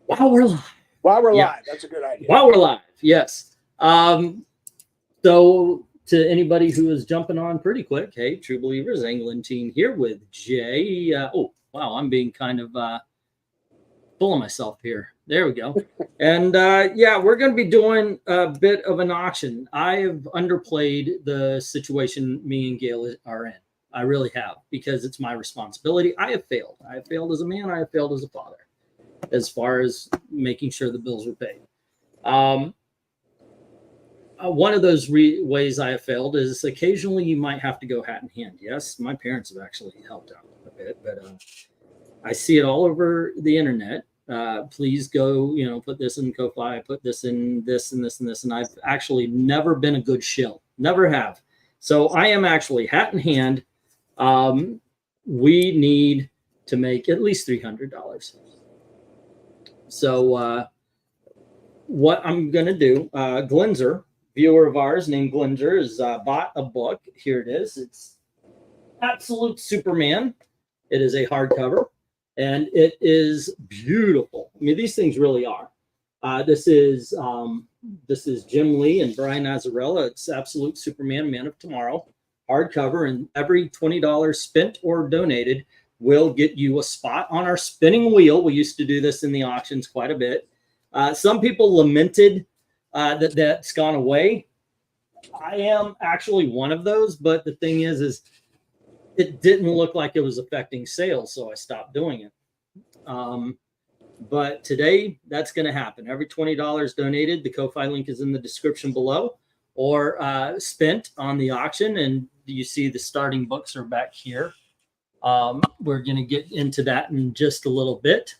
While we're live. While we're live. That's a good idea. While we're live, yes. So to anybody who is jumping on pretty quick, hey, True Believers, England team here with Jay. Oh, wow, I'm being kind of full of myself here. There we go. And yeah, we're going to be doing a bit of an auction. I have underplayed the situation me and Gail are in. I really have, because it's my responsibility. I have failed. I have failed as a man. I have failed as a father, as far as making sure the bills are paid. One of those ways I have failed is occasionally you might have to go hat in hand. Yes, my parents have actually helped out a bit, but I see it all over the internet. Please go, put this in Ko-Fi, put this in this and this and this. And I've actually never been a good shill. Never have. So I am actually hat in hand. We need to make at least $300. So what I'm going to do, Glenzer, viewer of ours named Glenzer, has bought a book. Here it is. It's Absolute Superman. It is a hardcover, and it is beautiful. I mean, these things really are. This is Jim Lee and Brian Azzarello. It's Absolute Superman, Man of Tomorrow, hardcover, and every $20 spent or donated will get you a spot on our spinning wheel. We used to do this in the auctions quite a bit. Some people lamented that that's gone away. I am actually one of those, but the thing is it didn't look like it was affecting sales, so I stopped doing it. But today, that's going to happen. Every $20 donated, the Ko-Fi link is in the description below, or spent on the auction, and you see the starting books are back here. We're going to get into that in just a little bit.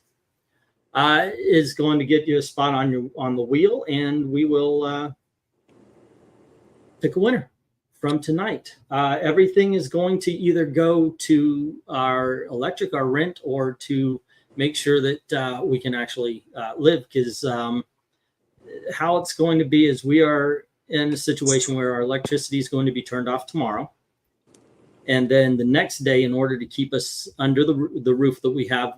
Is going to get you a spot on the wheel, and we will pick a winner from tonight. Everything is going to either go to our electric, our rent, or to make sure that we can actually live, because how it's going to be is we are in a situation where our electricity is going to be turned off tomorrow. And then the next day, in order to keep us under the roof that we have,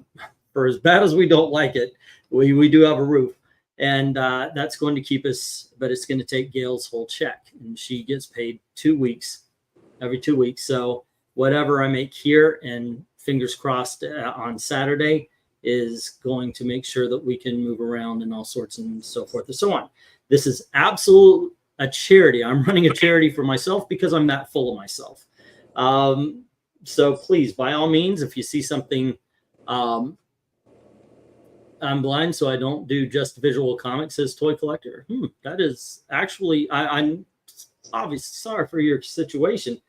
for as bad as we don't like it, we do have a roof. And that's going to keep us, but it's going to take Gail's whole check. And she gets paid 2 weeks, every 2 weeks. So whatever I make here, and fingers crossed on Saturday, is going to make sure that we can move around and all sorts and so forth and so on. This is absolute a charity. I'm running a charity for myself because I'm that full of myself. So please, by all means, if you see something, I'm blind, so I don't do just visual comics as toy collector. That is actually, I'm obviously sorry for your situation,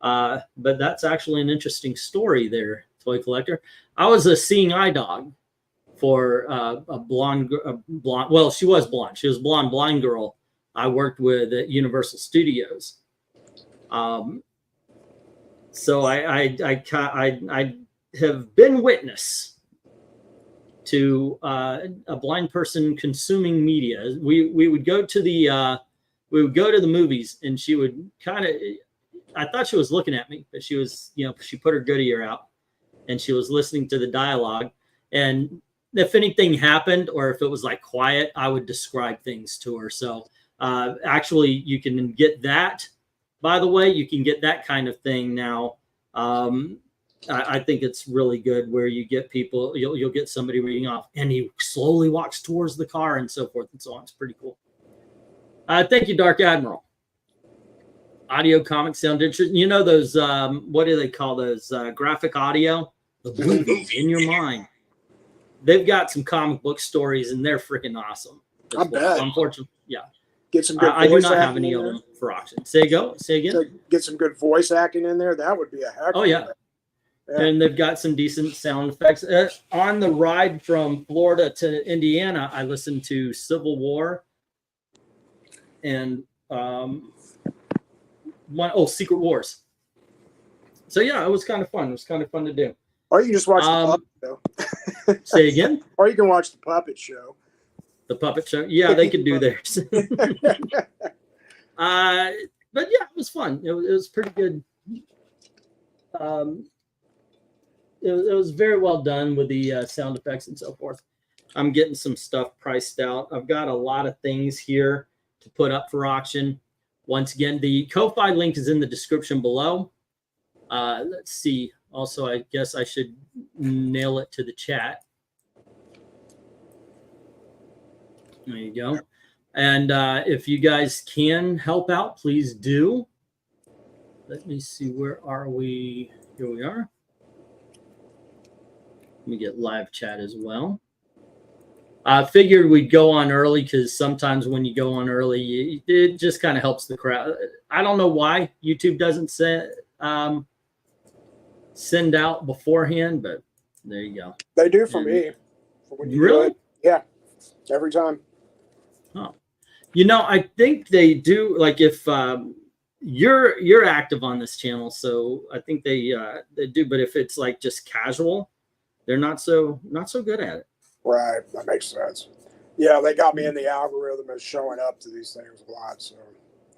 but that's actually an interesting story there, toy collector. I was a seeing eye dog for a blonde, well, she was blonde. She was a blind girl I worked with at Universal Studios. So I have been witness to a blind person consuming media. We would go to the movies, and she would kind of, I thought she was looking at me, but she was, she put her good ear out and she was listening to the dialogue. And if anything happened, or if it was like quiet, I would describe things to her. So actually you can get that. By the way, you can get that kind of thing now. I think it's really good where you get people, you'll get somebody reading off, and he slowly walks towards the car and so forth and so on. It's pretty cool. Thank you, Dark Admiral. Audio comics sound interesting. You know those, what do they call those? Graphic audio? The movie in your mind. They've got some comic book stories, and they're freaking awesome. I bet. Unfortunately, yeah. Get some good I do not have any of them for auction. Say again. To get some good voice acting in there. That would be a heck. Oh yeah. And they've got some decent sound effects. On the ride from Florida to Indiana, I listened to Civil War and Secret Wars. So yeah, it was kind of fun. It was kind of fun to do. Or you can just watch the puppet show. Say again? Or you can watch the puppet show. The puppet show. Yeah, they could do theirs. But yeah, it was fun. It was pretty good. It was very well done with the sound effects and so forth. I'm getting some stuff priced out. I've got a lot of things here to put up for auction. Once again, the Ko-Fi link is in the description below. Let's see. Also, I guess I should nail it to the chat. There you go. And if you guys can help out, please do. Let me see. Where are we? Here we are. Let me get live chat as well. I figured we'd go on early because sometimes when you go on early, it just kind of helps the crowd. I don't know why YouTube doesn't send out beforehand, but there you go. They do for me. For when you really? Yeah, every time. Oh, you know, I think they do. Like if you're active on this channel, so I think they do. But if it's like just casual, they're not so good at it. Right, that makes sense. Yeah, they got me in the algorithm as showing up to these things a lot. So,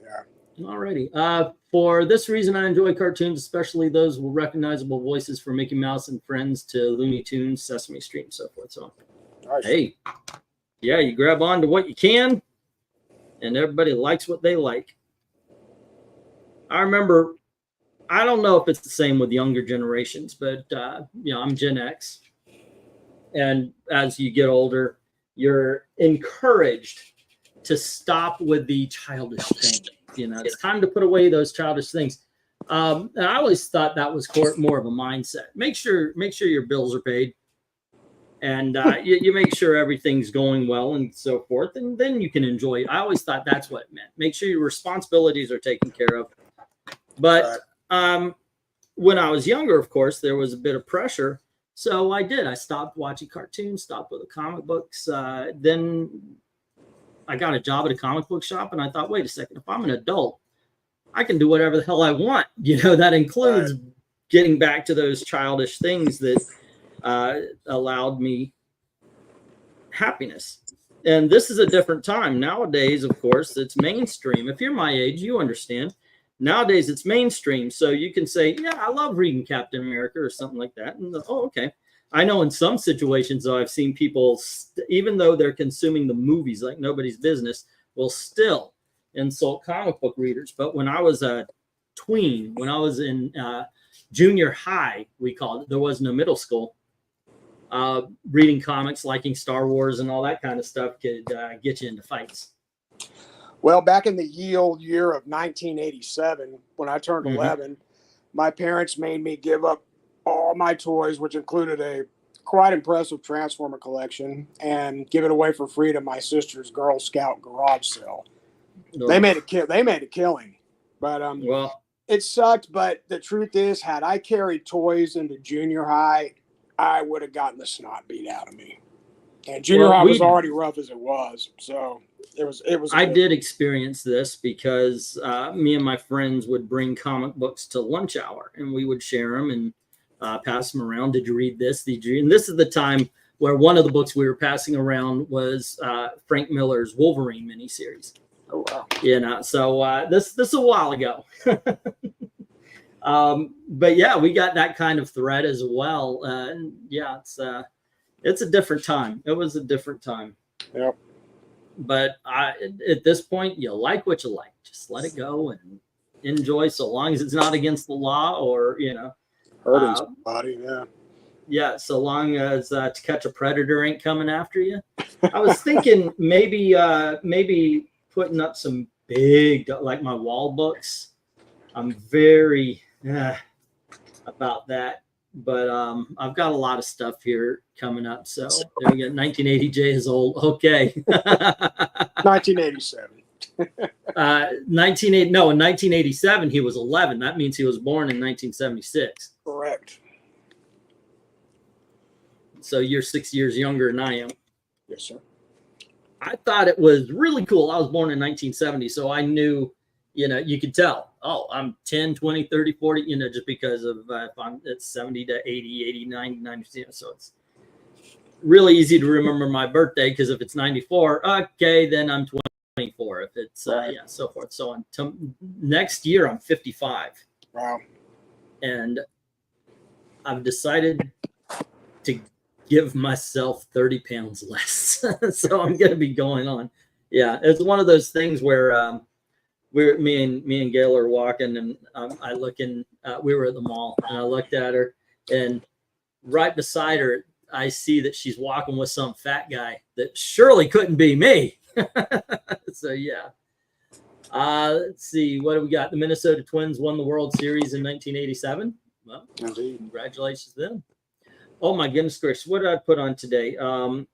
yeah. Alrighty. For this reason, I enjoy cartoons, especially those with recognizable voices, from Mickey Mouse and Friends to Looney Tunes, Sesame Street, and so forth. So, Nice. hey, yeah, you grab on to what you can, and everybody likes what they like. I remember, I don't know if it's the same with younger generations, but you know, I'm Gen X. And as you get older, you're encouraged to stop with the childish things. You know, it's time to put away those childish things. And I always thought that was more of a mindset. Make sure your bills are paid, and you make sure everything's going well and so forth, and then you can enjoy it. I always thought that's what it meant. Make sure your responsibilities are taken care of. But when I was younger, of course, there was a bit of pressure. So I did. I stopped watching cartoons, stopped with the comic books. Then I got a job at a comic book shop, and I thought, wait a second, if I'm an adult, I can do whatever the hell I want. You know, that includes getting back to those childish things that allowed me happiness. And this is a different time. Nowadays, of course, it's mainstream. If you're my age, you understand. Nowadays, it's mainstream, so you can say, yeah, I love reading Captain America or something like that. And, oh, okay. I know in some situations, though, I've seen people, even though they're consuming the movies like nobody's business, will still insult comic book readers. But when I was a tween, when I was in junior high, we called it, there was no middle school, reading comics, liking Star Wars and all that kind of stuff could get you into fights. Well, back in the ye old year of 1987, when I turned 11, my parents made me give up all my toys, which included a quite impressive Transformer collection, and give it away for free to my sister's Girl Scout garage sale. Oh. They made a killing, but well, it sucked. But the truth is, had I carried toys into junior high, I would have gotten the snot beat out of me. And junior high was already rough as it was, so. It was. I did experience this because me and my friends would bring comic books to lunch hour, and we would share them and pass them around. Did you read this? Did you? And this is the time where one of the books we were passing around was Frank Miller's Wolverine miniseries. Oh wow! You know, so this is a while ago. But yeah, we got that kind of thread as well. And yeah, it's a different time. It was a different time. Yep. But at this point, you like what you like. Just let it go and enjoy, so long as it's not against the law or, you know, hurting somebody. Yeah. Yeah. So long as To Catch a Predator ain't coming after you. I was thinking maybe putting up some big, like my wall books. I'm very about that. But I've got a lot of stuff here coming up. So there we go. 1980J is old. Okay. 1987. In 1987, he was 11. That means he was born in 1976. Correct. So you're 6 years younger than I am. Yes, sir. I thought it was really cool. I was born in 1970, so I knew, you know, you could tell, oh, I'm 10, 20, 30, 40, you know, just because of if it's 70 to 80, 80, 90, 90, so it's really easy to remember my birthday because if it's 94, okay, then I'm 24. If it's, yeah, so forth. So on next year, I'm 55. Wow. And I've decided to give myself 30 pounds less. So I'm going to be going on. Yeah, it's one of those things where me and Gail are walking, and I look in. We were at the mall, and I looked at her, and right beside her, I see that she's walking with some fat guy that surely couldn't be me. So yeah. Let's see, what do we got? The Minnesota Twins won the World Series in 1987. Well, Indeed. congratulations to them. Oh my goodness gracious, what did I put on today? I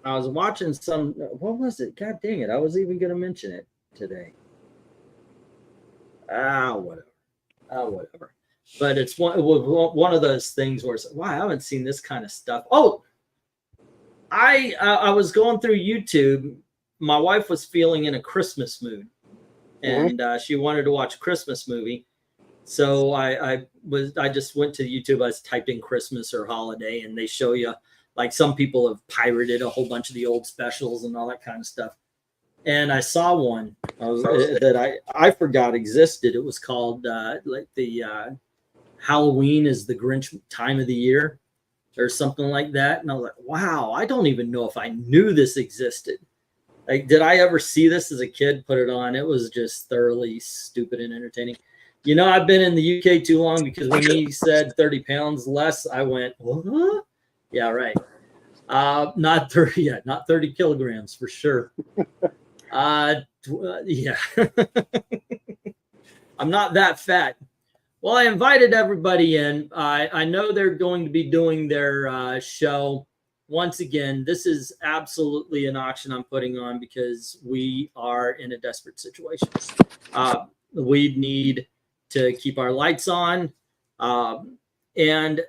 was watching some, what was it? God dang it, I was even going to mention it today. Whatever. But it's one of those things where it's, wow, I haven't seen this kind of stuff. Oh, I was going through YouTube. My wife was feeling in a Christmas mood, and she wanted to watch a Christmas movie. So I just went to YouTube. I typed in Christmas or holiday, and they show you, like, some people have pirated a whole bunch of the old specials and all that kind of stuff. And I saw one that I forgot existed. It was called like the Halloween is the Grinch time of the year, or something like that. And I was like, wow, I don't even know if I knew this existed. Like, did I ever see this as a kid? Put it on. It was just thoroughly stupid and entertaining. You know, I've been in the UK too long, because when he said 30 pounds less, I went, what? Yeah, right. Not 30 yet, not 30 kilograms for sure. Yeah. I'm not that fat. Well, I invited everybody in. I know they're going to be doing their show. Once again, this is absolutely an auction I'm putting on because we are in a desperate situation. We need to keep our lights on and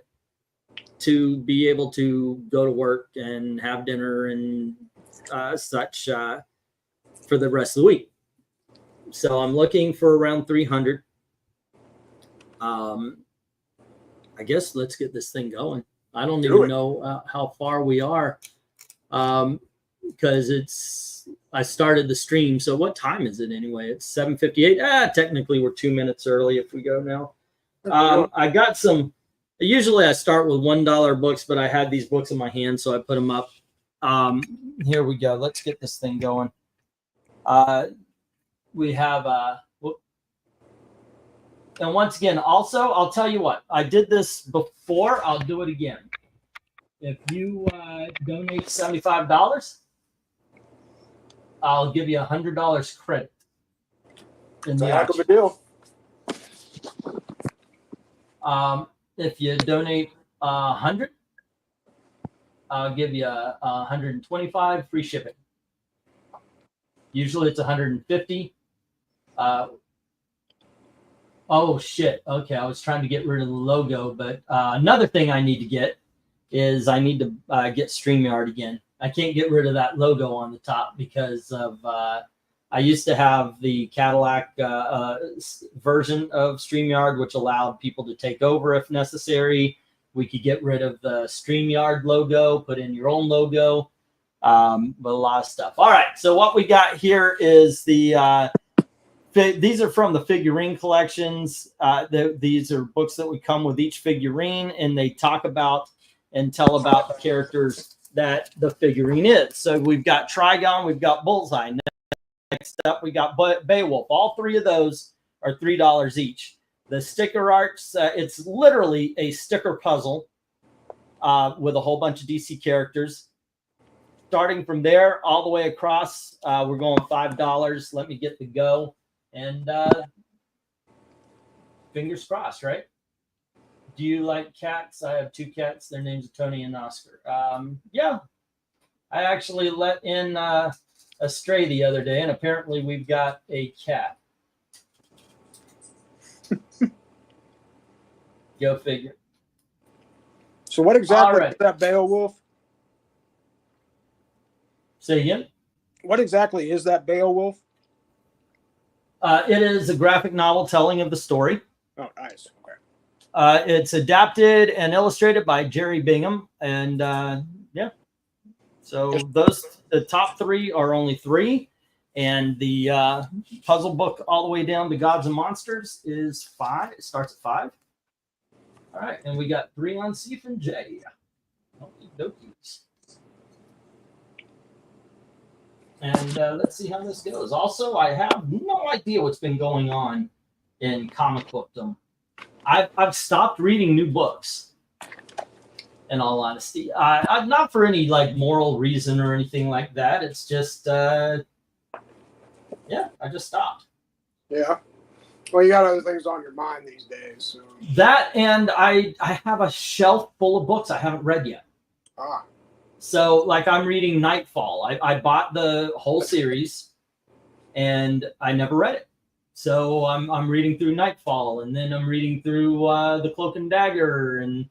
to be able to go to work and have dinner and such for the rest of the week. So I'm looking for around 300. I guess let's get this thing going. I don't even know how far we are, because I started the stream. So what time is it anyway? It's 7:58. Technically we're 2 minutes early if we go now. I got some. Usually I start with $1 books, but I had these books in my hand, so I put them up. Here we go. Let's get this thing going. We have and once again, also, I'll tell you what, I did this before. I'll do it again. If you donate $75, I'll give you $100 credit. It's a heck of a deal. If you donate 100, I'll give you 125 free shipping. Usually it's 150. Oh shit. Okay, I was trying to get rid of the logo, but another thing I need to get is I need to get StreamYard again. I can't get rid of that logo on the top because of I used to have the Cadillac version of StreamYard, which allowed people to take over if necessary. We could get rid of the StreamYard logo, put in your own logo, but a lot of stuff. All right, so what we got here is the these are from the figurine collections. These are books that would come with each figurine, and they talk about and tell about the characters that the figurine is. So we've got Trigon, we've got Bullseye. Next up, we got Beowulf. All three of those are $3 each. The sticker arts, it's literally a sticker puzzle with a whole bunch of DC characters. Starting from there all the way across, we're going $5. Let me get the go. And fingers crossed, right? Do you like cats? I have 2 cats. Their names are Tony and Oscar. Yeah, I actually let in a stray the other day, and apparently we've got a cat. Go figure. So what exactly is that Beowulf? Say again? What exactly is that Beowulf? It is a graphic novel telling of the story. Oh, nice. Okay. It's adapted and illustrated by Jerry Bingham, and yeah. So the top 3 are only 3, and the puzzle book all the way down to Gods and Monsters is 5. It starts at 5. All right, and we got 3 on Seif and J. Okie dokies. And let's see how this goes. Also, I have no idea what's been going on in comic bookdom. I've stopped reading new books, in all honesty. I'm not for any like moral reason or anything like that. It's just, yeah, I just stopped. Yeah. Well, you got other things on your mind these days. So. That, and I have a shelf full of books I haven't read yet. Ah. So, like, I'm reading Nightfall. I bought the whole series, and I never read it. So I'm reading through Nightfall, and then I'm reading through the Cloak and Dagger, and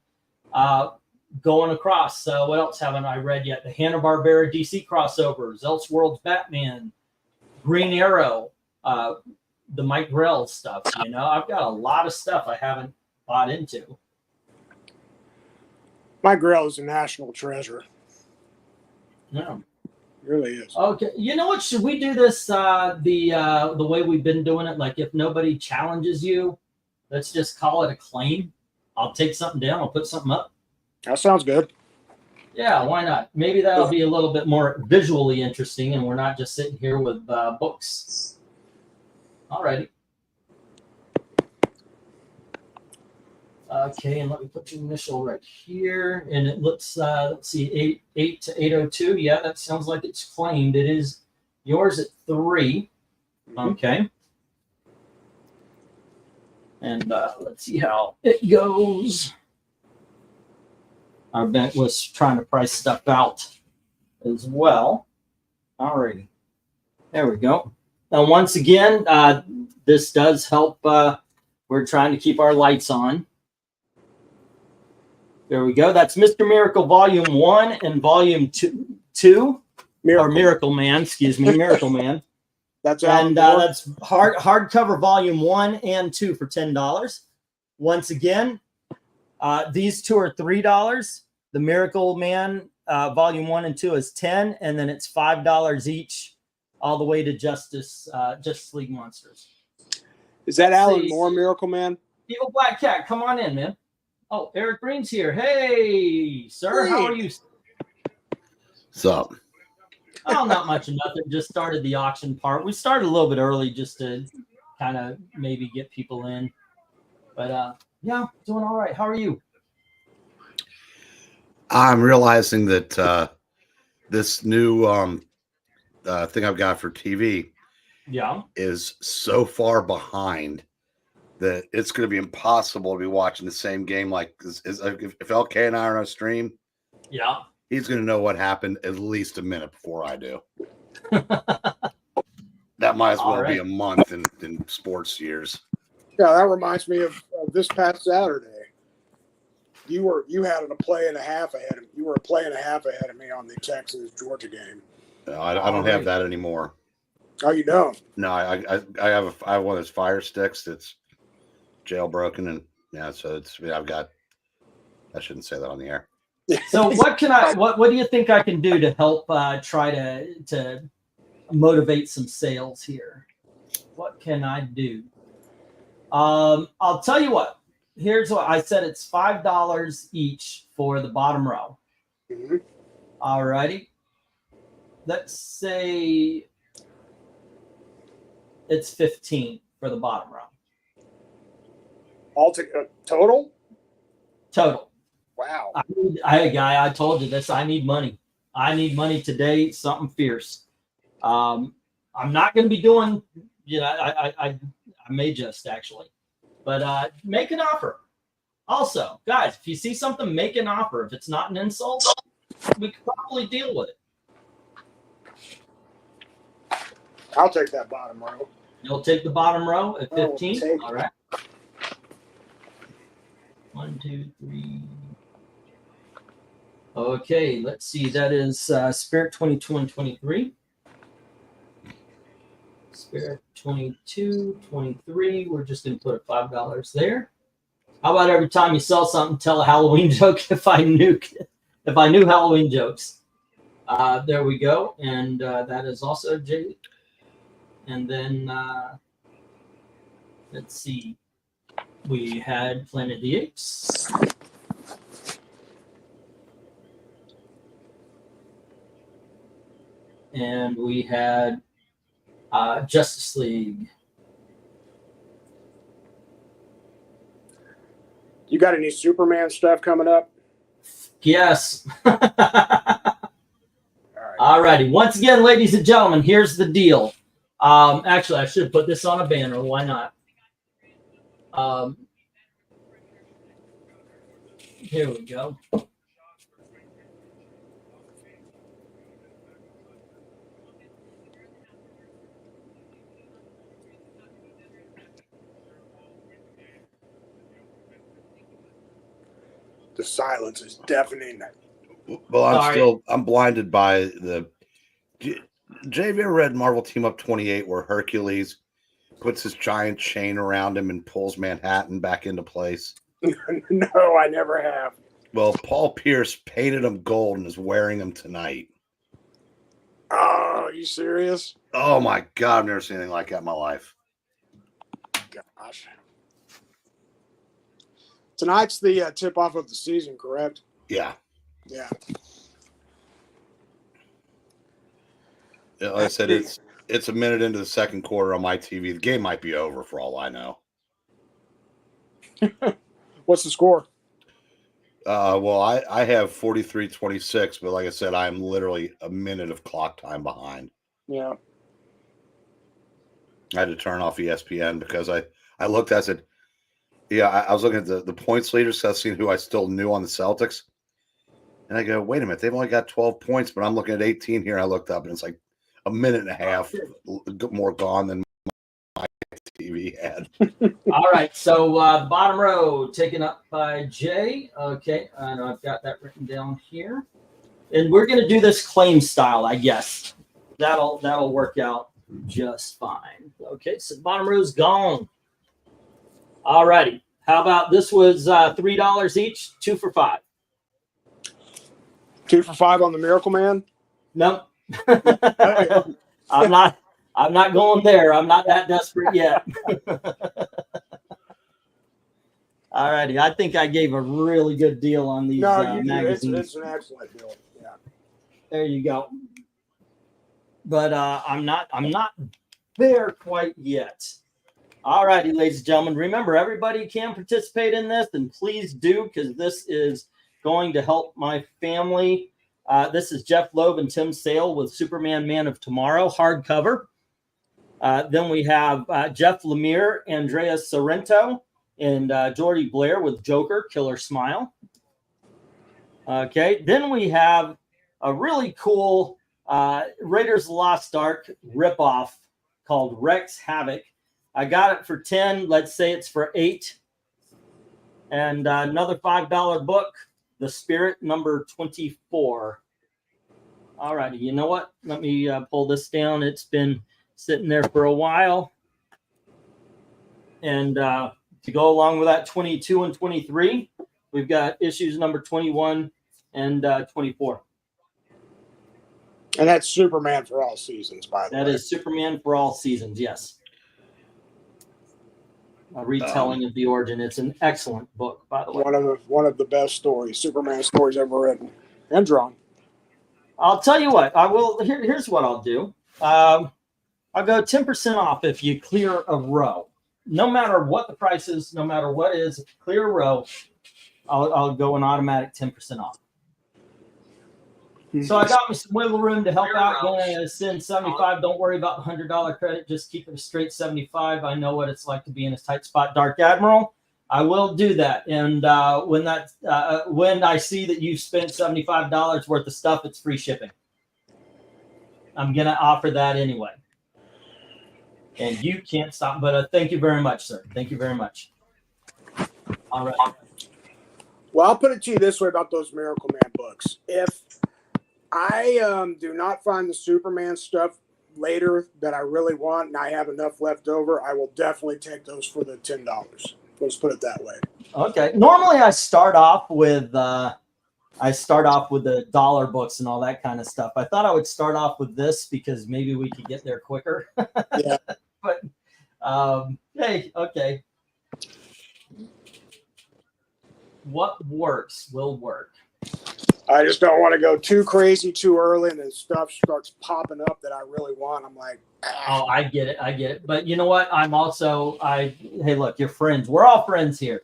going across. What else haven't I read yet? The Hanna-Barbera DC crossovers, Elseworlds Batman, Green Arrow, the Mike Grell stuff. You know, I've got a lot of stuff I haven't bought into. Mike Grell is a national treasure. Yeah. Really is. Okay, you know what? Should we do this the way we've been doing it? Like, if nobody challenges you, let's just call it a claim. I'll take something down. I'll put something up. That sounds good. Yeah, why not? Maybe that'll be a little bit more visually interesting, and we're not just sitting here with books. Alrighty. Okay, and let me put your initial right here. And it looks, let's see, 8 to 802. Yeah, that sounds like it's claimed. It is yours at 3. Okay. And let's see how it goes. Our bank was trying to price stuff out as well. Alrighty. There we go. Now, once again, this does help. We're trying to keep our lights on. There we go. That's Mr. Miracle Volume 1 and Volume 2. Or Miracle Man, excuse me, Miracle Man. That's and that's hardcover Volume 1 and 2 for $10. Once again, these two are $3. The Miracle Man Volume 1 and 2 is $10, and then it's $5 each, all the way to Justice League Monsters. Is that Alan Moore, Miracle Man? Evil Black Cat, come on in, man. Oh, Eric Green's here. Hey, sir, how are you? What's up? Oh, not much of nothing. Just started the auction part. We started a little bit early just to kind of maybe get people in. But yeah, doing all right. How are you? I'm realizing that this new thing I've got for TV is so far behind that it's going to be impossible to be watching the same game. Like if LK and I are on a stream, he's going to know what happened at least a minute before I do. That might as well be a month in sports years. Yeah, that reminds me of this past Saturday. You had a play and a half ahead of me. You were a play and a half ahead of me on the Texas Georgia game. No, I don't have that anymore. Oh, you don't? No, I have one of those Fire Sticks that's jailbroken, and yeah, so it's I shouldn't say that on the air. So what do you think I can do to help try to motivate some sales here? What can I do? I'll tell you what. Here's what I said. It's $5 each for the bottom row. All righty. Let's say it's 15 for the bottom row. Total? Total. Wow. I told you this. I need money. I need money today. Something fierce. I'm not going to be doing, I may just actually, but make an offer. Also, guys, if you see something, make an offer. If it's not an insult, we could probably deal with it. I'll take that bottom row. You'll take the bottom row at 15. All right. 1, 2, 3. Okay, let's see. That is Spirit 22 and 23. Spirit 22, 23. We're just going to put $5 there. How about every time you sell something, tell a Halloween joke if I knew Halloween jokes. There we go. And that is also J. And then let's see. We had Planet of the Apes. and we had Justice League. You got any Superman stuff coming up? Yes. All right. Alrighty. Once again, ladies and gentlemen, here's the deal. Actually, I should put this on a banner. Why not? Here we go. The silence is deafening. Well, I'm blinded by the. Jay, have you ever read Marvel Team Up 28 where Hercules puts his giant chain around him and pulls Manhattan back into place? No, I never have. Well, Paul Pierce painted him gold and is wearing them tonight. Oh, are you serious? Oh my God, I've never seen anything like that in my life. Gosh. Tonight's the tip-off of the season, correct? Yeah. Yeah. Like I said, it's a minute into the second quarter on my TV. The game might be over for all I know. What's the score? Well, I have 43-26, but like I said, I'm literally a minute of clock time behind. Yeah. I had to turn off ESPN because I looked, I said, yeah, I was looking at the points leaders, so I seen who I still knew on the Celtics. And I go, wait a minute, they've only got 12 points, but I'm looking at 18 here. I looked up and it's like a minute and a half more gone than my TV had. All right, so bottom row taken up by Jay. Okay, I know I've got that written down here, and we're gonna do this claim style, I guess. That'll work out just fine. Okay, so bottom row's gone. All righty, how about this was $3 each, 2 for $5. 2 for $5 on the Miracle Man? No, I'm not going there. I'm not that desperate yet. All righty. I think I gave a really good deal on these magazines. It's an excellent deal. Yeah. There you go. But I'm not there quite yet. All righty, ladies and gentlemen. Remember, everybody can participate in this, and please do, because this is going to help my family. This is Jeff Loeb and Tim Sale with Superman Man of Tomorrow hardcover. Then we have Jeff Lemire, Andrea Sorrento, and Jordy Blair with Joker, Killer Smile. Okay, then we have a really cool Raiders of the Lost Ark ripoff called Rex Havoc. I got it for 10. Let's say it's for 8. And another $5 book, The Spirit, number 24. All righty. You know what? Let me pull this down. It's been sitting there for a while. And to go along with that 22 and 23, we've got issues number 21 and 24. And that's Superman for all seasons, by the way. That is Superman for all seasons, yes. A retelling of the origin. It's an excellent book, by the way. One of the best stories, Superman stories ever written and drawn. I'll tell you what. I will. Here's what I'll do. I'll go 10% off if you clear a row. No matter what the price is, no matter what it is, if you clear a row, I'll go an automatic 10% off. So I got me some wiggle room to help out. Going to send 75. Don't worry about the $100 credit. Just keep it a straight 75. I know what it's like to be in a tight spot. Dark Admiral, I will do that. And when I see that you've spent $75 worth of stuff, it's free shipping. I'm gonna offer that anyway. And you can't stop. But thank you very much, sir. Thank you very much. All right. Well, I'll put it to you this way about those Miracle Man books. If I do not find the Superman stuff later that I really want and I have enough left over, I will definitely take those for the $10. Let's put it that way. Okay. Normally I start off with the dollar books and all that kind of stuff. I thought I would start off with this because maybe we could get there quicker. Yeah. But hey, okay. What works will work. I just don't want to go too crazy too early, and then stuff starts popping up that I really want. I'm like, oh, I get it. I get it. But you know what? Hey, look, you're friends. We're all friends here.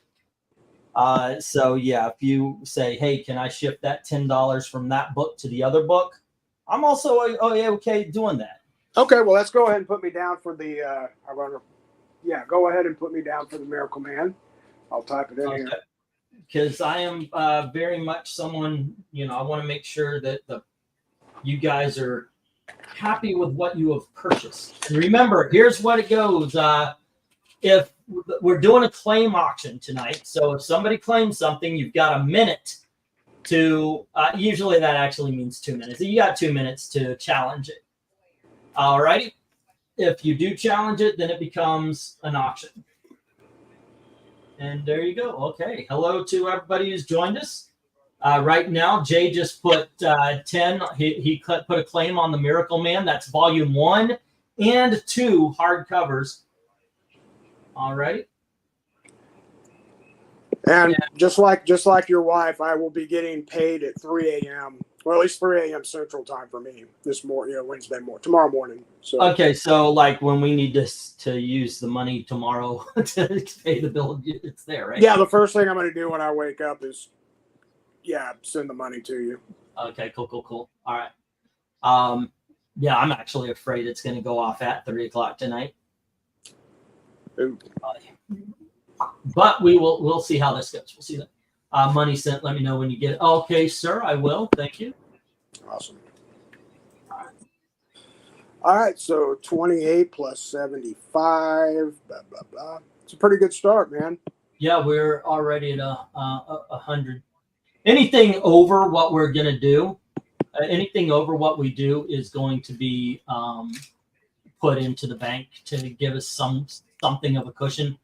So yeah, if you say, hey, can I shift that $10 from that book to the other book? I'm also okay doing that. okay, well, let's go ahead and put me down for the, go ahead and put me down for the Miracle Man. I'll type it in here. Because I am very much someone, I want to make sure that you guys are happy with what you have purchased. And remember, here's what it goes. If we're doing a claim auction tonight, so if somebody claims something, you've got a minute to, usually that actually means 2 minutes. You got 2 minutes to challenge it. All righty. If you do challenge it, then it becomes an auction. And there you go. Okay. Hello to everybody who's joined us. Right now, Jay just put 10. He put a claim on the Miracle Man. That's volume 1 and 2 hardcovers. All right. And just like your wife, I will be getting paid at 3 a.m. Well, at least 3 a.m. Central Time for me this morning, Wednesday morning, tomorrow morning. So okay, so like when we need to use the money tomorrow to pay the bill, it's there, right? Yeah, the first thing I'm going to do when I wake up is, send the money to you. Okay, cool. All right. Yeah, I'm actually afraid it's going to go off at 3 o'clock tonight. Ooh. But we'll see how this goes. We'll see that. Money sent. Let me know when you get it. Okay, sir. I will. Thank you. Awesome. All right. So 28 plus 75. Blah blah blah. It's a pretty good start, man. Yeah, we're already at 100. Anything over what we're gonna do, anything over what we do is going to be put into the bank to give us something of a cushion.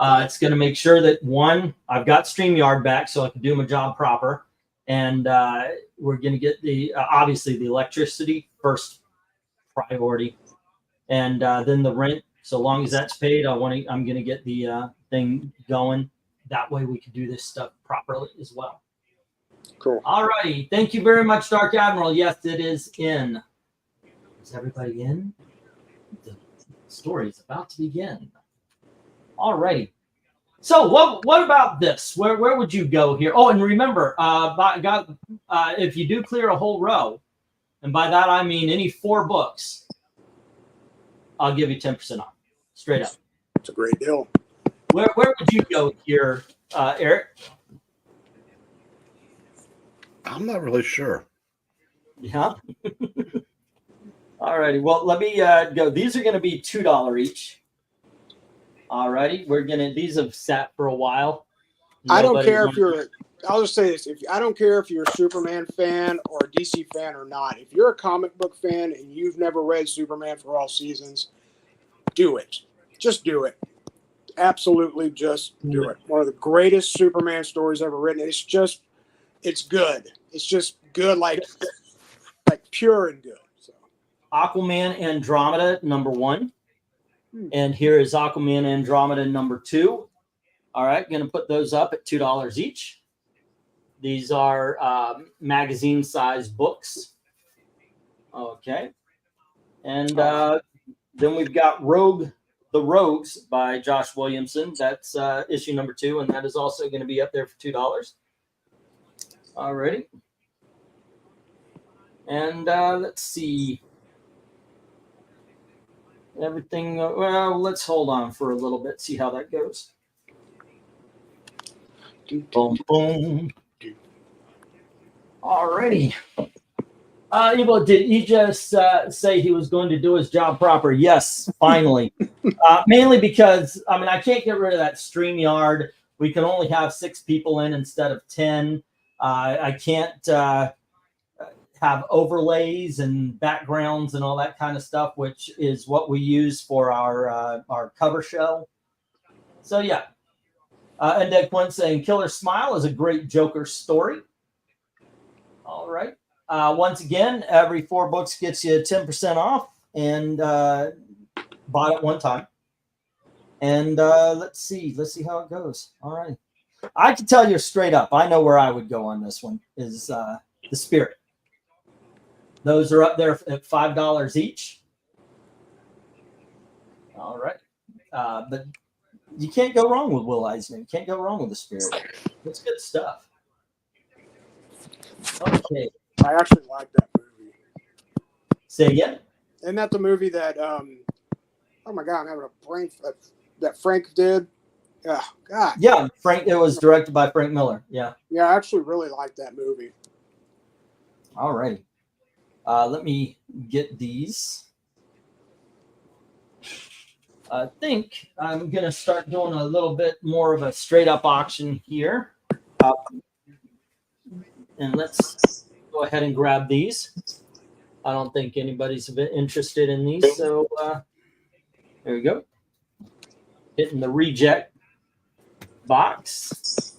It's going to make sure that, one, I've got StreamYard back so I can do my job proper. And we're going to get obviously the electricity first priority. And then the rent, so long as that's paid, I'm going to get the thing going. That way we can do this stuff properly as well. Cool. All righty. Thank you very much, Dark Admiral. Yes, it is in. Is everybody in? The story is about to begin. All righty. So what about this? Where would you go here? Oh, and remember, if you do clear a whole row, and by that I mean any 4 books, I'll give you 10% off, straight up. It's a great deal. Where would you go here, Eric? I'm not really sure. Yeah. All righty. Well, let me go. These are going to be $2 each. All righty. These have sat for a while. I don't care if you're, I'll just say this. I don't care if you're a Superman fan or a DC fan or not. If you're a comic book fan and you've never read Superman for all seasons, do it. Just do it. Absolutely just do it. One of the greatest Superman stories ever written. It's good. It's just good, like pure and good. So. Aquaman Andromeda #1. And here is Aquaman Andromeda #2. All right, going to put those up at $2 each. These are magazine-sized books. Okay. And then we've got The Rogues by Josh Williamson. That's issue #2, and that is also going to be up there for $2. All righty. And let's see. Everything, well, let's hold on for a little bit, see how that goes. Boom, boom. Alrighty. Did he just say he was going to do his job proper? Yes, finally. Mainly because, I can't get rid of that StreamYard. We can only have 6 people in instead of 10. I can't have overlays and backgrounds and all that kind of stuff, which is what we use for our cover show. So yeah. And Dead Quinn saying Killer Smile is a great Joker story. All right. Once again, every 4 books gets you 10% off, and bought it one time. And let's see how it goes. All right. I can tell you straight up, I know where I would go on this one. Is the Spirit. Those are up there at $5 each. All right. But you can't go wrong with Will Eisner. You can't go wrong with the Spirit. It's good stuff. Okay. I actually like that movie. Say again? Isn't that the movie that, oh my God, I'm having a brain, that Frank did? Yeah, God. Yeah, Frank. It was directed by Frank Miller. Yeah. Yeah, I actually really like that movie. All righty. Let me get these. I think I'm going to start doing a little bit more of a straight up auction here. And let's go ahead and grab these. I don't think anybody's a bit interested in these. So there we go. Hitting the reject box.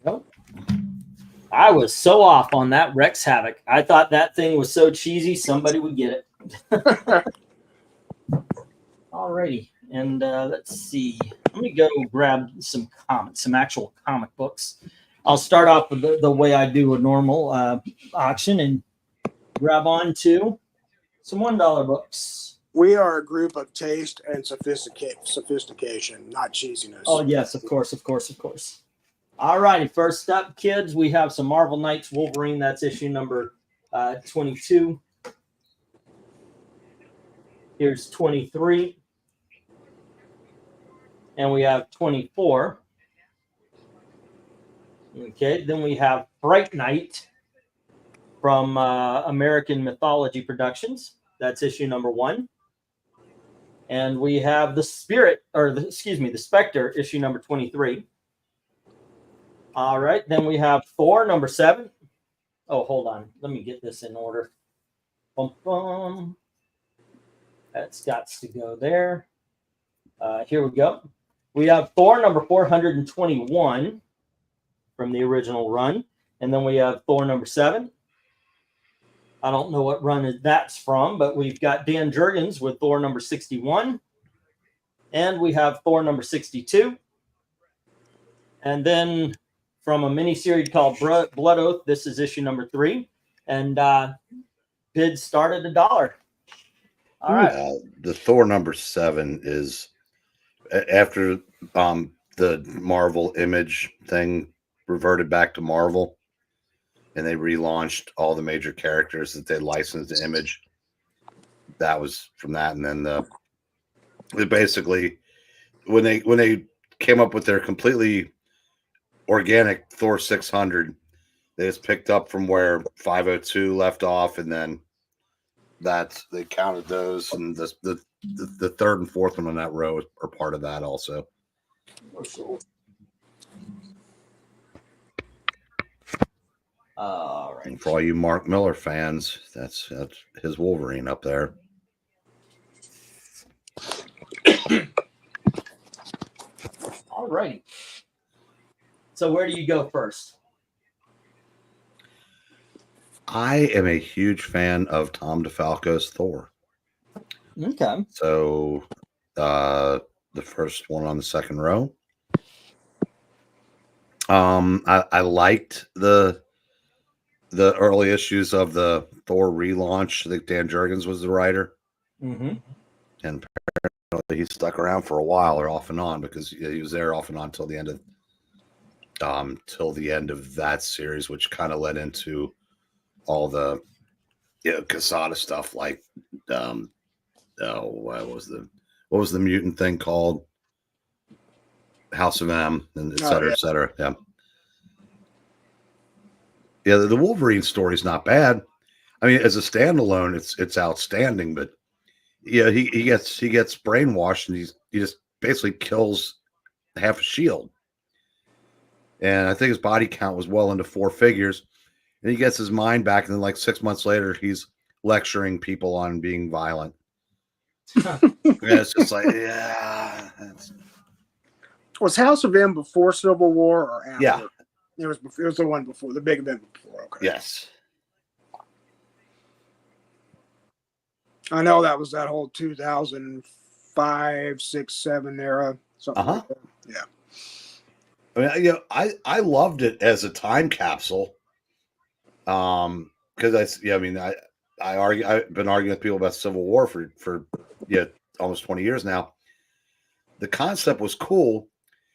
Nope. I was so off on that Rex Havoc. I thought that thing was so cheesy, somebody would get it. Alrighty, and let's see. Let me go grab some comics, some actual comic books. I'll start off with the way I do a normal auction and grab on to some $1 books. We are a group of taste and sophistication, not cheesiness. Oh, yes, of course, of course, of course. All righty, first up, kids, we have some Marvel Knights Wolverine. That's issue number 22. Here's 23. And we have 24. Okay, then we have Bright Knight from American Mythology Productions. That's issue number 1. And we have the Spirit, or the Spectre, issue number 23. All right, then we have Thor, number 7. Oh, hold on. Let me get this in order. Bum, bum. That's got to go there. Here we go. We have Thor, number 421 from the original run. And then we have Thor, number 7. I don't know what run that's from, but we've got Dan Jurgens with Thor, number 61. And we have Thor, number 62. And then from a mini-series called Blood Oath, this is issue number 3. And bids start at $1. All right. The Thor number 7 is after the Marvel Image thing reverted back to Marvel, and they relaunched all the major characters that they licensed to Image. That was from that, and then basically when they came up with their completely organic Thor 600, they just picked up from where 502 left off, and then they counted those, and the third and fourth one on that row are part of that also. All right. And for all you Mark Miller fans, that's his Wolverine up there. All righty. So where do you go first? I am a huge fan of Tom DeFalco's Thor. Okay. So the first one on the second row. I liked the early issues of the Thor relaunch. I think Dan Jurgens was the writer. Mm-hmm. And apparently he stuck around for a while, or off and on, because he was there off and on till the end of that series, which kind of led into all the Quesada stuff, like what was the mutant thing called? House of M, and et cetera, et cetera. Yeah. Yeah, the Wolverine story is not bad. I mean, as a standalone, it's outstanding, but yeah, he gets brainwashed, and he just basically kills half a shield. And I think his body count was well into 4 figures. And he gets his mind back, and then like 6 months later, he's lecturing people on being violent. Yeah, it's just like, yeah. Was House of M before Civil War or after? Yeah. It was the one before, the big event before. Okay. Yes. I know that was that whole 2005, 6, 7 era. Something like that. Yeah. I loved it as a time capsule. Because I've been arguing with people about Civil War for almost 20 years now. The concept was cool.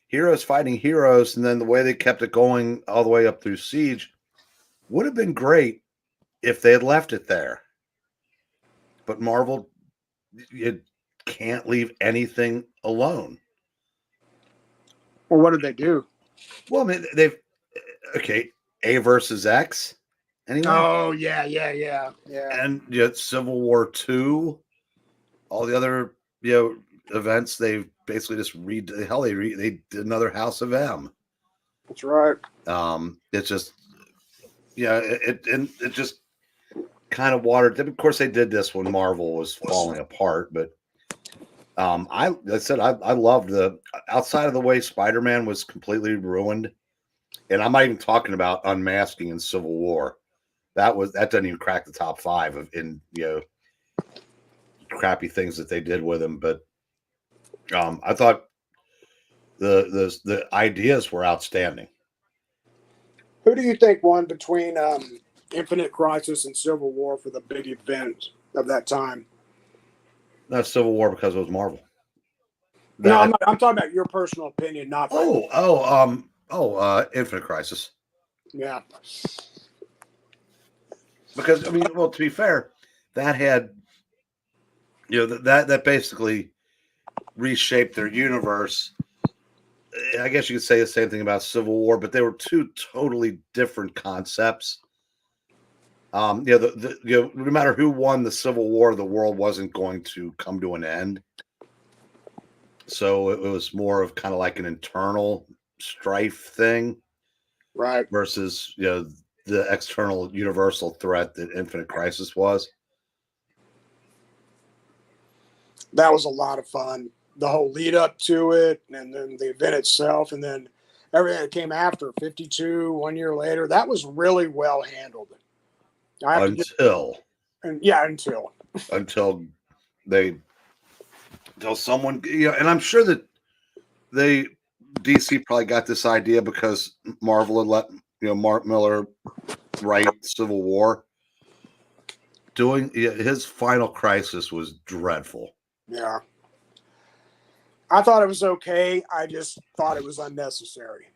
Heroes fighting heroes, and then the way they kept it going all the way up through Siege would have been great if they had left it there. But Marvel, you can't leave anything alone. Well, what did they do? Well, I mean, they've A versus X. Anyway. Oh yeah. And Civil War II, all the other events, they basically just they did another House of M. That's right. It's just it just kind of watered. Of course, they did this when Marvel was falling apart, but I loved the outside of the way Spider-Man was completely ruined, and I'm not even talking about unmasking in Civil War. That doesn't even crack the top 5 of crappy things that they did with him. But I thought the ideas were outstanding. Who do you think won between Infinite Crisis and Civil War for the big event of that time? That's Civil War because it was Marvel. No, I'm talking about your personal opinion, not. Infinite Crisis. Yeah. Because to be fair, that had that basically reshaped their universe. I guess you could say the same thing about Civil War, but they were two totally different concepts. No matter who won the Civil War, the world wasn't going to come to an end. So it was more of kind of like an internal strife thing, right? Versus the external universal threat that Infinite Crisis was. That was a lot of fun. The whole lead up to it, and then the event itself, and then everything that came after 52, 1 year later, that was really well handled. Until someone, and I'm sure that DC probably got this idea because Marvel had let Mark Miller write Civil War. Doing his final Crisis was dreadful. Yeah, I thought it was okay. I just thought it was unnecessary.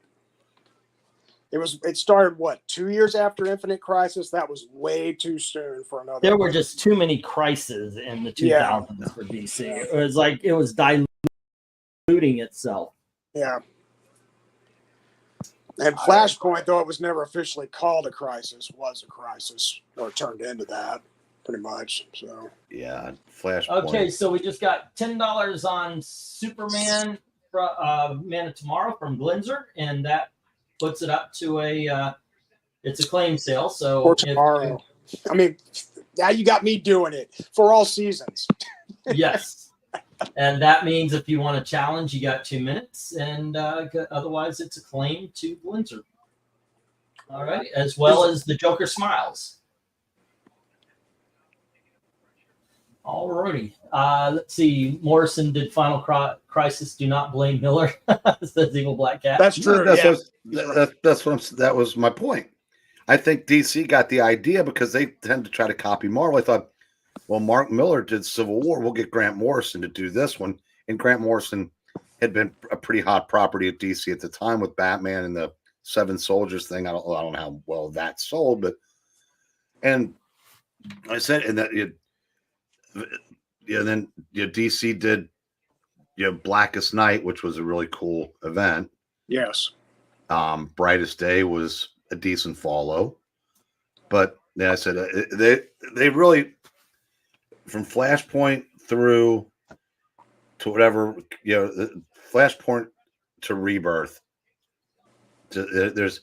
It started 2 years after Infinite Crisis. That was way too soon for another. There were just too many crises in the 2000s for DC. It was like it was diluting itself. Yeah. And Flashpoint, though it was never officially called a crisis, was a crisis, or turned into that, pretty much. So yeah, Flashpoint. Okay, so we just got $10 on Superman, Man of Tomorrow from Glinzer, and that puts it up to it's a claim sale. So for tomorrow, now you got me doing it for all seasons. Yes. And that means if you want to challenge, you got 2 minutes, and otherwise it's a claim to Glinzer. All right, as well as the Joker Smiles. All righty. Let's see. Morrison did Final Crisis. Do not blame Miller. Says Evil Black Cat. That's true. That was my point. I think DC got the idea because they tend to try to copy Marvel. I thought, well, Mark Miller did Civil War. We'll get Grant Morrison to do this one. And Grant Morrison had been a pretty hot property at DC at the time with Batman and the Seven Soldiers thing. I don't know how well that sold, and I said, and that then DC did Blackest Night, which was a really cool event. Yes. Brightest Day was a decent follow, but I said they really, from Flashpoint through to whatever, Flashpoint to Rebirth, there's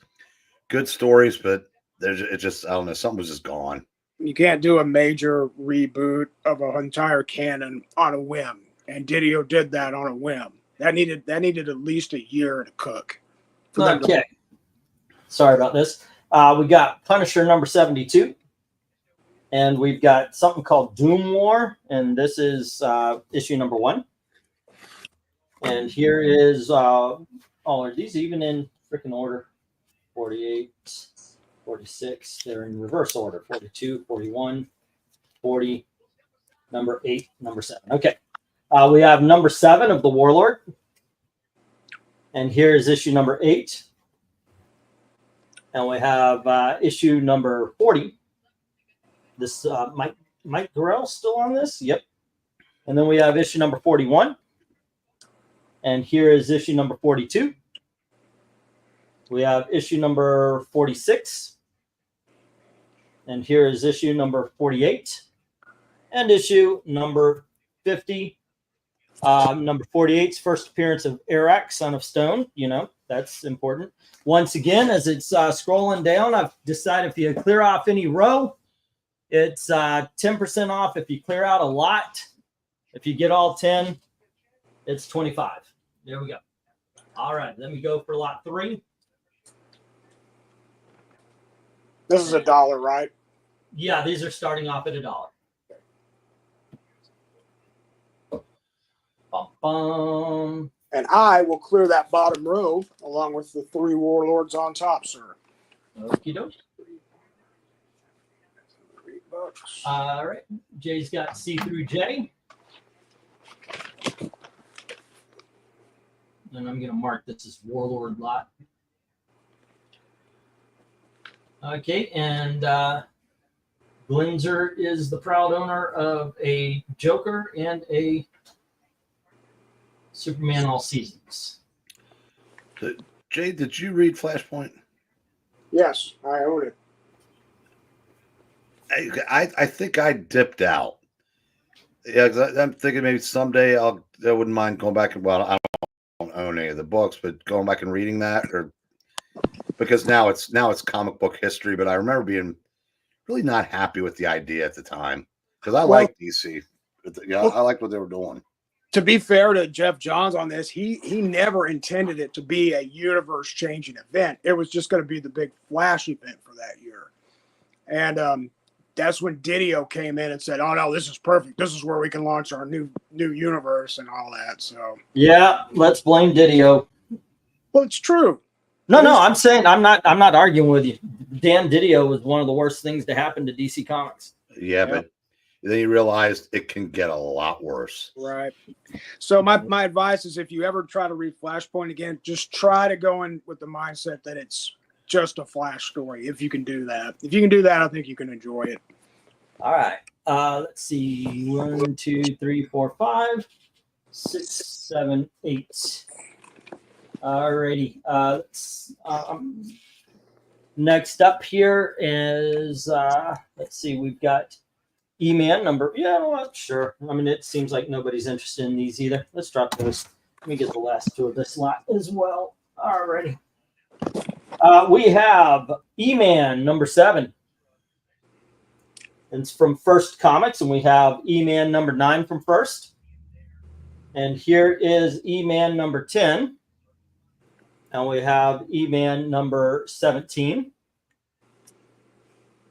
good stories, but it just, I don't know, something was just gone. You can't do a major reboot of an entire canon on a whim, and Didio did that on a whim. That needed at least a year to cook. Okay. Sorry about this. We got Punisher number 72. And we've got something called Doom War, and this is issue number 1. And here is, are these even in freaking order. 48, 46. They're in reverse order. 42, 41, 40, number 8, number 7. Okay. We have number 7 of the Warlord. And here is issue number 8. And we have issue number 40. This Mike Durrell still on this? Yep. And then we have issue number 41. And here is issue number 42. We have issue number 46. And here is issue number 48. And issue number 50. Number 48's first appearance of Arak, Son of Stone. You know, that's important. Once again, as it's scrolling down, I've decided if you clear off any row, it's 10% off if you clear out a lot. If you get all 10, it's 25. There we go. All right, let me go for lot 3. This is $1, right? Yeah, these are starting off at $1. Bum, bum. And I will clear that bottom row along with the 3 warlords on top, sir. Okie doke. $3. All right. Jay's got C through J. And I'm going to mark this as Warlord lot. Okay. And Glenzer is the proud owner of a Joker and a Superman All Seasons. Jay, did you read Flashpoint? Yes, I own it. I think I dipped out. Yeah, 'cause I'm thinking maybe someday I wouldn't mind going back and, well, I don't own any of the books, but going back and reading that, or because now it's comic book history. But I remember being really not happy with the idea at the time because I like DC. Yeah, I liked what they were doing. To be fair to Jeff Johns on this, he never intended it to be a universe-changing event. It was just going to be the big Flash event for that year. And that's when Didio came in and said, oh, no, this is perfect. This is where we can launch our new universe and all that. So yeah, let's blame Didio. Well, it's true. No, I'm saying I'm not arguing with you. Dan Didio was one of the worst things to happen to DC Comics. Yeah, but then you realized it can get a lot worse. Right. So my advice is if you ever try to read Flashpoint again, just try to go in with the mindset that it's just a Flash story. If you can do that. If you can do that, I think you can enjoy it. All right. Let's see. 1, 2, 3, 4, 5, 6, 7, 8. Alrighty. Next up here is let's see. We've got E-Man number. Yeah, well, sure. I mean, it seems like nobody's interested in these either. Let's drop those. Let me get the last 2 of this lot as well. Alrighty. We have E-Man number 7. It's from First Comics, and we have E-Man number 9 from First. And here is E-Man number 10. And we have E-Man number 17.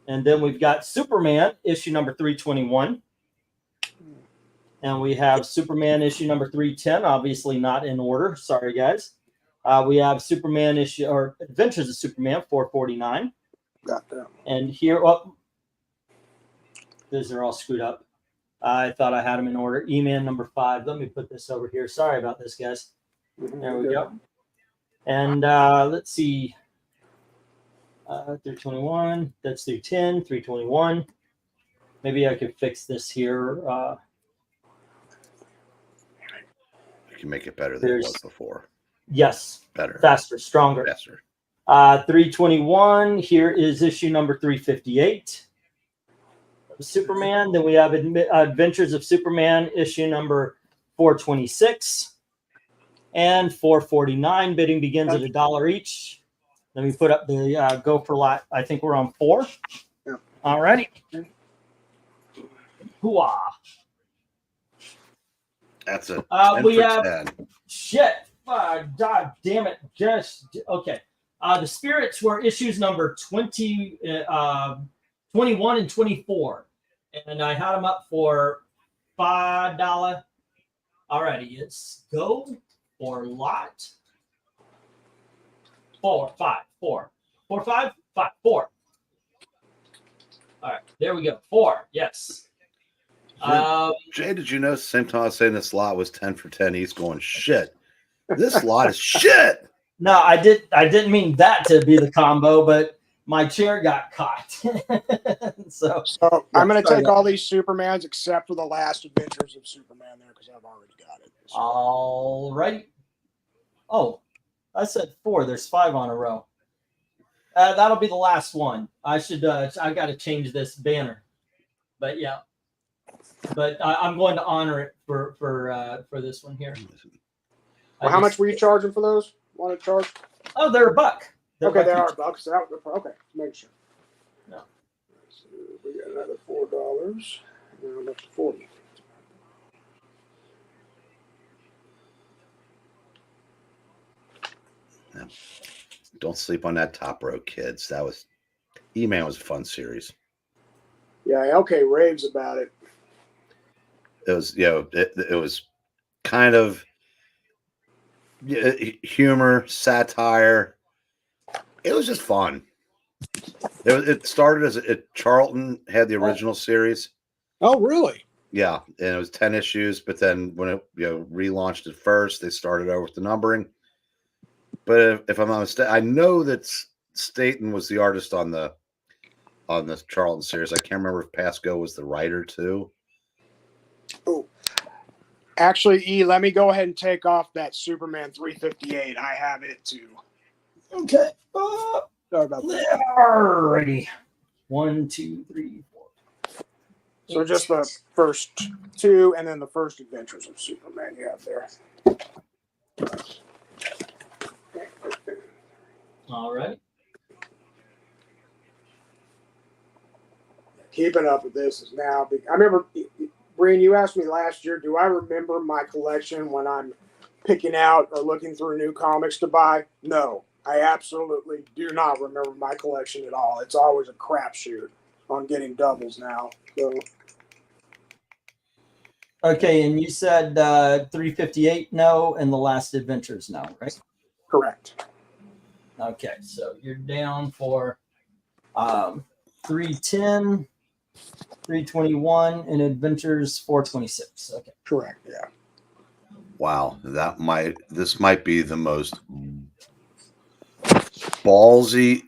And then we've got Superman issue number 321. And we have Superman issue number 310, obviously not in order. Sorry, guys. We have Superman issue, or Adventures of Superman 449. Got that. And here, these are all screwed up. I thought I had them in order. E-Man number 5. Let me put this over here. Sorry about this, guys. There we go. And let's see. 321. That's 310. 321. Maybe I could fix this here. You can make it better than it was before. Yes. Better. Faster. Stronger. Faster. 321. Here is issue number 358. Superman. Then we have Adventures of Superman issue number 426 and 449. Bidding begins at $1 each. Let me put up the go for lot. I think we're on 4. Yeah. All righty. Hooah. That's it. We have 10. Shit. God damn it. Just okay. The Spirits were issues number 20, 21 and 24. And I had them up for $5. Alrighty, it's go for lot 4, 5, 4. 4, 5, 5, 4. All right, there we go. 4, yes. Jay, did you know same time I was saying this lot was 10 for 10? He's going, shit. This lot is shit. No, I didn't mean that to be the combo, but my chair got caught. so I'm going to take all these Supermans except for the last Adventures of Superman there because I've already got it. So. All right. Oh, I said 4. There's 5 on a row. That'll be the last one. I got to change this banner. But yeah. But I'm going to honor it for this one here. Well, how much were you charging for those? Want to charge? Oh, they're $1. Okay, they are $1. Okay, make sure. No. So we got another $4. Now I'm up to 40. Don't sleep on that top row, kids. E-Man was a fun series. Yeah, LK raves about it. It was, it was kind of humor, satire. It was just fun. It started as Charlton had the original series. Oh, really? Yeah, and it was 10 issues. But then when it relaunched at first, they started over with the numbering. But if I'm not mistaken, I know that Staten was the artist on the Charlton series. I can't remember if Pasco was the writer too. Oh, actually, E, let me go ahead and take off that Superman 358. I have it too. Okay. Sorry about that. Alrighty. 1, 2, 3, 4. So just the first 2 and then the first Adventures of Superman you have there. All right. Keeping up with this is now. I remember, Breen, you asked me last year, do I remember my collection when I'm picking out or looking through new comics to buy? No, I absolutely do not remember my collection at all. It's always a crapshoot on getting doubles now. So. Okay, and you said 358 no, and the last Adventures no, right? Correct. Okay, so you're down for 310, 321, and Adventures 426. Okay. Correct, yeah. Wow, this might be the most ballsy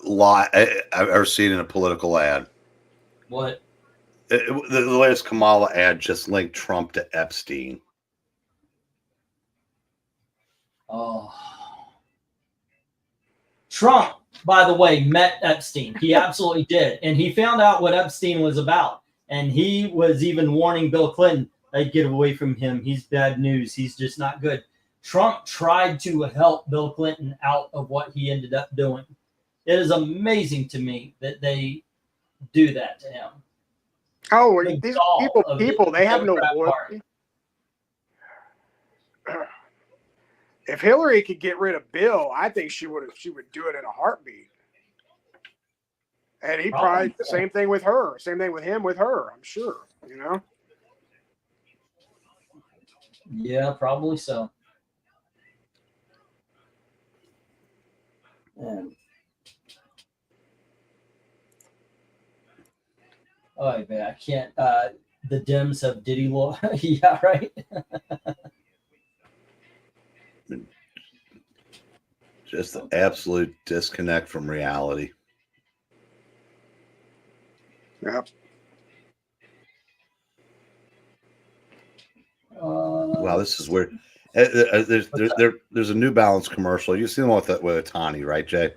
lie I've ever seen in a political ad. What? The latest Kamala ad just linked Trump to Epstein. Oh. Trump, by the way, met Epstein. He absolutely did. And he found out what Epstein was about. And he was even warning Bill Clinton, hey, get away from him. He's bad news. He's just not good. Trump tried to help Bill Clinton out of what he ended up doing. It is amazing to me that they do that to him. Oh, these people, they have no loyalty. If Hillary could get rid of Bill, I think she would do it in a heartbeat. And he probably the same thing with her, same thing with him with her. I'm sure, Yeah, probably so. And oh man, I can't. The Dems have Diddy law. Yeah, right. Just an absolute disconnect from reality. Yep. Wow, this is weird. There's a New Balance commercial. You see the one with Otani, right, Jay?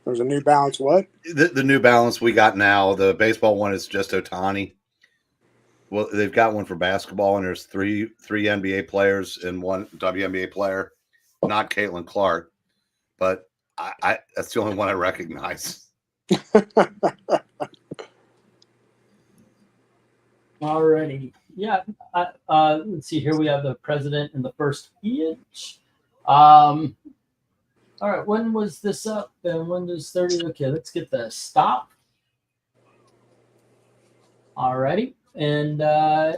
There's a New Balance what? The New Balance we got now. The baseball one is just Otani. Well, they've got one for basketball, and there's three NBA players and one WNBA player, not Caitlin Clark, but I that's the only one I recognize. Alrighty. Yeah. Let's see. Here we have the president and the first image. All right. When was this up? And when does 30? Okay, let's get the stop. Alrighty. And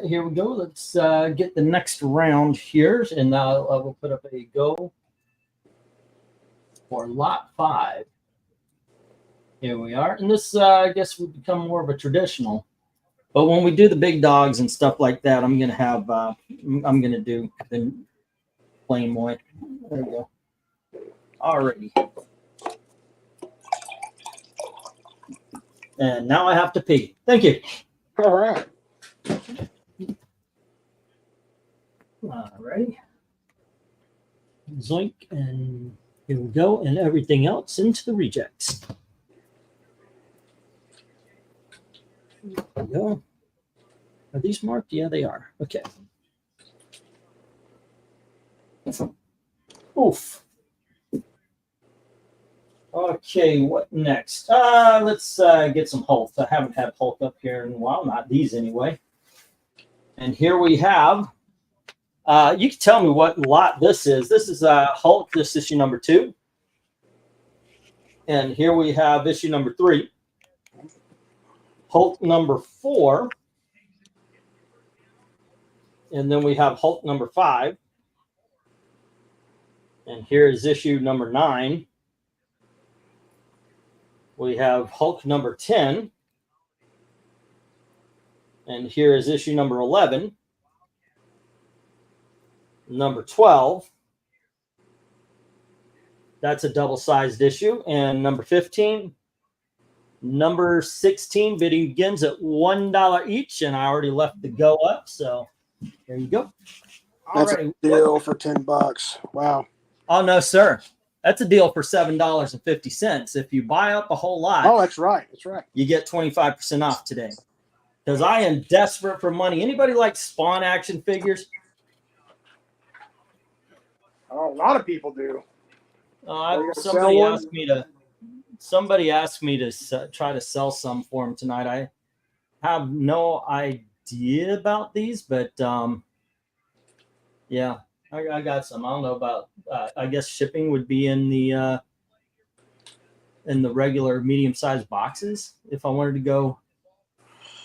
here we go. Let's get the next round here. And now we'll put up a go. for lot 5. Here we are. And this, I guess, would become more of a traditional. But when we do the big dogs and stuff like that, I'm going to have, I'm going to do the plain white. There we go. Alrighty. And now I have to pee. Thank you. All right. Alrighty. Zoink, and here we go. And everything else into the rejects. There we go. Are these marked? Yeah, they are. Okay. Oof. Okay, what next? Let's get some Hulk. I haven't had Hulk up here in a while, not these anyway. And here we have, you can tell me what lot this is. This is Hulk, this issue number 2. And here we have issue number 3. Hulk number 4. And then we have Hulk number 5. And here is issue number 9. We have Hulk number 10. And here is issue number 11. Number 12. That's a double-sized issue. And number 15. Number 16. Bidding begins at $1 each. And I already left the go up. So there you go. That's a deal for $10. Wow. Oh, no, sir. That's a deal for $7.50. If you buy up a whole lot. Oh, that's right. That's right. You get 25% off today. Because I am desperate for money. Anybody like Spawn action figures? Oh, a lot of people do. Somebody asked me to try to sell some for him tonight. I have no idea about these, but yeah, I got some. I don't know about. I guess shipping would be in the regular medium-sized boxes if I wanted to go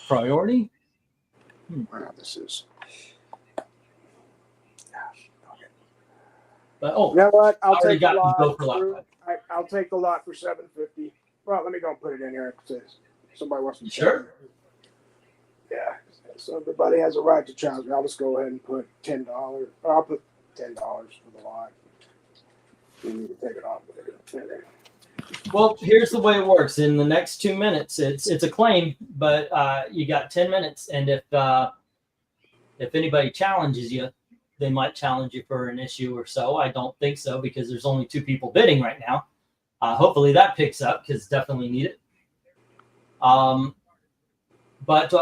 priority. Wow, this is. But oh, you know what? I'll take the lot for $7.50. Well, let me go and put it in here. Somebody wants to. Sure. Yeah. So everybody has a right to challenge me. I'll just go ahead and put $10. I'll put $10 for the lot. You need to take it off later. Well, here's the way it works. In the next 2 minutes, it's a claim, but you got 10 minutes, and if anybody challenges you, they might challenge you for an issue or so. I don't think so because there's only 2 people bidding right now. Hopefully that picks up because definitely need it. But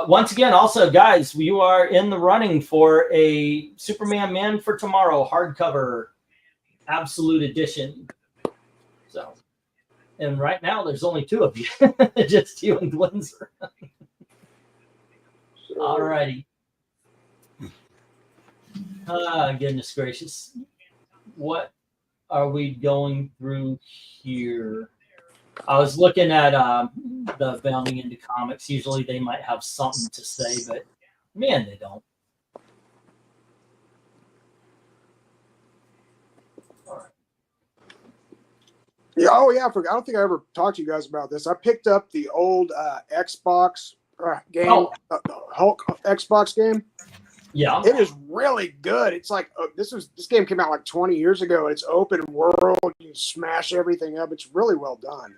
once again, also, guys, you are in the running for a Superman Man for Tomorrow hardcover absolute edition. So, and right now there's only 2 of you, just you and Glenzer. All righty. Goodness gracious. What are we going through here? I was looking at the Bounding into Comics. Usually they might have something to say, but man, they don't. All right. Yeah. Oh, yeah. I forgot. I don't think I ever talked to you guys about this. I picked up the old Xbox game, Hulk Xbox game. Yeah, it is really good. It's like this game came out like 20 years ago. It's open world. You smash everything up. It's really well done.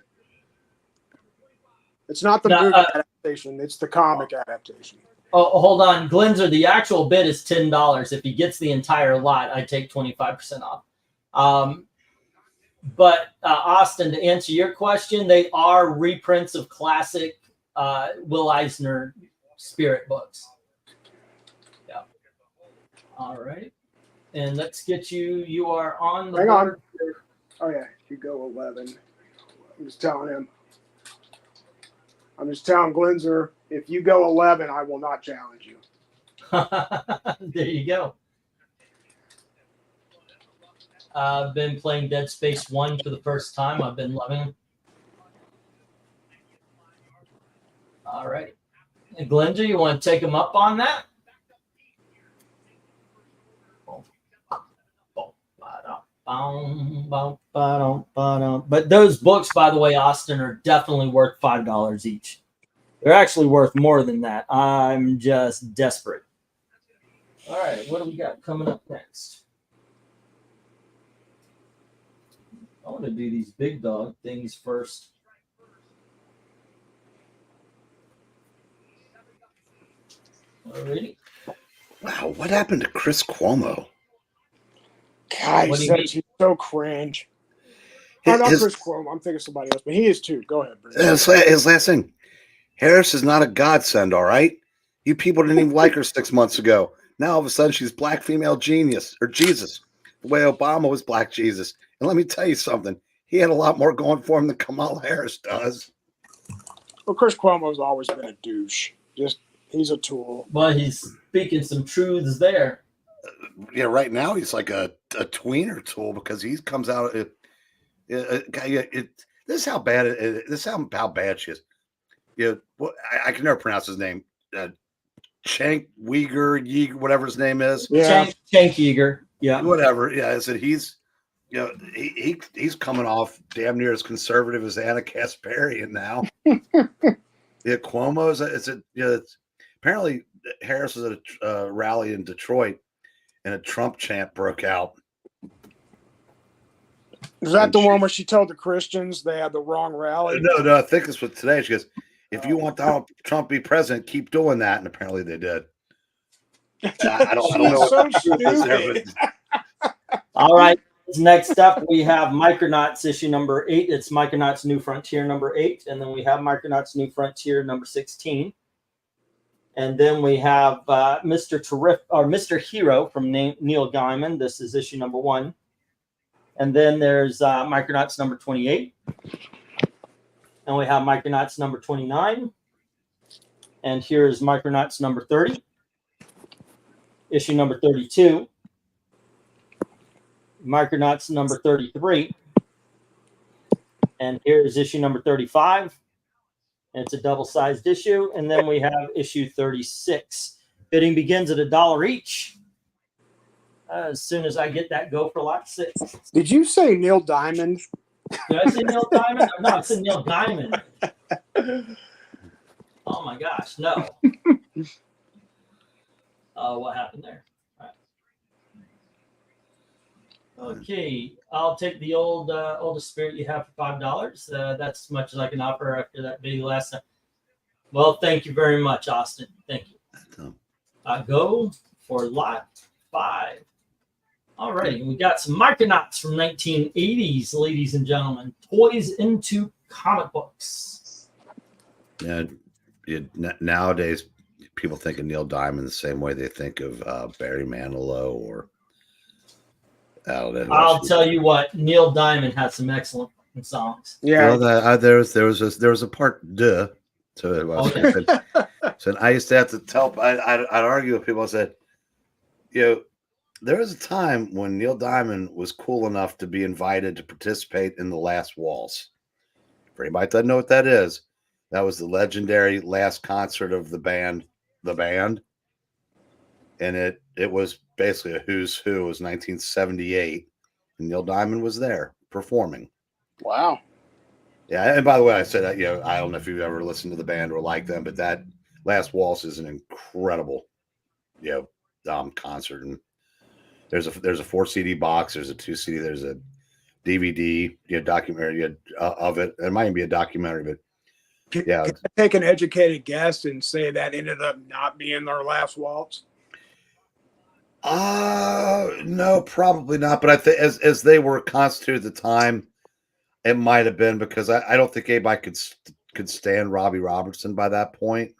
It's not the movie adaptation. It's the comic adaptation. Oh, hold on, Glenzer. The actual bid is $10. If he gets the entire lot, I take 25% off. But Austin, to answer your question, they are reprints of classic Will Eisner Spirit books. All right, and let's get you. You are on the board. Oh yeah, you go 11. I'm just telling Glenzer, if you go 11, I will not challenge you. There you go. I've been playing Dead Space 1 for the first time. I've been loving it. All right, and Glenzer, you want to take him up on that? But those books, by the way, Austin, are definitely worth $5 each. They're actually worth more than that. I'm just desperate. All right, what do we got coming up next? I want to do these big dog things first. Alrighty. Wow, what happened to Chris Cuomo? God, he's so cringe. Not Chris Cuomo. I'm thinking somebody else, but he is too. Go ahead, Brent. His last thing. Harris is not a godsend, all right? You people didn't even like her 6 months ago. Now all of a sudden she's black female genius or Jesus, the way Obama was black Jesus. And let me tell you something. He had a lot more going for him than Kamala Harris does. Well, Chris Cuomo's always been a douche. He's a tool. Well, he's speaking some truths there. Yeah, right now he's like a tweener tool because he comes out. This is how bad this is how bad she is. Yeah, I can never pronounce his name. Cenk Uygur, whatever his name is. Yeah, Cenk Uygur. Yeah, whatever. Yeah, I said he's coming off damn near as conservative as Anna Kasparian now. Yeah, Cuomo is apparently Harris was at a rally in Detroit, and a Trump chant broke out. Is that the one where she told the Christians they had the wrong rally? No, I think this was today. She goes, if you want Donald Trump to be president, keep doing that. And apparently they did. I don't know. So stupid. All right. Next up, we have Micronauts issue number 8. It's Micronauts New Frontier number 8. And then we have Micronauts New Frontier number 16. And then we have Mr. Hero from Neil Gaiman. This is issue number 1. And then there's Micronauts number 28. And we have Micronauts number 29. And here's Micronauts number 30. Issue number 32. Micronauts number 33. And here's issue number 35. And it's a double-sized issue. And then we have issue 36. Bidding begins at $1 each. As soon as I get that go for lot 6. Did you say Neil Diamond? Did I say Neil Diamond? No, I said Neil Diamond. Oh my gosh, no. What happened there? All right. Okay, I'll take the oldest spirit you have for $5. That's as much as I can offer after that video last time. Well, thank you very much, Austin. Thank you. Go for lot 5. All right, we got some Micronauts from 1980s, ladies and gentlemen. Toys into comic books. Yeah, nowadays people think of Neil Diamond the same way they think of Barry Manilow or I don't know. I'll tell you what, Neil Diamond had some excellent songs. Yeah, well, there was a part to it. Okay. So I used to have to tell. I'd argue with people. I said, there was a time when Neil Diamond was cool enough to be invited to participate in the Last Waltz. For anybody that doesn't know what that is, that was the legendary last concert of the band, and it was basically a who's who. It was 1978, and Neil Diamond was there performing. Wow. Yeah, and by the way, I said that, I don't know if you've ever listened to the band or like them, but that Last Waltz is an incredible, concert. And there's a 4 CD box, there's a 2 CD, there's a DVD, documentary of it. It might even be a documentary, but yeah. Can I take an educated guess and say that ended up not being their last waltz? No, probably not. But I think as they were constituted at the time, it might have been because I don't think anybody could stand Robbie Robertson by that point.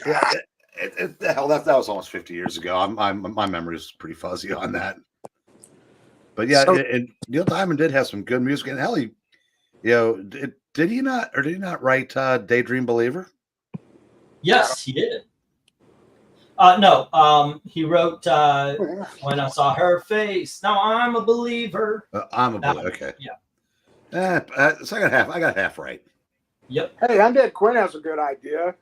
Yeah, hell, that was almost 50 years ago. My memory is pretty fuzzy on that. But yeah, and Neil Diamond did have some good music, and hell, did he not write Daydream Believer? Yes, he did. No, he wrote When I Saw Her Face. Now I'm a believer. I'm a believer. Okay. Yeah. So I got half right. Yep. Hey, Undead Quinn has a good idea.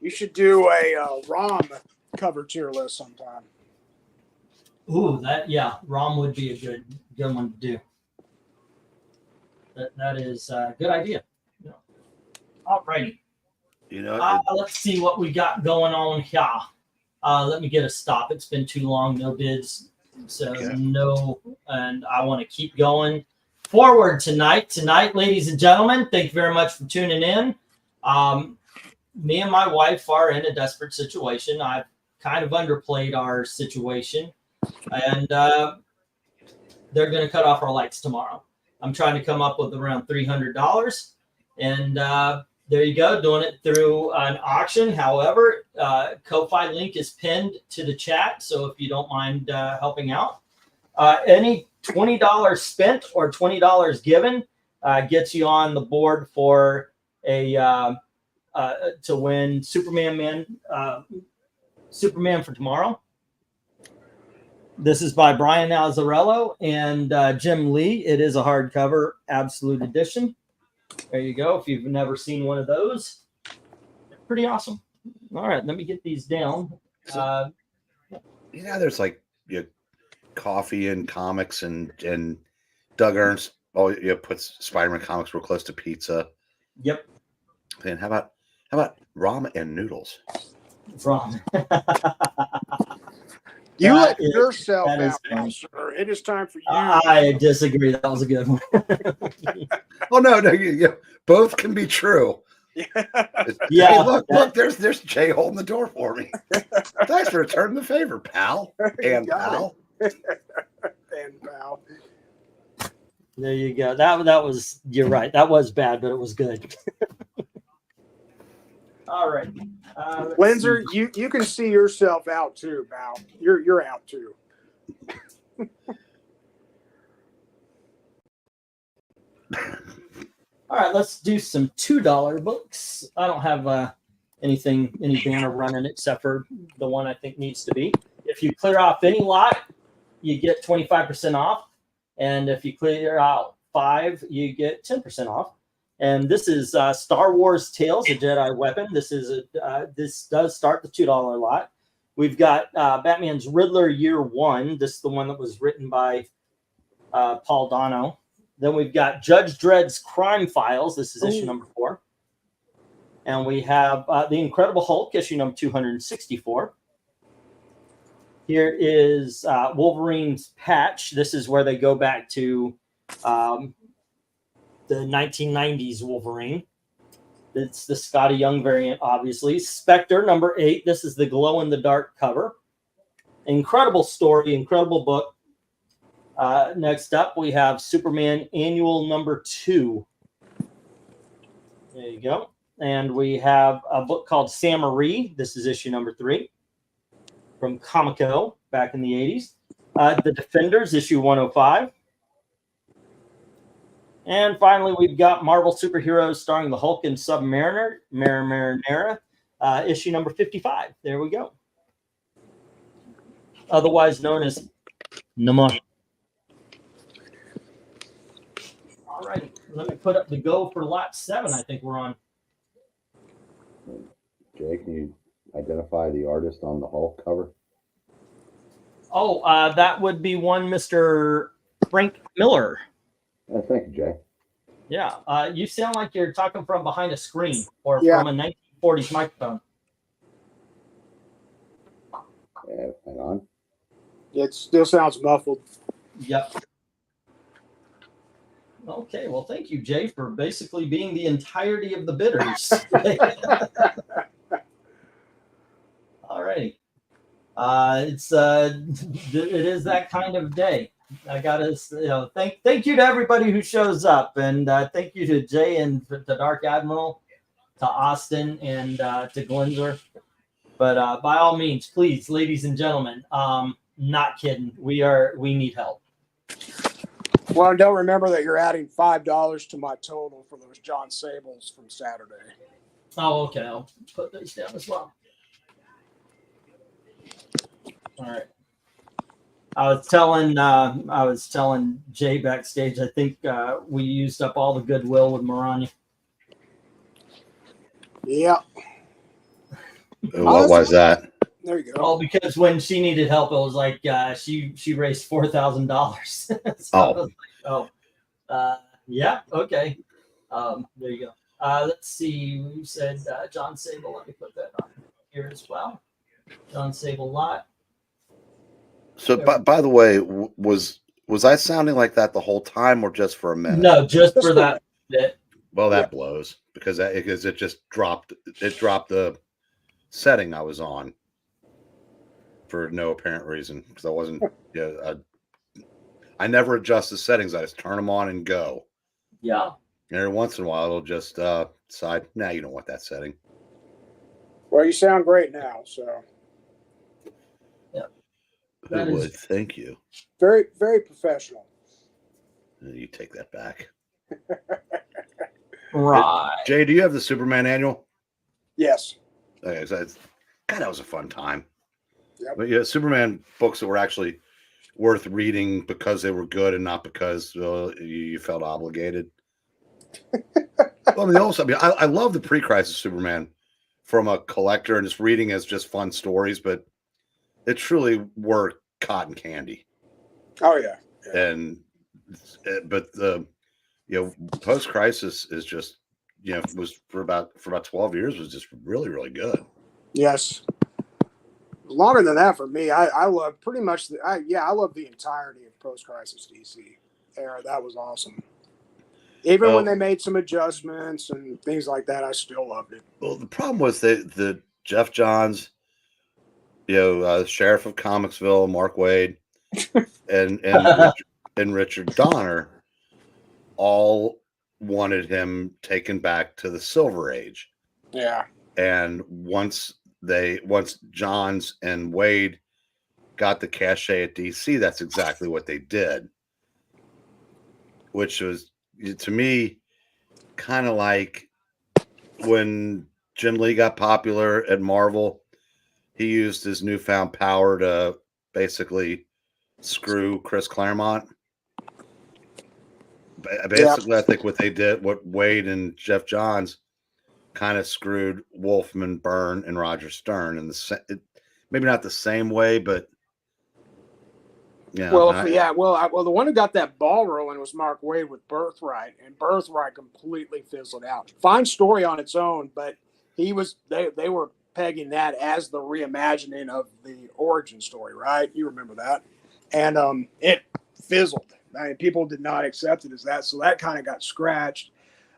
You should do a ROM cover tier list sometime. Ooh, yeah, ROM would be a good one to do. That is a good idea. Yeah. All righty. Let's see what we got going on here. Let me get a stop. It's been too long. No bids. So no, and I want to keep going forward tonight. Tonight, ladies and gentlemen, thank you very much for tuning in. Me and my wife are in a desperate situation. I've kind of underplayed our situation, and they're going to cut off our lights tomorrow. I'm trying to come up with around $300, and there you go, doing it through an auction. However, Ko-Fi link is pinned to the chat, so if you don't mind helping out, any $20 spent or $20 given gets you on the board for a to win Superman for tomorrow. This is by Brian Azzarello and Jim Lee. It is a hardcover absolute edition. There you go. If you've never seen one of those, pretty awesome. All right, let me get these down. There's like coffee and comics and Doug Ernst. Oh, puts Spider-Man comics real close to pizza. Yep. And how about ramen and noodles? Ramen. You let yourself out, sir. It is time for you. I disagree. That was a good one. Oh no, both can be true. Yeah. Hey, look, there's Jay holding the door for me. Thanks for returning the favor, pal. And pal. And pal. There you go. That was, you're right. That was bad, but it was good. All right. Windsor, you can see yourself out too, pal. You're out too. All right, let's do some $2 books. I don't have any banner running except for the one I think needs to be. If you clear off any lot, you get 25% off. And if you clear out 5, you get 10% off. And this is Star Wars Tales, a Jedi Weapon. This does start the $2 lot. We've got Batman's Riddler Year 1. This is the one that was written by Paul Dano. Then we've got Judge Dredd's Crime Files. This is issue number 4. And we have The Incredible Hulk, issue number 264. Here is Wolverine's Patch. This is where they go back to the 1990s Wolverine. It's the Scotty Young variant, obviously. Spectre, number 8. This is the glow-in-the-dark cover. Incredible story, incredible book. Next up, we have Superman Annual number 2. There you go. And we have a book called Sam Marie. This is issue number 3 from Comico back in the 80s. The Defenders, issue 105. And finally, we've got Marvel Superheroes starring the Hulk and Submariner, Marinara, issue number 55. There we go. Otherwise known as Namor. All right, let me put up the go for lot 7. I think we're on. Jay, can you identify the artist on the Hulk cover? Oh, that would be one Mr. Frank Miller. Thank you, Jay. Yeah, you sound like you're talking from behind a screen or from a 1940s microphone. Yeah, hang on. It still sounds muffled. Yep. Okay, well, thank you, Jay, for basically being the entirety of the bidders. All righty. It is that kind of day. I gotta, thank you to everybody who shows up, and thank you to Jay and to Dark Admiral, to Austin, and to Glenzer. But by all means, please, ladies and gentlemen, not kidding. We need help. Well, don't remember that you're adding $5 to my total for those John Sables from Saturday. Oh, okay. I'll put those down as well. All right. I was telling Jay backstage, I think we used up all the goodwill with MARANYA. Yeah. What was that? There you go. Well, because when she needed help, it was like she raised $4,000. So I was like, yeah, okay. There you go. Let's see. You said John Sable. Let me put that on here as well. John Sable lot. So, by the way, was I sounding like that the whole time, or just for a minute? No, just for that bit. Well, that blows because it just dropped. It dropped the setting I was on for no apparent reason, because I wasn't. I never adjust the settings. I just turn them on and go. Yeah. And every once in a while, it'll just decide, nah, you don't want that setting. Well, you sound great now, so. Yeah. Who would? Thank you. Very, very professional. You take that back. Right. Jay, do you have the Superman annual? Yes. Okay, so God, that was a fun time. Yep. But yeah, Superman books that were actually worth reading because they were good and not because you felt obligated. Well, I love the pre-crisis Superman from a collector and just reading as just fun stories, but it truly were cotton candy. Oh yeah. But the post-crisis is just was for about 12 years was just really, really good. Yes. Longer than that for me. I love pretty much I love the entirety of post-crisis DC era. That was awesome. Even when they made some adjustments and things like that, I still loved it. Well, the problem was the Jeff Johns, Sheriff of Comicsville, Mark Waid, and Richard Donner all wanted him taken back to the Silver Age. Yeah. And once Johns and Waid got the cachet at DC, that's exactly what they did. Which was, to me, kind of like when Jim Lee got popular at Marvel, he used his newfound power to basically screw Chris Claremont. Basically, I think what Waid and Jeff Johns kind of screwed Wolfman, Byrne, and Roger Stern in maybe not the same way, but yeah. Well, the one who got that ball rolling was Mark Waid with Birthright, and Birthright completely fizzled out. Fine story on its own, but they were pegging that as the reimagining of the origin story, right? You remember that, and it fizzled. I mean, people did not accept it as that, so that kind of got scratched.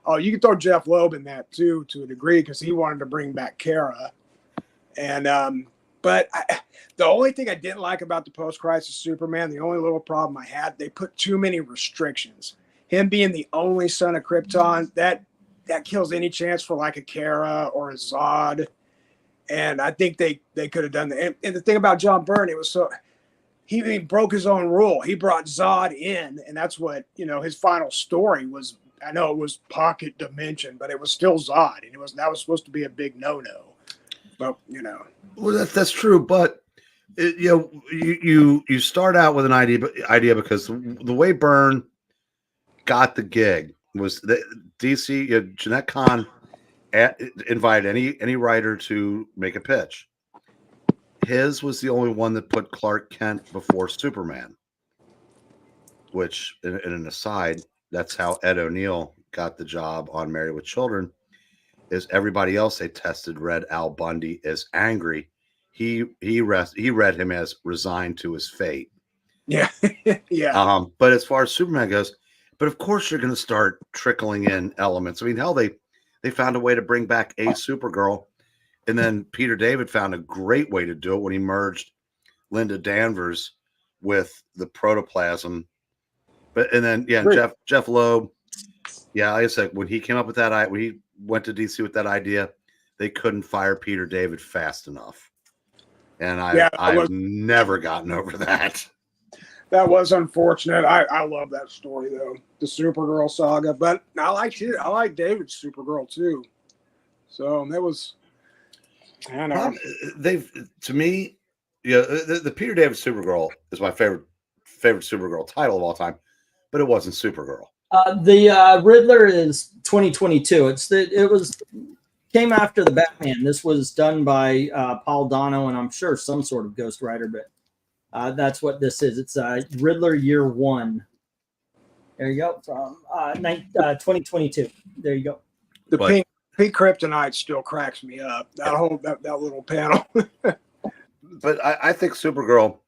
Oh, you can throw Jeff Loeb in that too, to a degree, because he wanted to bring back Kara, and but the only thing I didn't like about the post-crisis Superman, the only little problem I had, they put too many restrictions. Him being the only son of Krypton, that kills any chance for like a Kara or a Zod. And I think they could have done that. And the thing about John Byrne, it was so he broke his own rule. He brought Zod in, and that's what his final story was. I know it was Pocket Dimension, but it was still Zod, and that was supposed to be a big no-no. But well, that's true. But you start out with an idea because the way Byrne got the gig was that DC Jeanette Kahn invited any writer to make a pitch. His was the only one that put Clark Kent before Superman. Which, in an aside, that's how Ed O'Neill got the job on Married with Children. Is everybody else they tested read Al Bundy as angry. He read him as resigned to his fate. Yeah. Yeah. But as far as Superman goes, but of course you're going to start trickling in elements. I mean, hell, they found a way to bring back a Supergirl, and then Peter David found a great way to do it when he merged Linda Danvers with the protoplasm. And then Jeff Loeb, like I said, when he came up with that, when he went to DC with that idea, they couldn't fire Peter David fast enough. And I've never gotten over that. That was unfortunate. I love that story though, the Supergirl saga. But I like David's Supergirl too. So that was, I don't know. To me, the Peter David Supergirl is my favorite Supergirl title of all time, but it wasn't Supergirl. The Riddler is 2022. It was came after the Batman. This was done by Paul Dano, and I'm sure some sort of ghostwriter, but that's what this is. It's Riddler Year 1. There you go, from 2022. There you go. The pink kryptonite still cracks me up. That little panel. But I think Supergirl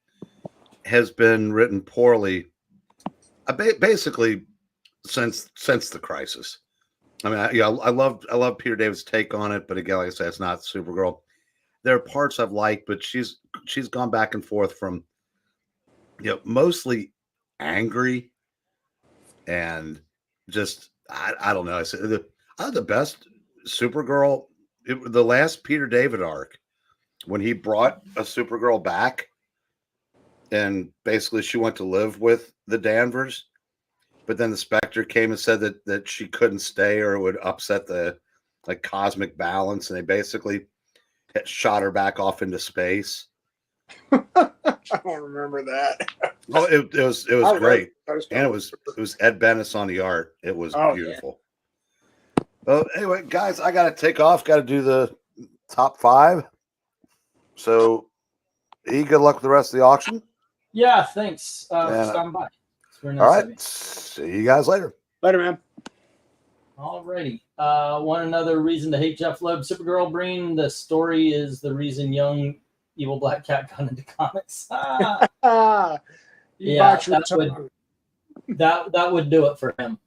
has been written poorly, basically since the Crisis. I mean, I love Peter David's take on it, but again, like I said, it's not Supergirl. There are parts I've liked, but she's gone back and forth from, mostly angry and just I don't know. I said the best Supergirl, the last Peter David arc, when he brought a Supergirl back, and basically she went to live with the Danvers. But then the Spectre came and said that she couldn't stay or it would upset the cosmic balance, and they basically shot her back off into space. I don't remember that. Oh, it was great, and it was Ed Bennis on the art. It was beautiful. Yeah. Well, anyway, guys, I got to take off. Got to do the top 5. So, E, good luck with the rest of the auction. Yeah, thanks for stopping by. Nice. All right. See you guys later. Later, man. Alrighty. Want another reason to hate Jeff Loeb? Supergirl Breen. The story is the reason young evil black cat got into comics. Yeah, that would do it for him.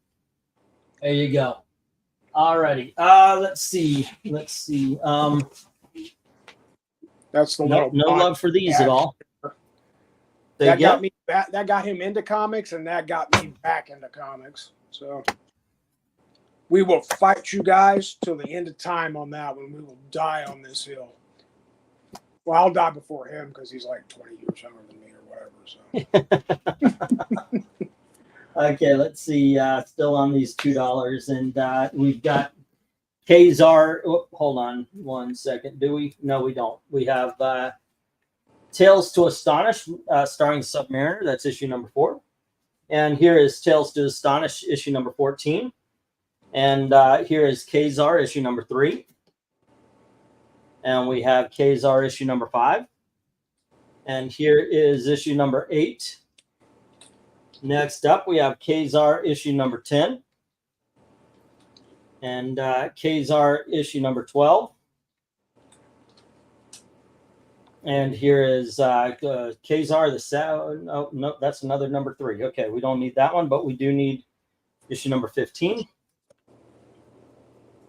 There you go. Alrighty. Let's see. That's the no love for these at all. That got him into comics, and that got me back into comics. So we will fight you guys till the end of time on that one. We will die on this hill. Well, I'll die before him because he's like 20 years younger than me or whatever. So okay, let's see. Still on these $2, and we've got Kazar. Oh, hold on 1 second. Do we? No, we don't. We have Tales to Astonish, starring Submariner. That's issue number 4. And here is Tales to Astonish, issue number 14. And here is Kazar, issue number 3. And we have Kazar, issue number 5. And here is issue number 8. Next up, we have Kazar, issue number 10. And Kazar, issue number 12. And here is Kazar the Sound. Oh, no, that's another number 3. Okay, we don't need that one, but we do need issue number 15.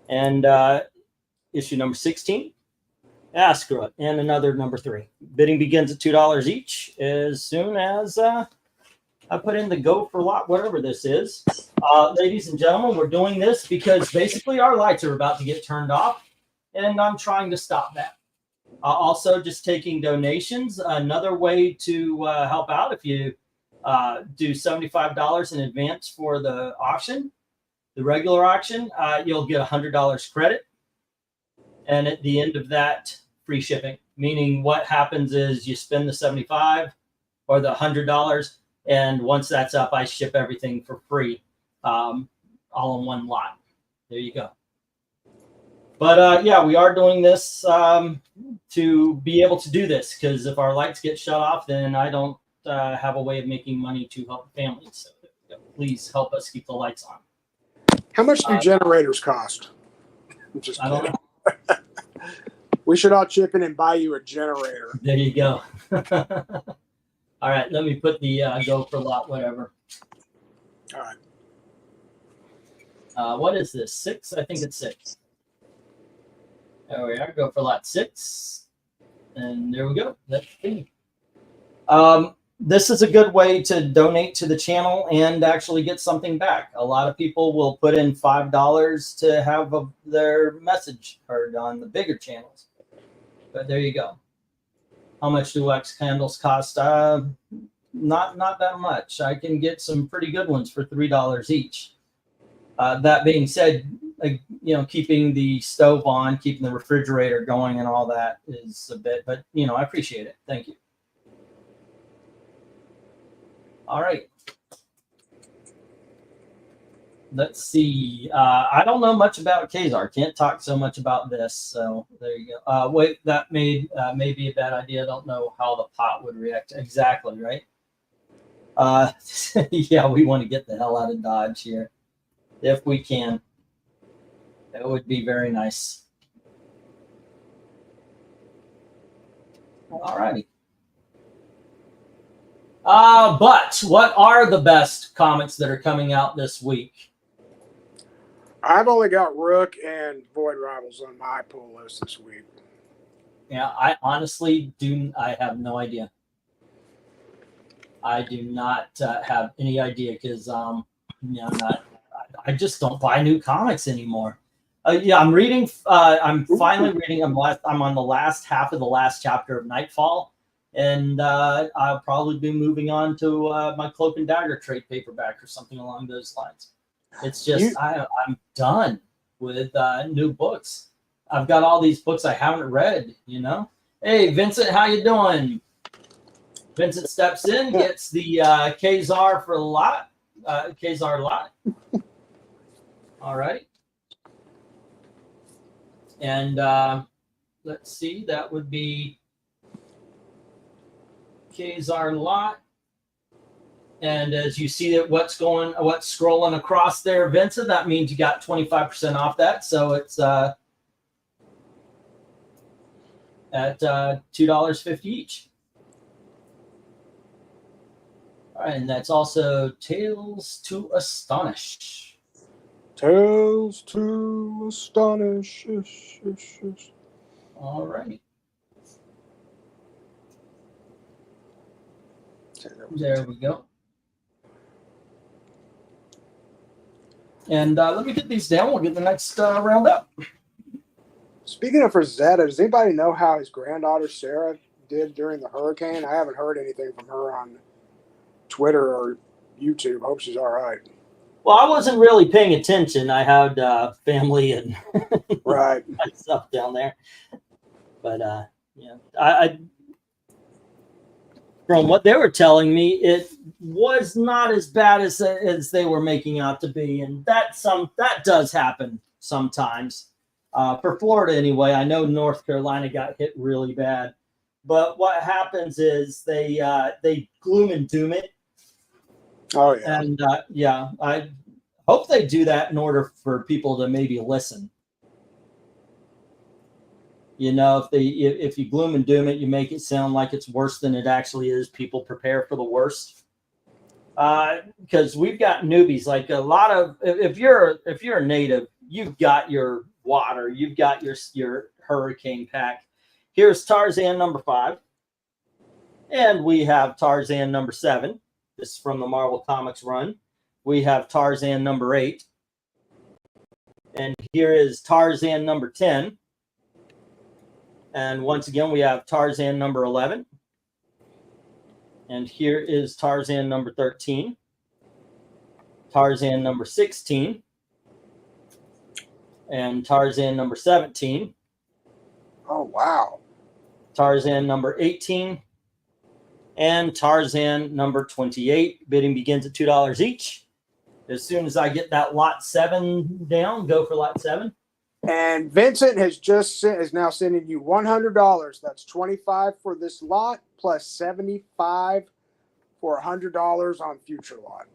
And issue number 16. Ah, screw it. And another number 3. Bidding begins at $2 each as soon as I put in the go for lot, whatever this is. Ladies and gentlemen, we're doing this because basically our lights are about to get turned off, and I'm trying to stop that. Also, just taking donations. Another way to help out, if you do $75 in advance for the auction, the regular auction, you'll get $100 credit. And at the end of that, free shipping. Meaning what happens is you spend the $75 or the $100, and once that's up, I ship everything for free, all in one lot. There you go. But yeah, we are doing this to be able to do this, because if our lights get shut off, then I don't have a way of making money to help families. So please help us keep the lights on. How much do generators cost? I'm just I don't know. We should all chip in and buy you a generator. There you go. All right, let me put the go for lot, whatever. All right. What is this? 6? I think it's 6. There we are. Go for lot 6. And there we go. That's me. This is a good way to donate to the channel and actually get something back. A lot of people will put in $5 to have their message heard on the bigger channels. But there you go. How much do wax candles cost? Not that much. I can get some pretty good ones for $3 each. That being said, keeping the stove on, keeping the refrigerator going and all that is a bit, but I appreciate it. Thank you. All right. let's see. I don't know much about Kazar. Can't talk so much about this. So there you go. Wait, that may be a bad idea. I don't know how the pot would react exactly, right? Yeah, we want to get the hell out of Dodge here if we can. That would be very nice. All righty. But what are the best comics that are coming out this week? I've only got Rook and Void Rivals on my pull list this week. Yeah, I honestly I have no idea. I do not have any idea because I just don't buy new comics anymore. Yeah, I'm reading. I'm finally reading. I'm on the last half of the last chapter of Nightfall, and I'll probably be moving on to my Cloak and Dagger trade paperback or something along those lines. It's just I'm done with new books. I've got all these books I haven't read. You know. Hey, Vincent, how you doing? Vincent steps in, gets the Kazar for a lot. Kazar lot. All right. And let's see, that would be Kazar lot. And as you see that what's scrolling across there, Vincent, that means you got 25% off that. So it's at $2.50 each. All right, and that's also Tales to Astonish. Tales to Astonish. All right. There we go. And let me get these down. We'll get the next round up. Speaking of Rosetta, does anybody know how his granddaughter Sarah did during the hurricane? I haven't heard anything from her on Twitter or YouTube. Hope she's all right. Well, I wasn't really paying attention. I had family and right stuff down there. But yeah, I from what they were telling me, it was not as bad as they were making out to be, and that does happen sometimes. For Florida, anyway, I know North Carolina got hit really bad, but what happens is they gloom and doom it. Oh yeah, and yeah, I hope they do that in order for people to maybe listen. You know, if you gloom and doom it, you make it sound like it's worse than it actually is. People prepare for the worst. Because we've got newbies, like a lot of, if you're a native, you've got your water, you've got your hurricane pack. Here's Tarzan number 5, and we have Tarzan number 7. This is from the Marvel Comics run. We have Tarzan number 8, and here is Tarzan number 10. And once again, we have Tarzan number 11. And here is Tarzan number 13. Tarzan number 16. And Tarzan number 17. Oh, wow. Tarzan number 18. And Tarzan number 28. Bidding begins at $2 each. As soon as I get that lot 7 down, go for lot 7. And Vincent is now sending you $100. That's $25 for this lot plus $75 for $100 on future lot.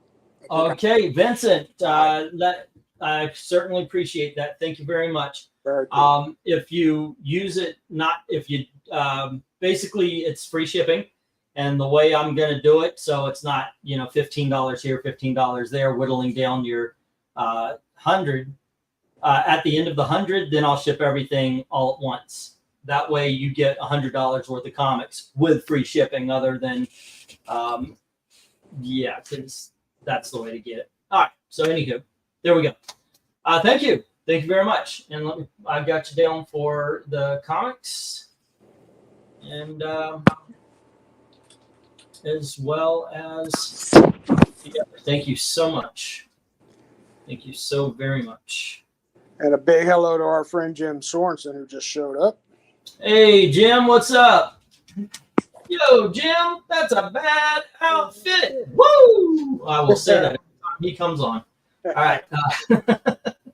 Okay, Vincent, I certainly appreciate that. Thank you very much. Very cool. If you use it, basically it's free shipping, and the way I'm going to do it, so it's not, $15 here, $15 there, whittling down your 100. At the end of the 100, then I'll ship everything all at once. That way you get $100 worth of comics with free shipping, other than, because that's the way to get it. All right. So anywho, there we go. Thank you. Thank you very much. And I've got you down for the comics, and as well as, thank you so much. Thank you so very much. And a big hello to our friend Jim Sorensen, who just showed up. Hey, Jim, what's up? Yo, Jim, that's a bad outfit. Woo! I will say that every time he comes on. right.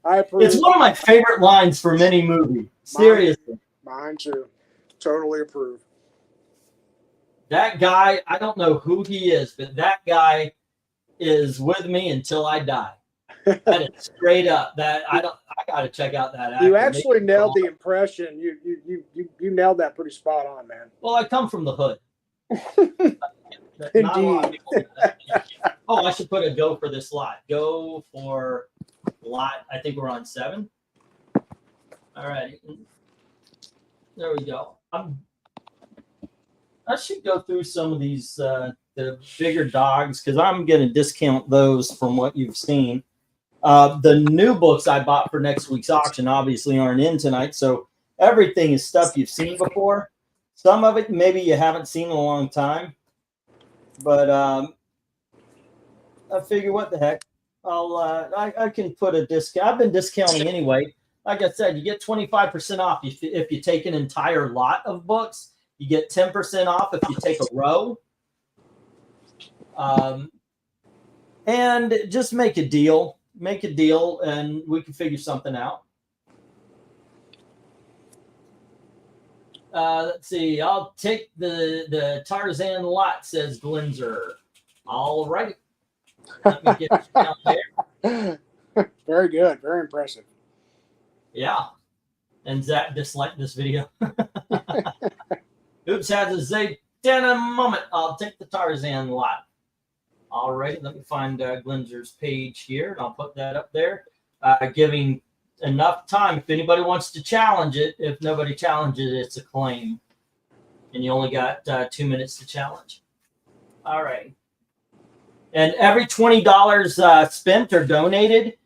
I approve. It's one of my favorite lines from any movie. Seriously. Mine too. Totally approve. That guy, I don't know who he is, but that guy is with me until I die. That is straight up. That I gotta check out that actor. You actually nailed the impression. You nailed that pretty spot on, man. Well, I come from the hood. Indeed. Oh, I should put a go for this lot. Go for lot. I think we're on 7. All right. There we go. I should go through some of these the bigger dogs because I'm going to discount those from what you've seen. The new books I bought for next week's auction obviously aren't in tonight, so everything is stuff you've seen before. Some of it maybe you haven't seen in a long time, but I figure what the heck, I can put a discount. I've been discounting anyway. Like I said, you get 25% off if you take an entire lot of books. You get 10% off if you take a row. And just make a deal. Make a deal, and we can figure something out. Let's see. I'll take the Tarzan lot, says Glinzer. All right. Let me get it down there. Very good. Very impressive. Yeah. And Zach disliked this video. Oops, has a Zay in a moment. I'll take the Tarzan lot. All right, let me find Glinzer's page here, and I'll put that up there, giving enough time if anybody wants to challenge it. If nobody challenges it, it's a claim, and you only got 2 minutes to challenge. All right. And every $20 spent or donated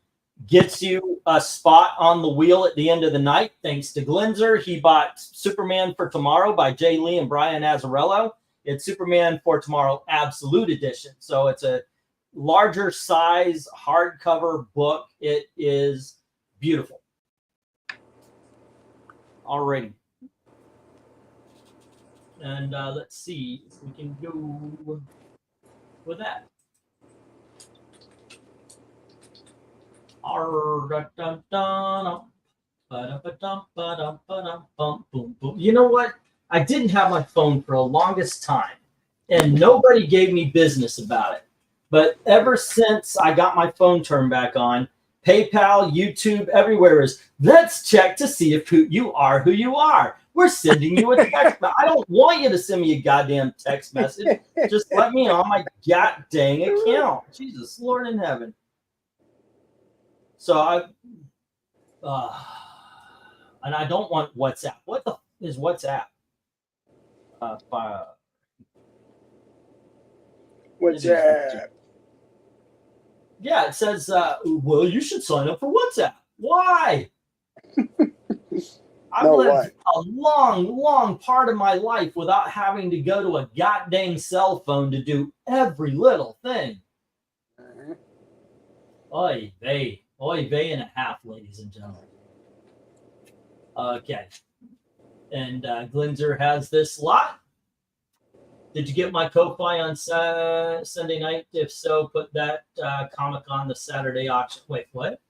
gets you a spot on the wheel at the end of the night. Thanks to Glinzer. He bought Superman for Tomorrow by Jay Lee and Brian Azzarello. It's Superman for Tomorrow Absolute Edition. So it's a larger size hardcover book. It is beautiful. Alrighty. And let's see if we can go with that. You know what? I didn't have my phone for the longest time, and nobody gave me business about it. But ever since I got my phone turned back on, PayPal, YouTube, everywhere is, let's check to see if you are who you are. We're sending you a text. I don't want you to send me a goddamn text message. Just let me on my god dang account. Jesus, Lord in heaven. So and I don't want WhatsApp. What the is WhatsApp? WhatsApp. Yeah, it says, well, you should sign up for WhatsApp. Why? I've lived a long, long part of my life without having to go to a goddamn cell phone to do every little thing. Oy vey. Oy vey and a half, ladies and gentlemen. Okay. And Glinzer has this lot. Did you get my Ko-Fi on Sunday night? If so, put that comic on the Saturday auction. Wait, what?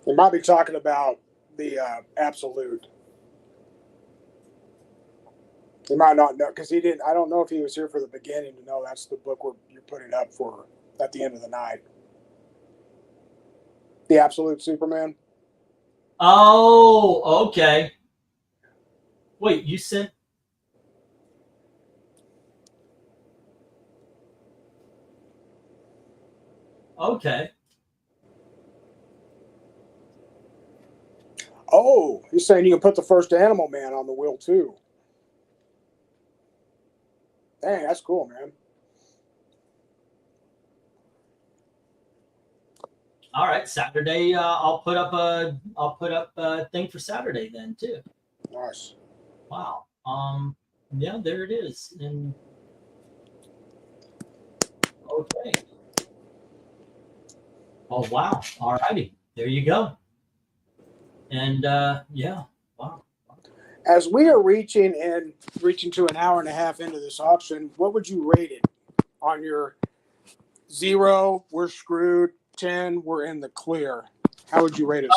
We might be talking about the Absolute. He might not know because he didn't. I don't know if he was here for the beginning to know that's the book you're putting up for at the end of the night. The Absolute Superman. Oh, okay. Wait, you sent. Okay. Oh, he's saying you can put the first Animal Man on the wheel too. Dang, that's cool, man. All right, Saturday. I'll put up a thing for Saturday then too. Nice. Wow. Yeah, there it is. And okay. Oh wow. All righty. There you go. And yeah. Wow. As we are reaching to an hour and a half into this auction, what would you rate it on your 0, we're screwed. 10, we're in the clear. How would you rate it?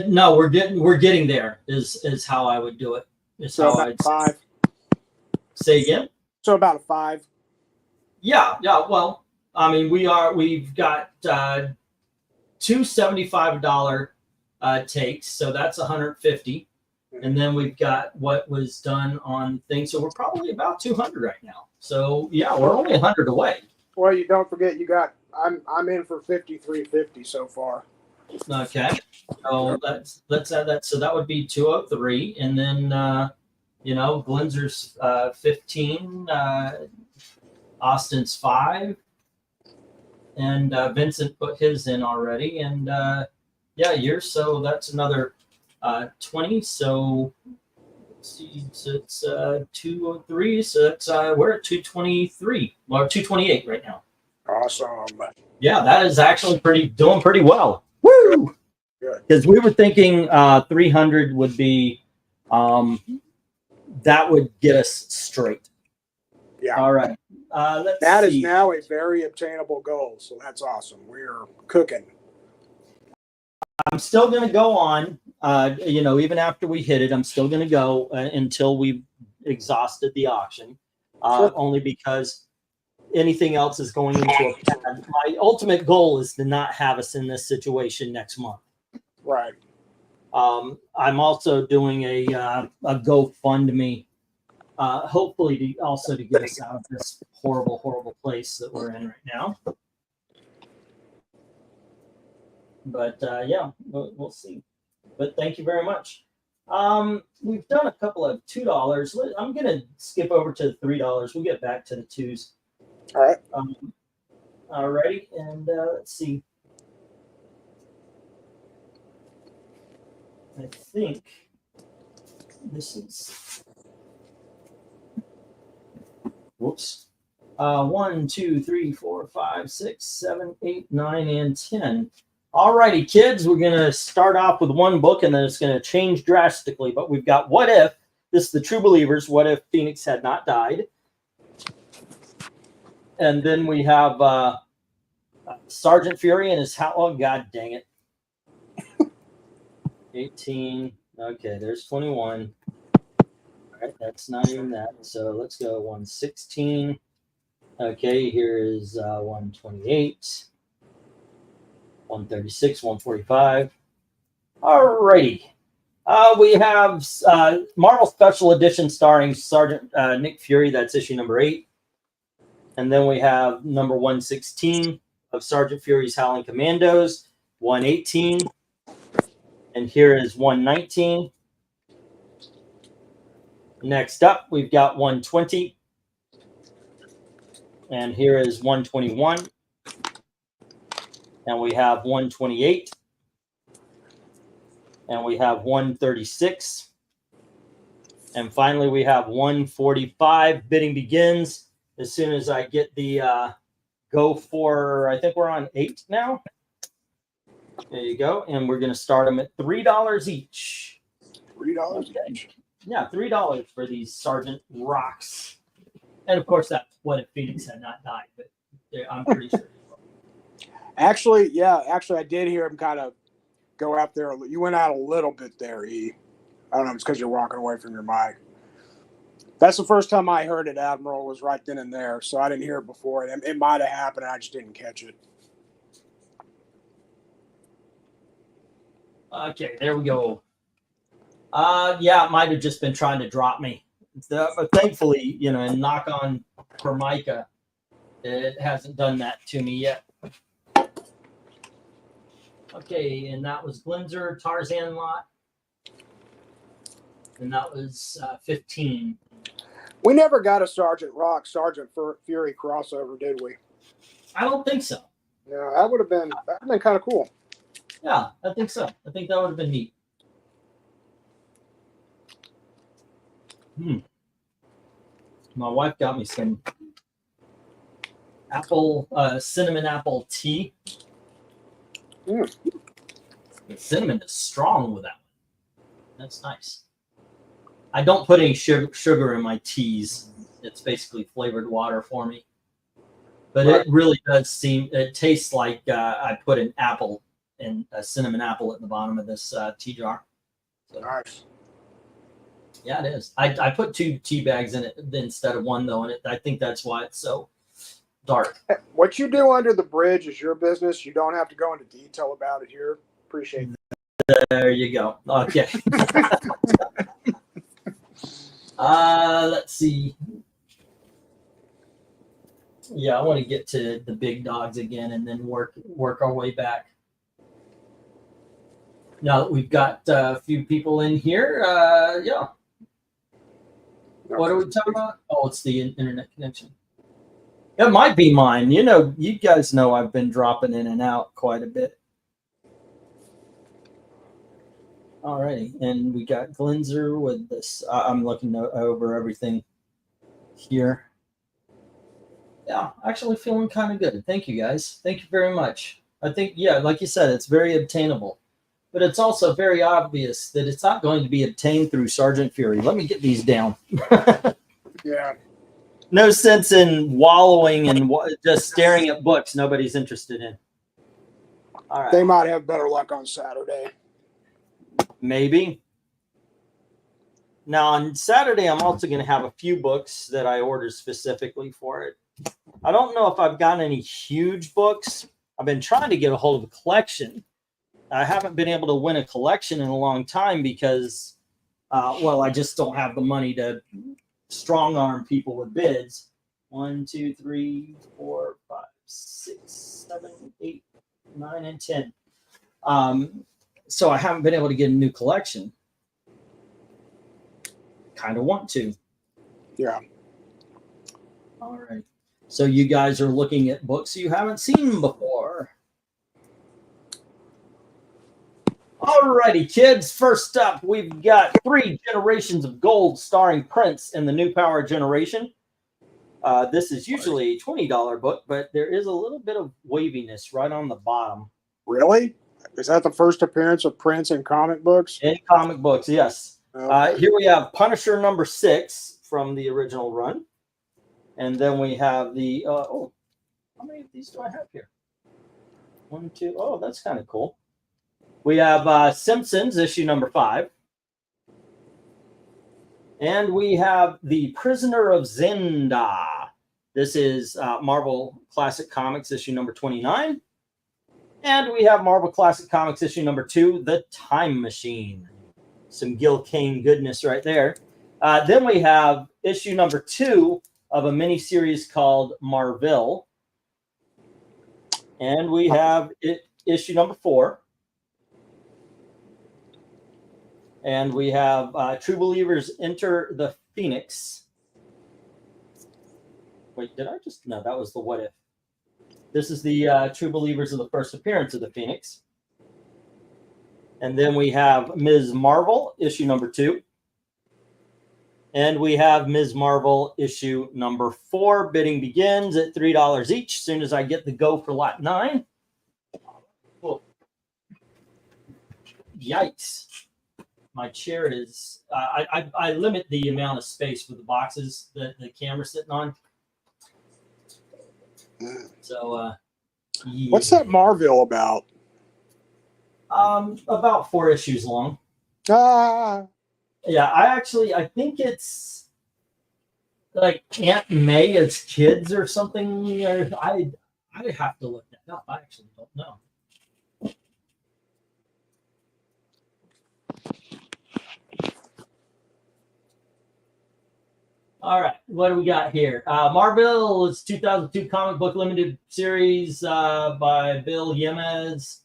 No, we're getting there. Is how I would do it. So about 5. Say again. So about a 5. Yeah. Well, I mean, we've got 2 $75 takes, so that's 150, and then we've got what was done on things. So we're probably about 200 right now. So yeah, we're only 100 away. Well, you don't forget you got. I'm in for 53.50 so far. Okay, so let's add that. So that would be 203, and then Glinzer's 15, Austin's 5, and Vincent put his in already, and yours. So that's another 20. So let's see, so it's 203. So that's we're at 223 or 228 right now. Awesome. Yeah, that is actually doing pretty well. Woo! Because we were thinking 300 would be that would get us straight. Yeah. All right. That is now a very obtainable goal. So that's awesome. We're cooking. I'm still going to go on. Even after we hit it, I'm still going to go until we've exhausted the auction. Sure. Only because anything else is going into a pad. My ultimate goal is to not have us in this situation next month. Right. I'm also doing a GoFundMe, hopefully to get us out of this horrible place that we're in right now. But yeah, we'll see. But thank you very much. We've done a couple of $2. I'm gonna skip over to the $3. We'll get back to the 2s. All right. Alrighty, and let's see. I think this is. Whoops. 1, 2, 3, 4, 5, 6, 7, 8, 9, and 10. Alrighty, kids, we're gonna start off with one book, and then it's gonna change drastically. But we've got What If. This is the True Believers. What if Phoenix had not died? And then we have Sergeant Fury and his house. Oh, God dang it. 18. Okay, there's 21. All right, that's not even that. So let's go 116. Okay, here is 128. 136, 145. All righty. We have Marvel Special Edition starring Sergeant Nick Fury. That's issue number 8. And then we have number 116 of Sergeant Fury's Howling Commandos, 118. And here is 119. Next up, we've got 120. And here is 121. And we have 128. And we have 136. And finally, we have 145. Bidding begins as soon as I get the go for, I think we're on 8 now. There you go. And we're going to start them at $3 each. $3 each. Yeah, $3 for these Sergeant Rocks. And of course, that's What If Phoenix had not died, but I'm pretty sure. Actually, I did hear him kind of go out there. You went out a little bit there, E. I don't know, it's because you're walking away from your mic. That's the first time I heard it, Admiral, was right then and there. So I didn't hear it before. It might have happened. I just didn't catch it. Okay, there we go. Yeah, it might have just been trying to drop me. But thankfully, and knock on Formica, it hasn't done that to me yet. Okay, and that was Glinzer, Tarzan lot. And that was 15. We never got a Sergeant Rock, Sergeant Fury crossover, did we? I don't think so. Yeah, that would have been kind of cool. Yeah, I think so. I think that would have been neat. My wife got me some cinnamon apple tea. The cinnamon is strong with that one. That's nice. I don't put any sugar in my teas. It's basically flavored water for me. But it really does seem, it tastes like I put an apple and a cinnamon apple at the bottom of this tea jar. So, Nice. yeah, it is. I put 2 tea bags in it instead of 1 though, and I think that's why it's so dark. What you do under the bridge is your business. You don't have to go into detail about it here. Appreciate that. There you go. Okay. Let's see. Yeah, I want to get to the big dogs again and then work our way back. Now that we've got a few people in here, yeah. What are we talking about? Oh, it's the internet connection. It might be mine. You know, you guys know I've been dropping in and out quite a bit. Alrighty, and we got Glenzer with this. I'm looking over everything here. Yeah, actually feeling kind of good. Thank you, guys. Thank you very much. I think, yeah, like you said, it's very obtainable. But it's also very obvious that it's not going to be obtained through Sergeant Fury. Let me get these down. Yeah. No sense in wallowing and just staring at books nobody's interested in. All right. They might have better luck on Saturday. Maybe. Now, on Saturday, I'm also going to have a few books that I ordered specifically for it. I don't know if I've got any huge books. I've been trying to get a hold of a collection. I haven't been able to win a collection in a long time because, well, I just don't have the money to strong arm people with bids. 1, 2, 3, 4, 5, 6, 7, 8, 9, and 10. So I haven't been able to get a new collection. Kind of want to. Yeah. All right. So you guys are looking at books you haven't seen before. All righty, kids. First up, we've got 3 Generations of Gold starring Prince in the New Power generation. This is usually a $20 book, but there is a little bit of waviness right on the bottom. Really? Is that the first appearance of Prince in comic books? In comic books, yes. Okay. Here we have Punisher number 6 from the original run. And then we have the, oh, how many of these do I have here? 1, 2, oh, that's kind of cool. We have Simpsons issue number 5. And we have The Prisoner of Zenda. This is Marvel Classic Comics issue number 29. And we have Marvel Classic Comics issue number 2, The Time Machine. Some Gil Kane goodness right there. Then we have issue number 2 of a miniseries called Marvel. And we have issue number 4. And we have True Believers Enter the Phoenix. Wait, did I just? No, that was the What If. This is the True Believers of the first appearance of the Phoenix. And then we have Ms. Marvel, issue number 2. And we have Ms. Marvel, issue number 4. Bidding begins at $3 each. As soon as I get the go for lot 9. Whoa. Yikes. My chair is, I limit the amount of space for the boxes that the camera's sitting on. So, yeah. What's that Marvel about? About 4 issues long. Ah. Yeah, I think it's like Aunt May as kids or something. I have to look that up. I actually don't know. All right, what do we got here? Marvel is 2002 comic book limited series by Bill Yemez.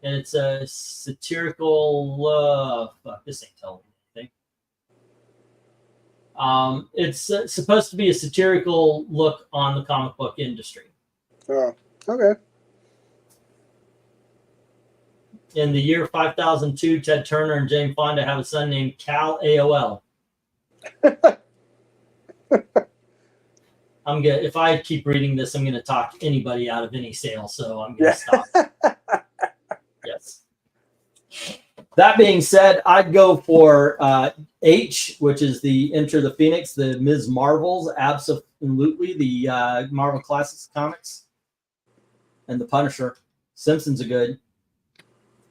And it's a satirical, fuck, this ain't telling me anything. It's supposed to be a satirical look on the comic book industry. Oh, okay. In the year 5002, Ted Turner and Jane Fonda have a son named Cal AOL. I'm good. If I keep reading this, I'm going to talk anybody out of any sale, so I'm going to stop. Yes. That being said, I'd go for H, which is the Enter the Phoenix, the Ms. Marvel's and Lutley, the Marvel Classics comics, and the Punisher. Simpsons are good.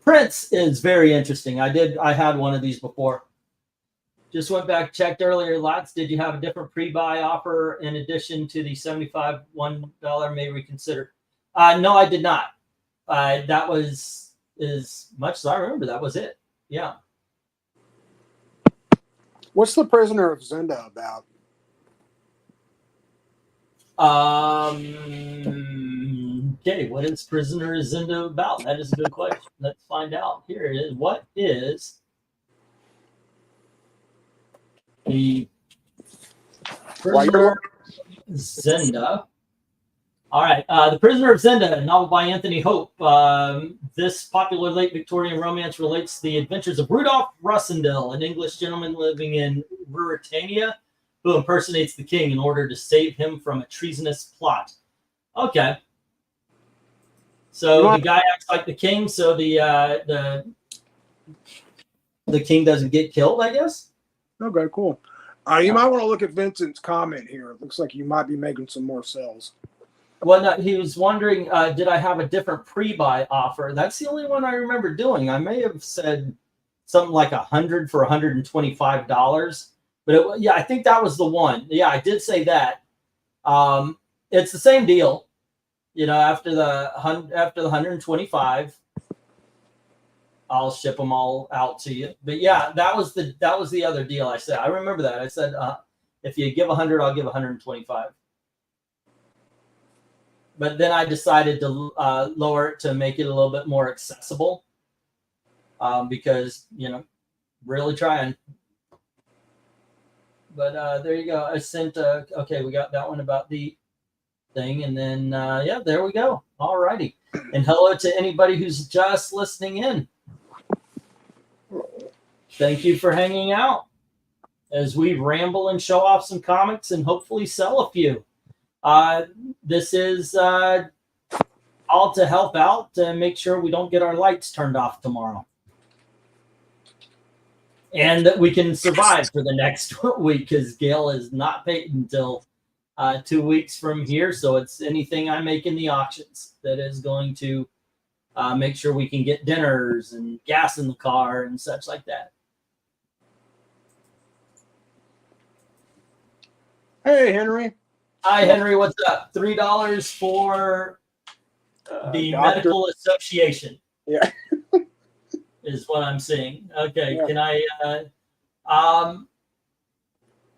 Prince is very interesting. I had one of these before. Just went back, checked earlier. Lots, did you have a different pre-buy offer in addition to the $75 $1 may reconsider? No, I did not. That was, as much as I remember, that was it. Yeah. What's the Prisoner of Zenda about? Okay, what is Prisoner of Zenda about? That is a good question. Let's find out. Here it is. What is the Prisoner of Zenda? All right, The Prisoner of Zenda, a novel by Anthony Hope. This popular late Victorian romance relates to the adventures of Rudolph Russendale, an English gentleman living in Ruritania, who impersonates the king in order to save him from a treasonous plot. Okay. So the guy acts like the king, so the king doesn't get killed, I guess. Okay, cool. You might want to look at Vincent's comment here. It looks like you might be making some more sales. Well, no, he was wondering, did I have a different pre-buy offer? That's the only one I remember doing. I may have said something like $100 for $125, but yeah, I think that was the one. Yeah, I did say that. It's the same deal, you know. After the 125, I'll ship them all out to you. But yeah, that was the other deal I said. I remember that. I said if you give 100, I'll give 125. But then I decided to lower it to make it a little bit more accessible, because, you know, really trying. But there you go. I sent, okay, we got that one about the thing. And then, yeah, there we go. All righty. And hello to anybody who's just listening in. Thank you for hanging out as we ramble and show off some comics and hopefully sell a few. This is all to help out to make sure we don't get our lights turned off tomorrow, and that we can survive for the next week, because Gail is not paid until 2 weeks from here. So it's anything I make in the auctions that is going to make sure we can get dinners and gas in the car and such like that. Hey, Henry. Hi, Henry. What's up? $3 for the Medical Association. Yeah. Is what I'm seeing. Okay. Yeah. Can I oh,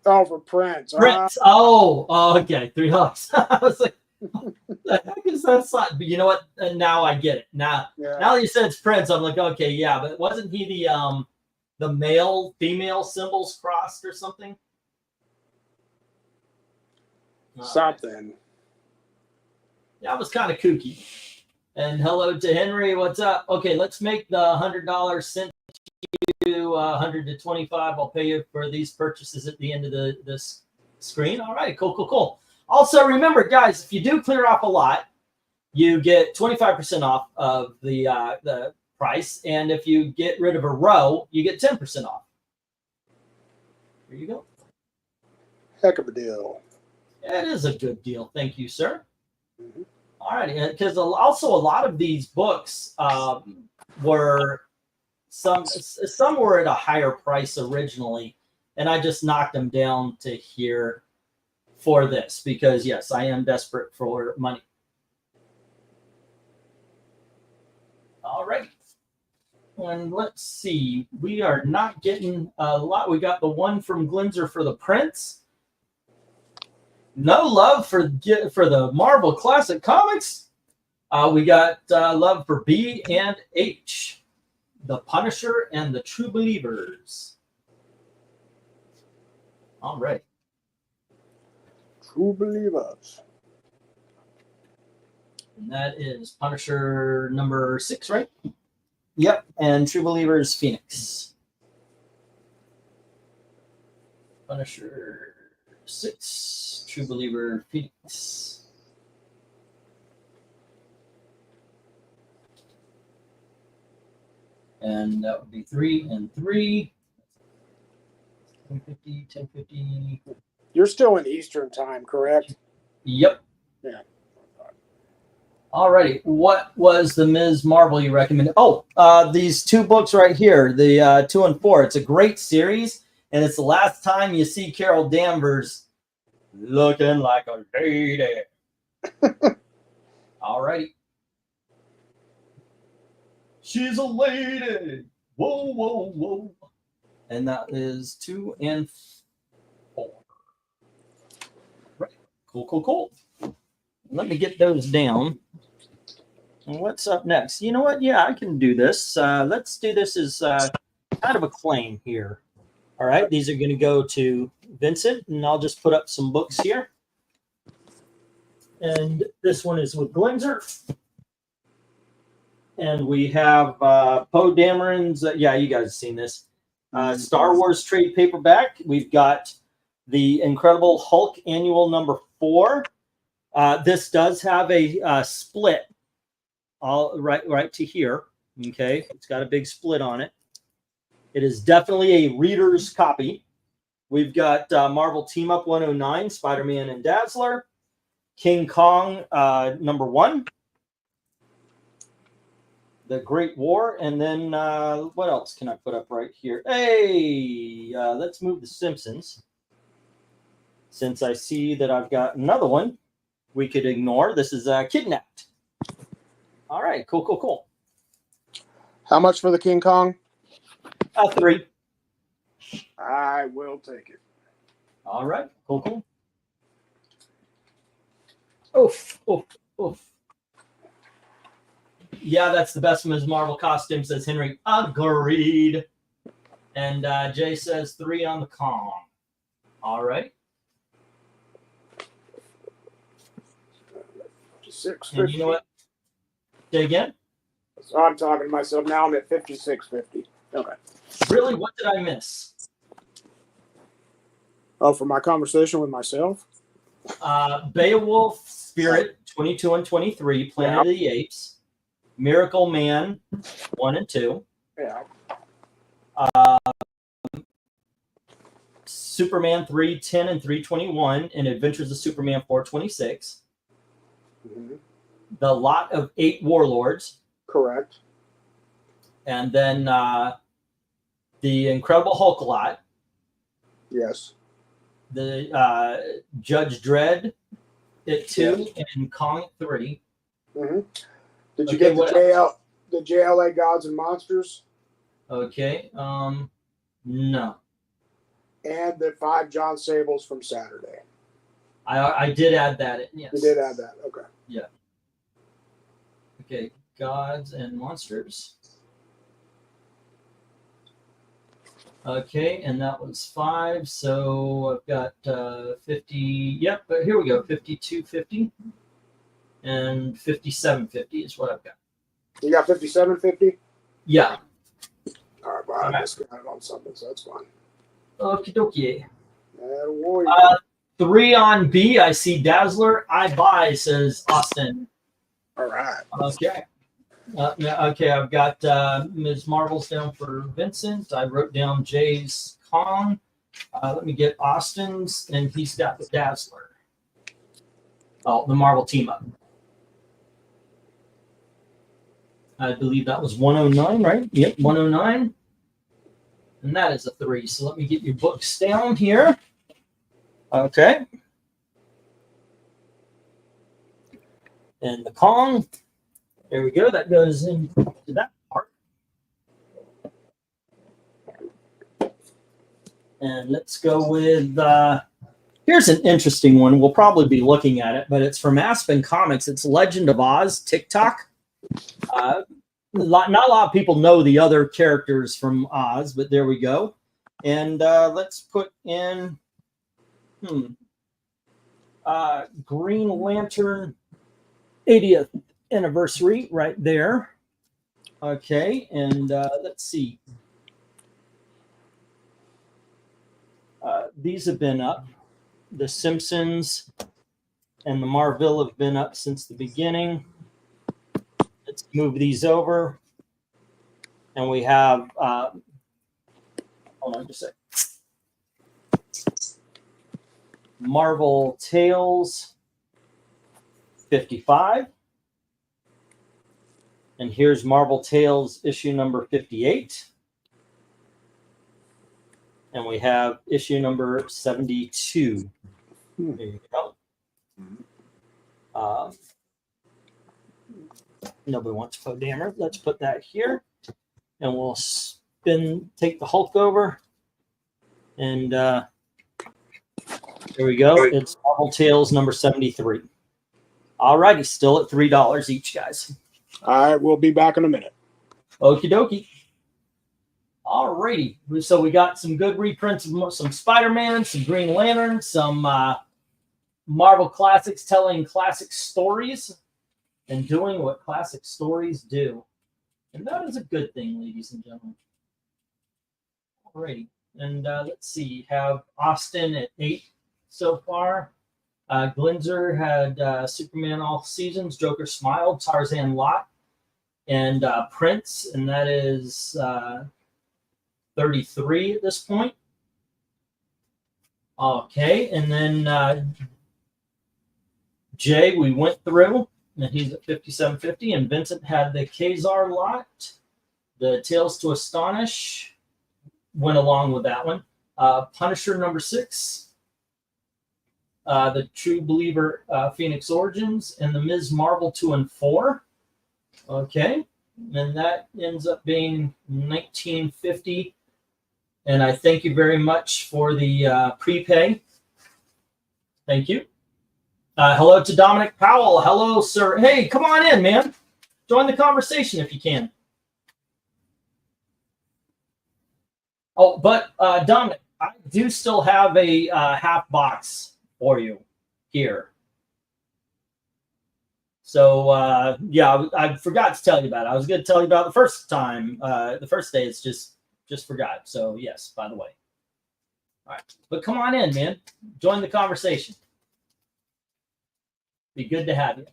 for Prince. Prince. Oh, okay. $3. I was like, the heck is that? But you know what? Now I get it. Now that you said it's Prince, I'm like, okay, yeah, but wasn't he the male female symbols crossed or something? Something. Yeah, it was kind of kooky. And hello to Henry. What's up? Okay, let's make the $100 sent to you 100 to 25. I'll pay you for these purchases at the end of this screen. All right, cool. Also, remember, guys, if you do clear off a lot, you get 25% off of the price, and if you get rid of a row, you get 10% off. There you go. Heck of a deal. It is a good deal. Thank you, sir. Mm-hmm. All right, because also a lot of these books were some were at a higher price originally, and I just knocked them down to here for this because, yes, I am desperate for money. All right. And let's see. We are not getting a lot. We got the one from Glinzer for the Prince. No love for the Marvel Classic Comics. We got love for B and H, the Punisher and the True Believers. All right. True Believers. And that is Punisher number 6, right? Yep. And True Believers Phoenix. Punisher 6, True Believer Phoenix. And that would be 3 and 3. 1050, 1050. You're still in Eastern time, correct? Yep. Yeah. Alrighty. What was the Ms. Marvel you recommended? Oh, these two books right here, the 2 and 4. It's a great series, and it's the last time you see Carol Danvers looking like a lady. Alrighty. She's a lady. Whoa, whoa, whoa. And that is 2 and 4. Right. Cool, cool, cool. Let me get those down. And what's up next? You know what? Yeah, I can do this. Let's do this as kind of a claim here. All right. These are going to go to Vincent, and I'll just put up some books here. And this one is with Glenzer. And we have Poe Dameron's. Yeah, you guys have seen this. Star Wars trade paperback. We've got the Incredible Hulk Annual number 4. This does have a split all right to here. Okay, it's got a big split on it. It is definitely a reader's copy. We've got Marvel Team Up 109, Spider-Man and Dazzler, King Kong number 1, The Great War, and then what else can I put up right here? Hey, let's move the Simpsons. Since I see that I've got another one we could ignore. This is Kidnapped. All right, cool, cool, cool. How much for the King Kong? 3. I will take it. All right, cool, cool. Oof, oof, oof. Yeah, that's the best Ms. Marvel costume, says Henry. Agreed. And Jay says 3 on the Kong. All right. 650. And you know what? Say again? So I'm talking to myself now. I'm at 56.50. Okay. Really? What did I miss? Oh, for my conversation with myself? Beowulf Spirit 22 and 23, Planet of the Apes, Miracle Man 1 and 2. Yeah. Superman 310 and 321, and Adventures of Superman 426. Mm-hmm. The Lot of 8 Warlords. Correct. And then the Incredible Hulk lot. Yes. The Judge Dredd at 2 and Kong at 3. Mm-hmm. Did you get the JLA Gods and Monsters? Okay. No. And the 5 John Sables from Saturday. I did add that in, yes. You did add that. Okay. Yeah. Okay. Gods and Monsters. Okay, and that was 5. So I've got 50. Yep, but here we go. 52.50 and 57.50 is what I've got. You got 57.50? Yeah. All right, well, I discounted on something, so that's fine. Okie dokie. 3 on B. I see Dazzler. I buy, says Austin. All right. Okay. Okay, I've got Ms. Marvel's down for Vincent. I wrote down Jay's Kong. Let me get Austin's, and he's got the Dazzler. Oh, the Marvel Team Up. I believe that was 109, right? Yep, 109. And that is a 3. So let me get your books down here. Okay. And the Kong. There we go. That goes into that part. And let's go with, here's an interesting one. We'll probably be looking at it, but it's from Aspen Comics. It's Legend of Oz TikTok. Not a lot of people know the other characters from Oz, but there we go. And let's put in Green Lantern 80th anniversary right there. Okay, and let's see. These have been up. The Simpsons and the Marvel have been up since the beginning. Let's move these over. And we have, hold on just a sec. Marvel Tales 55. And here's Marvel Tales issue number 58. And we have issue number 72. There you go. Nobody wants Poe Dameron. Let's put that here. And we'll take the Hulk over. And there we go. It's Marvel Tales number 73. All righty. Still at $3 each, guys. All right. We'll be back in a minute. Okie dokie. All righty. So we got some good reprints of some Spider-Man, some Green Lantern, some Marvel Classics telling classic stories and doing what classic stories do. And that is a good thing, ladies and gentlemen. All righty. And let's see. Have Austin at 8 so far. Glinzer had Superman All Seasons, Joker Smiled, Tarzan Lot, and Prince. And that is 33 at this point. Okay. And then Jay, we went through, and he's at 57.50. And Vincent had the Kazar lot. The Tales to Astonish went along with that one. Punisher number 6. The True Believer Phoenix Origins, and the Ms. Marvel 2 and 4. Okay. And that ends up being $19.50. And I thank you very much for the prepay. Thank you. Hello to Dominic Powell. Hello, sir. Hey, come on in, man. Join the conversation if you can. Oh, but Dominic, I do still have a half box for you here. So, yeah, I forgot to tell you about it. I was going to tell you about it the first time. The first day, it's just forgot. So, yes, by the way. All right. But come on in, man. Join the conversation. Be good to have you.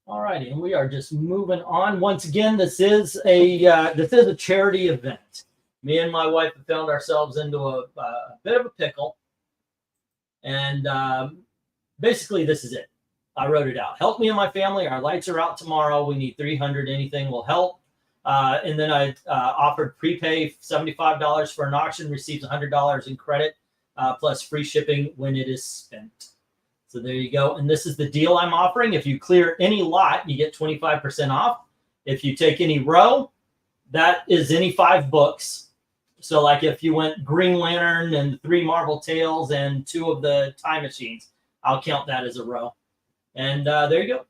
All righty, and we are just moving on. Once again, this is a charity event. Me and my wife have found ourselves into a bit of a pickle, and basically, this is it. I wrote it out. Help me and my family. Our lights are out tomorrow. We need 300. Anything will help. And then I offered prepay $75 for an auction, receives $100 in credit, plus free shipping when it is spent. So there you go. And this is the deal I'm offering. If you clear any lot, you get 25% off. If you take any row, that is any 5 books. So like if you went Green Lantern and 3 Marvel Tales and 2 of the Time Machines, I'll count that as a row. And there you go.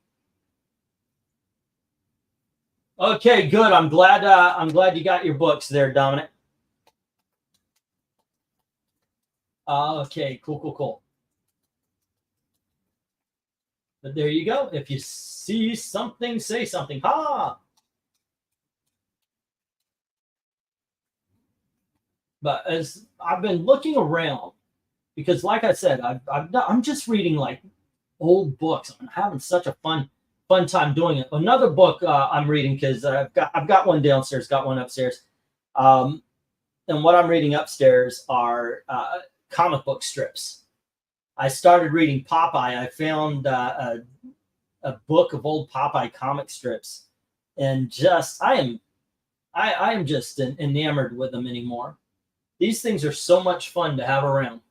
Okay, good. I'm glad you got your books there, Dominic. Okay, cool. But there you go. If you see something, say something. Ha! But as I've been looking around, because like I said, I'm just reading like old books. I'm having such a fun time doing it. Another book I'm reading, because I've got one downstairs, got one upstairs. And what I'm reading upstairs are comic book strips. I started reading Popeye. I found a book of old Popeye comic strips, and just I am just enamored with them anymore. These things are so much fun to have around.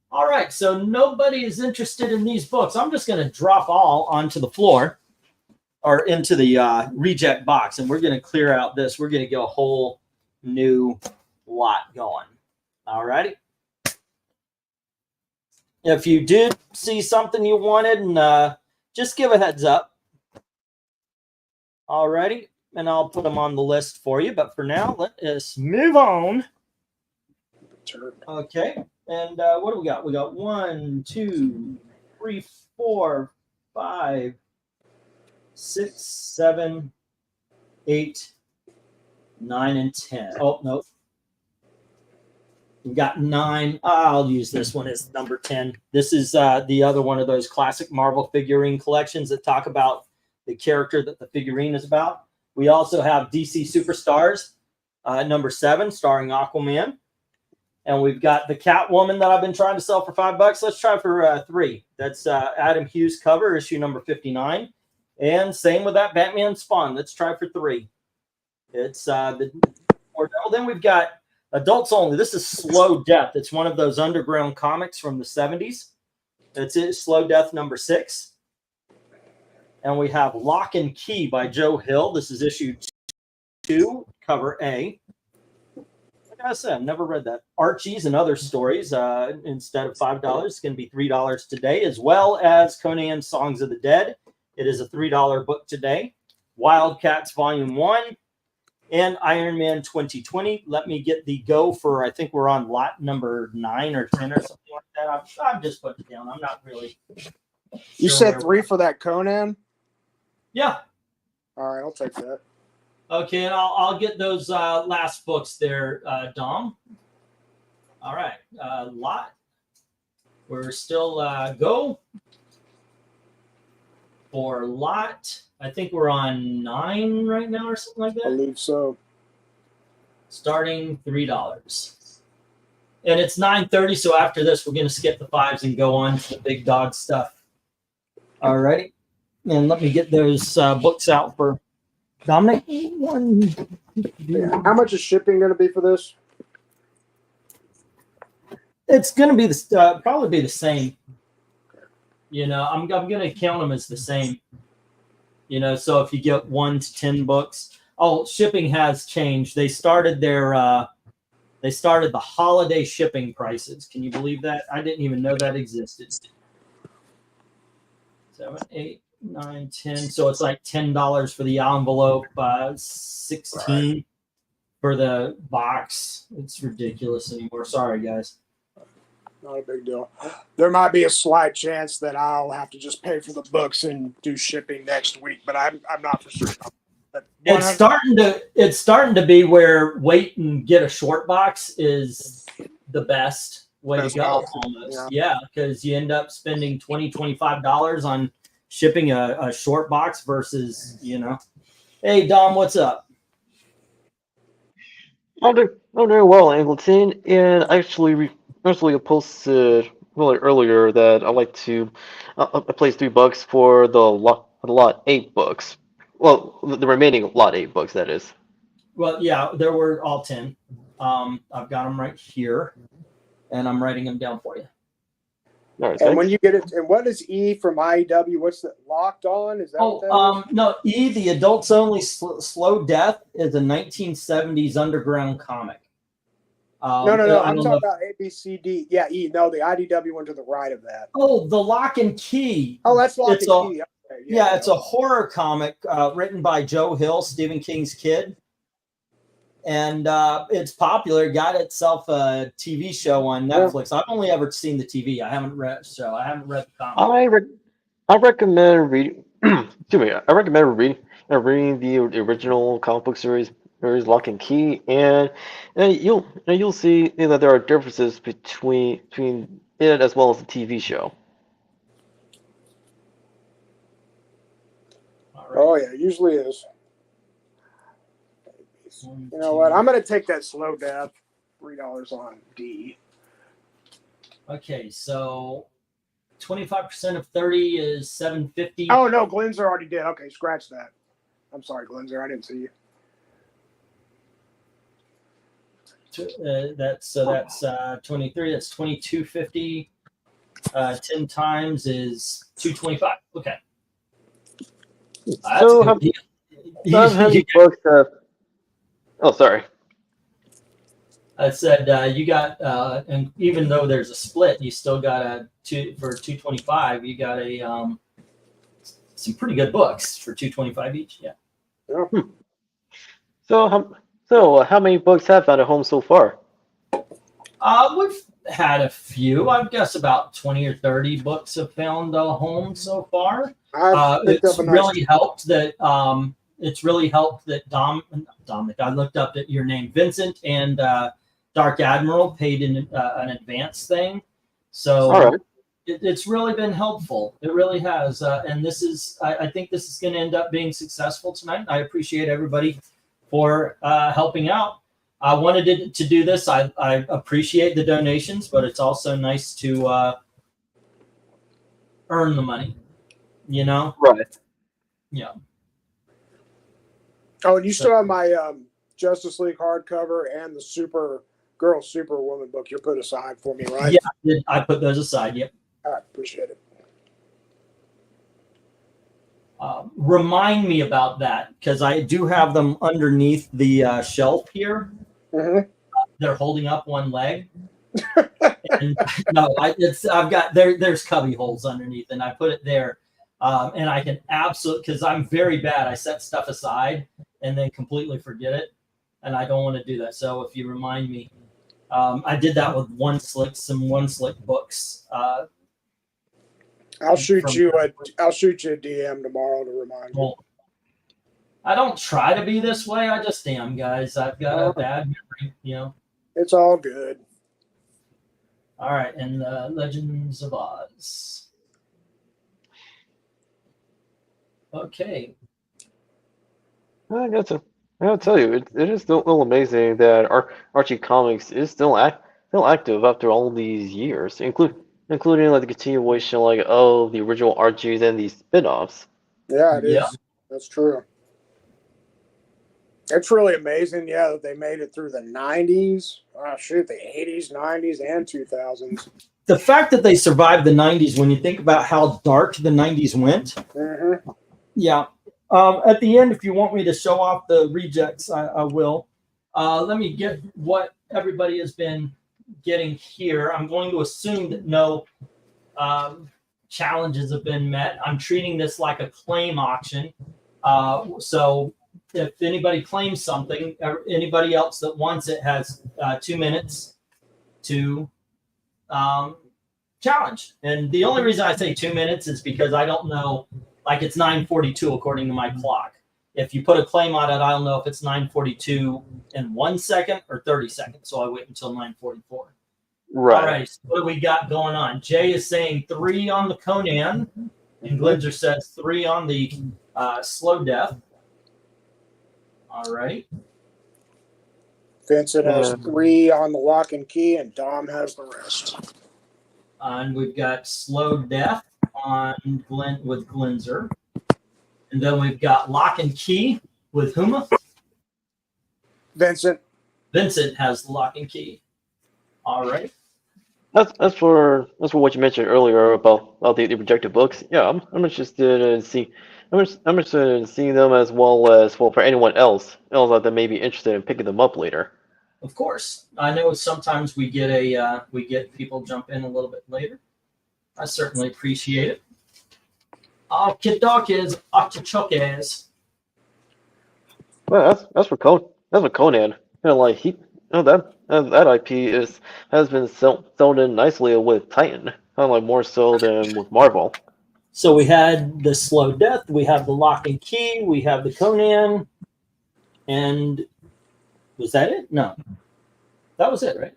All right, so nobody is interested in these books. I'm just going to drop all onto the floor or into the reject box, and we're going to clear out this. We're going to get a whole new lot going. All righty. If you did see something you wanted, and just give a heads up. All righty, and I'll put them on the list for you. But for now, let us move on. Okay, and what do we got? We got 1, 2, 3, 4, 5, 6, 7, 8, 9, and 10. Oh, no. We've got 9. I'll use this one as number 10. This is the other one of those classic Marvel figurine collections that talk about the character that the figurine is about. We also have DC Superstars. number 7, starring Aquaman. And we've got the Catwoman that I've been trying to sell for $5. Let's try for 3. That's Adam Hughes cover, issue number 59. And same with that Batman Spawn. Let's try for 3. It's then we've got adults only. This is Slow Death. It's one of those underground comics from the 70s. That's it. Slow Death number 6. And we have Lock and Key by Joe Hill. This is issue 2, cover A. Like I said, I've never read that. Archie's and Other Stories, instead of $5, it's going to be $3 today, as well as Conan's Songs of the Dead. It is a $3 book today. Wildcats Volume 1 and Iron Man 2020. Let me get the go for, I think we're on lot number 9 or 10 or something like that. I'm just putting it down. I'm not really You said 3 for that Conan? Yeah. All right, I'll take that. Okay, and I'll get those last books there, Dom. All right, lot. We're still go for lot. I think we're on 9 right now or something like that. I believe so. Starting $3. And it's 9:30, so after this, we're going to skip the 5s and go on to the big dog stuff. All righty. And let me get those books out for Dominic. How much is shipping going to be for this? It's going to be the probably be the same. You know, I'm going to count them as the same. You know, so if you get 1 to 10 books, shipping has changed. They started the holiday shipping prices. Can you believe that? I didn't even know that existed. 7, 8, 9, 10. So it's like $10 for the envelope, 16 for the box. It's ridiculous anymore. Sorry, guys. Not a big deal. There might be a slight chance that I'll have to just pay for the books and do shipping next week, but I'm not for sure. It's starting to be where wait and get a short box is the best way to go. Almost. Yeah, because you end up spending $20, $25 on shipping a short box versus, you know. Hey Dom, what's up? I'm doing well, Angleton, and actually posted really earlier that I like to I placed $3 for the lot 8 books. Well, the remaining lot 8 books, that is. Well, yeah, there were all 10. I've got them right here, and I'm writing them down for you. All right, and when you get it, and what is E from IEW? What's the Locked On? Is that what that is? No, E, the adults only Slow Death is a 1970s underground comic. No. I'm talking about ABCD. Yeah, E. No, the IDW went to the right of that. Oh, the Lock and Key. Oh, that's Lock and Key. Okay, yeah, it's a horror comic written by Joe Hill, Stephen King's kid. And it's popular. Got itself a TV show on Netflix. I've only ever seen the TV. I haven't read the comic. I recommend reading. Excuse me. I recommend reading the original comic book series Lock and Key, and you'll see that there are differences between it as well as the TV show. Right. Oh yeah, it usually is. You know what? I'm going to take that Slow Death, $3 on D. Okay, so 25% of 30 is $7.50. Oh no, Glenzer already did. Okay, scratch that. I'm sorry, Glenzer, I didn't see you. That's 23. That's $22.50. 10 times is $2.25. Okay. So how many books? Oh, sorry. I said you got, and even though there's a split, you still got for $2.25. You got some pretty good books for $2.25 each. Yeah. So how many books have found a home so far? We've had a few. I guess about 20 or 30 books have found a home so far. It's really helped that. It's really helped that Dominic. I looked up at your name, Vincent, and Dark Admiral paid an advance thing, so it's really been helpful. It really has, and this is. I think this is going to end up being successful tonight. I appreciate everybody for helping out. I wanted to do this. I appreciate the donations, but it's also nice to earn the money, you know? Right. Yeah. Oh, and you still have my Justice League hardcover and the Superwoman book you put aside for me, right? Yeah, I put those aside. Yep. All right, appreciate it. Remind me about that, because I do have them underneath the shelf here. Mm-hmm. They're holding up one leg. And, no, I've got there's cubby holes underneath, and I put it there. And I can absolutely, because I'm very bad. I set stuff aside and then completely forget it, and I don't want to do that. So if you remind me, I did that with some One Slick books. I'll shoot you a DM tomorrow to remind you. Well, I don't try to be this way. I just am, guys. I've got a bad memory, you know. It's all good. All right, and Legends of Oz. Okay. I gotta tell you, it is still amazing that Archie Comics is still active after all these years, including like the continuation like the original Archies and these spin-offs. Yeah, it is. Yeah. That's true. It's really amazing, yeah, that they made it through the 90s. Oh, shoot, the 80s, 90s, and 2000s. The fact that they survived the 90s, when you think about how dark the 90s went. Mm-hmm. Yeah. At the end, if you want me to show off the rejects, I will. Let me get what everybody has been getting here. I'm going to assume that no challenges have been met. I'm treating this like a claim auction. So if anybody claims something, anybody else that wants it has 2 minutes to challenge. And the only reason I say 2 minutes is because I don't know, like it's 9:42 according to my clock. If you put a claim on it, I don't know if it's 9:42 in 1 second or 30 seconds. So I wait until 9:44. Right. All right. So what do we got going on? Jay is saying 3 on the Conan, and Glinzer says 3 on the Slow Death. All right. Vincent has 3 on the Lock and Key, and Dom has the rest. And we've got Slow Death on with Glinzer. And then we've got Lock and Key with Huma. Vincent. Vincent has the Lock and Key. All right. That's for what you mentioned earlier about the rejected books. Yeah, I'm interested in I'm interested in seeing them as well as for anyone else that may be interested in picking them up later. Of course, I know sometimes we get people jump in a little bit later. I certainly appreciate it. Kidokis, artichokes. Well, that's for Conan. Like that IP has been sold in nicely with Titan. Like more so than with Marvel. So we had the Slow Death, we have the Lock and Key, we have the Conan, and was that it? No, that was it, right?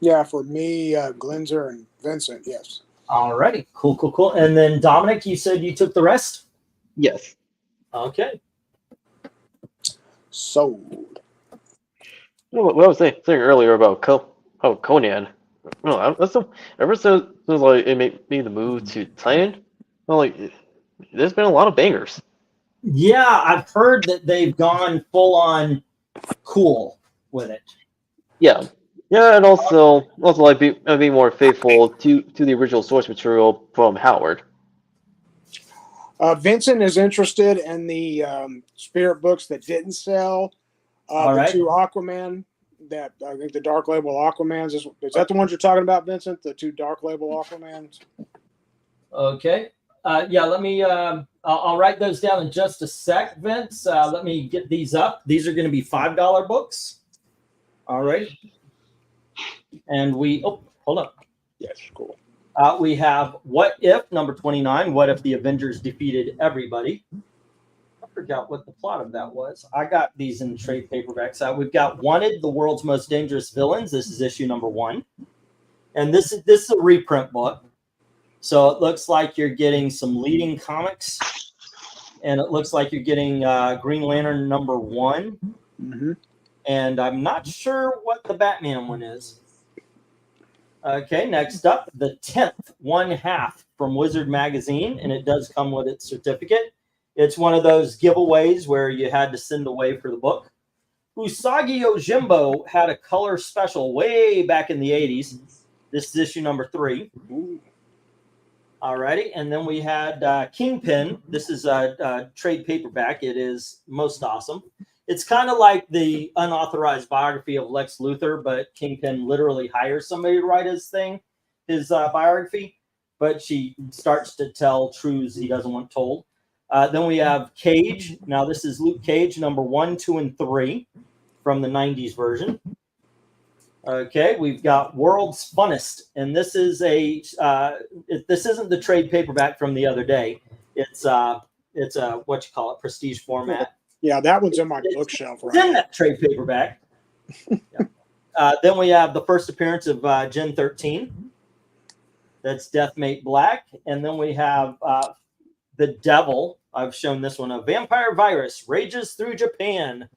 Yeah, for me, Glinzer and Vincent, yes. All righty, cool. And then Dominic, you said you took the rest? Yes. Okay. Sold. What I was saying earlier about Conan. Ever since like it made the move to Titan, like there's been a lot of bangers. Yeah, I've heard that they've gone full on cool with it. Yeah, and also like be more faithful to the original source material from Howard. Vincent is interested in the spirit books that didn't sell. The 2 Aquaman, that I think the Dark Label Aquamans is that the ones you're talking about, Vincent? The 2 Dark Label Aquamans. Okay. Yeah, let me. I'll write those down in just a sec, Vince. Let me get these up. These are going to be $5 books. All right. And hold up. Yes, cool. We have What If, number 29. What if the Avengers defeated everybody? I forgot what the plot of that was. I got these in trade paperbacks out. We've got Wanted, the World's Most Dangerous Villains. This is issue number 1. And this is a reprint book. So it looks like you're getting some leading comics. And it looks like you're getting Green Lantern number 1. Mm-hmm. And I'm not sure what the Batman one is. Okay, next up, the 10th 1/2 from Wizard Magazine, and it does come with its certificate. It's one of those giveaways where you had to send away for the book. Usagi Yojimbo had a color special way back in the 80s. This is issue number 3. Alrighty, and then we had Kingpin. This is a trade paperback. It is most awesome. It's kind of like the unauthorized biography of Lex Luthor, but Kingpin literally hires somebody to write his biography, but she starts to tell truths he doesn't want told. Then we have Cage. Now this is Luke Cage, number 1, 2, and 3 from the 90s version. Okay, we've got World's Funnest, and this is this isn't the trade paperback from the other day. It's a what you call it, prestige format. Yeah, that one's in my bookshelf right now. It's in that trade paperback. Yeah. Then we have the first appearance of Gen 13. That's Deathmate Black, and then we have the Devil. I've shown this one. A vampire virus rages through Japan,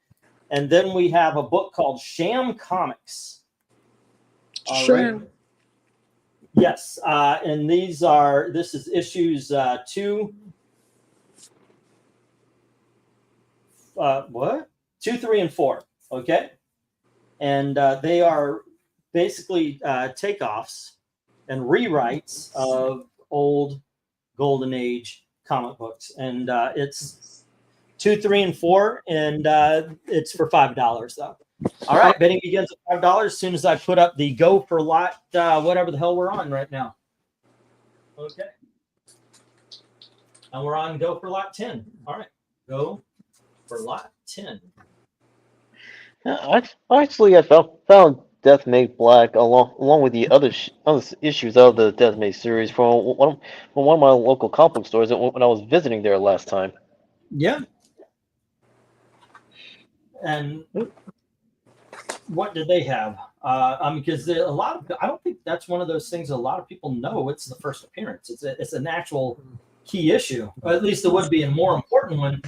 and then we have a book called Sham Comics. All right. Yes, and this is issues 2, 3, and 4. Okay, and they are basically takeoffs and rewrites of old Golden Age comic books, and it's 2, 3, and 4, and it's for $5 though. All right, betting begins at $5 as soon as I put up the go for lot, whatever the hell we're on right now. Okay. And we're on go for lot 10. All right, go for lot 10. Actually, I found Deathmate Black along with the other issues of the Deathmate series from one of my local comic book stores when I was visiting there last time. Yeah. And what do they have? Because a lot of, I don't think that's one of those things a lot of people know. It's the first appearance. It's an actual key issue, or at least it would be a more important one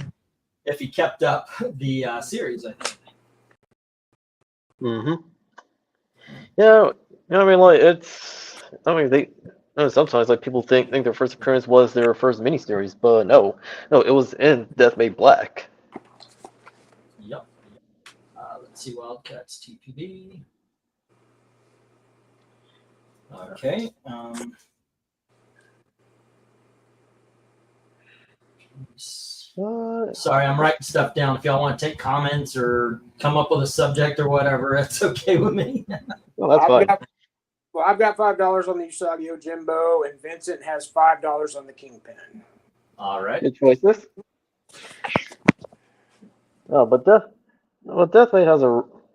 if he kept up the series, I think. Yeah, I mean, like sometimes like people think their first appearance was their first miniseries, but no, it was in Deathmate Black. Yep. Let's see, Wildcats TPB. Okay. Sorry, I'm writing stuff down. If y'all want to take comments or come up with a subject or whatever, it's okay with me. Well, that's fine. I've got $5 on the Usagi Yojimbo, and Vincent has $5 on the Kingpin. All right. Good choices. Oh, but Deathmate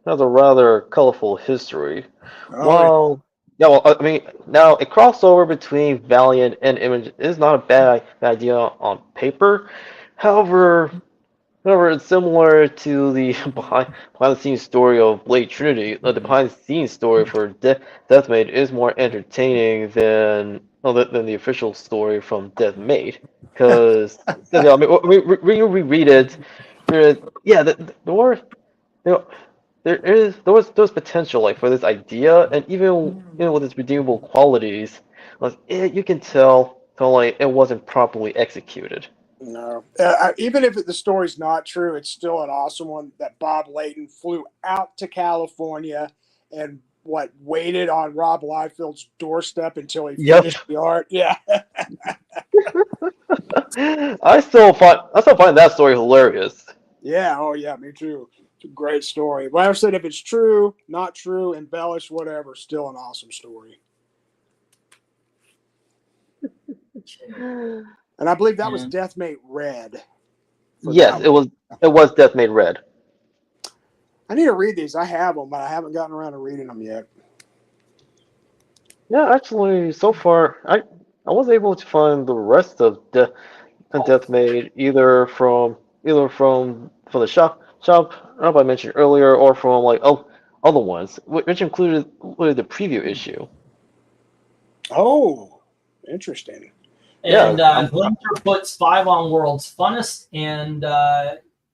has a rather colorful history. Oh, well, I mean, now a crossover between Valiant and Image is not a bad idea on paper. However, it's similar to the behind-the-scenes story of Blade Trinity. The behind-the-scenes story for Deathmate is more entertaining than the official story from Deathmate. Because I mean, when you reread it, there was potential like for this idea, and even with its redeemable qualities, you can tell like it wasn't properly executed. No, even if the story's not true, it's still an awesome one. That Bob Layton flew out to California and waited on Rob Liefeld's doorstep until he finished the art. Yeah. I still find that story hilarious. Yeah. Oh yeah, me too. It's a great story. But I said if it's true, not true, embellished, whatever, still an awesome story. And I believe that was Deathmate Red. Yes, it was Deathmate Red. I need to read these. I have them, but I haven't gotten around to reading them yet. Yeah, actually, so far I was able to find the rest of Deathmate either from the shop I mentioned earlier, or from like other ones, which included the preview issue. Oh, interesting. And Glinter puts 5 on World's Funnest and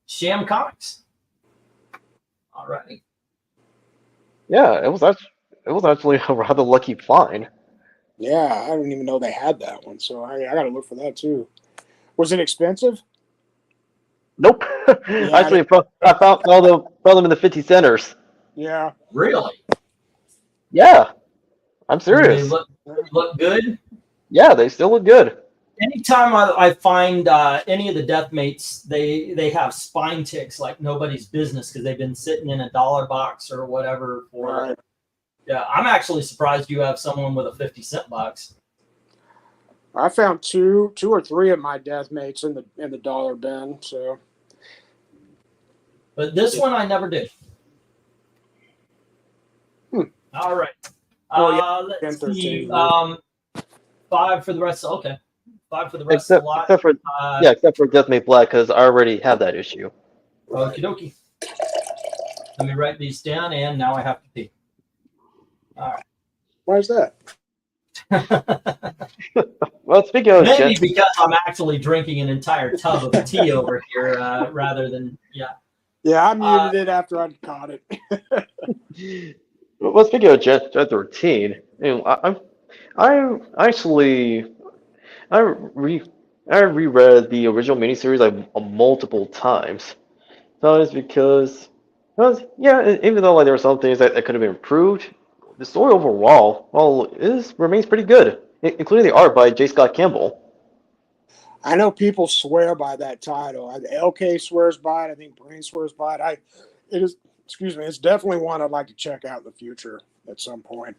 Sham Comics. All right. Yeah, it was actually a rather lucky find. Yeah, I didn't even know they had that one, so I got to look for that too. Was it expensive? Nope. Yeah, Actually, I found them in the 50 centers. yeah. Really? Yeah, I'm And they serious. look good. Yeah, they still look good. Anytime I find any of the death mates, they have spine ticks like nobody's business because they've been sitting in a $1 box or whatever for. Right. Yeah, I'm actually surprised you have someone with a 50-cent box. I found two or three of my death mates in the dollar bin. So, But this one I never did. All right. Oh, yeah, Let's 10, see. 13. 5 for the rest. Okay. 5 for the rest of the lot. Except for Deathmate Black, because I already have that issue. Okie dokie. Let me write these down, and now I have to pee. All right. Why is that? Well, speaking of Maybe because I'm actually drinking an entire tub of tea over here, rather than Yeah, I muted it after I caught it. Well, speaking of Jet 13, you know, I reread the original miniseries like multiple times. So it's because even though like there were some things that could have been improved, the story overall, remains pretty good, including the art by J. Scott Campbell. I know people swear by that title. LK swears by it. I think BREEN swears by it. It is. Excuse me. It's definitely one I'd like to check out in the future at some point.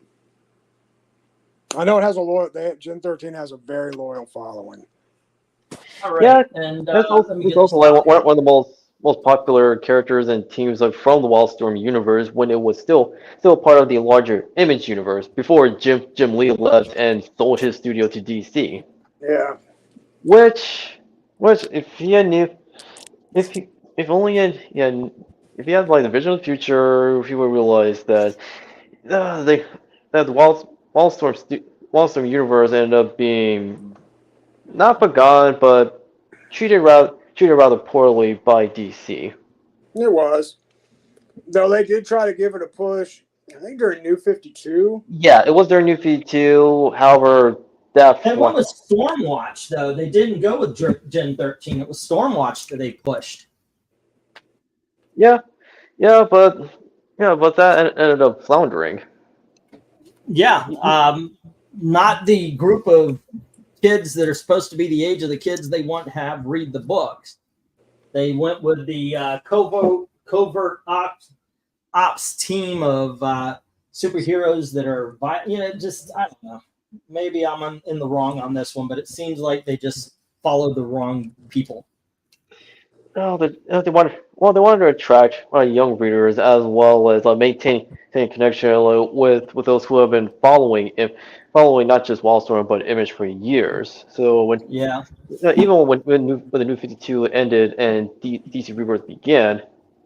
I know it has a loyal. Gen 13 has a very loyal following. all right. Yeah, And That's let me he's get also this like one of the most popular characters and teams from the Wildstorm universe when it was still part of the larger Image universe before Jim Lee left and sold his studio to DC. Yeah. Which if he had knew if only if he had like the vision of the future, he would realize that the Wildstorm universe ended up being not forgotten, but treated rather poorly by DC. It was. Though they did try to give it a push. I think during New 52. Yeah, it was their new feed too. However, that And what was Stormwatch though? They didn't go with Gen 13. It was Stormwatch that they pushed. yeah, but that ended up floundering. Yeah. Not the group of kids that are supposed to be the age of the kids they want to have read the books. They went with the covert ops team of superheroes that are, just, I don't know. Maybe I'm in the wrong on this one, but it seems like they just followed the wrong people. Oh, they wanted to attract young readers as well as maintain connection with those who have been following not just Wildstorm but Image for years. So even when the New 52 ended and DC Rebirth began,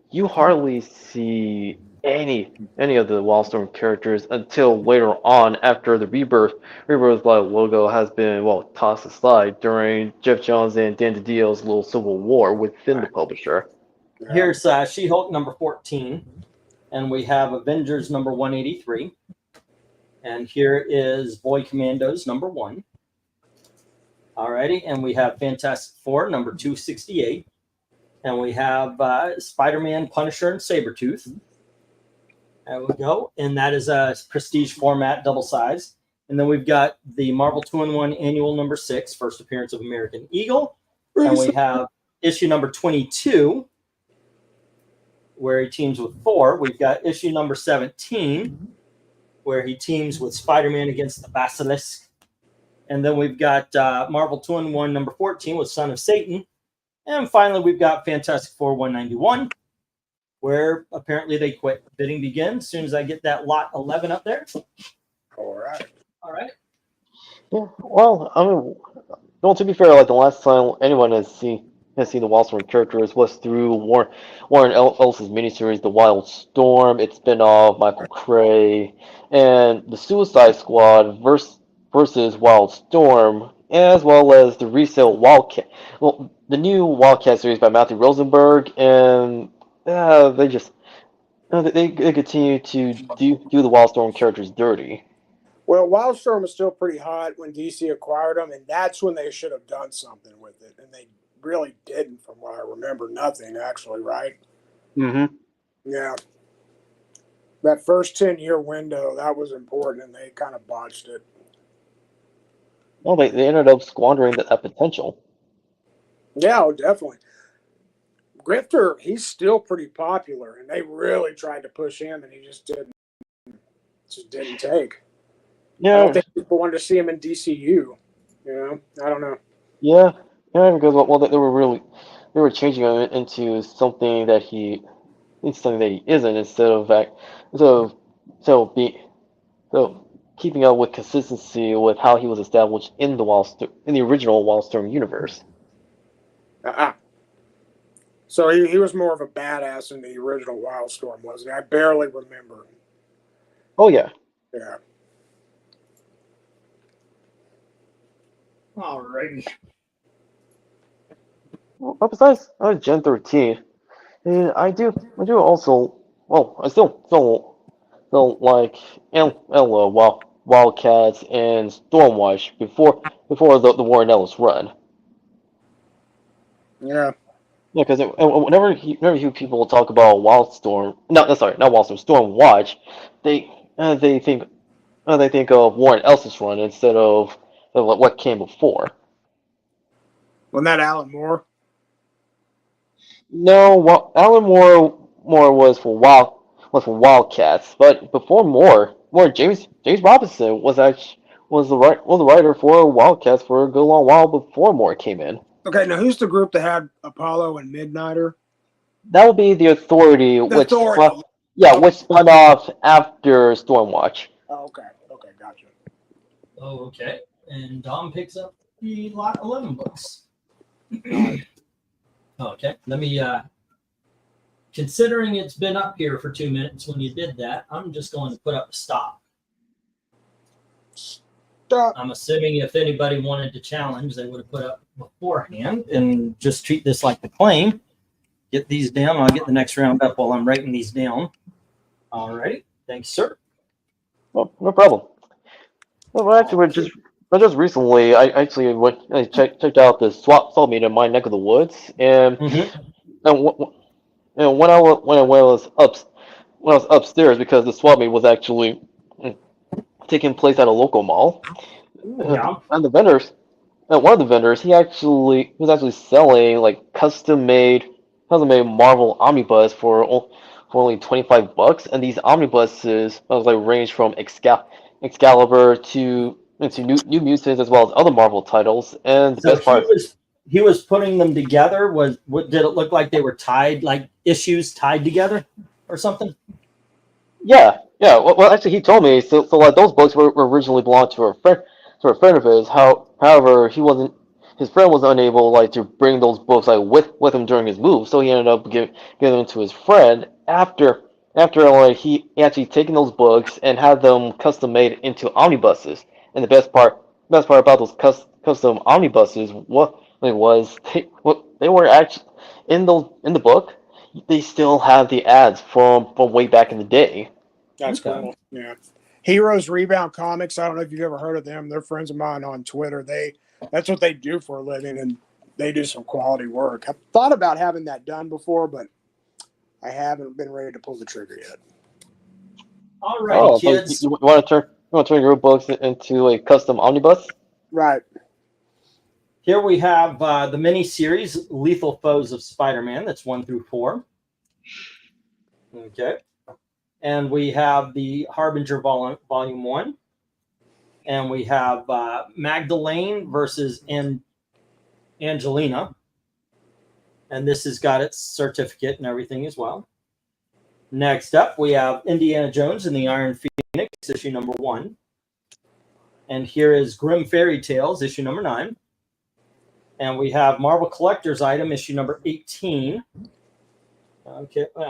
you hardly see any of the Wildstorm characters until later on after the Rebirth logo has been tossed aside during Jeff Johns and Dan DiDio's little civil war within the publisher. Here's She-Hulk number 14, and we have Avengers number 183, and here is Boy Commandos number 1. Alrighty, and we have Fantastic Four number 268, and we have Spider-Man, Punisher, and Sabretooth. There we go. And that is a prestige format, double size. And then we've got the Marvel 2-in-1 Annual number 6, first appearance of American Eagle. And we have issue number 22, where he teams with Thor. We've got issue number 17, where he teams with Spider-Man against the Basilisk. And then we've got Marvel 2-in-1 number 14 with Son of Satan. And finally, we've got Fantastic Four 191, where apparently they quit. Bidding begins as soon as I get that lot 11 up there. All right. Yeah, well, I mean, well, to be fair, like the last time anyone has seen the Wildstorm characters was through Warren Ellis's miniseries, The Wild Storm, its spin-off, Michael Cray, and the Suicide Squad versus Wildstorm, as well as the resale Wildcat. Well, the new Wildcat series by Matthew Rosenberg, and they they continue to do the Wildstorm characters dirty. Well, Wildstorm was still pretty hot when DC acquired them, and that's when they should have done something with it, and they really didn't, from what I remember. Nothing, actually, right? Mm-hmm. Yeah. That first 10-year window, that was important, and they kind of botched it. Well, they ended up squandering that potential. Yeah, oh, definitely. Grifter, he's still pretty popular, and they really tried to push him, and he just didn't take. Yeah. I don't think people wanted to see him in DCU. You know, I don't know. Yeah, because they were changing him into something that he isn't, instead of keeping up with consistency with how he was established in the original Wildstorm universe. So he was more of a badass in the original Wildstorm, wasn't he? I barely remember. Oh yeah. Yeah. Alrighty. Well, besides Gen 13, and I do also, well, I still like Wildcats and Stormwatch before the Warren Ellis run. Yeah. Yeah, because whenever you hear people talk about not Wildstorm, Stormwatch, they think of Warren Ellis' run instead of what came before. Wasn't that Alan Moore? No, well, Alan Moore was for Wildcats, but before Moore, James Robinson was the writer for Wildcats for a good long while before Moore came in. Okay, now who's the group that had Apollo and Midnighter? That would be the Authority, which spun off after Stormwatch. Oh, okay, gotcha. Oh, okay. And Dom picks up the lot 11 books. Okay, let me, considering it's been up here for 2 minutes when you did that, I'm just going to put up a stop. Stop. I'm assuming if anybody wanted to challenge, they would have put up beforehand and just treat this like the claim. Get these down. I'll get the next round up while I'm writing these down. All righty. Thanks, sir. Oh, no problem. Well, actually, just recently, I checked out the swap meet in my neck of the woods, and when I was upstairs, because the swap meet was actually taking place at a local mall, and one of the vendors, he was actually selling like custom made Marvel omnibus for only $25, and these omnibuses range from Excalibur to New Mutants, as well as other Marvel titles. And the best part, he was putting them together. Did it look like they were tied, like issues tied together or something? Yeah. Well, actually, he told me so. Like those books were originally belonged to a friend of his. However, his friend was unable to bring those books with him during his move, so he ended up giving them to his friend after he actually taken those books and had them custom made into omnibuses. And the best part about those custom omnibuses was they were actually in the book. They still have the ads from way back in the day. That's cool. Yeah. Heroes Rebound Comics. I don't know if you've ever heard of them. They're friends of mine on Twitter. That's what they do for a living, and they do some quality work. I've thought about having that done before, but I haven't been ready to pull the trigger yet. All right, kids. So you want to turn your books into a custom omnibus? Right. Here we have the mini-series Lethal Foes of Spider-Man. That's 1 through 4. Okay. And we have the Harbinger Volume 1. And we have Magdalene versus Angelina. And this has got its certificate and everything as well. Next up, we have Indiana Jones and the Iron Phoenix, issue number 1. And here is Grim Fairy Tales, issue number 9. And we have Marvel Collector's Item, issue number 18. Okay, put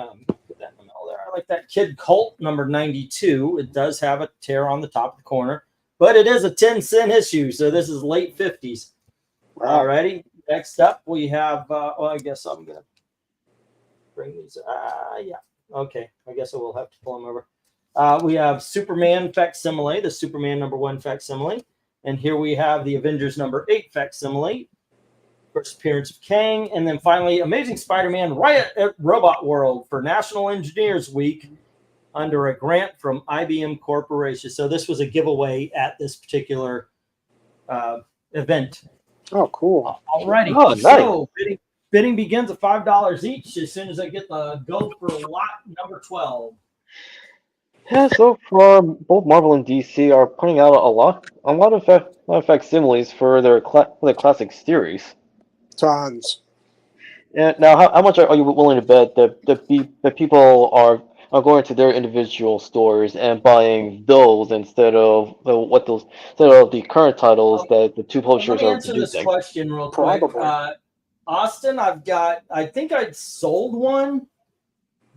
that in the middle there. I like that. Kid Colt, number 92. It does have a tear on the top of the corner, but it is a 10-cent issue, so this is late 50s. Wow. All righty. Next up, we have, well, I guess I'm going to bring these. Yeah. Okay, I guess I will have to pull them over. We have Superman facsimile, the Superman #1 facsimile. And here we have the Avengers #8 facsimile. First appearance of Kang. And then finally, Amazing Spider-Man Riot at Robot World for National Engineers Week under a grant from IBM Corporation. So this was a giveaway at this particular event. Oh, cool. Alrighty. Oh, nice. So bidding begins at $5 each as soon as I get the go for lot number 12. Yeah, so far both Marvel and DC are putting out a lot of facsimiles for their classic series. Tons. And now, how much are you willing to bet that people are going to their individual stores and buying those instead of the current titles that the two publishers Let me are answer this producing? question real quick. Probably. Austin, I think I'd sold one,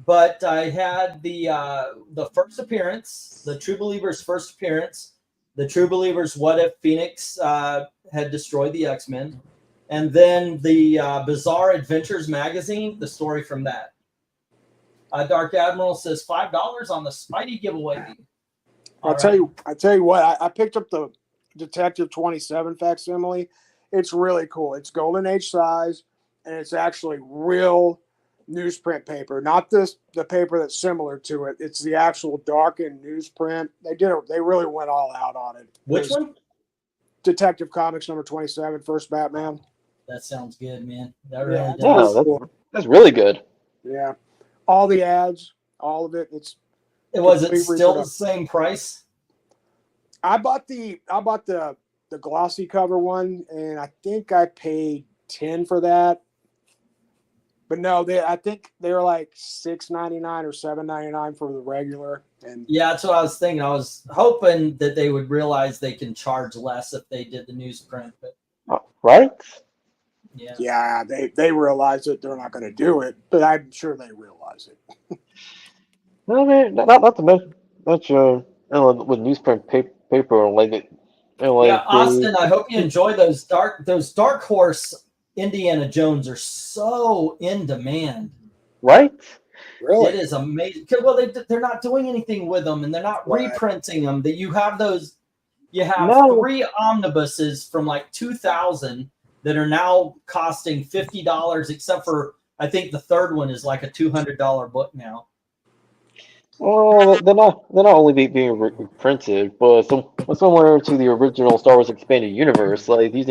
but I had the first appearance, the True Believers first appearance, the True Believers What If Phoenix had destroyed the X-Men, and then the Bizarre Adventures magazine, the story from that. Dark Admiral says $5 on the Spidey giveaway. I tell you what, I picked up the Detective 27 facsimile. It's really cool. It's Golden Age size, and it's actually real newsprint paper, not the paper that's similar to it. It's the actual darkened newsprint. They really went all out on it. Which one? Detective Comics #27, first Batman. That sounds good, man. That really Yeah. does. Yeah, that's really good. Yeah. All the ads, all of it. Was it complete still the reproduction. same price? I bought the glossy cover one, and I think I paid $10 for that. But no, I think they were like $6.99 or $7.99 for the regular. And Yeah, that's what I was thinking. I was hoping that they would realize they can charge less if they did the newsprint, but Right? yeah, they realize that they're not going to do it, but I'm sure they realize it. No, man, not to mention with newsprint paper like it. Austin, I hope you enjoy those Dark Horse Indiana Jones are so in demand. Right? Really? It is amazing. Well, they're not doing anything with them, and they're not reprinting them. That you have those, you have 3 omnibuses from like 2000 that are now costing $50, except for I think the third one is like a $200 book now. Well, they're not only being reprinted, but similar to the original Star Wars expanded universe, like these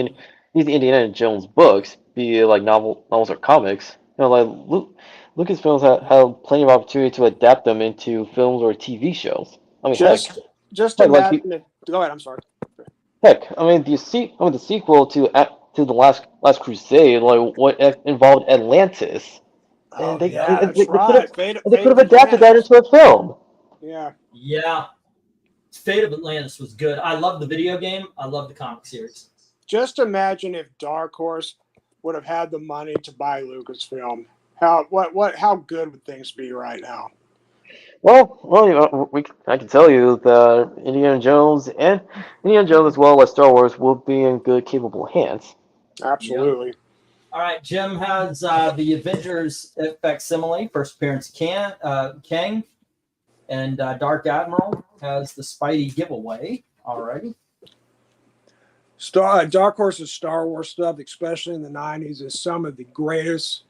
Indiana Jones books, be it like novels or comics, like Lucasfilms have plenty of opportunity to adapt them into films or TV shows. I mean, just imagine it. Go ahead. I'm sorry. Heck, I mean the sequel to the Last Crusade, like what involved Atlantis. And they could have adapted that into a film. Yeah. Fate of Atlantis was good. I love the video game. I love the comic series. Just imagine if Dark Horse would have had the money to buy Lucasfilm. How good would things be right now? Well, I can tell you that Indiana Jones as well as Star Wars will be in good, capable hands. Absolutely. Yep. All right, Jim has the Avengers facsimile, first appearance Kang, and Dark Admiral has the Spidey giveaway. Alrighty. Dark Horse's Star Wars stuff, especially in the 90s, is some of the greatest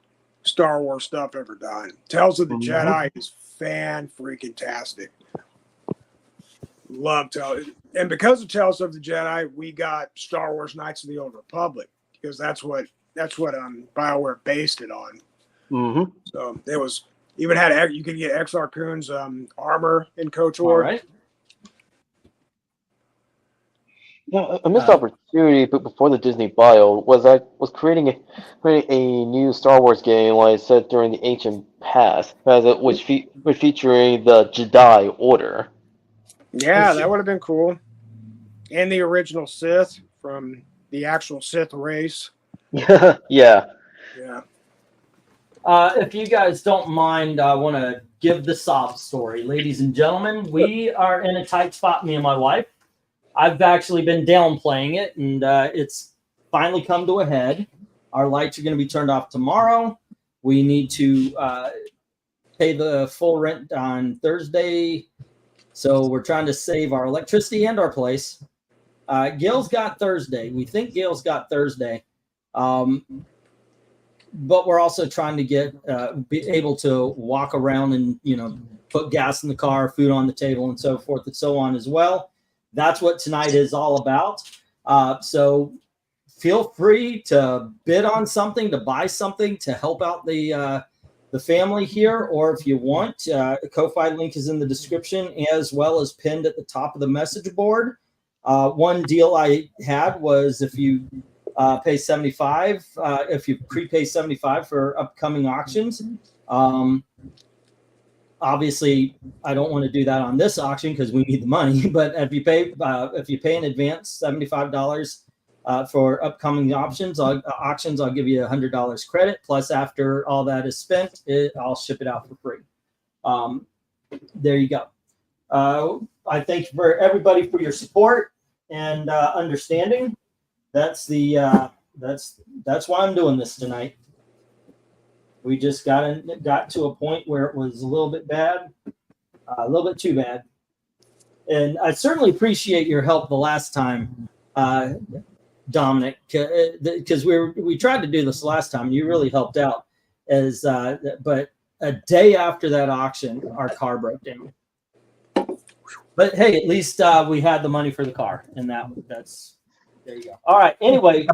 Star Wars stuff ever done. Tales of the Jedi is fan-freaking-tastic. Love Tales. And because of Tales of the Jedi, we got Star Wars Knights of the Old Republic, because that's what BioWare based it on. Mm-hmm. So it was you could get Exar Kun's armor in KOTOR. All right. Yeah, a missed opportunity before the Disney bio was creating a new Star Wars game like set during the ancient past, which featuring the Jedi Order. Yeah, that would have been cool. And the original Sith from the actual Sith race. Yeah. Yeah. If you guys don't mind, I want to give the sob story. Ladies and gentlemen, we are in a tight spot, me and my wife. I've actually been downplaying it, and it's finally come to a head. Our lights are going to be turned off tomorrow. We need to pay the full rent on Thursday. So we're trying to save our electricity and our place. Gail's got Thursday. We think Gail's got Thursday. But we're also trying to get be able to walk around and, you know, put gas in the car, food on the table, and so forth and so on as well. That's what tonight is all about. So feel free to bid on something, to buy something to help out the family here, or if you want, a Ko-Fi link is in the description as well as pinned at the top of the message board. One deal I had was if you pay 75, if you prepay 75 for upcoming auctions. Obviously, I don't want to do that on this auction because we need the money. But if you pay in advance $75 for upcoming auctions, I'll give you $100 credit. Plus, after all that is spent, I'll ship it out for free. There you go. I thank for everybody for your support and understanding. That's the that's why I'm doing this tonight. We just got to a point where it was a little bit bad, a little bit too bad. And I certainly appreciate your help the last time, Dominic, because we tried to do this last time. You really helped out. But a day after that auction, our car broke down. But hey, at least we had the money for the car, and that's there you go. All right. Anyway,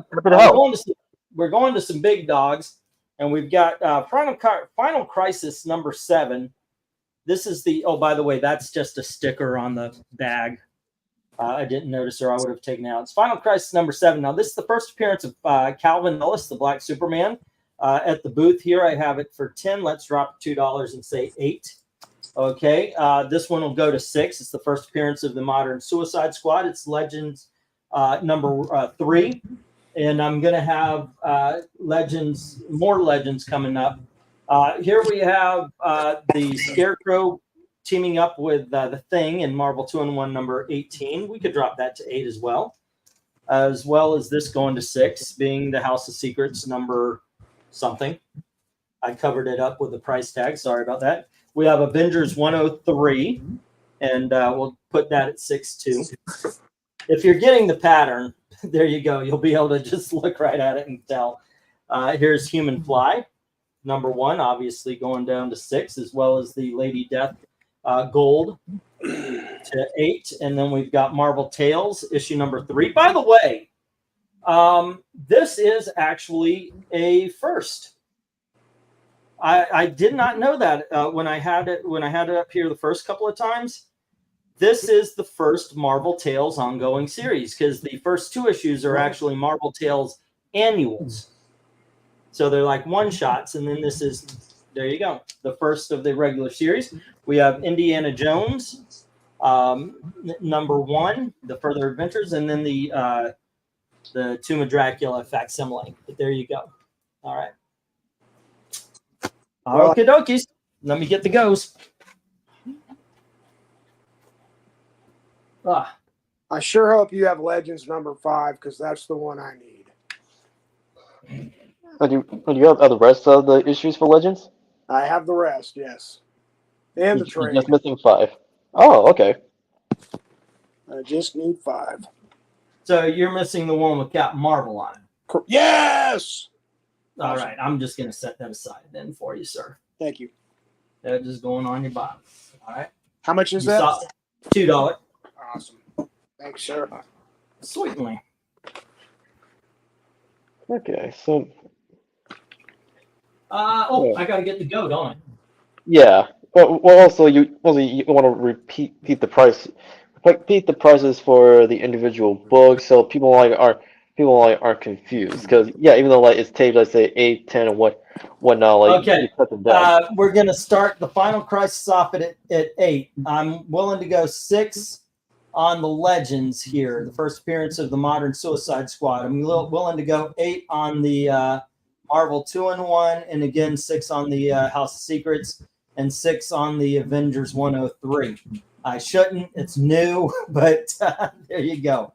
we're going to some big dogs. And we've got Final Crisis number 7. This is the, oh, by the way, that's just a sticker on the bag. I didn't notice, or I would have taken it out. It's Final Crisis number 7. Now, this is the first appearance of Calvin Ellis, the Black Superman. At the booth here, I have it for 10. Let's drop $2 and say 8. Okay. This one will go to 6. It's the first appearance of the Modern Suicide Squad. It's Legends number 3. And I'm going to have more legends coming up. Here we have the Scarecrow teaming up with the Thing in Marvel 2-in-1 number 18. We could drop that to 8 as well as this going to 6, being the House of Secrets number something. I covered it up with the price tag. Sorry about that. We have Avengers 103, and we'll put that at 6 too. If you're getting the pattern, there you go. You'll be able to just look right at it and tell. Here's Human Fly, number 1, obviously going down to 6, as well as the Lady Death Gold to 8. And then we've got Marvel Tales, issue number 3. By the way, this is actually a first. I did not know that when I had it up here the first couple of times. This is the first Marvel Tales ongoing series, because the first 2 issues are actually Marvel Tales annuals. So they're like one-shots, and then this is, there you go, the first of the regular series. We have Indiana Jones, number 1, The Further Adventures, and then the Tomb of Dracula facsimile. But there you go. All right. Okie dokies. Let me get the goes. I sure hope you have Legends number 5, because that's the one I need. Do you have the rest of the issues for Legends? I have the rest, yes. And the trade. You're just missing 5. Oh, okay. I just need 5. So you're missing the one with Captain Marvel on it. Yes! All right. I'm just going to set that aside then for you, sir. Thank you. That's just going on your bottom. All right. How much is that? $2. Awesome. Thanks, sir. Sweetly. Okay, so. I got to get the go, don't I? Yeah. Well, also you want to repeat the price, repeat the prices for the individual books, so people are confused, because even though it's taped, let's say 8, 10, and whatnot, okay. You cut them down. We're gonna start the Final Crisis off at 8. I'm willing to go 6 on the Legends here, the first appearance of the Modern Suicide Squad. I'm willing to go 8 on the Marvel 2-in-1, and again 6 on the House of Secrets, and 6 on the Avengers 103. I shouldn't. It's new, but there you go.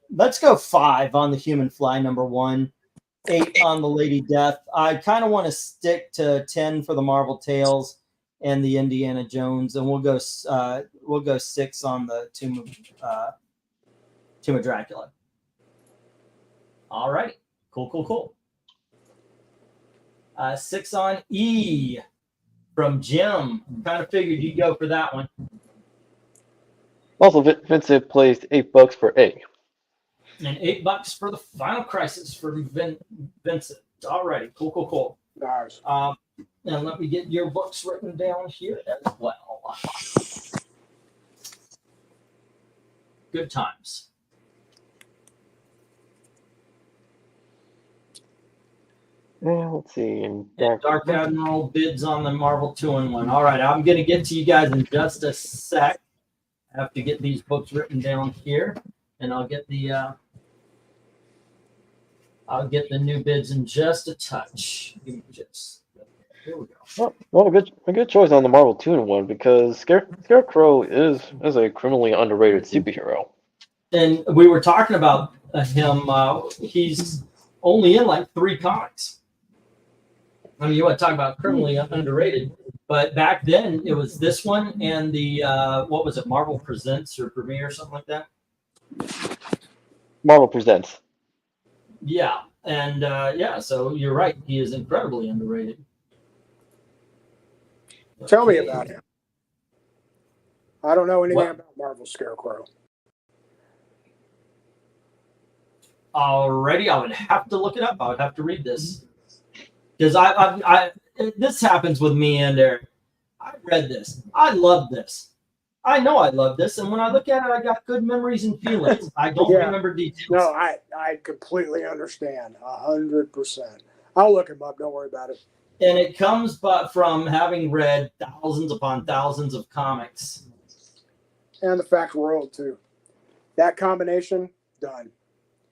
Let's go 5 on the Human Fly number 1, 8 on the Lady Death. I kind of want to stick to 10 for the Marvel Tales, and the Indiana Jones, and we'll go 6 on the Tomb of Dracula. All right, cool. 6 on E from Jim. Kind of figured you'd go for that one. Also, Vincent placed $8 for A. And $8 for the Final Crisis for Vincent. All right, cool. Nice. And let me get your books written down here as well. Good times. Yeah, let's see. And Dark Admiral bids on the Marvel 2-in-1. All right, I'm going to get to you guys in just a sec. I have to get these books written down here, and I'll get the new bids in just a touch. Give me just. Here we go. Well, a good choice on the Marvel 2-in-1 because Scarecrow is a criminally underrated superhero. And we were talking about him. He's only in like 3 comics. I mean, you want to talk about criminally underrated, but back then it was this one and the what was it, Marvel Presents or Premiere or something like that. Marvel Presents. Yeah, and so you're right. He is incredibly underrated. Tell me about him. I don't know anything about Marvel Scarecrow. Already, I would have to look it up. I would have to read this because I this happens with me and Eric. I read this. I love this. I know I love this, and when I look at it, I got good memories and feelings. I don't remember details. No, I completely understand 100%. I'll look him up. Don't worry about it. And it comes but from having read thousands upon thousands of comics. And the fact world, too. That combination, done.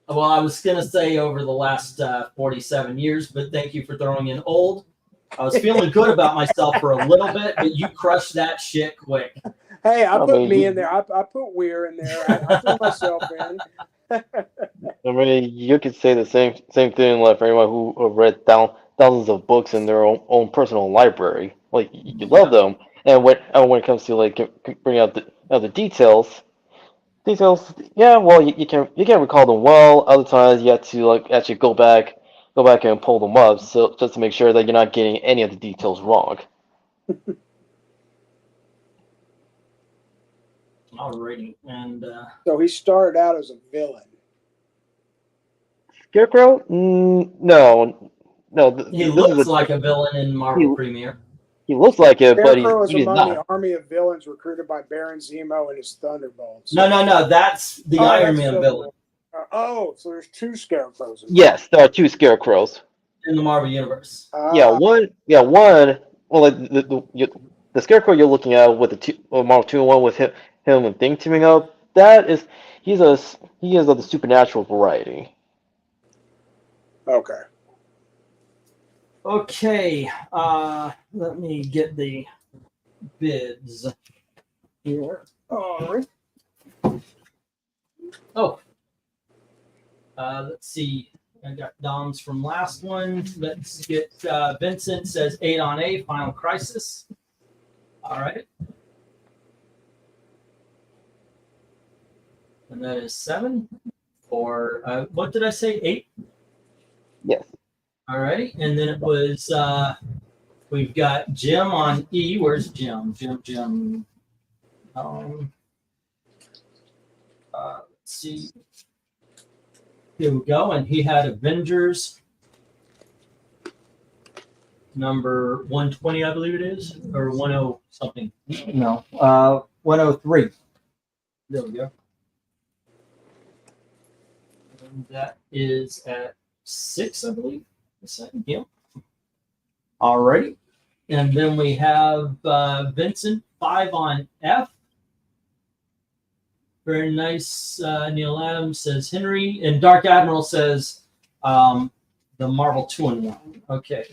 Well, I was going to say over the last 47 years, but thank you for throwing in old. I was feeling good about myself for a little bit, but you crushed that shit quick. Hey, I put me in there. I put Weir in there. I put myself in. I mean, you could say the same thing like for anyone who read thousands of books in their own personal library. Like you love them, and when it comes to like bringing out the details, yeah, well you can recall them well. Other times you have to like actually go back and pull them up, so just to make sure that you're not getting any of the details wrong. Alrighty, and so he started out as a villain. Scarecrow? No. He looks like a villain in Marvel Premiere. He looks like it, but he's among not. The army of villains recruited by Baron Zemo and his Thunderbolts. No, that's the Iron Man villain. So there's 2 Scarecrows. Yes, there are 2 Scarecrows in the Marvel Universe. One. Well, like the Scarecrow you're looking at with the Marvel 2-in-1 with him and Thing teaming up. He is of the supernatural variety. Okay. Let me get the bids here. All right. Let's see. I got Dom's from last one. Let's get Vincent says 8 on A, Final Crisis. All right. And that is 7. Or what did I say? 8? Yes. All righty. And then it was we've got Jim on E. Where's Jim? Jim. Let's see. Here we go. And he had Avengers number 120, I believe it is, or 10 something. No, 103. There we go. And that is at 6, I believe. Yeah. All righty. And then we have Vincent 5 on F. Very nice. Neil Adams says Henry, and Dark Admiral says the Marvel 2-in-1. Okay,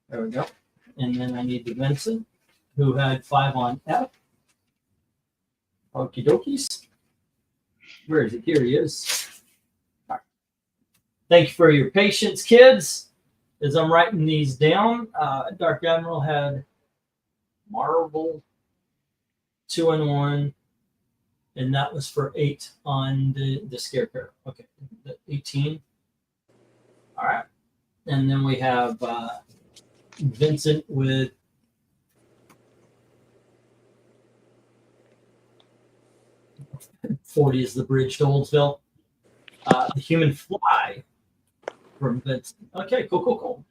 there we go. And then I need the Vincent, who had 5 on F. Okie dokies. Where is it? Here he is. All right. Thank you for your patience, kids, as I'm writing these down. Dark Admiral had Marvel 2-in-1, and that was for 8 on the Scarecrow. Okay, the 18. All right, and then we have Vincent with $40 is the bridge to Oldsville. The Human Fly from Vincent. Okay, cool.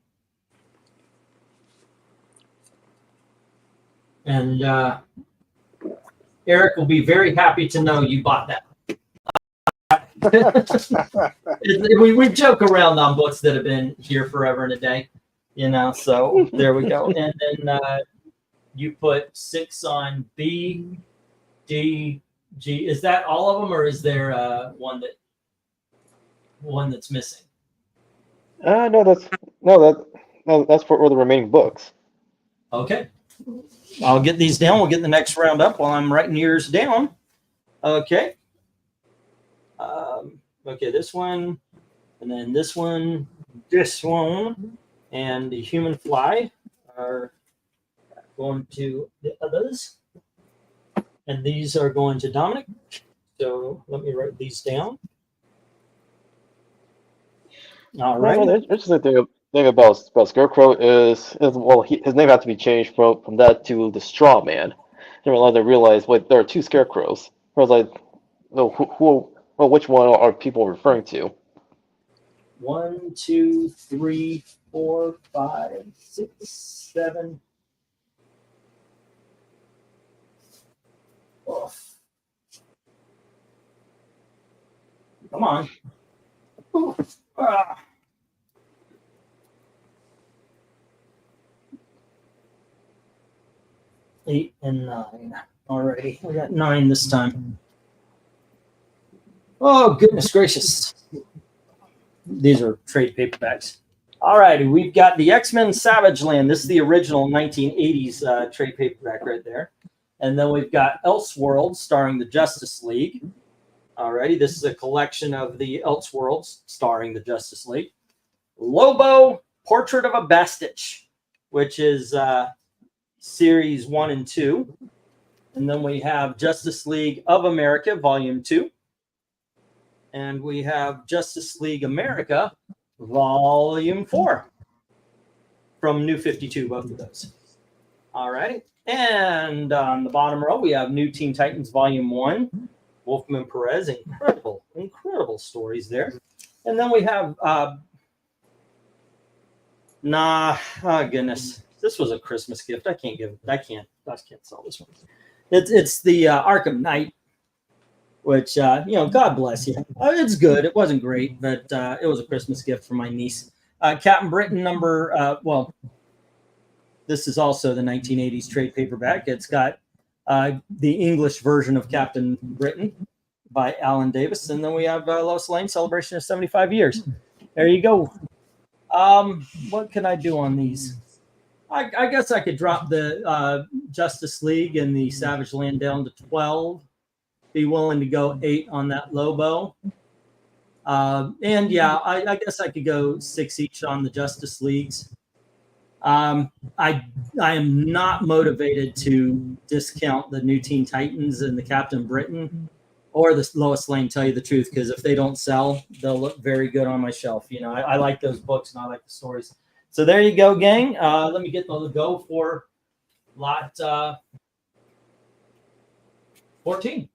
And Eric will be very happy to know you bought that. we joke around on books that have been here forever and a day, you know, so there we go. And then you put 6 on B, D, G. Is that all of them, or is there one that's missing? No, that's for all the remaining books. Okay. I'll get these down. We'll get the next round up while I'm writing yours down. Okay. Okay, this one, and then this one, and the Human Fly are going to the others. And these are going to Dominic. So let me write these down. All right. Well, the interesting thing about Scarecrow is well, his name had to be changed from that to the Straw Man. I realized, wait, there are 2 Scarecrows. I was like, well, which one are people referring to? 1, 2, 3, 4, 5, 6, 7. Oh. Come on. Ooh. Ah. Eight and 9. Alrighty, we got 9 this time. Oh, goodness gracious. These are trade paperbacks. Alrighty, we've got the X-Men Savage Land. This is the original 1980s trade paperback right there. And then we've got Elseworlds starring the Justice League. Alrighty, this is a collection of the Elseworlds starring the Justice League. Lobo, Portrait of a Bastich, which is series 1 and 2. And then we have Justice League of America, volume 2. And we have Justice League America, volume 4. From New 52, both of those. All right. And on the bottom row, we have New Teen Titans, volume 1. Wolfman Perez, incredible stories there. And then we have, goodness. This was a Christmas gift. I can't sell this one. It's the Arkham Knight, which, God bless you. It's good. It wasn't great, but it was a Christmas gift for my niece. Captain Britain this is also the 1980s trade paperback. It's got the English version of Captain Britain by Alan Davis. And then we have Lois Lane, Celebration of 75 Years. There you go. What can I do on these? I guess I could drop the Justice League and the Savage Land down to 12. Be willing to go 8 on that Lobo. And yeah, I guess I could go 6 each on the Justice Leagues. I am not motivated to discount the New Teen Titans and the Captain Britain or the Lois Lane, tell you the truth, because if they don't sell, they'll look very good on my shelf. You know, I like those books and I like the stories. So there you go, gang. Let me get the go for lot 14.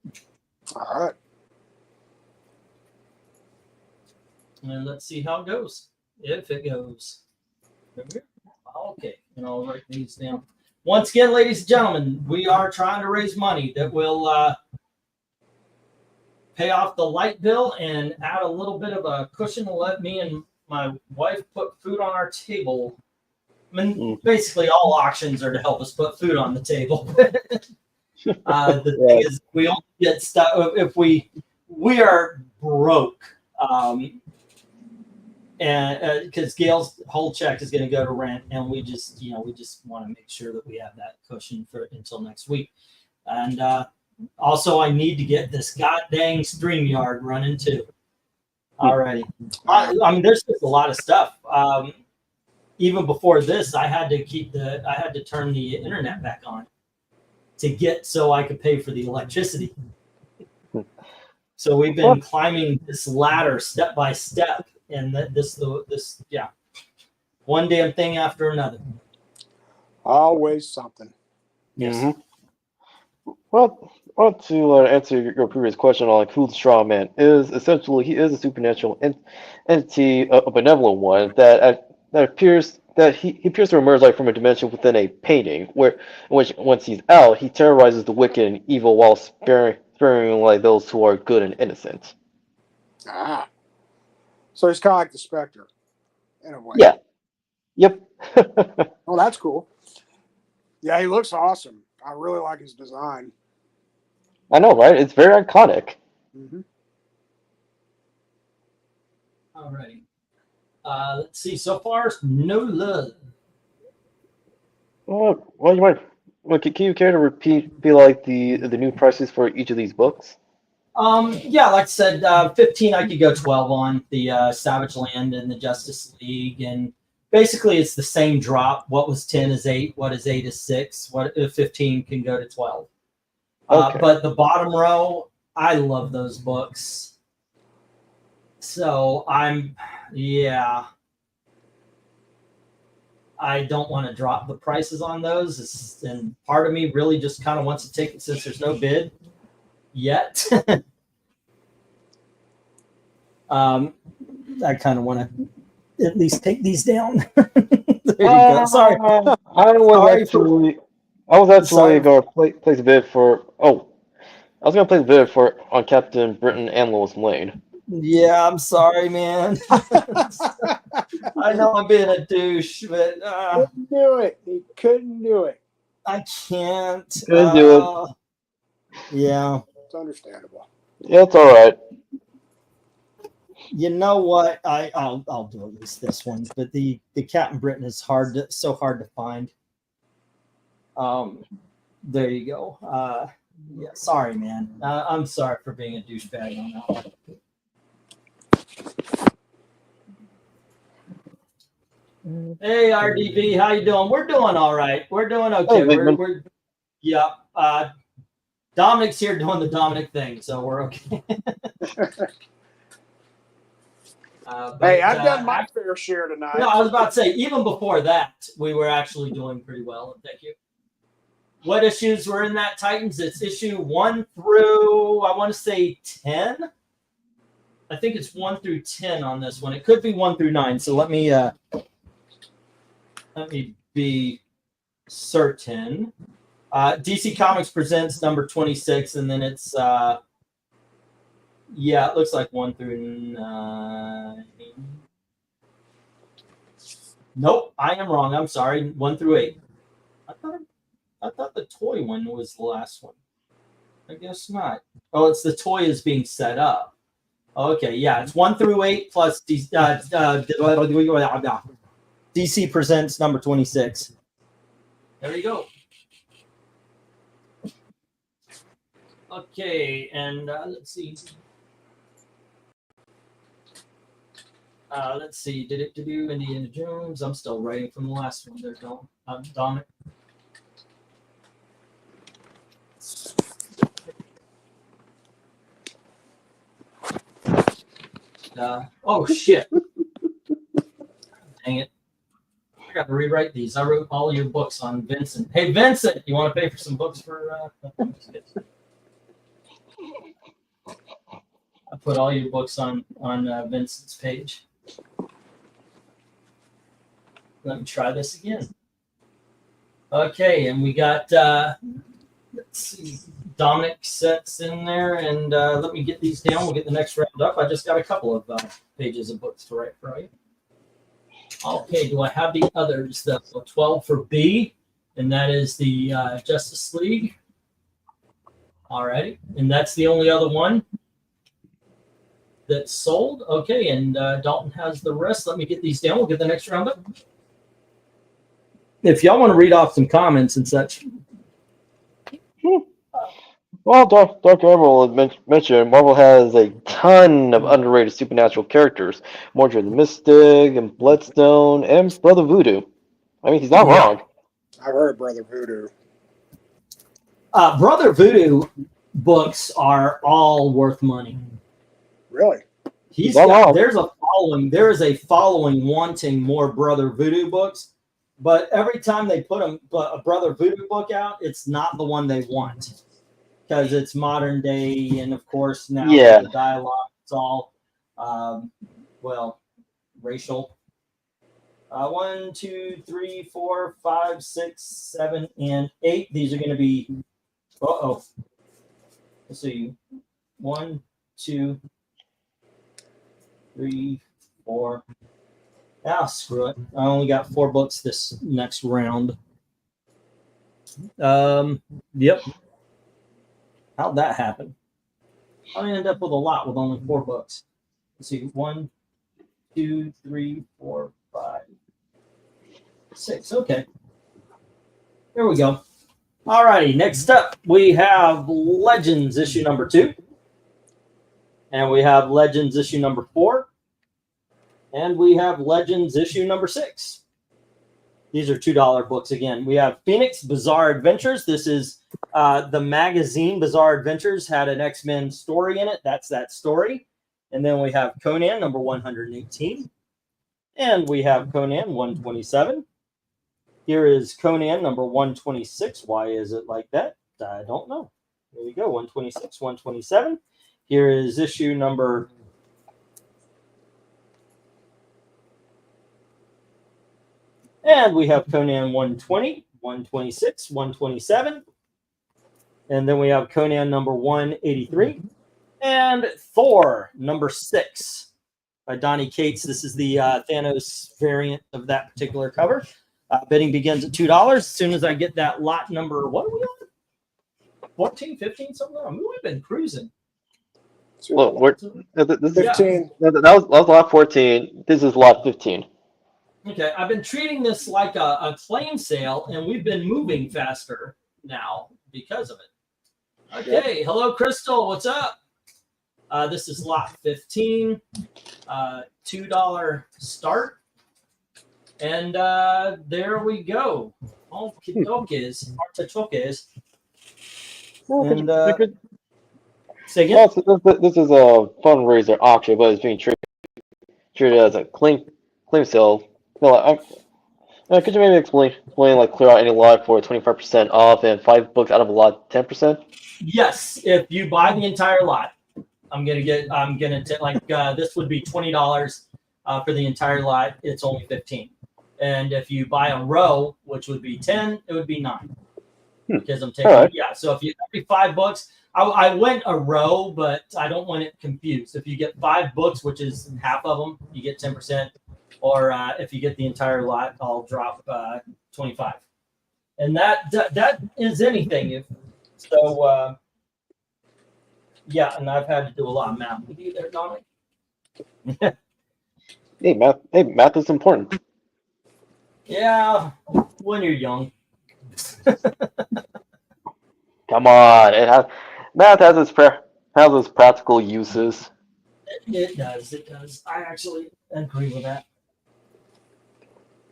All right. And let's see how it goes. If it goes. Okay, and I'll write these down. Once again, ladies and gentlemen, we are trying to raise money that will pay off the light bill and add a little bit of a cushion to let me and my wife put food on our table. I mean, basically all auctions are to help us put food on the table. The thing is, we only get stuff if we are broke. And because Gail's whole check is going to go to rent, and we just want to make sure that we have that cushion for until next week. And also, I need to get this goddamn StreamYard running too. Alrighty. I mean, there's just a lot of stuff. Even before this, I had to turn the internet back on to get so I could pay for the electricity. So we've been climbing this ladder step by step, and this yeah, one damn thing after another. Always something. Yes. Mm-hmm. Well, to answer your previous question on like who the strong man is, essentially he is a supernatural entity, a benevolent one that appears that he appears to emerge like from a dimension within a painting, which once he's out, he terrorizes the wicked and evil while sparing like those who are good and innocent. Ah. So he's kind of like the Spectre, in a way. Yeah. Yep. Oh, that's cool. Yeah, he looks awesome. I really like his design. I know, right? It's very iconic. Mm-hmm. Alrighty. Let's see. So far, no love. Well, you might. Well, can you care to repeat like the new prices for each of these books? Yeah, like I said, 15 I could go 12 on the Savage Land and the Justice League, and basically it's the same drop. What was 10 is 8. What is 8 is 6. What 15 can go to 12. Okay. But the bottom row, I love those books. So yeah. I don't want to drop the prices on those. And part of me really just kind of wants to take it since there's no bid yet. I kind of want to at least take these down. There you go. Sorry. I was actually going to place a bid for. Oh, I was going to place a bid for on Captain Britain and Lois Lane. Yeah, I'm sorry, man. I know I'm being a douche, but couldn't do it. He couldn't do it. I can't. Couldn't do it. Yeah. It's understandable. Yeah, it's all right. You know what? I'll do at least this one, but the Captain Britain is so hard to find. There you go. Yeah, sorry, man. I'm sorry for being a douchebag on that one. Hey, RDV, how you doing? We're doing all right. We're doing okay. Hey, yeah. Dominic's here doing the Dominic thing, so we're okay. Hey, I've done my fair share tonight. No, I was about to say, even before that, we were actually doing pretty well. Thank you. What issues were in that, Titans? It's issue 1 through, I want to say 10. I think it's 1 through 10 on this one. It could be 1 through 9. So let me be certain. DC Comics presents number 26, and then it's yeah, it looks like 1 through 9. Nope, I am wrong. I'm sorry. 1 through 8. I thought the toy one was the last one. I guess not. Oh, it's the toy is being set up. Okay, yeah, it's 1 through 8 plus DC presents number 26. There you go. Okay, and let's see. Let's see. Did it do Indiana Jones? I'm still writing from the last one. There, Dominic. Oh shit! Dang it! I got to rewrite these. I wrote all your books on Vincent. Hey Vincent, you want to pay for some books for? I put all your books on Vincent's page. Let me try this again. Okay, and we got let's see, Dominic sets in there, and let me get these down. We'll get the next round up. I just got a couple of pages of books to write for you. Okay, do I have the others? The 12 for B, and that is the Justice League. All righty, and that's the only other one that's sold. Okay, and Dalton has the rest. Let me get these down. We'll get the next round up. If y'all want to read off some comments and such. Well, Dr. Emerald mentioned Marvel has a ton of underrated supernatural characters. Mordred the Mystic, and Bloodstone, and Brother Voodoo. I mean, he's not wrong. I've heard of Brother Voodoo. Brother Voodoo books are all worth money. Really? There's a following. There is a following wanting more Brother Voodoo books, but every time they put a Brother Voodoo book out, it's not the one they want because it's modern day, and of course now the dialogue, it's all racial. 1, 2, 3, 4, 5, 6, 7, and 8. These are going to be. Let's see. 1, 2, 3, 4. Screw it. I only got 4 books this next round. Yep. How'd that happen? I end up with a lot with only 4 books. Let's see. 1, 2, 3, 4, 5, 6. Okay. There we go. All righty. Next up, we have Legends issue number 2. And we have Legends issue number 4. And we have Legends issue number 6. These are $2 books again. We have Phoenix Bizarre Adventures. This is the magazine. Bizarre Adventures had an X-Men story in it. That's that story. And then we have Conan number 118. And we have Conan 127. Here is Conan number 126. Why is it like that? I don't know. There we go. 126, 127. Here is issue number... And we have Conan 120, 126, 127. And then we have Conan number 183. And Thor number 6 by Donnie Cates. This is the Thanos variant of that particular cover. Bidding begins at $2. As soon as I get that lot number, what are we on? 14, 15, something? I mean, we've been cruising. Well, we're 15. That was lot 14. This is lot 15. Okay, I've been treating this like a claim sale, and we've been moving faster now because of it. Okay, hello, Crystal. What's up? This is lot 15, $2 start. And there we go. Artichokes. And say again? This is a fundraiser auction, but it's being treated as a claim sale. Well, could you maybe explain like clear out any lot for 25% off and 5 books out of a lot 10%? Yes, if you buy the entire lot, this would be $20 for the entire lot. It's only 15. And if you buy a row, which would be 10, it would be 9. Because I'm taking so if you every 5 books, I went a row, but I don't want it confused. If you get 5 books, which is half of them, you get 10%. Or if you get the entire lot, I'll drop 25. And that is anything. And I've had to do a lot of math with you there, Dominic. Hey, math is important. Yeah, when you're young. Come on, math has its practical uses. It does. I actually agree with that.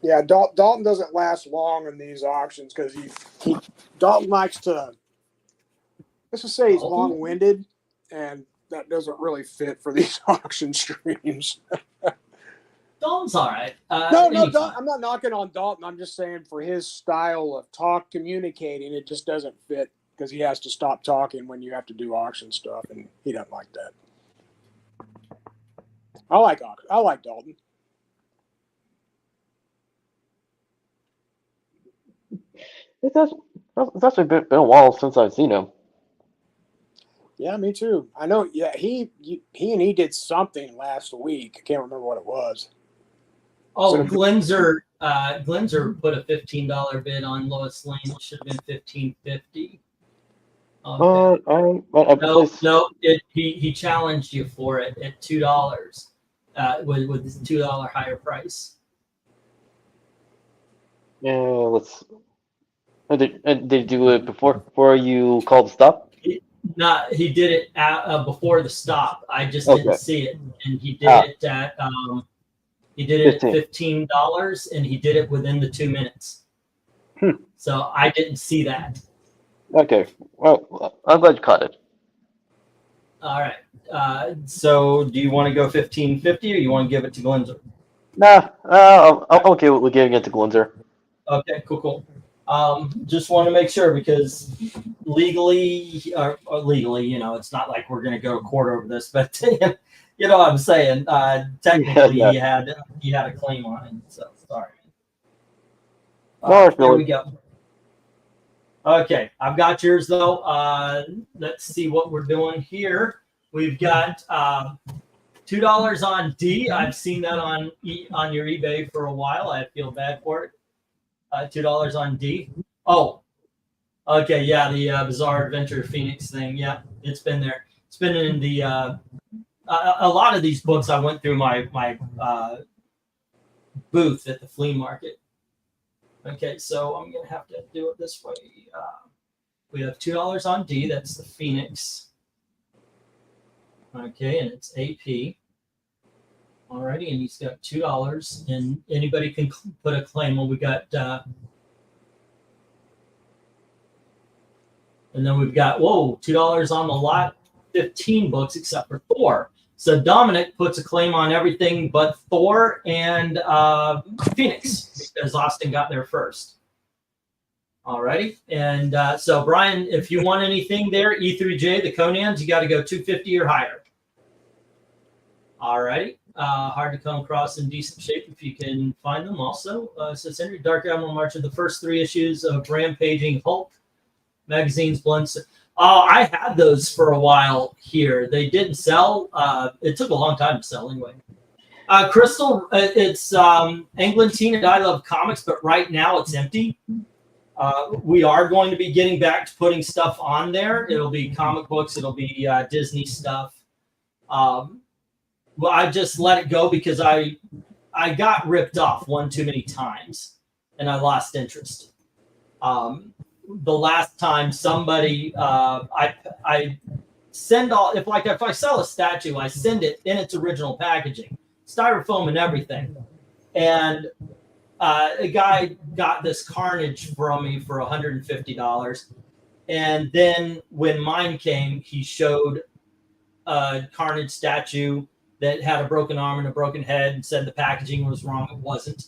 Yeah, Dalton doesn't last long in these auctions because Dalton likes to, let's just say he's long-winded, and that doesn't really fit for these auction streams. Dalton's all right. No, I'm not knocking on Dalton. I'm just saying for his style of communicating, it just doesn't fit because he has to stop talking when you have to do auction stuff, and he doesn't like that. I like Dalton. It's actually been a while since I've seen him. Yeah, me too. I know. Yeah, he did something last week. I can't remember what it was. Oh, Glenzer put a $15 bid on Lois Lane. It should have been $15.50. No. He challenged you for it at $2. With this $2 higher price. Yeah, Did they do it before you called the stop? He did it before the stop. I just didn't see it, and he did it at $15, and he did it within the 2 minutes. So I didn't see that. Okay. Well, I'm glad you caught it. All right. So do you want to go 1550 or you want to give it to Glenzer? Nah, I'm okay with giving it to Glenzer. Okay, cool. Just want to make sure because legally, or legally, you know, it's not like we're going to go to court over this, but you know what I'm saying. Technically, Yeah. he had a claim on it. So sorry. No, There we go. Okay, I've got yours though. Let's see what we're doing here. We've got $2 on D. I've seen that on your eBay for a while. I feel bad for it. $2 on D. Oh, okay, yeah, the Bizarre Adventure Phoenix thing. Yeah, it's been there. It's been in the a lot of these books. I went through my booth at the flea market. Okay, so I'm gonna have to do it this way. We have $2 on D. That's the Phoenix. Okay, and it's AP. Alrighty, and he's got $2, and anybody can put a claim. Well, we got, and then we've got $2 on the lot, 15 books except for Thor. So Dominic puts a claim on everything but Thor and Phoenix because Austin got there first. Alrighty, and so Brian, if you want anything there, E through J, the Conans, you got to go 250 or higher. Alrighty. Hard to come across in decent shape if you can find them also. So Henry Dark Admiral March of the first 3 issues of Rampaging Hulk magazines. Blunts. Oh, I had those for a while here. They didn't sell. It took a long time to sell anyway. Crystal, it's Englentine and I Love Comics, but right now it's empty. We are going to be getting back to putting stuff on there. It'll be comic books. It'll be Disney stuff. Well, I just let it go because I got ripped off one too many times, and I lost interest. The last time somebody, I send all if I sell a statue, I send it in its original packaging, styrofoam and everything, and a guy got this Carnage from me for $150, and then when mine came, he showed a Carnage statue that had a broken arm and a broken head and said the packaging was wrong. It wasn't.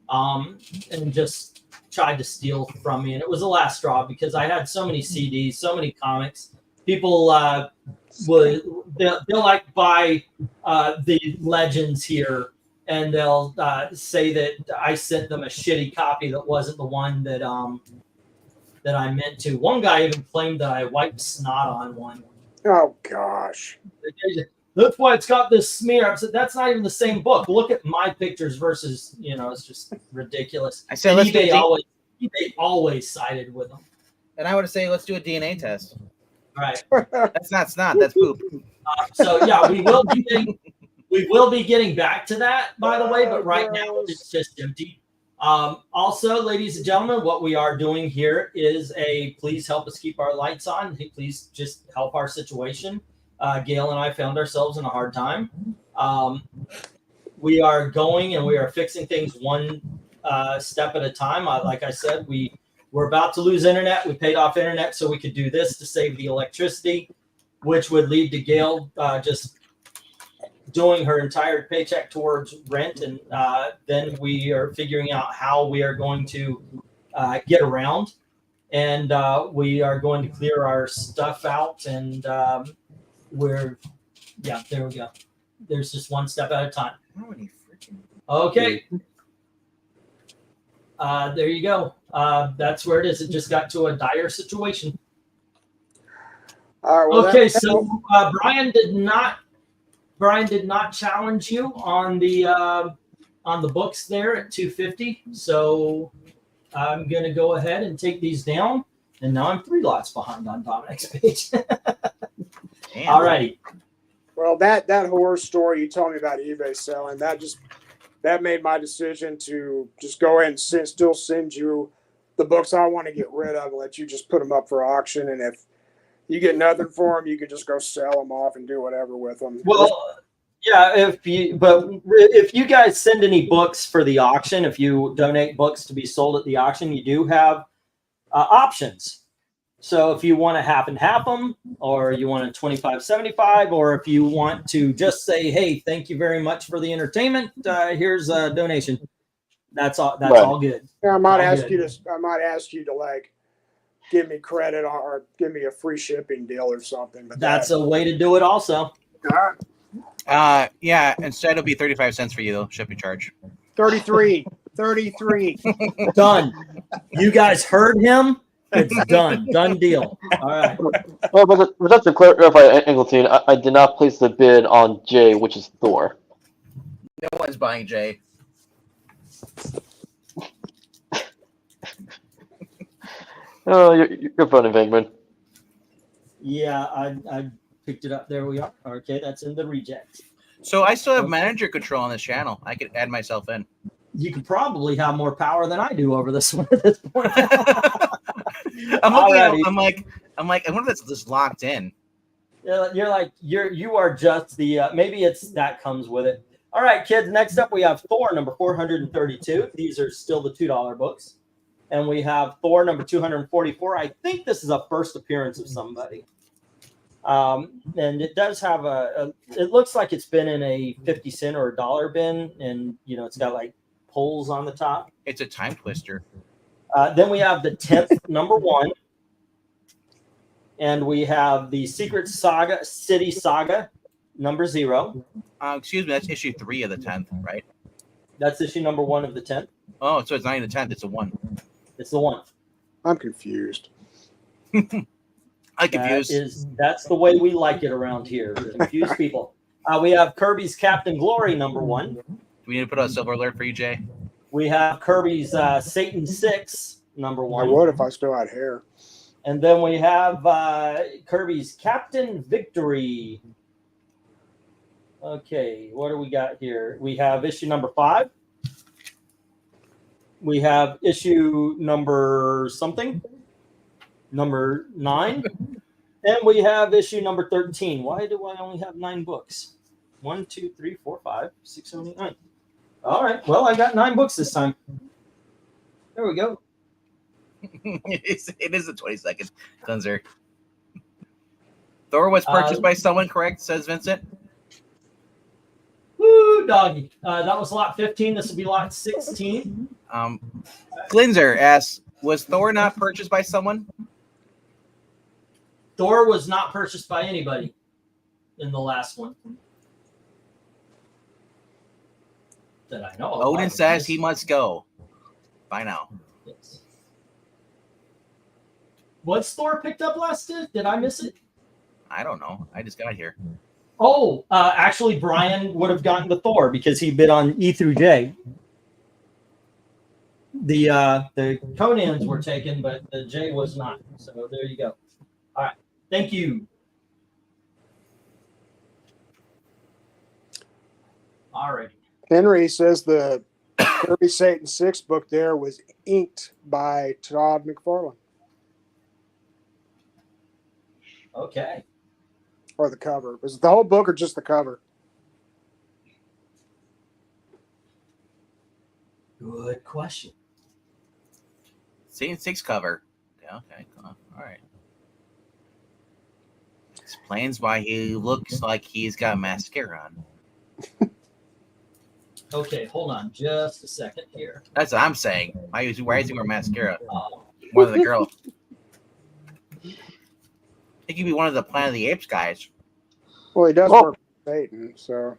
And just tried to steal from me. And it was the last straw because I had so many CDs, so many comics. People they'll like buy the Legends here and they'll say that I sent them a shitty copy that wasn't the one that that I meant to. One guy even claimed that I wiped snot on one. Oh gosh. That's why it's got this smear. I said, that's not even the same book. Look at my pictures versus, you know, it's just ridiculous. I said, let's eBay always sided with them. And I would say, let's do a DNA test. All right. That's not snot. That's poop. So yeah, we will be getting back to that, by the way. But right now it's just empty. Also, ladies and gentlemen, what we are doing here is please help us keep our lights on. Please just help our situation. Gail and I found ourselves in a hard time. We are going and we are fixing things one step at a time. Like I said, we're about to lose internet. We paid off internet so we could do this to save the electricity, which would lead to Gail just doing her entire paycheck towards rent. And then we are figuring out how we are going to get around. And we are going to clear our stuff out and there we go. There's just one step at a time. Okay. There you go. That's where it is. It just got to a dire situation. All right, well, okay, so Brian did not challenge you on the books there at 250. So I'm gonna go ahead and take these down. And now I'm 3 lots behind on Dominic's page. All righty. Well, that horror story you told me about eBay selling, that made my decision to just go ahead and still send you the books I want to get rid of and let you just put them up for auction. And if you get nothing for them, you could just go sell them off and do whatever with them. Well, yeah, if you guys send any books for the auction, if you donate books to be sold at the auction, you do have options. So if you want to half and half them, or you want a 25-75, or if you want to just say, hey, thank you very much for the entertainment, here's a donation. That's all. That's all good. Yeah, I might ask good. you to. I might ask you to like give me credit or give me a free shipping deal or something. But That's a way to do it, also. Yeah. Instead, it'll be 35 cents for you though, shipping charge. 33. Done. You guys heard him. It's done. Done deal. All right. Well, but just to clarify, Angleton, I did not place the bid on Jay, which is Thor. No one's buying Jay. Oh, you're funny, VENKMAN. Yeah, I picked it up. There we are. Okay, that's in the rejects. So I still have manager control on this channel. I could add myself in. You could probably have more power than I do over this one at this point. I'm looking at, I'm like, I wonder if that's just locked in. You are just the maybe it's that comes with it. All right, kids. Next up, we have Thor number 432. These are still the $2 books, and we have Thor number 244. I think this is a first appearance of somebody, and it does have it looks like it's been in a 50-cent or $1 bin, and it's got like poles on the top. It's a time twister. Then we have the 10th number 1. And we have the Secret Saga City Saga number 0. Excuse me, that's issue 3 of the 10th, right? That's issue number 1 of the 10th. Oh, so it's not even the 10th, it's a 1. It's the 1. I'm confused. I'm confused. That's the way we like it around here. Confuse people. We have Kirby's Captain Glory number 1. Do we need to put a silver alert for you, Jay? We have Kirby's Satan 6 number 1. I would if I still had hair. And then we have Kirby's Captain Victory. Okay, what do we got here? We have issue number 5. We have issue number something, number 9. And we have issue number 13. Why do I only have 9 books? 1, 2, 3, 4, 5, 6, 7, 8, 9. All right, well, I got 9 books this time. There we go. It is the 22nd. Cleanser. Thor was purchased by someone, correct? Says Vincent. Woo, doggy. That was lot 15. This will be lot 16. Cleanser asks, was Thor not purchased by someone? Thor was not purchased by anybody in the last one that I know of. Odin says he must go. Bye now. Yes. What's Thor picked up last? Did I miss it? I don't know. I just got here. Oh, actually, Brian would have gotten the Thor because he bid on E through J. The Conans were taken, but the J was not. So there you go. All right. Thank you. All right. Henry says the Kirby Satan 6 book there was inked by Todd McFarlane. Okay. Or the cover. Was it the whole book or just the cover? Good question. Satan 6 cover. Yeah, okay. All right. Explains why he looks like he's got mascara on. Okay, hold on just a second here. That's what I'm saying. Why is he wearing mascara? More than the girl. He could be one of the Planet of the Apes guys. Well, he does work for Satan, so.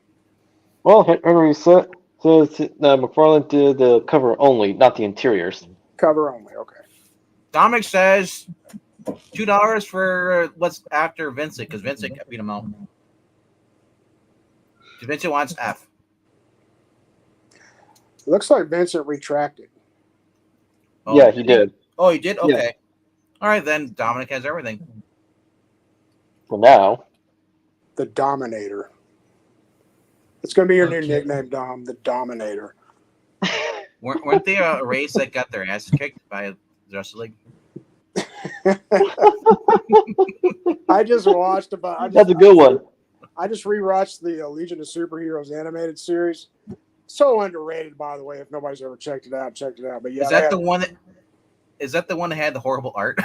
Well, Henry says McFarlane did the cover only, not the interiors. Cover only, okay. Dominic says $2 for what's after Vincent, because Vincent beat him out. Vincent wants F. Looks like Vincent retracted. Oh, yeah, he did. Oh, he did? Okay. Yeah. All right, then Dominic has everything. For now. The Dominator. It's going to be your new nickname, Dom, the Dominator. Weren't they a race that got their ass kicked by the rest of the league? I just watched about. That's a good one. I just rewatched the Legion of Superheroes animated series. So underrated, by the way. If nobody's ever checked it out, check it out. But yeah, is that the one that had the horrible art?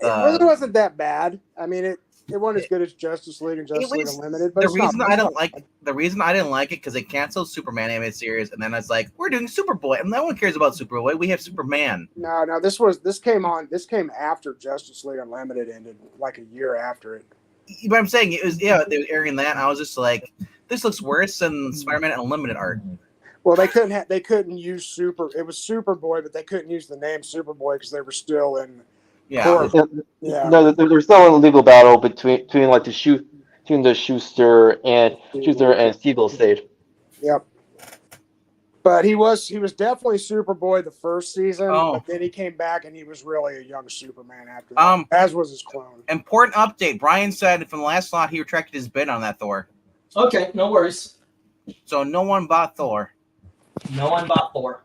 really wasn't that bad. I mean, it wasn't as good as Justice League and Justice League Unlimited. But the reason I didn't like it because they canceled Superman animated series, and then it's like we're doing Superboy, and no one cares about Superboy. We have Superman. No, this came after Justice League Unlimited ended, like a year after it. But I'm saying it was they were airing that, and I was just like, this looks worse than Spider-Man Unlimited art. Well, they couldn't use It was Superboy, but they couldn't use the name Superboy because they were still in. Yeah. No, there's still a legal battle between like the Schuster and Siegel state. Yep. But he was definitely Superboy the first season, but then he came back and he was really a young Superman after that, as was his clone. Important update. Brian said from the last slot he retracted his bid on that Thor. Okay, no worries. So no one bought Thor. No one bought Thor.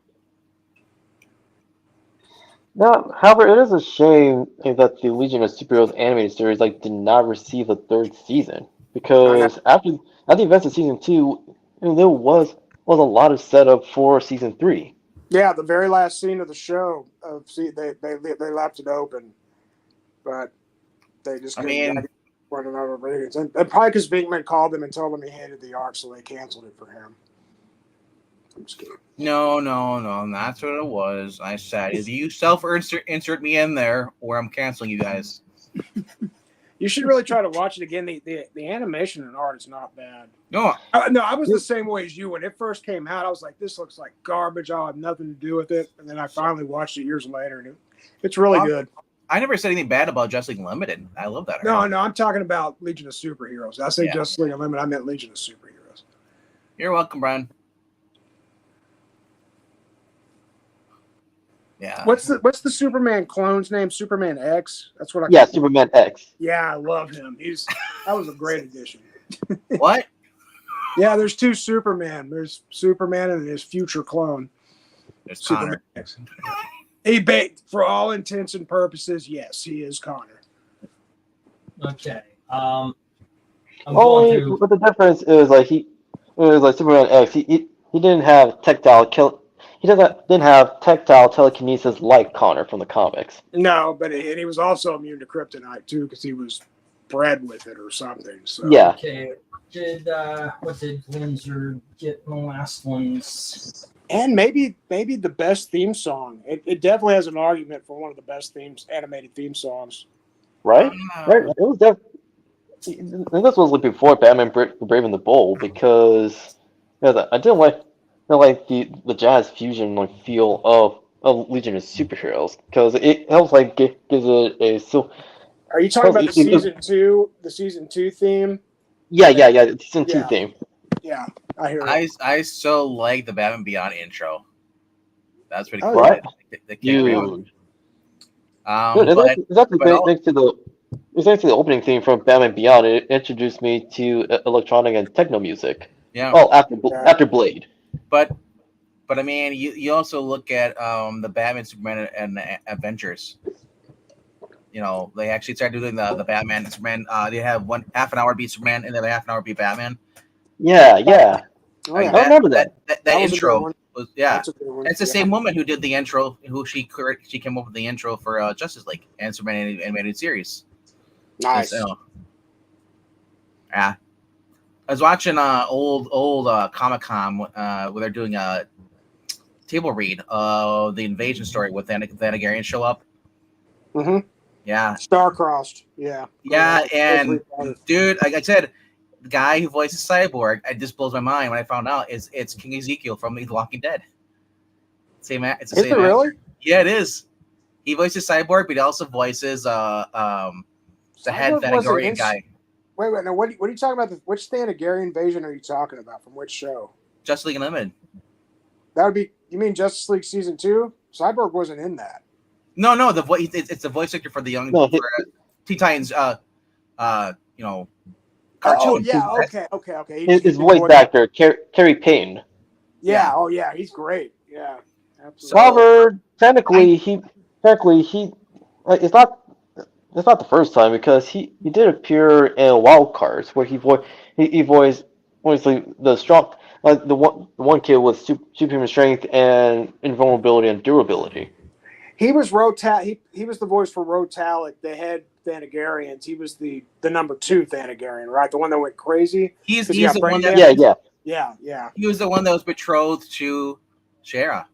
Now, however, it is a shame that the Legion of Superheroes animated series did not receive a third season, because after the events of season 2, there was a lot of setup for season 3. Yeah, the very last scene of the show, they left it open, but they just couldn't run another ratings, and probably because VENKMAN called them and told them he hated the art, so they canceled it for him. I'm just kidding. No, that's what it was. I said, either you insert me in there, or I'm canceling you guys. You should really try to watch it again. The animation and art is not bad. No, I was the same way as you. When it first came out, I was like, this looks like garbage. I'll have nothing to do with it. And then I finally watched it years later, and it's really good. I never said anything bad about Justice League Unlimited. I love that. No, I'm talking about Legion of Superheroes. I say Justice League Unlimited. I meant Legion of Superheroes. You're welcome, Brian. Yeah. What's the Superman clone's name? Superman X? That's what I Yeah, Superman X. Yeah, I love him. That was a great addition. What? Yeah, there's two Superman. There's Superman and his future clone. There's Superman Connor. X. For all intents and purposes, yes, he is Connor. Okay. But the difference is Superman X. He didn't have didn't have tactile telekinesis like Connor from the comics. No, but he was also immune to kryptonite too, because he was bred with it or something. So yeah. Okay. What did Windsor get in the last ones? And maybe the best theme song. It definitely has an argument for one of the best animated theme songs. Right? Right. It was definitely. And this was before Batman Brave and the Bold, because I didn't like the jazz fusion feel of Legion of Superheroes, because it helps gives it a so. Are you talking about the season two theme? Yeah, season 2 theme. Yeah, I hear it. I still like the Batman Beyond intro. That's pretty cool. Right? Dude. It's actually thanks to the opening theme from Batman Beyond. It introduced me to electronic and techno music. Yeah. Oh, after Blade. But I mean, you also look at the Batman, Superman, and Avengers. They actually started doing the Batman and Superman. They have half an hour beat Superman, and then half an hour beat Batman. Yeah. Oh, yeah. I remember that. That intro was It's the same woman who did the intro. Who she came up with the intro for Justice League and Superman animated series. Nice. So, yeah. I was watching old Comic-Con where they're doing a table read of the Invasion story with Thanagarian show up. Mm-hmm. Yeah. Star-crossed. Yeah. Yeah, and dude, like I said, the guy who voices Cyborg, it just blows my mind when I found out it's King Ezekiel from The Walking Dead. It's the same Is it really? Yeah, it is. He voices Cyborg, but he also voices the head Thanagarian guy. Wait. Now, what are you talking about? Which Thanagarian invasion are you talking about? From which show? Justice League Unlimited. That would be. You mean Justice League season 2? Cyborg wasn't in that. No. It's the voice actor for the young Teen Titans. Cartoon. Oh yeah. Okay. His voice actor, Kerry Payne. Yeah. Oh yeah. He's great. Yeah. Absolutely. However, technically he it's not the first time, because he did appear in Wild Cards, where he voiced the strong, the one kid with superhuman strength and invulnerability and durability. He was he was the voice for Rotalic, the head Thanagarians. He was the number 2 Thanagarian, right? The one that went crazy. He's 'Cause the he got one brain that damage. Yeah. he was the one that was betrothed to Shara.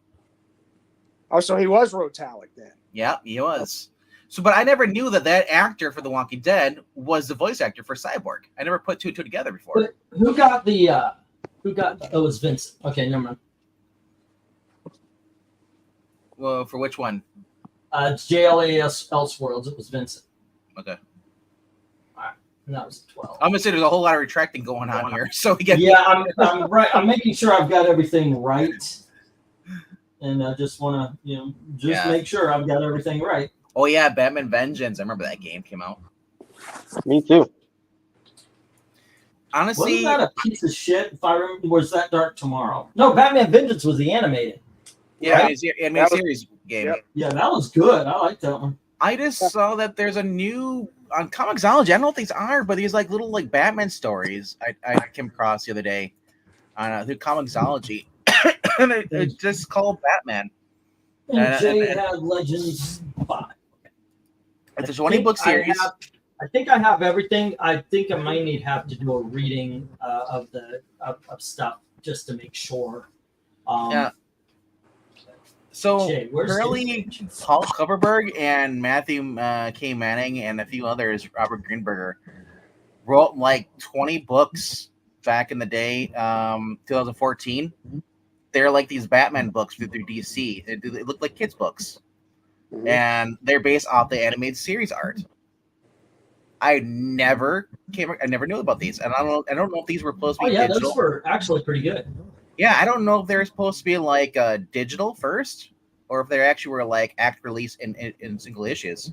Oh, so he was Rotalic then. Yeah, he was. So, but I never knew that actor for The Walking Dead was the voice actor for Cyborg. I never put 2 and 2 together before. But who got the? Oh, it was Vincent. Okay, never mind. Well, for which one? It's JLAS Elseworlds. It was Vincent. Okay. All right, and that was 12. I'm gonna say there's a whole lot of retracting going on here. So we get Yeah, I'm right. I'm making sure I've got everything right, and I just want to, make sure I've got everything right. Oh yeah, Batman Vengeance. I remember that game came out. Me too. Honestly, wasn't that a piece of shit? If I remember, was that Dark Tomorrow? No, Batman Vengeance was the animated. yeah, right? it's the animated series game. Yep. Yeah, that was good. I like that one. I just saw that there's a new on Comixology. I don't know what these are, but these like little like Batman stories I came across the other day on through Comixology, and it's just called Batman. And Jay had Legends 5. It's a 20-book series. I think I have everything. I think I might have to do a reading of stuff just to make sure. Yeah. So Jay, where's currently, Paul Coverberg and Matthew K. Manning and a few others, Robert Greenberger, wrote like 20 books back in the day, 2014. They're like these Batman books through DC. They look like kids' books, and they're based off the animated series art. I never knew about these, and I don't know if these were supposed to be digital. Those were actually pretty good. Yeah, I don't know if they're supposed to be like digital first, or if they actually were like act release in single issues.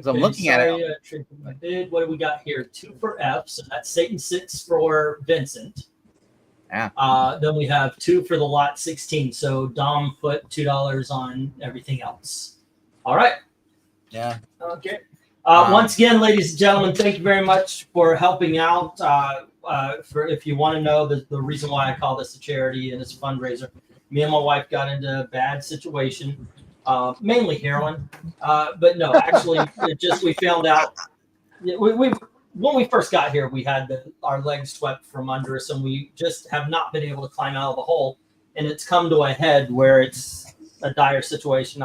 So I'm looking at it. What do we got here? 2 for F, so that's Satan 6 for Vincent. Yeah. Then we have 2 for the lot 16. So Dom put $2 on everything else. All right. Yeah. Okay. Once again, ladies and gentlemen, thank you very much for helping out. For if you want to know the reason why I call this a charity and it's a fundraiser, me and my wife got into a bad situation, mainly heroin, but no, actually, we found out when we first got here, we had our legs swept from under us, and we just have not been able to climb out of the hole, and it's come to a head where it's a dire situation.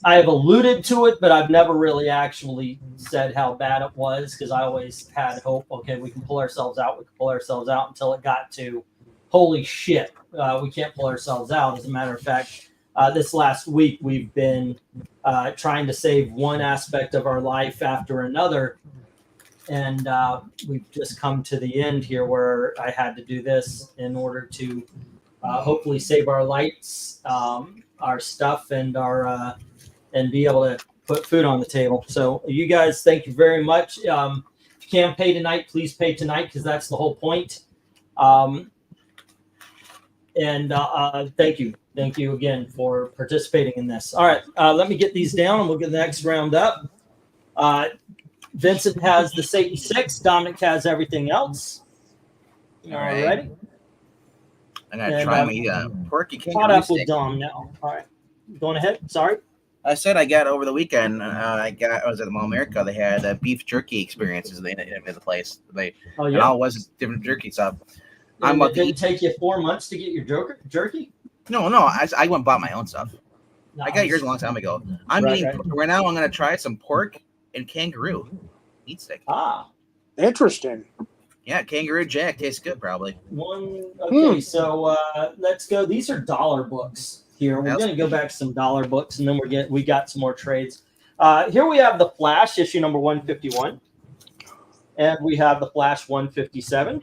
I have alluded to it, but I've never really actually said how bad it was because I always had hope. Okay, we can pull ourselves out. We can pull ourselves out until it got to, holy shit, we can't pull ourselves out. As a matter of fact, this last week we've been trying to save one aspect of our life after another, and we've just come to the end here where I had to do this in order to hopefully save our lights, our stuff, and our and be able to put food on the table. So you guys, thank you very much. If you can't pay tonight, please pay tonight because that's the whole point. And thank you. Thank you again for participating in this. All right, let me get these down and we'll get the next round up. Vincent has the Satan 6. Dominic has everything else. All right. I'm going to try my porky kangaroo caught up steak. with Dom now. All right. Going ahead. Sorry. I said I got over the weekend. I was at the Mall America. They had beef jerky experiences in the place. And all it was different jerky stuff. It didn't take you 4 months to get your jerky? No. I went and bought my own stuff. No, I got yours a long time ago. Right now. I'm going to try some pork and kangaroo meat stick. Interesting. Yeah, kangaroo jack tastes good, probably. Okay, so let's go. These are dollar books. Here we're going to go back to some dollar books, and then we got some more trades. Here we have the Flash issue number 151, and we have the Flash 157,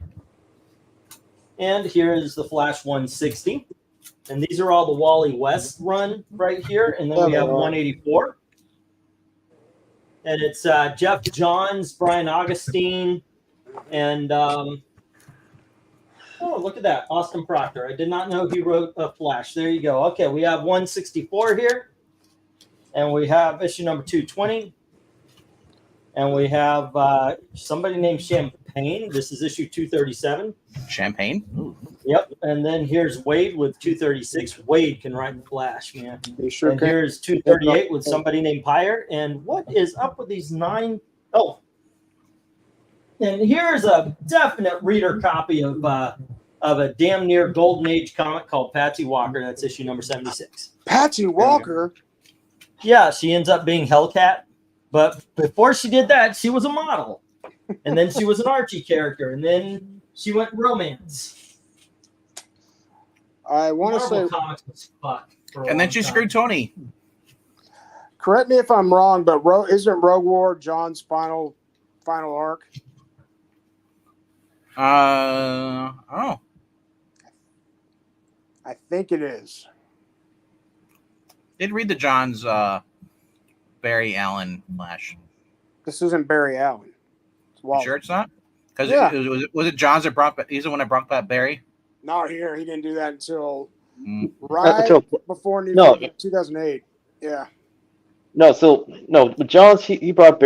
and here is the Flash 160, and these are all the Wally West run right here, and then we have 184, and it's Jeff Johns, Brian Augustine, and oh, look at that. Austin Proctor. I did not know he wrote a Flash. There you go. Okay, we have 164 here. And we have issue number 220. And we have somebody named Champagne. This is issue 237. Champagne? Ooh. Yep. And then here's Wade with 236. Wade can ride the Flash, man. He sure And can. here's 238 with somebody named Pyre. And what is up with these 9? Oh. And here's a definite reader copy of a damn near golden age comic called Patsy Walker. That's issue number 76. Patsy Walker. Yeah, she ends up being Hellcat. But before she did that, she was a model. And then she was an Archie character. And then she went romance. I want to say, comics was fucked for a And then long she time. screwed Tony. correct me if I'm wrong, but isn't Rogue War John's final arc? Oh, I think it is. did read the John's Barry Allen Flash. This isn't Barry Allen. It's You Walter. sure it's not? Because Yeah. was it John's that brought? He's the one that brought back Barry. Not here. He didn't do that until Mm. right Until- before New No. 2008. Yeah. But Johns he brought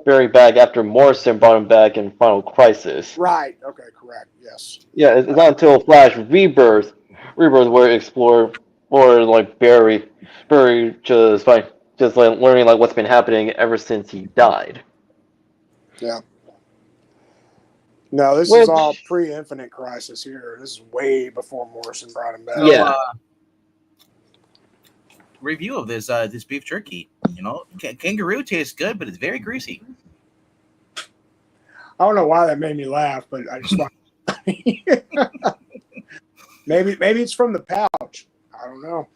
Barry back after Morrison brought him back in Final Crisis. Right. Okay. Correct. Yes. Yeah, it's not until Flash Rebirth where it explored or like Barry just like learning like what's been happening ever since he died. Yeah. No, this is all pre-Infinite Crisis here. This is way before Morrison brought him back. So, Yeah. Review of this this beef jerky. You know, kangaroo tastes good, but it's very greasy. I don't know why that made me laugh, but I just thought maybe it's from the pouch. I don't know.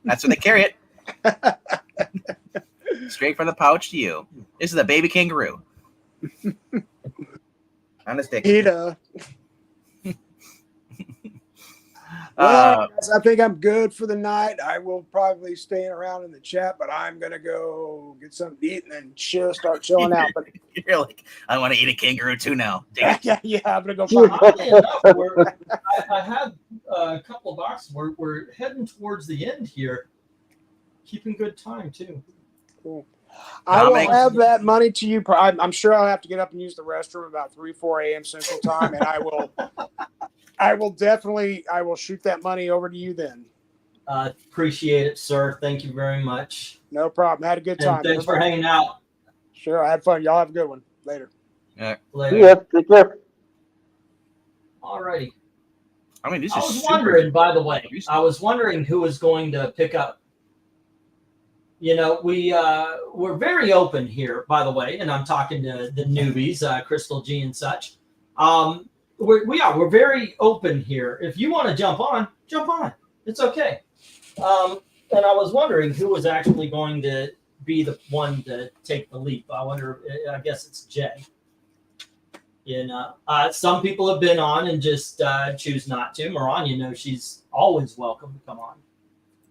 That's when they carry it. Straight from the pouch to you. This is a baby kangaroo. On a stick. PETA. Well, guys, I think I'm good for the night. I will probably stay around in the chat, but I'm gonna go get something to eat and then start chilling out. But You're like, I want to eat a kangaroo too now. yeah, I'm gonna go find. Oddly enough, I had a couple of boxes. We're heading towards the end here. Keeping good time too. Cool. I will Comics. have that money to you. I'm sure I'll have to get up and use the restroom about 3-4 a.m. Central Time, and I will shoot that money over to you then. Appreciate it, sir. Thank you very much. No problem. Had a good time. And thanks for hanging out. Sure, I had fun. Y'all have a good one. Later. Later. Yeah, take care. Alrighty. I mean, this I is was super. wondering, by the way, I was wondering who was going to pick up. You know, we're very open here, by the way, and I'm talking to the newbies, Crystal G and such. We're very open here. If you want to jump on. It's okay. And I was wondering who was actually going to be the one to take the leap. I guess it's Jay. You know, some people have been on and just choose not to. MARANYA knows she's always welcome to come on.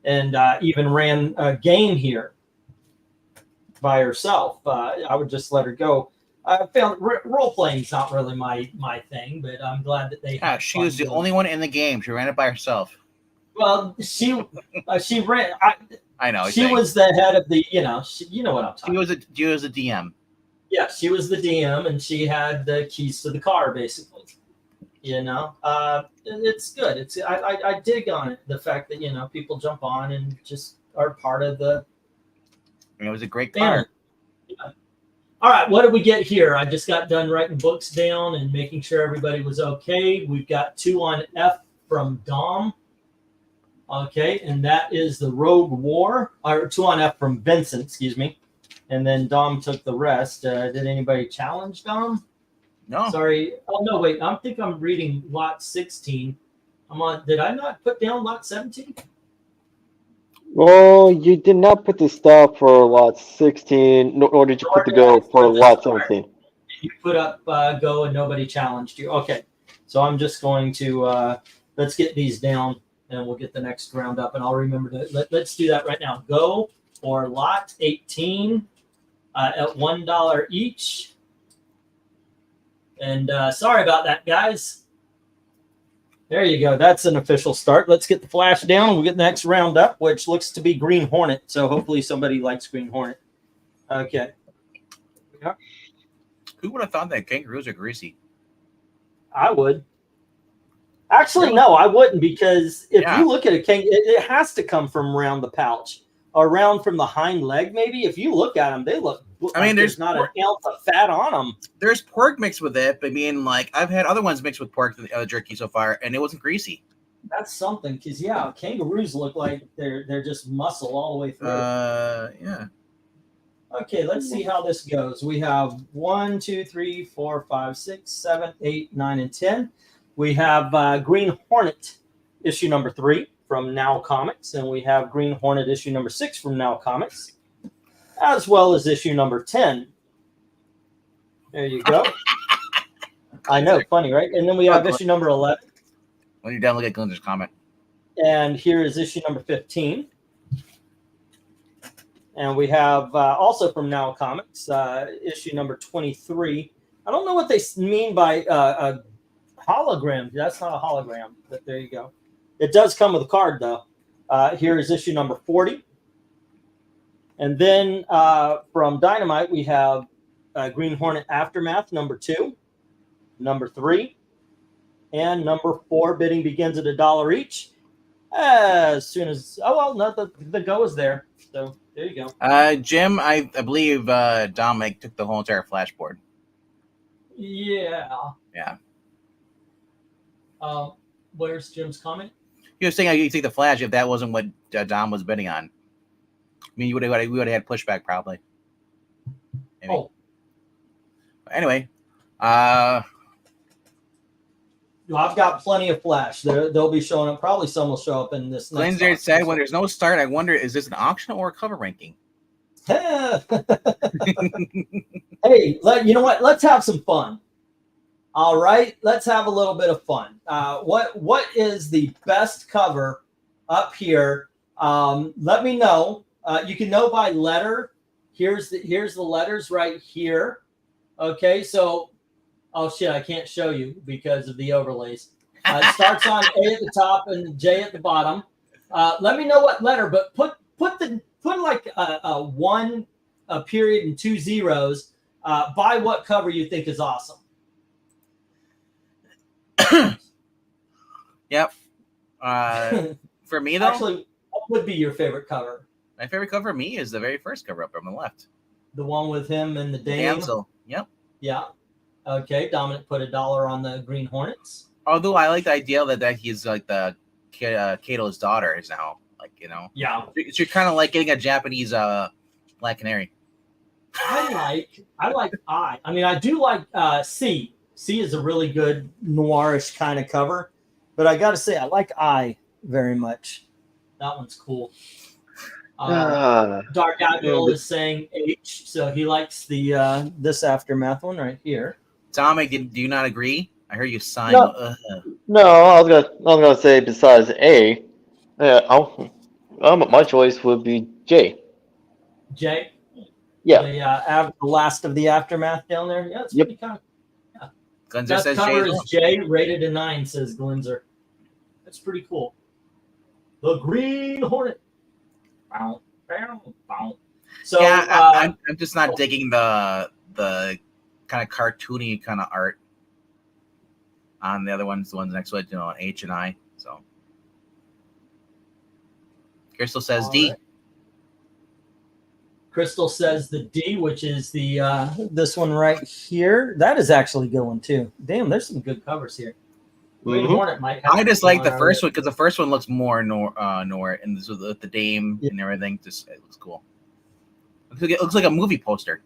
And even ran a game here by herself. I would just let her go. I found role playing is not really my thing, but I'm glad that they. Yeah, she was the only one in the game. She ran it by herself. Well, she ran. I know. She was the head of the. You know what I'm talking. She was a DM. Yeah, she was the DM, and she had the keys to the car, basically. You know, it's good. I dig on it. The fact that people jump on and just are part of the. It was a great banner. car. Yeah. All right, what did we get here? I just got done writing books down and making sure everybody was okay. We've got 2 on F from Dom. Okay, and that is the Rogue War, or 2 on F from Vincent, excuse me. And then Dom took the rest. Did anybody challenge Dom? No. Sorry. Oh, no, wait. I think I'm reading lot 16. Did I not put down lot 17? Well, you did not put the stop for lot 16, nor did you put the go for lot 17. You put up go and nobody challenged you. Okay. So I'm just going to, let's get these down and we'll get the next round up. And I'll remember to, let's do that right now. Go for lot 18 at $1 each. And sorry about that, guys. There you go. That's an official start. Let's get the flash down and we'll get the next round up, which looks to be Green Hornet. So hopefully somebody likes Green Hornet. Okay. Yeah. Who would have thought that kangaroos are greasy? I would. Actually, no, I wouldn't, because if Yeah. you look at a king, it has to come from around the pouch, or around from the hind leg. Maybe if you look at them, they look. I mean, like there's not an ounce of fat on them. There's pork mixed with it, but I mean, like I've had other ones mixed with pork than the other jerky so far, and it wasn't greasy. That's something, because yeah, kangaroos look like they're just muscle all the way through. Yeah. Okay, let's see how this goes. We have 1, 2, 3, 4, 5, 6, 7, 8, 9, and 10. We have Green Hornet issue number 3 from Now Comics, and we have Green Hornet issue number 6 from Now Comics, as well as issue number 10. There you go. I know, funny, right? And then we have issue number 11. When you're done, look at Glinder's comment. And here is issue number 15. And we have also from Now Comics, issue number 23. I don't know what they mean by a hologram. That's not a hologram, but there you go. It does come with a card, though. Here is issue number 40. And then from Dynamite, we have Green Hornet Aftermath number 2, number 3, and number 4. Bidding begins at $1 each. As soon as, oh, well, no, the go is there. So there you go. Jim, I believe Dominic took the whole entire flashboard. Yeah. Yeah. Where's Jim's comment? He was saying how you take the flash if that wasn't what Dom was bidding on. I mean, we would have had pushback probably. Maybe. Oh. Anyway, I've got plenty of flash. They'll be showing up. Probably some will show up in this. Glenzer said, when there's no start, I wonder, is this an auction or a cover ranking? Hey, you know what? Let's have some fun. All right, let's have a little bit of fun. What is the best cover up here? Let me know. You can know by letter. Here's the letters right here. Okay, so oh shit, I can't show you because of the overlays. It starts on A at the top and J at the bottom. Let me know what letter, but put like a 1, a period, and 2 zeros by what cover you think is awesome. Yep. For me though, Actually, what would be your favorite cover? my favorite cover for me is the very first cover up on the left. The one with him and the dame. Damsel. Yep. Yeah. Okay. Dominic put $1 on the Green Hornets. Although I like the idea that he's like the Kato's daughter is now, like, you know. Yeah. You're kind of like getting a Japanese Black Canary. I mean, I do like C. C is a really good noirish kind of cover, but I got to say, I like I very much. That one's cool. Dark Admiral is saying H, so he likes the this Aftermath one right here. Dominic, do you not agree? I heard you sign. No, I was gonna say besides A, my choice would be J. J. Yeah. The last of the Aftermath down there. Yeah, it's pretty kind of. Yeah. Glenzer That says cover J. is J, rated a 9, says Glenzer. That's pretty cool. The Green Hornet. Bow, bow, bow. So yeah, I'm just not digging the kind of cartoony kind of art on the other ones, the ones next to it, you know, on H and I. So Crystal says D. Right. Crystal says the D, which is the this one right here. That is actually a good one too. Damn, there's some good covers here. Green Hornet might have. I just like the first one because the first one looks more nor and this with the dame and everything. Just it looks cool. It looks like a movie poster.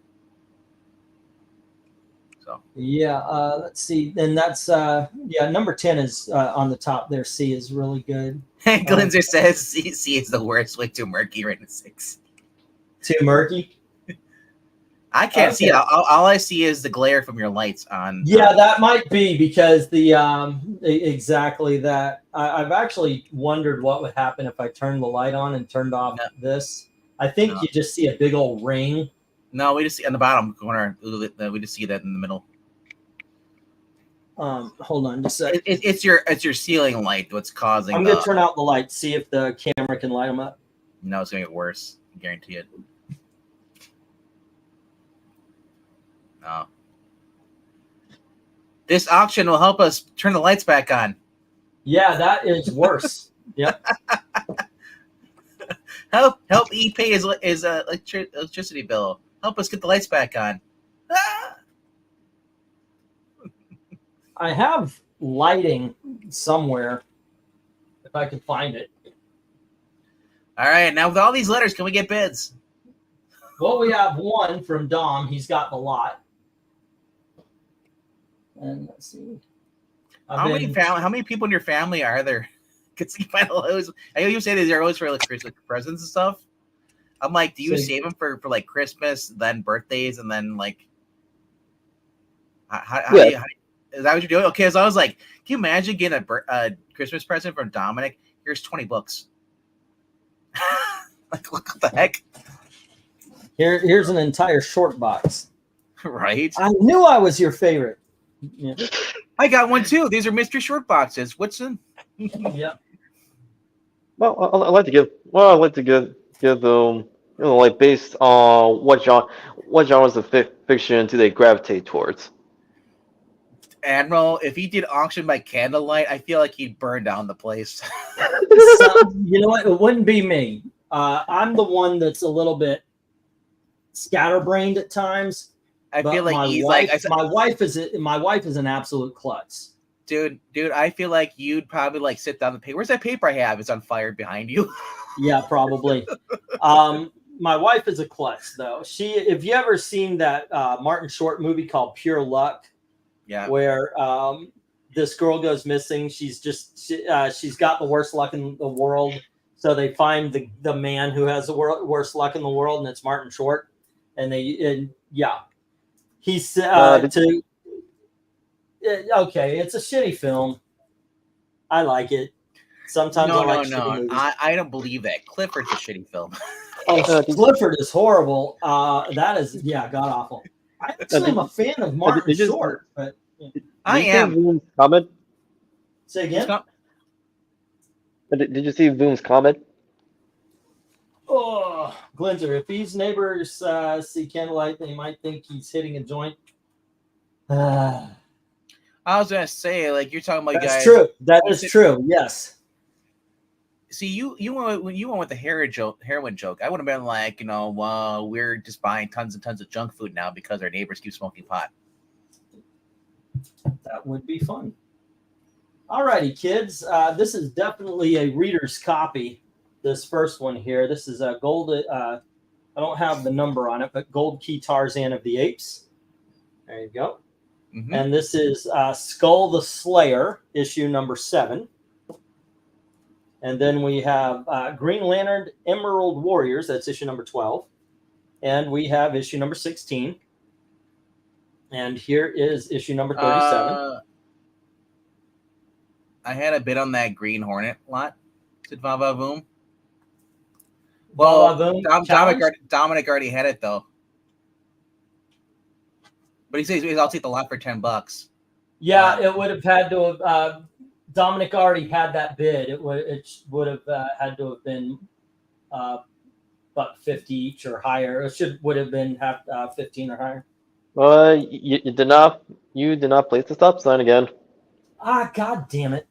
So yeah, let's see. And that's number 10 is on the top there. C is really good. Glenzer says C is the worst, way too murky, right in 6. Too murky. I can't see it. All I see is the glare from your lights on. Yeah, that might be because the exactly that. I've actually wondered what would happen if I turned the light on and turned off this. I think you just see a big old ring. No, we just see on the bottom corner. We just see that in the middle. Hold on just a second. It's your ceiling light what's causing. I'm gonna turn out the lights, see if the camera can light them up. No, it's gonna get worse. I guarantee it. This auction will help us turn the lights back on. Yeah, that is worse. Yep. Help E pay his electricity bill. Help us get the lights back on. Ah! I have lighting somewhere if I can find it. All right, now with all these letters, can we get bids? Well, we have one from Dom. He's got the lot. And let's see. How many people in your family are there? Because you find those. I know you say these are always for like Christmas presents and stuff. I'm like, do you save them for like Christmas, then birthdays, and then like, how is that what you're doing? Okay, so I was like, can you imagine getting a Christmas present from Dominic? Here's 20 books. Like, what the heck? Here's an entire short box. Right. I knew I was your favorite. Yeah. I got one too. These are mystery short boxes. What's in? Yeah. Well, I like to give. Well, I like to give them. You know, like based on what genres of fiction do they gravitate towards? Admiral, if he did auction by candlelight, I feel like he'd burn down the place. So, you know what? It wouldn't be me. I'm the one that's a little bit scatterbrained at times. I feel like my wife is an absolute klutz. Dude, I feel like you'd probably like sit down the paper. Where's that paper I have? It's on fire behind you. Yeah, probably. My wife is a klutz though. If you ever seen that Martin Short movie called Pure Luck, yeah, where this girl goes missing. She's got the worst luck in the world. So they find the man who has the worst luck in the world, and it's Martin Short. And he's okay. It's a shitty film. I like it. Sometimes I like shitty movies. I don't believe that. Clifford's a shitty film. Oh, Clifford is horrible. That is god awful. I actually am a fan of Martin Short, but I am. Comment? Say again? Did you see Voom's comment? Oh, Glinter, if these neighbors see candlelight, they might think he's hitting a joint. I was gonna say, like, you're talking about That's guys. True. That is true. Yes. See, you went with the heroin joke. I would have been like, well, we're just buying tons and tons of junk food now because our neighbors keep smoking pot. That would be fun. All righty, kids. This is definitely a reader's copy. This first one here. This is a gold. I don't have the number on it, but Gold Key Tarzan of the Apes. There you go. Mm-hmm. And this is Skull the Slayer, issue number 7. And then we have Green Lantern Emerald Warriors. That's issue number 12. And we have issue number 16. And here is issue number 37. I had a bid on that Green Hornet lot. Did Vavavoom? Well, Dominic already had it though. But he says I'll take the lot for $10. Yeah, it would have had to have. Dominic already had that bid. It would have had to have been about 50 each or higher. It would have been 15 or higher. You did not place the stop sign again. Ah, god damn it!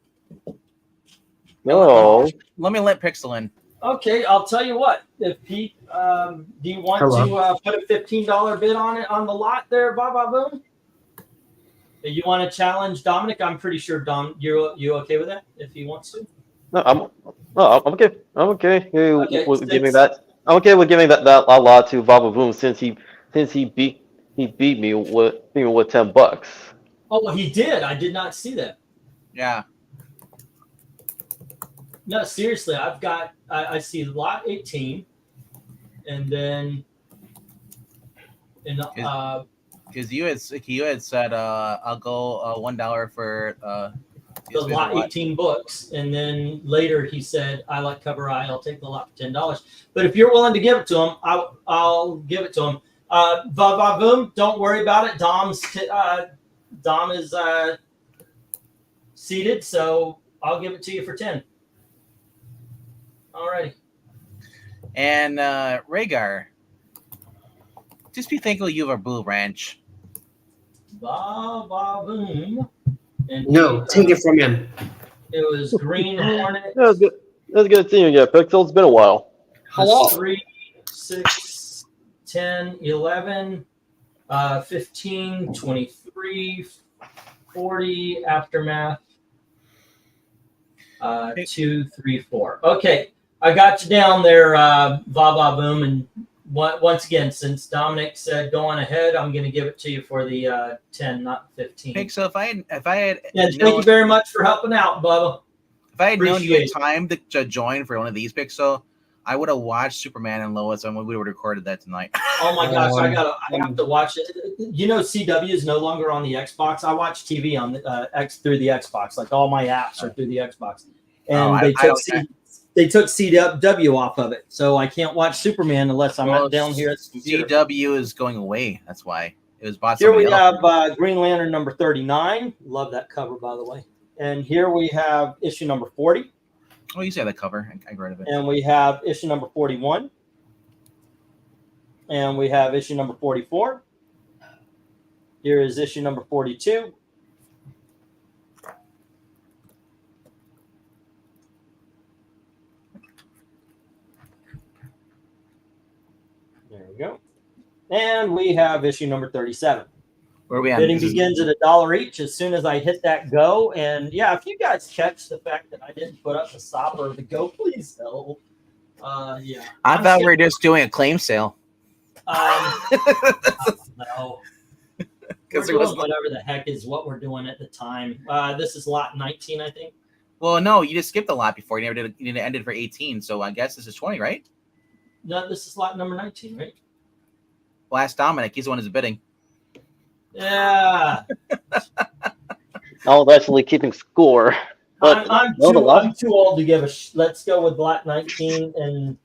No. Let me let Pixel in. Okay, I'll tell you what. If Pete, do you want to put a $15 bid on it on the lot there, Boom? You want to challenge Dominic? I'm pretty sure you okay with that if he wants to. No, I'm okay. I'm okay. With giving that. I'm okay with giving that lot to Boom since he beat me with $10. Oh, well, he did. I did not see that. Yeah. No, seriously, I see lot 18, and then because you had said I'll go $1 for the lot 18 books, and then later he said I like cover I. I'll take the lot for $10. But if you're willing to give it to him, I'll give it to him. Boom, don't worry about it. Dom is seated, so I'll give it to you for 10. All right. And Rhaegar, just be thankful you have a Blue Ranch. Boom. No, take it from him. It was Green Hornet. That was good. That was good seeing you again, Pixel. It's been a while. Hello. 3, 6, 10, 11, 15, 23, 40, Aftermath. 2, 3, 4. Okay, I got you down there, Va Boom. And once again, since Dominic said go on ahead, I'm going to give it to you for the 10, not 15. Pixel, if I had Yeah, thank you very much for helping out, Bubba. If I had known you had Appreciate time to join for one of these, Pixel, I would have watched Superman and Lois, and we would have recorded that tonight. Oh my gosh, I have to watch it. You know, CW is no longer on the Xbox. I watch TV on the through the Xbox. Like all my apps are through the Xbox, and they took CW off of it, so I can't watch Superman unless I'm down here at the computer. CW is going away. That's why it was bought. Here we have Green Lantern number 39. Love that cover, by the way. And here we have issue number 40. Oh, you say that cover. I read of it. And we have issue number 41. And we have issue number 44. Here is issue number 42. There we go. And we have issue number 37. Where are we at? Bidding begins at $1 each as soon as I hit that go. And yeah, if you guys catch the fact that I didn't put up the stopper of the go, please help. Yeah. I thought we were just doing a claim sale. No. Because We're doing whatever the heck is what we're doing at the time. This is lot 19, I think. Well, no, you just skipped a lot before. You never did. You ended for 18, so I guess this is 20, right? No, this is lot number 19, right? Well, ask Dominic. He's the one who's bidding. Yeah. I was actually keeping score. But I'm too old to give a let's go with lot 19, and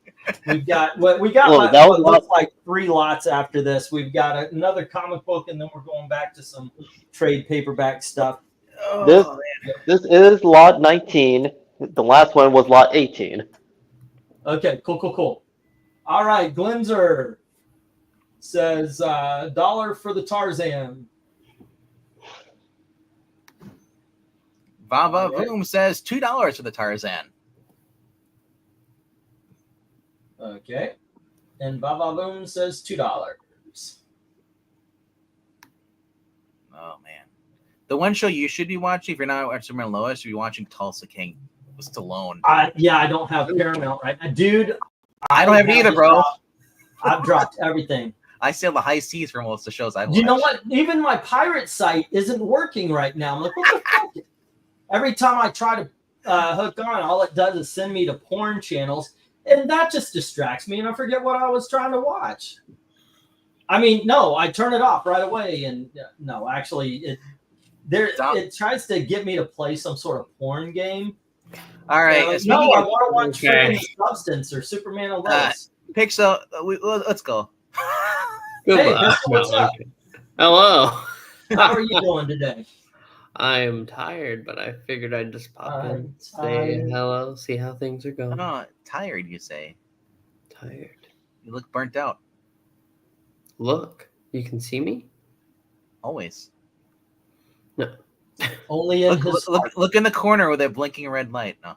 we've got what looks like 3 lots after this. We've got another comic book, and then we're going back to some trade paperback stuff. This is lot 19. The last one was lot 18. Okay, cool. All right, Glenzer says $1 for the Tarzan. Baba Boom says $2 for the Tarzan. Okay. And Baba Boom says $2. Oh, man. The one show you should be watching, if you're not watching Superman and Lois, you should be watching Tulsa King with Stallone. Yeah, I don't have Paramount right now. Dude, I don't have it either, bro. I've dropped everything. I sail the high seas for most of the shows I watch. You know what? Even my pirate site isn't working right now. I'm like, what the fuck? Every time I try to hook on, all it does is send me to porn channels, and that just distracts me, and I forget what I was trying to watch. I mean, no, I turn it off right away, and no, actually, it tries to get me to play some sort of porn game. All right. No, I want to watch freaking Substance or Superman and Lois. Pixel, let's go. Hey, what's up? Hello. How are you doing today? I'm tired, but I figured I'd just pop in, say hello, see how things are going. Oh, tired, you say? Tired. You look burnt out. Look, you can see me? Always. No. Only in look in the corner with a blinking red light. No.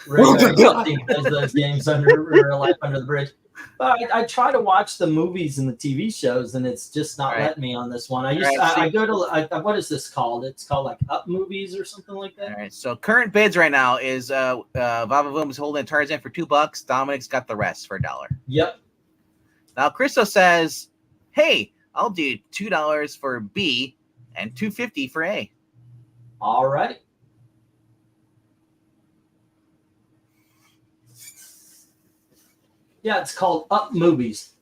Those games under Life Under the Bridge. But I try to watch the movies and the TV shows, and it's just not letting me on this one. I go to what is this called? It's called like Up Movies or something like that. All right. So current bids right now is Vava Boom is holding Tarzan for $2. Dominic's got the rest for $1. Yep. Now Christo says, "Hey, I'll do $2 for B and $2.50 for A." All right. Yeah, it's called Up Movies.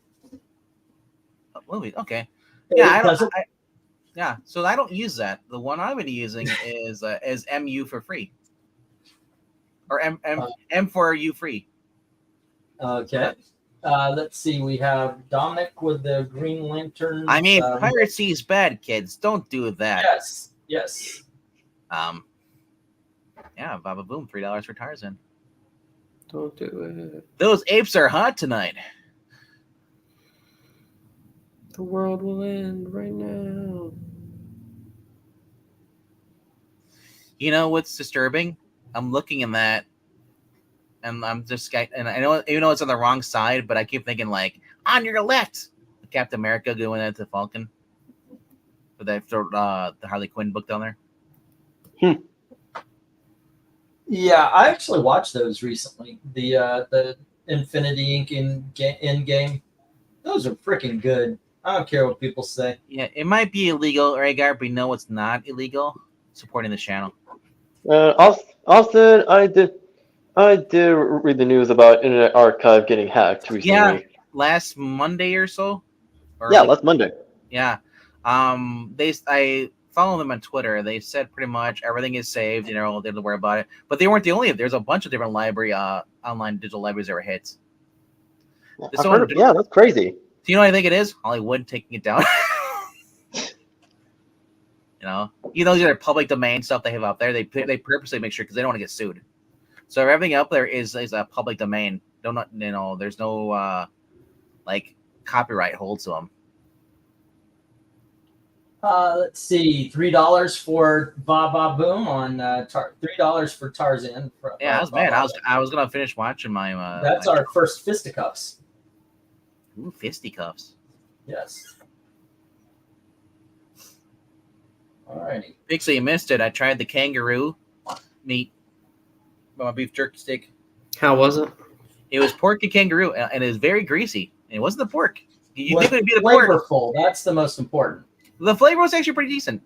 Up Movies, okay. Yeah, so I don't use that. The one I've been using is MU for free, or M for U free. Okay. Let's see. We have Dominic with the Green Lantern. I mean, piracy is bad, kids. Don't do that. Yes. Yeah, Baba Boom, $3 for Tarzan. Don't do it. Those apes are hot tonight. The world will end right now. You know what's disturbing? I'm looking in that, and I'm just and I know even though it's on the wrong side, but I keep thinking like on your left, Captain America going into Falcon, for the Harley Quinn book down there. Yeah, I actually watched those recently. The Infinity Inc. Endgame. Those are freaking good. I don't care what people say. Yeah, it might be illegal, right, Garb? We know it's not illegal. Supporting the channel. Austin, I did read the news about Internet Archive getting hacked recently. Yeah, last Monday or so. Or yeah, last Monday. Yeah. I follow them on Twitter. They said pretty much everything is saved. You know, they don't worry about it. But they weren't the only. There's a bunch of different online digital libraries that were hit. Yeah, that's crazy. Do you know what I think it is? Hollywood taking it down. You know, these are public domain stuff they have up there. They purposely make sure because they don't want to get sued. So everything up there is a public domain. There's no like copyright holds to them. Let's see, $3 for Ba Ba Boom on $3 for Tarzan. Yeah, I was mad. I was gonna finish watching my. That's our first fisticuffs. Ooh, fisticuffs. Yes. Alrighty. Pixie, you missed it. I tried the kangaroo meat, my beef jerky steak. How was it? It was pork and kangaroo, and it was very greasy. And it wasn't the pork. You think it would be the pork? Flavorful. That's the most important. The flavor was actually pretty decent.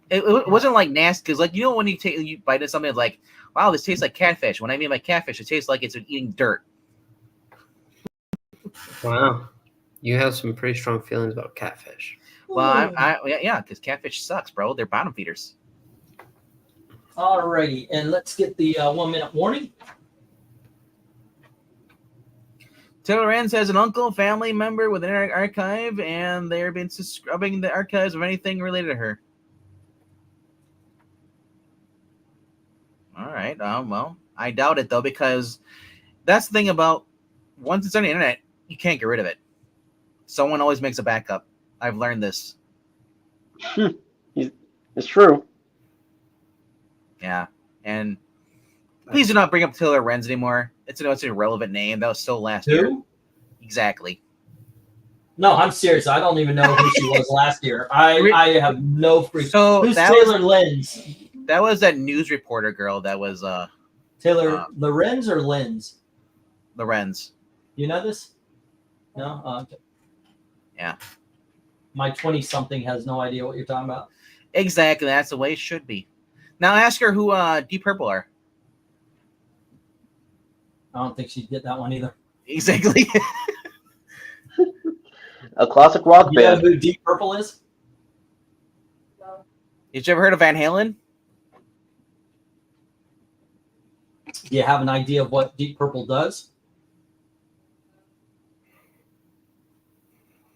It wasn't like nasty because, like, when you bite into something, it's like, wow, this tastes like catfish. When I mean by catfish, it tastes like it's eating dirt. Wow, you have some pretty strong feelings about catfish. Well, yeah, because catfish sucks, bro. They're bottom feeders. Alrighty, and let's get the 1 minute warning. Taylor Rance has an uncle, family member with an archive, and they're been scrubbing the archives of anything related to her. All right. Well, I doubt it, though, because that's the thing about once it's on the internet, you can't get rid of it. Someone always makes a backup. I've learned this. It's true. Yeah. And please do not bring up Taylor Renz anymore. It's an irrelevant name. That was so last year. Exactly. No, I'm serious. I don't even know who she was last year. I have no freak. So who's Taylor Lenz? That was that news reporter girl. That was Taylor Lorenz or Lenz? Lorenz. You know this? No. Okay. Yeah. My 20-something has no idea what you're talking about. Exactly. That's the way it should be. Now ask her who Deep Purple are. I don't think she'd get that one either. Exactly. A classic rock band. You know who Deep Purple is? No. Did you ever heard of Van Halen? Do you have an idea of what Deep Purple does?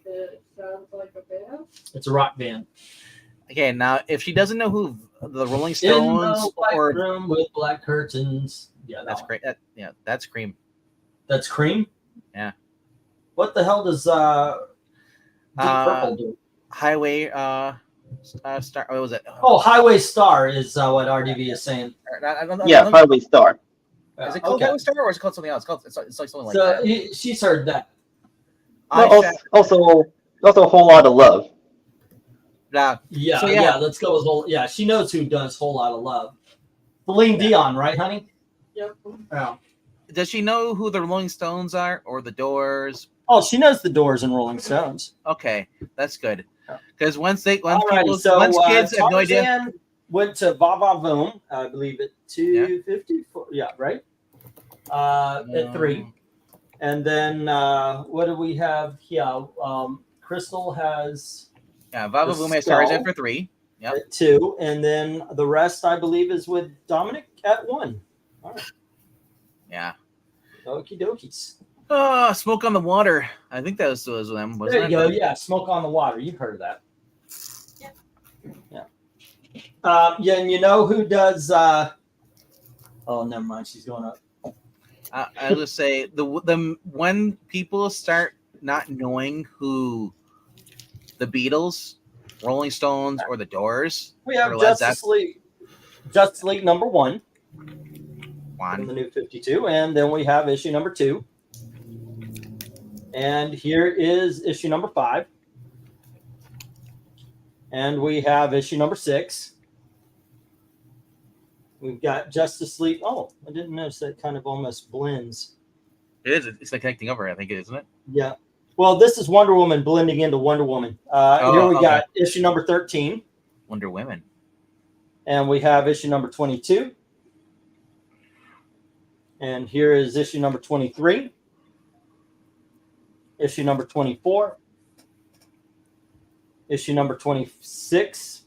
It sounds like a band. It's a rock band. Okay, now if she doesn't know who the Rolling In Stones the black room with black curtains. Yeah, that's great. That's Cream. That's Cream? Yeah. What the hell does Deep Purple do? Highway Star. What was it? Oh, Highway Star is what RDV is saying. Yeah, Highway Star. Is it called Highway Star or is it called something else? It's like something like so that. She's heard that. Also a whole lot of love. Yeah, So, yeah. Let's go with whole. Yeah, she knows who does Whole Lot of Love. Celine Dion, right, honey? Yep. Yeah. Does she know who the Rolling Stones are or the Doors? Oh, she knows the Doors and Rolling Stones. Okay, that's good. Because once kids have no idea. Tarzan went to Va Va Voom, I believe at 254. Yeah, right. At 3, and then what do we have here? Crystal has. Yeah, Vava Boom has Tarzan for 3. Yep. At 2, and then the rest, I believe, is with Dominic at 1. All right. Yeah. Okie dokies. Oh, Smoke on the Water. I think that was them. There you go. Yeah, Smoke on the Water. You've heard of that. Yeah. Yeah, and you know who does? Oh, never mind. She's going up. I was just say the when people start not knowing who the Beatles, Rolling Stones, or the Doors. We have Justice League number 1. from the New 52. And then we have issue number 2. And here is issue number 5. And we have issue number 6. We've got Justice League. Oh, I didn't notice that kind of almost blends. It is. It's like connecting over, I think, isn't it? Yeah. Well, this is Wonder Woman blending into Wonder Woman. Here we got issue number 13. Wonder Women. And we have issue number 22. And here is issue number 23. Issue number 24. Issue number 26.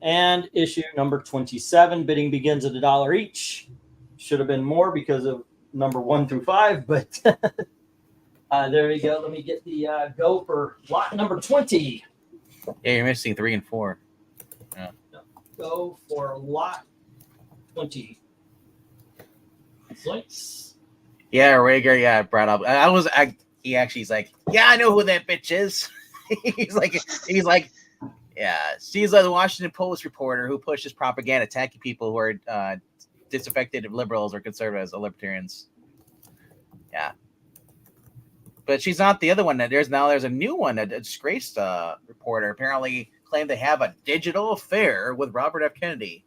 And issue number 27. Bidding begins at $1 each. Should have been more because of number 1 through 5, but there we go. Let me get the go for lot number 20. Yeah, you're missing 3 and 4. Yeah. Go for lot 20. Slice. Yeah, Rager, brought up. He's like, yeah, I know who that bitch is. he's like, yeah, she's a Washington Post reporter who pushes propaganda attacking people who are disaffected liberals or conservatives or libertarians. Yeah. But she's not the other one. There's a new one, a disgraced reporter apparently claimed to have a digital affair with Robert F. Kennedy.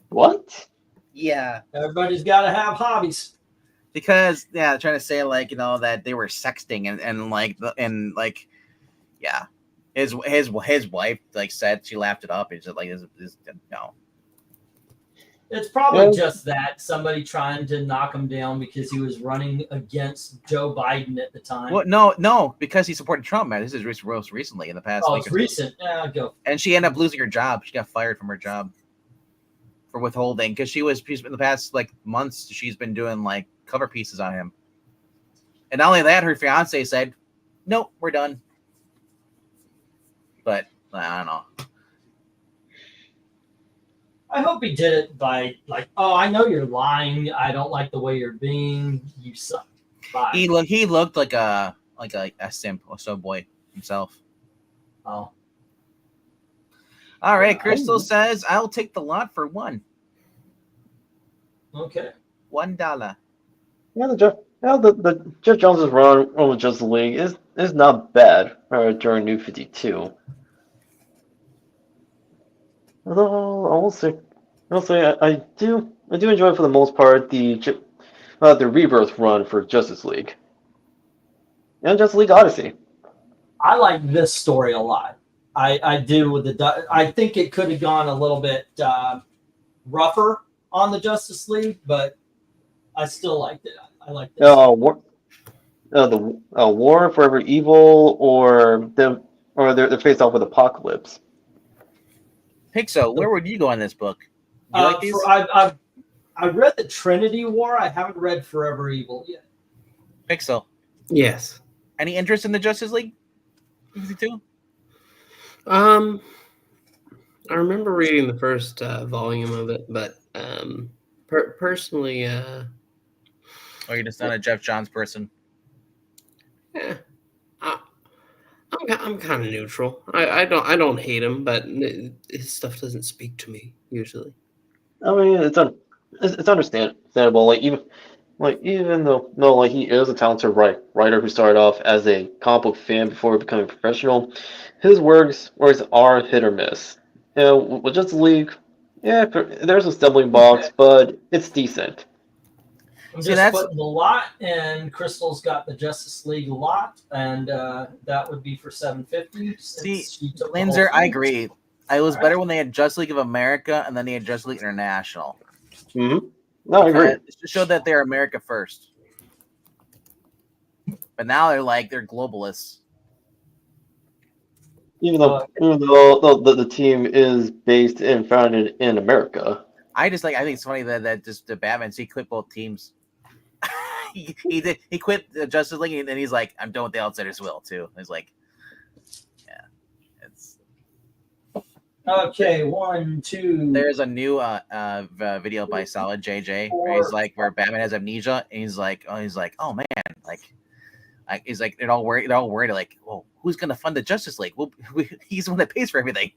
What? Yeah. Everybody's got to have hobbies. Because, yeah, trying to say, like, you know, that they were sexting and yeah. His wife, like, said she laughed it up. It's just like, no. It's probably just that somebody trying to knock him down because he was running against Joe Biden at the time. Well, no, because he supported Trump, man. This is most recently in the past. Oh, it's recent. Yeah, go. And she ended up losing her job. She got fired from her job for withholding because she's in the past like months. She's been doing like cover pieces on him, and not only that, her fiance said, "Nope, we're done." But I don't know. I hope he did it by like, oh, I know you're lying. I don't like the way you're being. You suck. Bye. He looked like a simp or so boy himself. Oh. All right, Crystal says, "I'll take the lot for $1." Okay. $1. Yeah, the Jeff Johns' run with Justice League is not bad during New 52. Although I will say I do enjoy for the most part the Rebirth run for Justice League and Justice League Odyssey. I like this story a lot. I do with I think it could have gone a little bit rougher on the Justice League, but I still liked it. I like this. The War Forever Evil or they're faced off with Apocalypse. Pixel, where would you go on this book? You like these? I read the Trinity War. I haven't read Forever Evil yet. Pixel. Yes. Any interest in the Justice League? 52? I remember reading the first volume of it, but personally, or you're just not a Jeff Johns person? Yeah, I'm kind of neutral. I don't hate him, but his stuff doesn't speak to me usually. I mean, it's understandable. Even though he is a talented writer who started off as a comic book fan before becoming professional, his works are hit or miss. You know, with Justice League, yeah, there's a stumbling blocks, but it's decent. I'm just putting the lot, and Crystal's got the Justice League lot, and that would be for $750. See, Linzer, I agree. It was better when they had Justice League of America, and then they had Justice League International. Mm-hmm. No, I agree. It showed that they're America first. But now they're globalists. Even though the team is based and founded in America. I think it's funny that just the Batman, he quit both teams. he quit the Justice League, and then he's like, I'm done with the Outsiders will too. He's like, yeah, it's okay. 1, 2. There's a new video by Solid JJ where Batman has amnesia, and he's like, oh man, he's like they're all worried like, well, who's gonna fund the Justice League? Well, he's the one that pays for everything.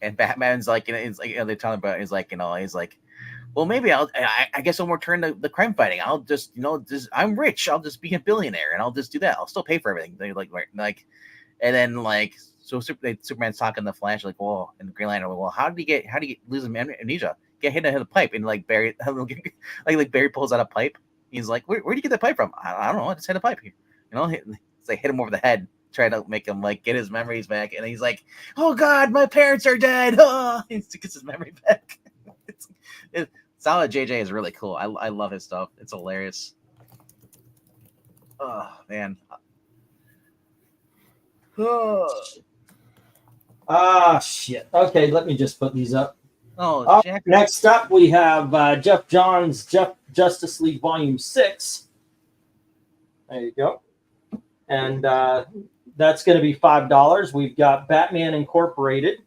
And Batman's like, it's like, they're telling about, he's like, he's like, well, maybe I guess I'll return the crime fighting. I'll just, I'm rich. I'll just be a billionaire and I'll just do that. I'll still pay for everything. They're like, and then like, so Superman's talking to Flash, like, well, and Green Lantern, well, how did he lose amnesia? Get hit in the pipe, and like Barry, like Barry pulls out a pipe. He's like, where do you get that pipe from? I don't know. I just hit a pipe here. It's like hit him over the head, trying to make him like get his memories back. And he's like, oh God, my parents are dead. Oh! He gets his memory back. Solid JJ is really cool. I love his stuff. It's hilarious. Oh man. Shit. Okay, let me just put these up. Oh, Jack. Next up, we have Jeff Johns' Justice League Volume 6. There you go. And that's going to be $5. We've got Batman Incorporated.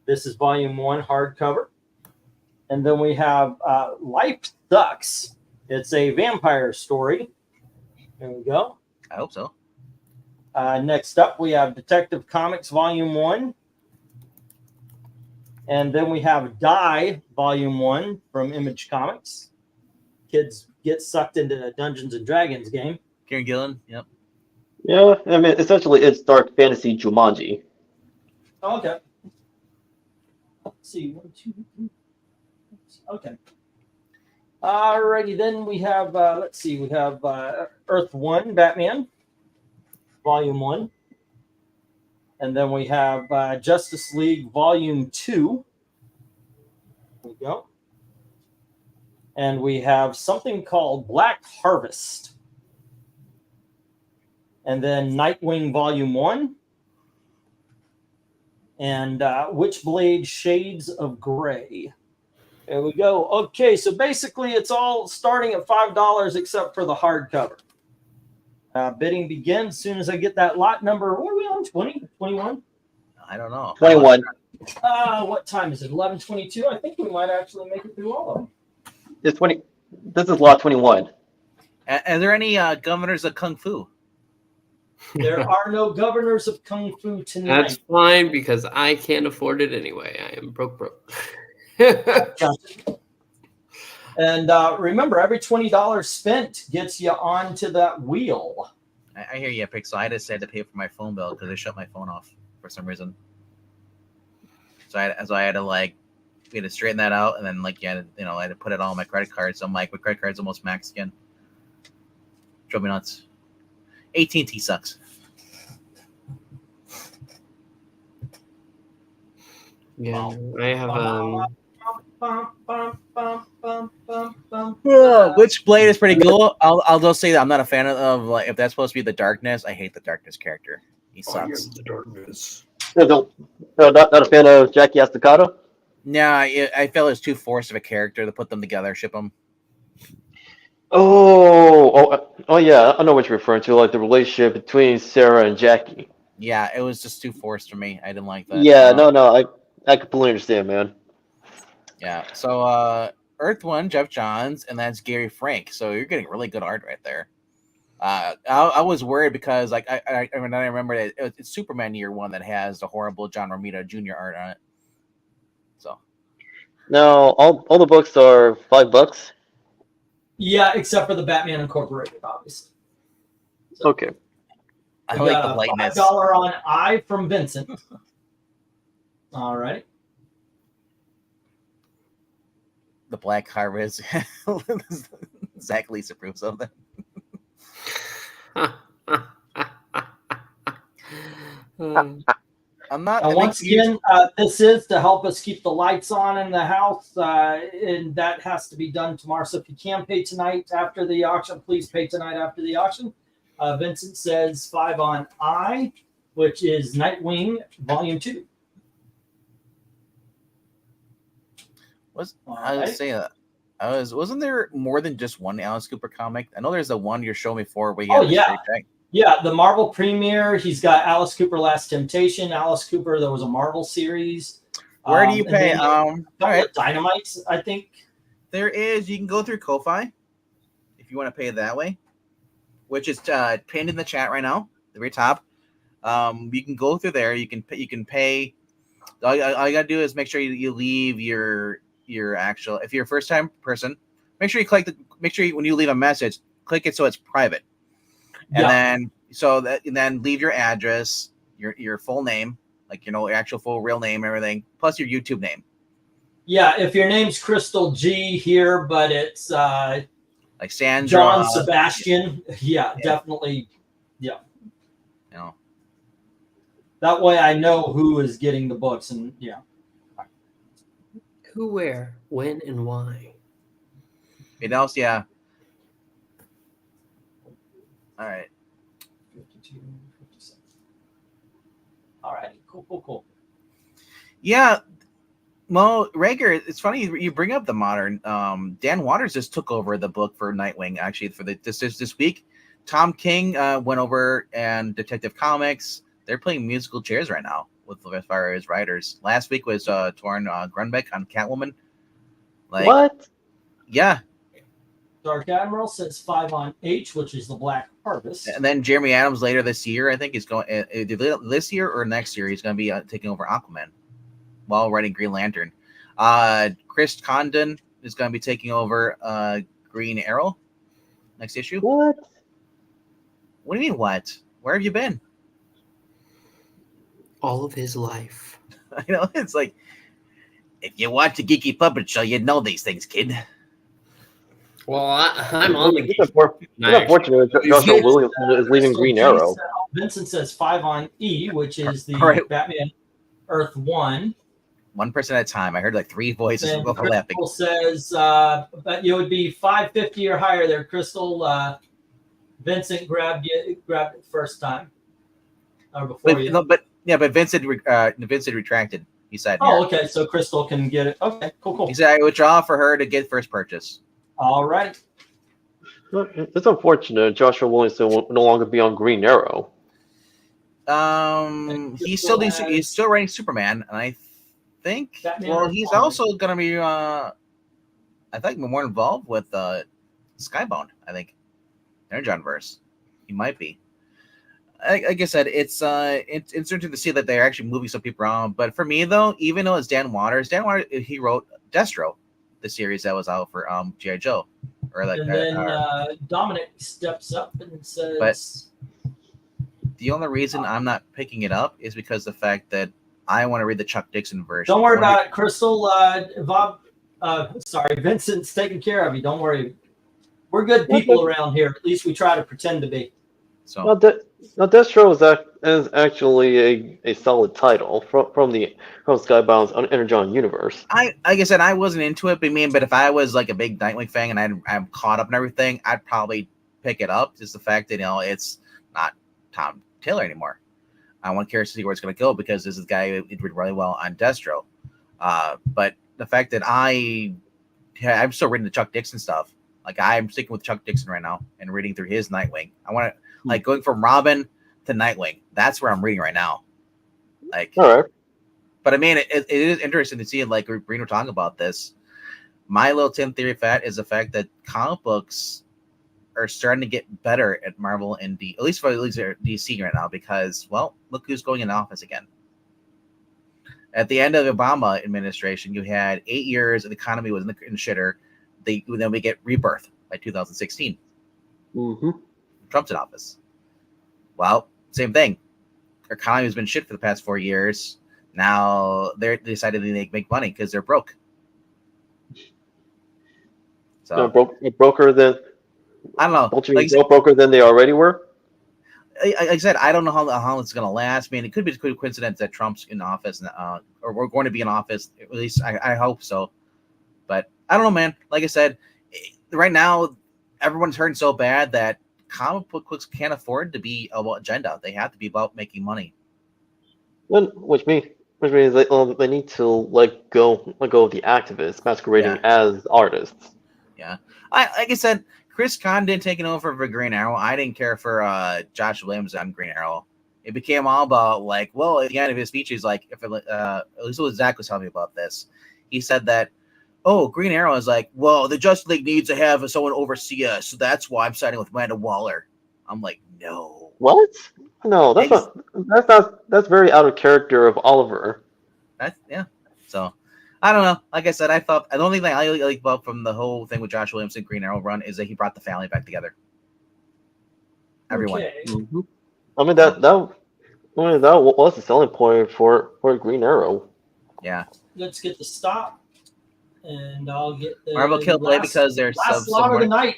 This is Volume 1 hardcover. And then we have Life Sucks. It's a vampire story. There we go. I hope so. Next up, we have Detective Comics Volume 1. And then we have Die Volume 1 from Image Comics. Kids get sucked into a Dungeons and Dragons game. Kieran Gillen, yep. Yeah, I mean, essentially, it's dark fantasy Jumanji. Okay. Let's see. 1, 2, 3. Okay. Alrighty, then we have, let's see, we have Earth 1 Batman, Volume 1. And then we have Justice League Volume 2. There we go. And we have something called Black Harvest. And then Nightwing Volume 1. And Witchblade Shades of Gray. There we go. Okay, so basically it's all starting at $5 except for the hardcover. Bidding begins as soon as I get that lot number. What are we on? 20? 21? I don't know. 21. What time is it? 11:22? I think we might actually make it through all of them. It's 20. This is lot 21. Are there any governors of Kung Fu? There are no governors of Kung Fu tonight. That's fine because I can't afford it anyway. I am broke. And remember, every $20 spent gets you onto that wheel. I hear you, Pixel. I just had to pay for my phone bill because they shut my phone off for some reason. So I had to like, we had to straighten that out, and then like I had to put it all on my credit card. So I'm like, my credit card's almost maxed again. Drove me nuts. AT&T sucks. Yeah, I have Witchblade is pretty cool. I'll just say that I'm not a fan of like if that's supposed to be the darkness. I hate the darkness character. He sucks. the darkness. Not a fan of Jackie Estacado? Nah, I felt it was too forced of a character to put them together, ship them. Oh, yeah. I know what you're referring to, like the relationship between Sarah and Jackie. Yeah, it was just too forced for me. I didn't like that. Yeah, no, I completely understand, man. Yeah, so Earth 1, Jeff Johns, and that's Gary Frank. So you're getting really good art right there. I was worried because like I remember that it's Superman Year 1 that has the horrible John Romita Jr. art on it. So now all the books are $5. Yeah, except for the Batman Incorporated, obviously. So Okay. I we like got the a lightness. $5 on I from Vincent. All right. The Black Harvest. Zach Lease approves of that. I'm not. And once again, this is to help us keep the lights on in the house, and that has to be done tomorrow. So if you can pay tonight after the auction, please pay tonight after the auction. Vincent says 5 on I, which is Nightwing Volume 2. Wasn't there more than just one Alice Cooper comic? I know there's the one you're showing me for where Yeah, the Marvel premiere. He's got Alice Cooper Last Temptation. Alice Cooper, there was a Marvel series. Where do you pay? All right. Dynamites, I think. There is. You can go through Ko-Fi if you want to pay it that way, which is pinned in the chat right now, the very top. You can go through there. You can pay All you gotta do is make sure you leave your actual. If you're a first time person, make sure you when you leave a message, click it so it's private, and then leave your address, your full name, like your actual full real name, everything, plus your YouTube name. Yeah, if your name's Crystal G here, but it's like Sandra, John Sebastian, definitely, yeah. That way I know who is getting the books, and Who, where, when, and why. It else, yeah. All right. 52, 57. All right, cool. Yeah. Well, Rager, it's funny you bring up the modern. Dan Waters just took over the book for Nightwing, actually, for this week. Tom King went over, and Detective Comics. They're playing musical chairs right now with as far as writers. Last week was Torn Grunbeck on Catwoman. What? Yeah. Dark Admiral says 5 on H, which is the Black Harvest. And then Jeremy Adams later this year, I think, is going this year or next year. He's going to be taking over Aquaman while writing Green Lantern. Chris Condon is going to be taking over Green Arrow next issue. What? What do you mean, what? Where have you been? All of his life. It's like, if you watch the Geeky Puppet Show, you'd know these things, kid. Well, I'm on the It's unfortunate Joshua Williams is leaving Green Arrow. Vincent says 5 on E, which is the Batman Earth 1. 1% at a time. I heard like 3 voices overlapping. Crystal says, but you would be 550 or higher there, Crystal. Vincent grabbed it first time. Or before you. But Vincent retracted. He said. Oh, okay. So Crystal can get it. Okay, cool. He said I withdraw for her to get first purchase. All right. It's unfortunate Joshua Williams will no longer be on Green Arrow. He's still writing Superman, and I think he's also going to be I think more involved with Skybound. I think Energonverse. He might be. Like I said, it's interesting to see that they're actually moving some people around. But for me, though, even though it's Dan Waters, he wrote Destro, the series that was out for G.I. Joe. And then Dominic steps up and says... But the only reason I'm not picking it up is because of the fact that I want to read the Chuck Dixon version. Don't worry about it, Crystal. Vincent's taking care of you. Don't worry. We're good people around here. At least we try to pretend to be. So Destro is actually a solid title from Skybound's Energon universe. Like I said, I wasn't into it, but if I was like a big Nightwing fan and I'm caught up in everything, I'd probably pick it up. Just the fact that it's not Tom Taylor anymore. I want curious to see where it's going to go because this is a guy who did really well on Destro. But the fact that I'm still reading the Chuck Dixon stuff. Like I'm sticking with Chuck Dixon right now and reading through his Nightwing. I want to. Like going from Robin to Nightwing, that's where I'm reading right now. Like, all right. But I mean, it is interesting to see. Like Breen were talking about this. My little 10 theory of that is the fact that comic books are starting to get better at Marvel and at least DC right now because, well, look who's going in office again. At the end of the Obama administration, you had 8 years and the economy was in the shitter. Then we get rebirth by 2016. Mm-hmm. Trump's in office. Well, same thing. Our economy has been shit for the past 4 years. Now they decided they make money because they're broke. So broker than I don't know. Like broker than they already were. Like I said, I don't know how it's going to last. I mean, it could be a coincidence that Trump's in office, or we're going to be in office. At least I hope so. But I don't know, man. Like I said, right now everyone's hurting so bad that comic books can't afford to be about agenda. They have to be about making money. Which means they need to let go of the activists masquerading as artists. Yeah, like I said, Chris Condon taking over for Green Arrow. I didn't care for Josh Williams on Green Arrow. It became all about like, well, at the end of his speech, he's like, at least what Zach was telling me about this. He said that, oh, Green Arrow is like, well, the Justice League needs to have someone oversee us, so that's why I'm siding with Amanda Waller. I'm like, no. What? No, that's very out of character of Oliver. Yeah. So I don't know. Like I said, I thought the only thing I like about from the whole thing with Josh Williamson Green Arrow run is that he brought the family back together. Everyone. Okay. I mean that was the selling point for Green Arrow. Yeah. Let's get the stop, and I'll get the Marvel killed Blade because they're last lot of the night.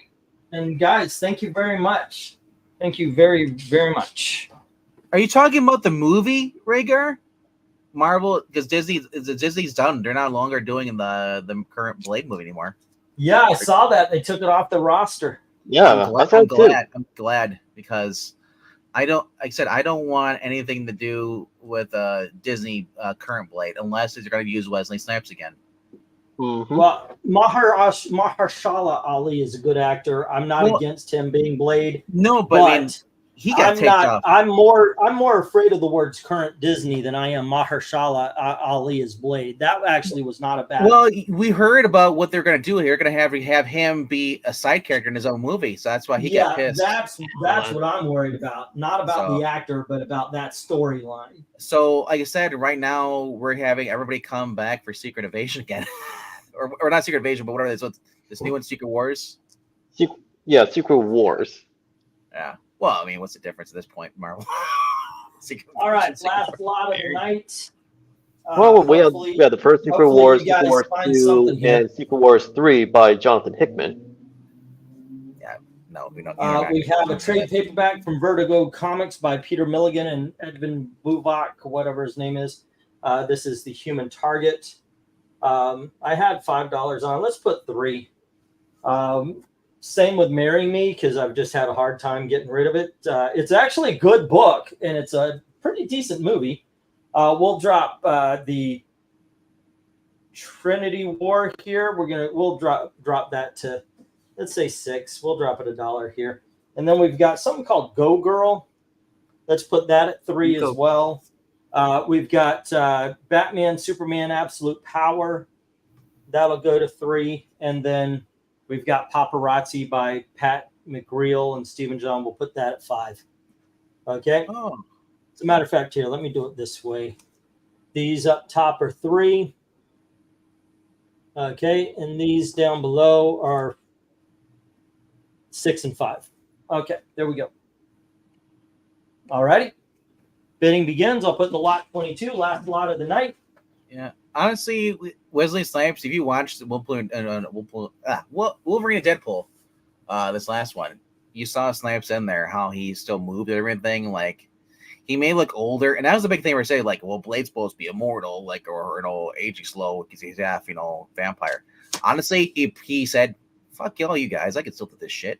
And guys, thank you very much. Thank you very, very much. Are you talking about the movie, Rhaegar? Marvel, because Disney's done. They're no longer doing the current Blade movie anymore. Yeah, I saw that. They took it off the roster. Yeah, I'm glad because I don't want anything to do with Disney current Blade unless they're going to use Wesley Snipes again. Well, Mahershala Ali is a good actor. I'm not against him being Blade. No, but I mean, he got taken off. I'm more afraid of the words current Disney than I am Mahershala Ali as Blade. That actually was not a bad. Well, we heard about what they're going to do here. They're going to have him be a side character in his own movie, so that's why he got pissed. That's what I'm worried about. Not about the actor, but about that storyline. So, like I said, right now we're having everybody come back for Secret Invasion again. Or not Secret Invasion, but whatever it is. What's this new one? Secret Wars? Secret Wars. Yeah. Well, I mean, what's the difference at this point, Marvel? All right, last lot of the night. Well, we have the first Secret Wars, Secret Wars 2, and Secret Wars 3 by Jonathan Hickman. Yeah, no, we don't. We have a trade paperback from Vertigo Comics by Peter Milligan and Edvin Buvak, whatever his name is. This is The Human Target. I had $5 on. Let's put $3. Same with Marry Me because I've just had a hard time getting rid of it. It's actually a good book and it's a pretty decent movie. We'll drop the Trinity War here. We'll drop that to, let's say, $6. We'll drop it $1 here, and then we've got something called Go Girl. Let's put that at $3 as well. We've got Batman, Superman, Absolute Power. That'll go to $3. And then we've got Paparazzi by Pat McGreal and Stephen John. We'll put that at $5. Okay. Oh. As a matter of fact, here, let me do it this way. These up top are $3. Okay. And these down below are $6 and $5. Okay. There we go. All righty. Bidding begins. I'll put the lot 22, last lot of the night. Yeah, honestly, Wesley Snipes. If you watched Wolverine and Deadpool, this last one, you saw Snipes in there. How he still moved and everything. Like he may look older, and that was the big thing we're saying. Like, well, Blade's supposed to be immortal, like or aging slow because he's half vampire. Honestly, he said, "Fuck y'all, you guys. I can still do this shit,"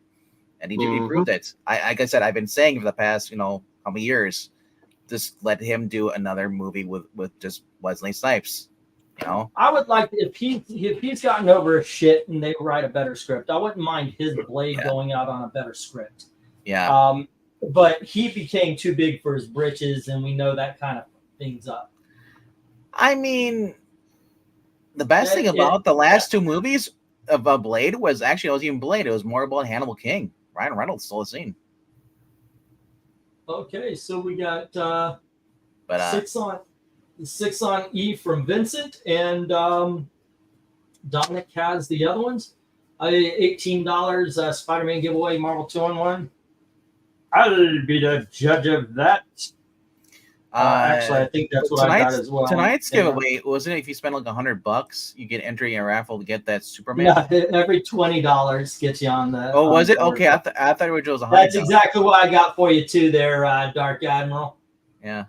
and he proved it. Like I said, I've been saying for the past how many years. Just let him do another movie with just Wesley Snipes. I would like if he's gotten over his shit and they write a better script. I wouldn't mind his Blade going out on a better script. Yeah. But he became too big for his britches, and we know that kind of things up. I mean, the best thing about the last two movies of Blade was actually it wasn't even Blade. It was more about Hannibal King. Ryan Reynolds stole the scene. Okay, so we got 6 on E from Vincent, and Dominic has the other ones. $18 Spider-Man giveaway, Marvel 2-in-1. I'll be the judge of that. Actually, I think that's what I got as well. Tonight's giveaway wasn't it? If you spend like $100, you get entry in a raffle to get that Superman. Yeah, every $20 gets you on the. Oh, was it? Okay, I thought it was $100. That's exactly what I got for you too, there, Dark Admiral. Yeah,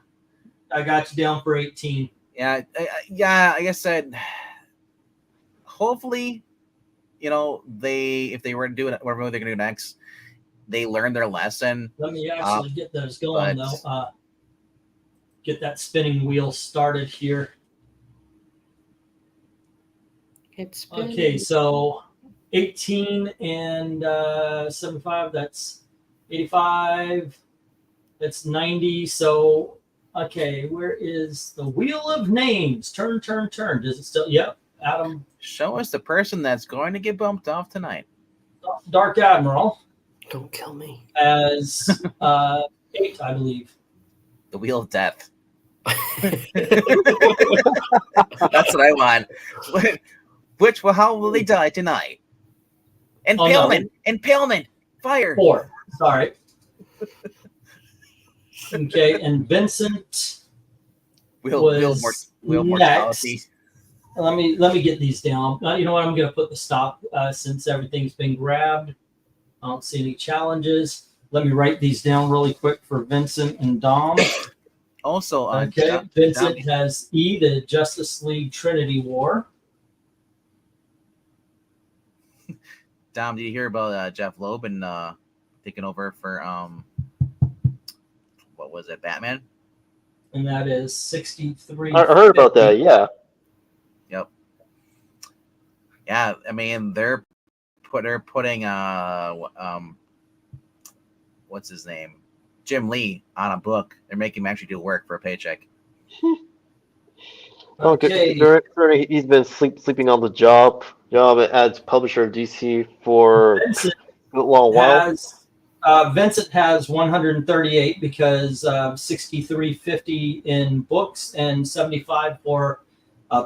I got you down for 18. Yeah, like I said, hopefully, if they were to do it, whatever they're gonna do next, they learn their lesson. Let me actually get those going though. Get that spinning wheel started here. It's okay, so 18 and 75, that's 85. That's 90. So, okay, where is the wheel of names? Turn. Does it still? Yep, Adam. Show us the person that's going to get bumped off tonight. Dark Admiral. Don't kill me. As 8, I believe. The Wheel of Death. That's what I want. How will they die tonight? Impalement. Impalement. Fire. 4. Sorry. Okay, and Vincent Wheel mortality. Let me get these down. You know what? I'm going to put the stop since everything's been grabbed. I don't see any challenges. Let me write these down really quick for Vincent and Dom. Also, okay, Vincent has E, the Justice League Trinity War. Dom, did you hear about Jeff Loeb and taking over for what was it, Batman? And that is 63. I heard about that. Yeah. Yep. Yeah, I mean they're putting what's his name, Jim Lee, on a book. They're making him actually do work for a paycheck. Okay. He's been sleeping on the job as publisher of DC for Vincent a long while. Vincent has 138 because 63.50 in books and 75 for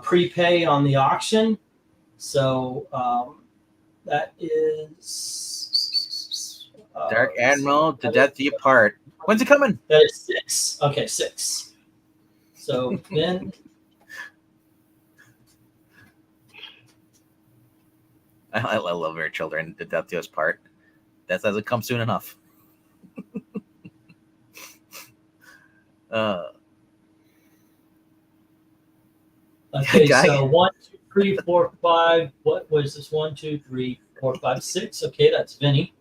prepay on the auction. So that is Dark Admiral, To Death Do You Part. When's it coming? That is 6. Okay, 6. So then I love our children. To Death Do Us Part. That doesn't come soon enough. Okay, so 1, 2, 3, 4, 5. What was this? 1, 2, 3, 4, 5, 6. Okay, that's Vinny.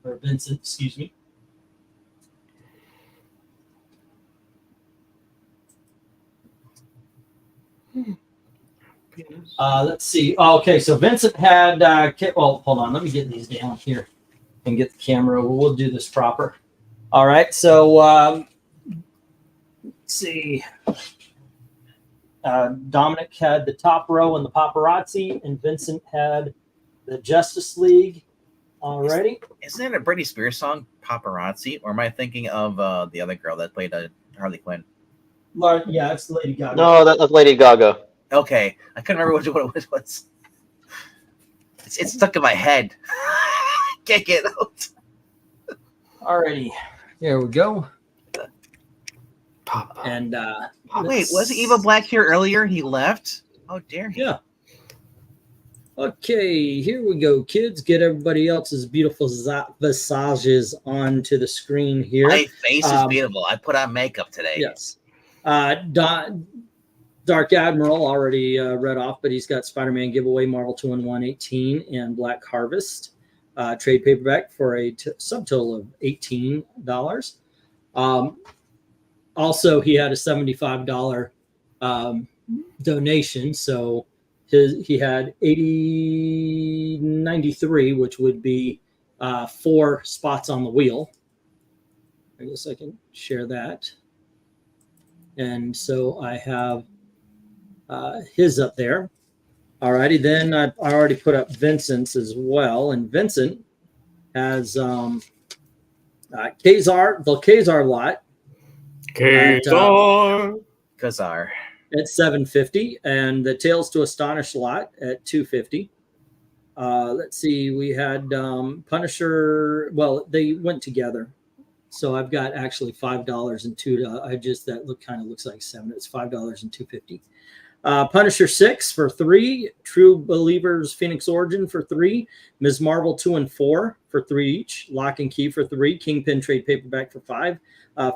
Or Vincent, excuse me. Let's see. Oh, okay, so Vincent had. Well, hold on. Let me get these down here and get the camera. We'll do this proper. All right. So let's see. Dominic had the top row and the paparazzi, and Vincent had the Justice League. Alrighty. Isn't it a Britney Spears song, Paparazzi? Or am I thinking of the other girl that played Harley Quinn? Yeah, it's Lady Gaga. No, that's Lady Gaga. Okay, I couldn't remember what it was. It's stuck in my head. Can't get it out. Alrighty, here we go. Papa. And wait, was Eva Black here earlier? He left. Oh, dare he? Yeah. Okay, here we go, kids. Get everybody else's beautiful visages onto the screen here. My face is beautiful. I put on makeup today. Yes. Dark Admiral already read off, but he's got Spider-Man Giveaway, Marvel 2-in-1 18, and Black Harvest trade paperback for a subtotal of $18. Also, he had a $75 donation, so he had 93, which would be 4 spots on the wheel. I guess I can share that. And so I have his up there. Alrighty, then I already put up Vincent's as well, and Vincent has Kazar, the Kazar lot. Kazar. Kazar. At $750, and the Tales to Astonish lot at $250. Let's see, we had Punisher. Well, they went together, so I've got actually $5 and $2. That kind of looks like 7. It's $5 and $250. Punisher 6 for $3. True Believers Phoenix Origin for $3. Ms. Marvel 2 and 4 for $3 each. Lock and Key for $3. Kingpin trade paperback for $5.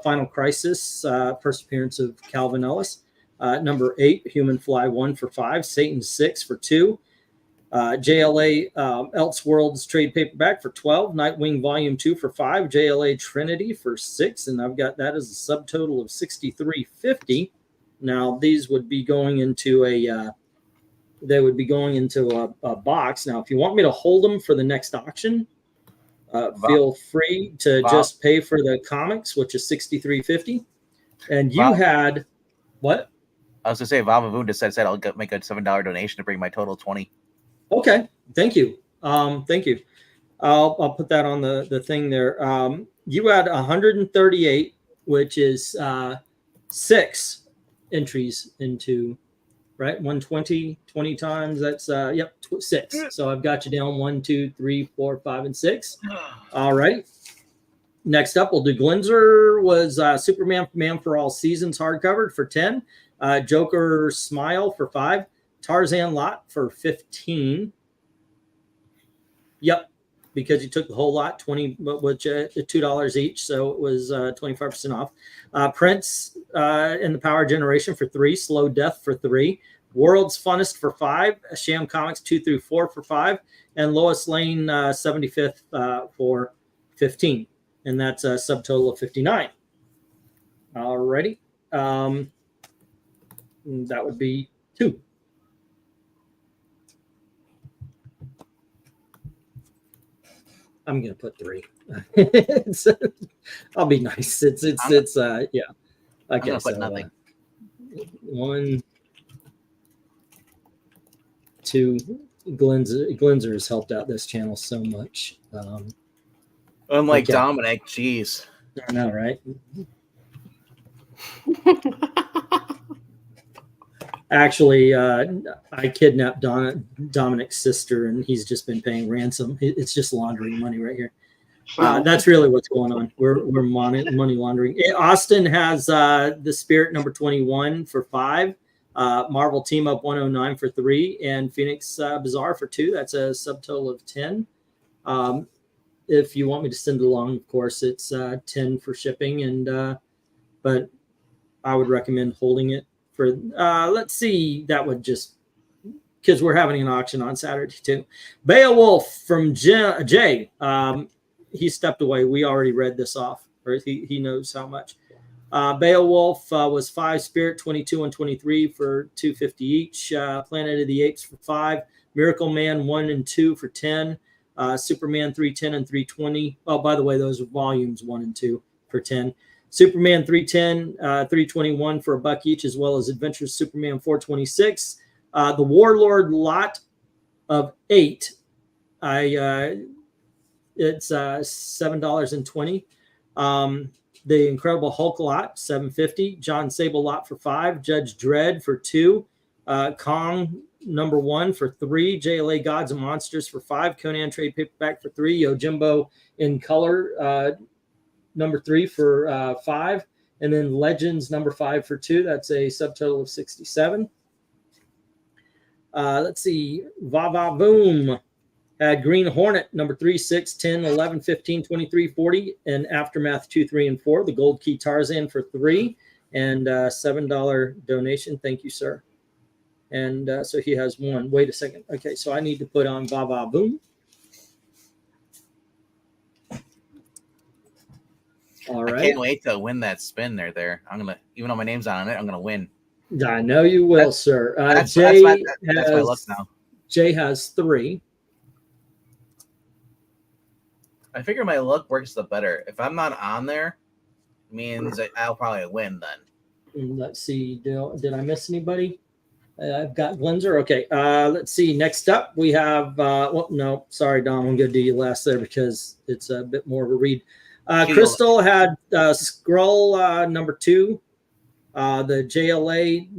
Final Crisis, first appearance of Calvin Ellis. Number 8, Human Fly 1 for $5. Satan 6 for $2. JLA Elseworlds trade paperback for $12. Nightwing Volume 2 for $5. JLA Trinity for $6, and I've got that as a subtotal of $63.50. Now these would be going into a box. Now, if you want me to hold them for the next auction, feel free to just pay for the comics, which is $63.50. And you had what? I was gonna say Vavavoon said I'll make a $7 donation to bring my total 20. Okay, thank you. Thank you. I'll put that on the thing there. You had 138, which is 6 entries into, right? 120, 20 times. That's, yep, 6. So I've got you down 1, 2, 3, 4, 5, and 6. All right. Next up, we'll do Glinzer was Superman Man for All Seasons hardcover for 10. Joker Smile for 5. Tarzan Lot for 15. Yep, because you took the whole lot, 20, which $2 each, so it was 25% off. Prince in the Power Generation for 3. Slow Death for 3. World's Funnest for 5. Sham Comics 2 through 4 for 5. And Lois Lane 75th for 15. And that's a subtotal of 59. All righty. That would be 2. I'm gonna put 3. I'll be nice. It's yeah. Okay, I'm gonna put nothing. 1, 2. Glinzer has helped out this channel so much. Unlike okay. Dominic, jeez. I know, right? Actually, I kidnapped Dominic's sister, and he's just been paying ransom. It's just laundering money right here. That's really what's going on. We're money laundering. Austin has the Spirit number 21 for 5. Marvel Team Up 109 for 3, and Phoenix Bazaar for 2. That's a subtotal of 10. If you want me to send it along, of course, it's 10 for shipping, and but I would recommend holding it for. Let's see, that would just because we're having an auction on Saturday too. Beowulf from Jay. He stepped away. We already read this off, or he knows how much. Beowulf was 5. Spirit 22 and 23 for $2.50 each. Planet of the Apes for 5. Miracle Man 1 and 2 for 10. Superman 310 and 320. Oh, by the way, those are volumes 1 and 2 for 10. Superman 310, 321 for $1 each, as well as Adventures Superman 426. The Warlord lot of 8. It's $7.20. The Incredible Hulk lot, $7.50. John Sable lot for 5. Judge Dredd for 2. Kong number 1 for 3. JLA Gods and Monsters for 5. Conan trade paperback for 3. Yojimbo in color number 3 for 5. And then Legends number 5 for 2. That's a subtotal of 67. Let's see. Vava Boom had Green Hornet number 3, 6, 10, 11, 15, 23, 40, and Aftermath 2, 3, and 4. The Gold Key Tarzan for 3, and $7 donation. Thank you, sir. And so he has 1. Wait a second. Okay, so I need to put on Vava Boom. All right. I can't wait to win that spin there. I'm gonna, even though my name's on it, I'm gonna win. I know you will, sir. That's Jay my has luck now. Jay has 3. I figure my luck works the better. If I'm not on there, it means I'll probably win then. Let's see. Did I miss anybody? I've got Glinzer. Okay. Let's see. Next up, we have. Well, no, sorry, Dom. I'm going to do you last there because it's a bit more of a read. Crystal had Skrull number 2. The JLA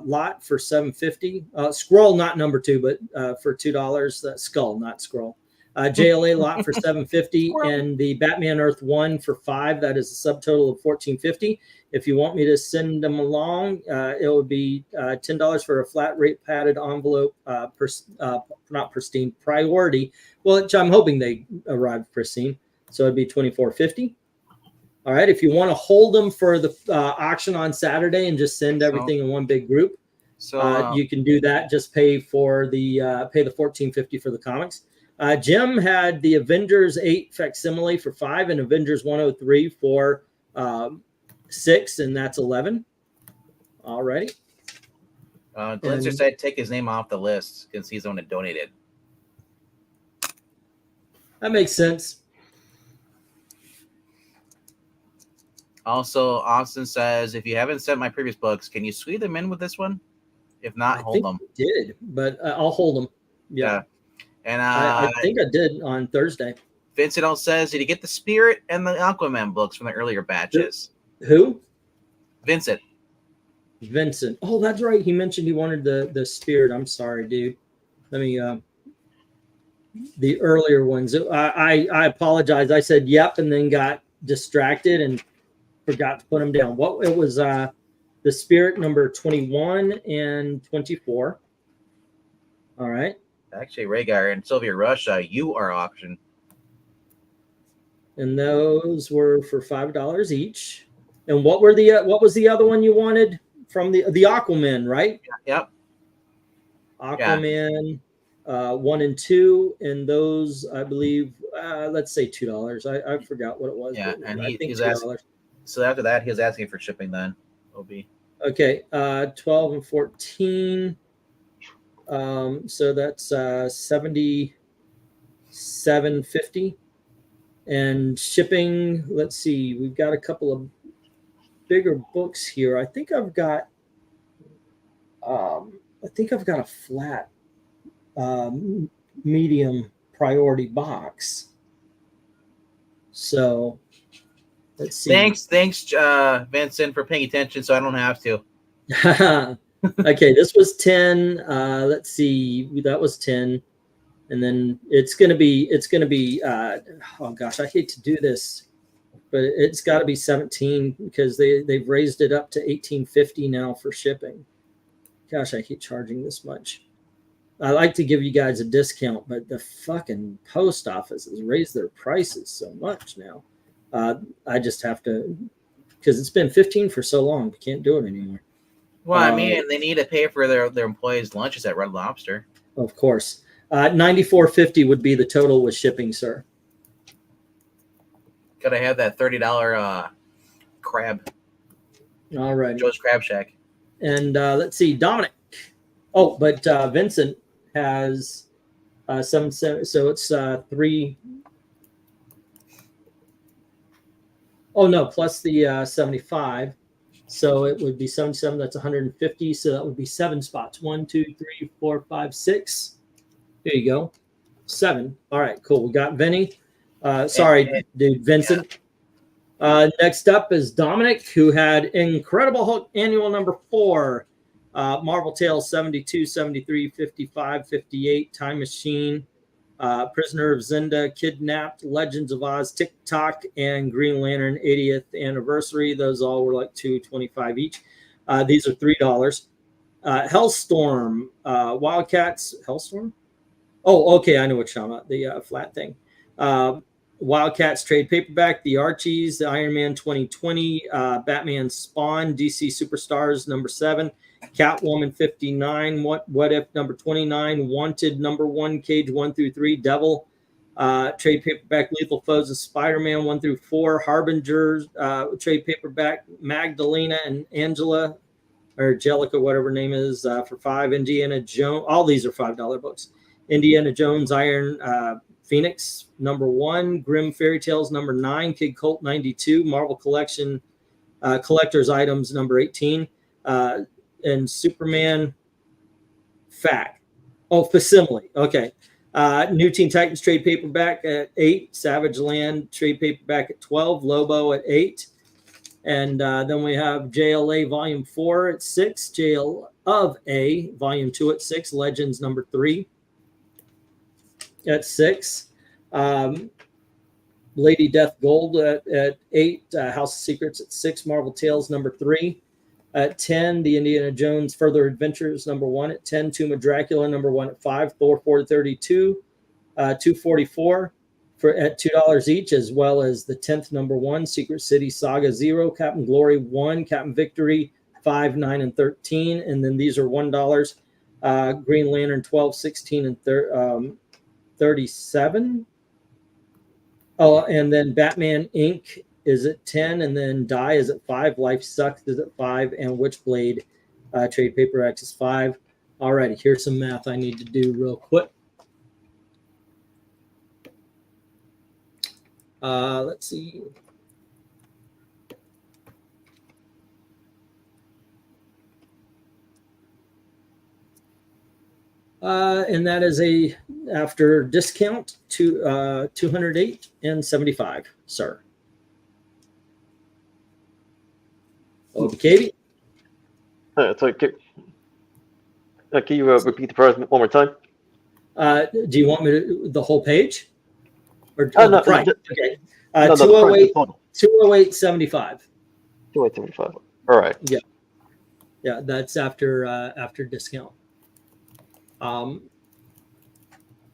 lot for $7.50. Skrull, not number 2, but for $2. Skull, not Skrull. JLA lot for $7.50, and the Batman Earth 1 for 5. That is a subtotal of $14.50. If you want me to send them along, it would be $10 for a flat rate padded envelope, not pristine, priority. Well, which I'm hoping they arrive pristine, so it'd be $24.50. All right. If you want to hold them for the auction on Saturday and just send everything in one big group, so you can do that. Just pay for the $14.50 for the comics. Jim had the Avengers 8 facsimile for 5 and Avengers 103 for 6, and that's 11. All righty. Glinzer said take his name off the list because he's the one that donated. That makes sense. Also, Austin says, if you haven't sent my previous books, can you squeeze them in with this one? If not, hold them. I did, but I'll hold them. Yeah. And I think I did on Thursday. Vincent says, did you get the Spirit and the Aquaman books from the earlier batches? Who? Vincent. Vincent. Oh, that's right. He mentioned he wanted the spirit. I'm sorry, dude. Let me the earlier ones. I apologize. I said yep and then got distracted and forgot to put them down. What it was the spirit number 21 and 24. All right. Actually, Rhaegar and Sylvia Rush, you are auction. And those were for $5 each. And what were the what was the other one you wanted from the Aquaman, right? Yep. Aquaman 1 and 2, and those I believe let's say $2. I forgot what it was. Yeah, but and I think he's $2. asking. So after that, he was asking for shipping. Then OB. Okay, 12 and 14. So that's $77.50. And shipping, let's see, we've got a couple of bigger books here. I think I've got a flat medium priority box. So let's see. Thanks, Vincent, for paying attention. So I don't have to. Okay, this was 10. Let's see, that was 10. And then it's gonna be oh gosh, I hate to do this, but it's got to be 17 because they've raised it up to $18.50 now for shipping. Gosh, I hate charging this much. I like to give you guys a discount, but the fucking post office has raised their prices so much now. I just have to, because it's been 15 for so long, we can't do it anymore. Well, I mean, they need to pay for their employees' lunches at Red Lobster. Of course. $94.50 would be the total with shipping, sir. Gotta have that $30 crab. All right. Joe's Crab Shack. And let's see, Dominic. Oh, but Vincent has 7, so it's 3. Oh no, plus the 75. So it would be 77. That's 150. So that would be 7 spots. 1, 2, 3, 4, 5, 6. There you go. 7. All right, cool. We got Vinny. Sorry, dude, Vincent. Next up is Dominic, who had Incredible Hulk Annual number 4, Marvel Tales 72, 73, 55, 58, Time Machine, Prisoner of Zenda, Kidnapped, Legends of Oz, TikTok, and Green Lantern 80th Anniversary. Those all were like $2.25 each. These are $3. Hellstorm, Wildcats, Hellstorm? Oh, okay, I know what you're talking about, the flat thing. Wildcats trade paperback, the Archies, the Iron Man 2020, Batman Spawn, DC Superstars number 7, Catwoman 59, What If number 29, Wanted number 1, Cage 1 through 3, Devil, trade paperback, Lethal Foes of Spider-Man 1 through 4, Harbingers, trade paperback, Magdalena and Angela, or Jellica, whatever her name is, for 5, Indiana Jones, all these are $5 books. Indiana Jones, Iron Phoenix number 1, Grimm Fairy Tales number 9, Kid Colt 92, Marvel Collection Collector's Items number 18, and Superman Facsimile. Okay. New Teen Titans trade paperback at 8, Savage Land trade paperback at 12, Lobo at 8. And then we have JLA Volume 4 at 6, Jail of A Volume 2 at 6, Legends number 3 at 6, Lady Death Gold at 8, House of Secrets at 6, Marvel Tales number 3 at 10, The Indiana Jones Further Adventures number 1 at 10, Tomb of Dracula number 1 at 5, Thor 432, 244 at $2 each, as well as the 10th number 1, Secret City Saga 0, Captain Glory 1, Captain Victory 5, 9, and 13, and then these are $1. Green Lantern 12, 16, and 37. Oh, and then Batman Inc. is at 10, and then Die is at 5, Life Sucks is at 5, and Witchblade trade paperback is 5. All righty, here's some math I need to do real quick. Let's see. And that is after discount to $208.75, sir. Okay. So can you repeat the price one more time? Do you want me to the whole page? Or No, the price? just, Okay. no, the price, the total. 208.75. 208.75. All right. Yeah. Yeah, that's after after discount.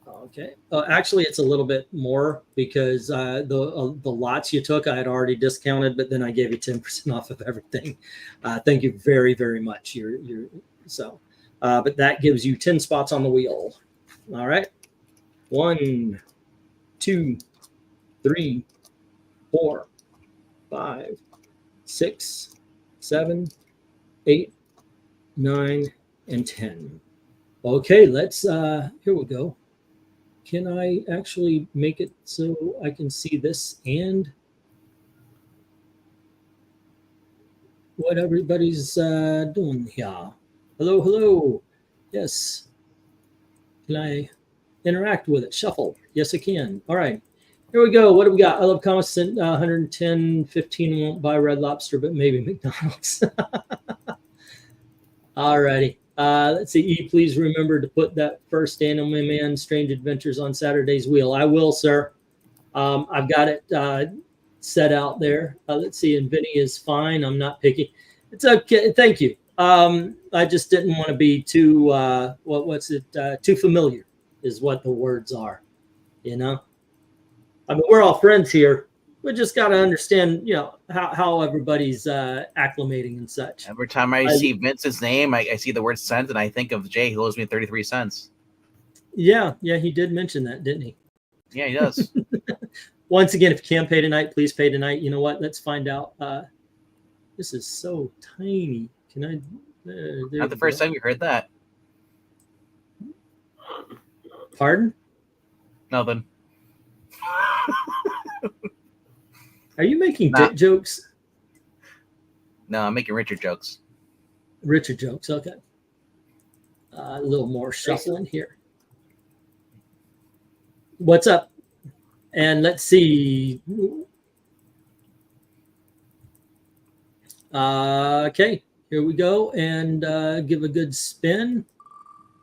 Okay. Actually, it's a little bit more because the lots you took I had already discounted, but then I gave you 10% off of everything. Thank you very, very much. But that gives you 10 spots on the wheel. All right. 1, 2, 3, 4, 5, 6, 7, 8, 9, and 10. Okay, let's here we go. Can I actually make it so I can see this and what everybody's doing here? Hello, hello. Yes. Can I interact with it? Shuffle. Yes, I can. All right. Here we go. What do we got? I love comics. 110, 15 won't buy Red Lobster, but maybe McDonald's. All righty. Let's see. E, please remember to put that first Animal Man Strange Adventures on Saturday's wheel. I will, sir. I've got it set out there. Let's see. And Vinny is fine. I'm not picky. It's okay. Thank you. I just didn't want to be too, too familiar is what the words are, you know? I mean, we're all friends here. We just got to understand, you know, how everybody's acclimating and such. Every time I see Vince's name, I see the word cent, and I think of Jay, who owes me 33 cents. Yeah, he did mention that, didn't he? Yeah, he does. Once again, if you can pay tonight, please pay tonight. You know what? Let's find out. This is so tiny. Can I? Not the first time you heard that. Pardon? Nothing. Are you making dick jokes? No, I'm making Richard jokes. Richard jokes, okay. A little more shuffling here. What's up? And let's see. Okay, here we go. And give a good spin.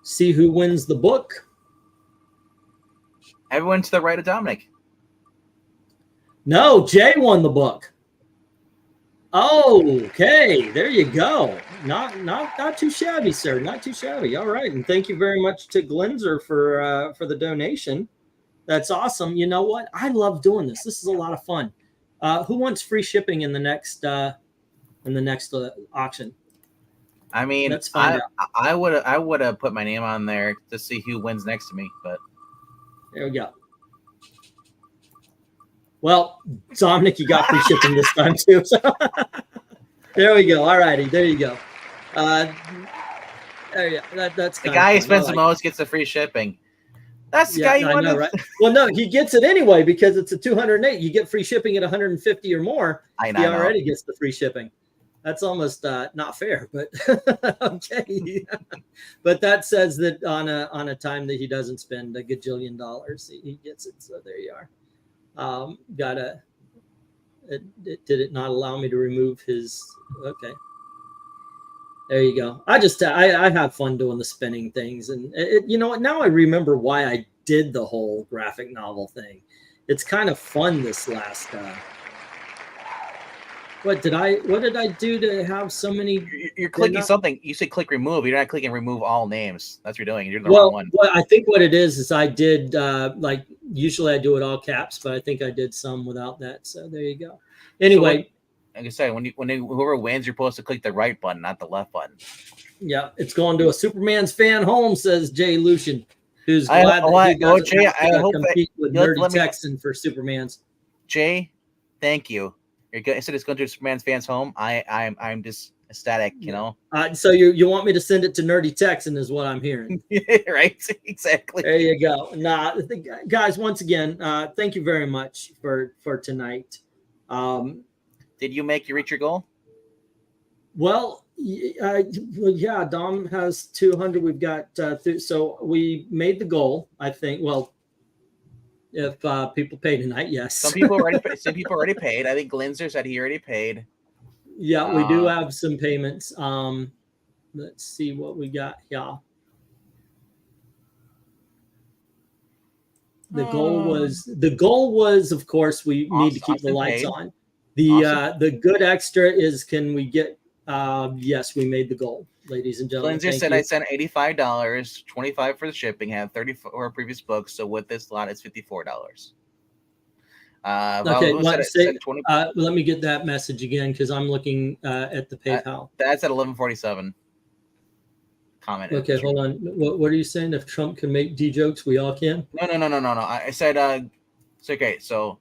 See who wins the book. Everyone to the right of Dominic. No, Jay won the book. Okay, there you go. Not too shabby, sir. Not too shabby. All right, and thank you very much to Glenzer for the donation. That's awesome. You know what? I love doing this. This is a lot of fun. Who wants free shipping in the next auction? I mean, let's find out. I would have put my name on there to see who wins next to me, but there we go. Well, Dominic, you got free shipping this time too. So there we go. All righty, there you go. There you go. That's the guy who spends the most gets the free shipping. That's the guy you want, right? Well, no, he gets it anyway because it's a 208. You get free shipping at 150 or more. He already gets the free shipping. That's almost not fair, but okay. But that says that on a time that he doesn't spend a gajillion dollars, he gets it. So there you are. Did it not allow me to remove his? Okay. There you go. I have fun doing the spinning things, and you know what? Now I remember why I did the whole graphic novel thing. It's kind of fun this last. What did I do to have so many? You're clicking something. You said click remove. You're not clicking remove all names. That's what you're doing. You're doing the wrong one. Well, I think what it is I did like usually I do it all caps, but I think I did some without that. So there you go. Anyway, so like I said, when whoever wins, you're supposed to click the right button, not the left button. Yeah, it's going to a Superman's fan home, says Jay Lucian, who's glad that he doesn't Jay, have to compete with Nerdy Texan for Superman's. Jay, thank you. Instead it's going to a Superman's fans home. I'm just ecstatic, you know. So you want me to send it to Nerdy Texan is what I'm hearing. Right, exactly. There you go. Nah, guys, once again, thank you very much for tonight. Did you reach your goal? Well, yeah, Dom has 200. We've got so we made the goal, I think. Well, if people pay tonight, yes. Some people already paid. I think Glinzer said he already paid. Yeah, we do have some payments. Let's see what we got here. The goal was, of course, we need to keep the lights on. The good extra is, can we get? Yes, we made the goal, ladies and gentlemen. Cleanser said I sent $85, $25 for the shipping, had 34 previous books. So with this lot, it's $54. Okay, let me get that message again because I'm looking at the PayPal. That's at 11:47. Comment. Okay, hold on. What are you saying? If Trump can make D jokes, we all can? No. I said, it's okay. So,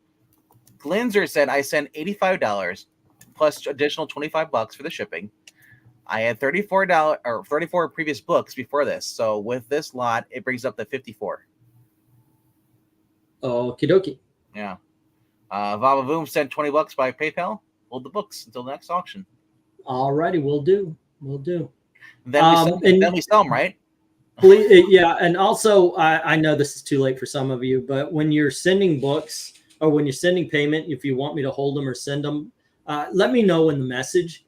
Glinzer said I sent $85 plus additional $25 for the shipping. I had $34 or 34 previous books before this. So with this lot, it brings up to 54. Okie dokie. Yeah. Vavavoom sent $20 by PayPal. Hold the books until the next auction. All righty, we'll do. Then we sell them, right? Yeah, and also I know this is too late for some of you, but when you're sending books or when you're sending payment, if you want me to hold them or send them, let me know in the message.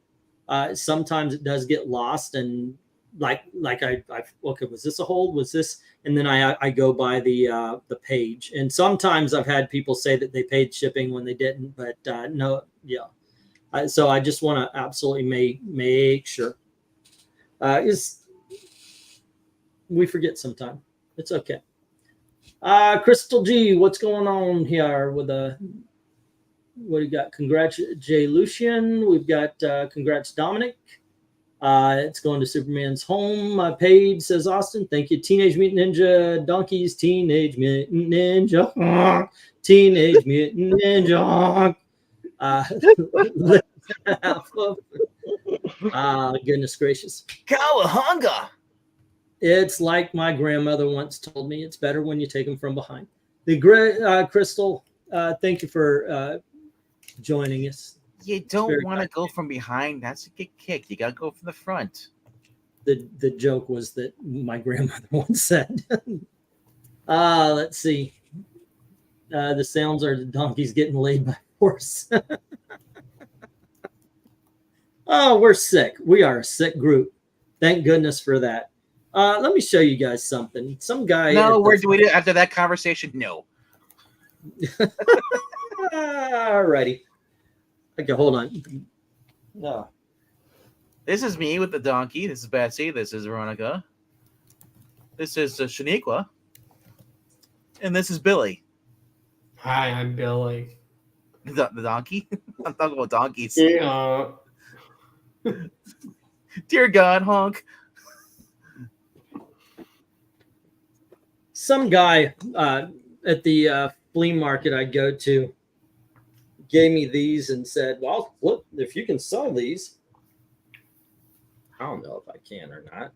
Sometimes it does get lost, and like I okay, was this a hold? Was this? And then I go by the page, and sometimes I've had people say that they paid shipping when they didn't, but no, yeah. So I just want to absolutely make sure. We forget sometime. It's okay. Crystal G, what's going on here with what do you got? Congrats, Jay Lucian. We've got congrats, Dominic. It's going to Superman's home page, says Austin. Thank you. Teenage Mutant Ninja Donkeys, Teenage Mutant Ninja, Teenage Mutant Ninja. Goodness gracious. Cowahunga. It's like my grandmother once told me, it's better when you take them from behind. The great Crystal, thank you for joining us. You don't want to go from behind. That's a get kicked. You got to go from the front. The joke was that my grandmother once said. Let's see. The sounds are the donkeys getting laid by a horse. Oh, we're sick. We are a sick group. Thank goodness for that. Let me show you guys something. Some guy. No, we're doing it after that conversation. No. Alrighty. Okay, hold on. No. This is me with the donkey. This is Betsy. This is Veronica. This is Shaniqua. And this is Billy. Hi, I'm Billy. The donkey? I'm talking about donkeys. Yeah. Dear God, honk. Some guy at the flea market I go to gave me these and said, well, look, if you can sell these, I don't know if I can or not.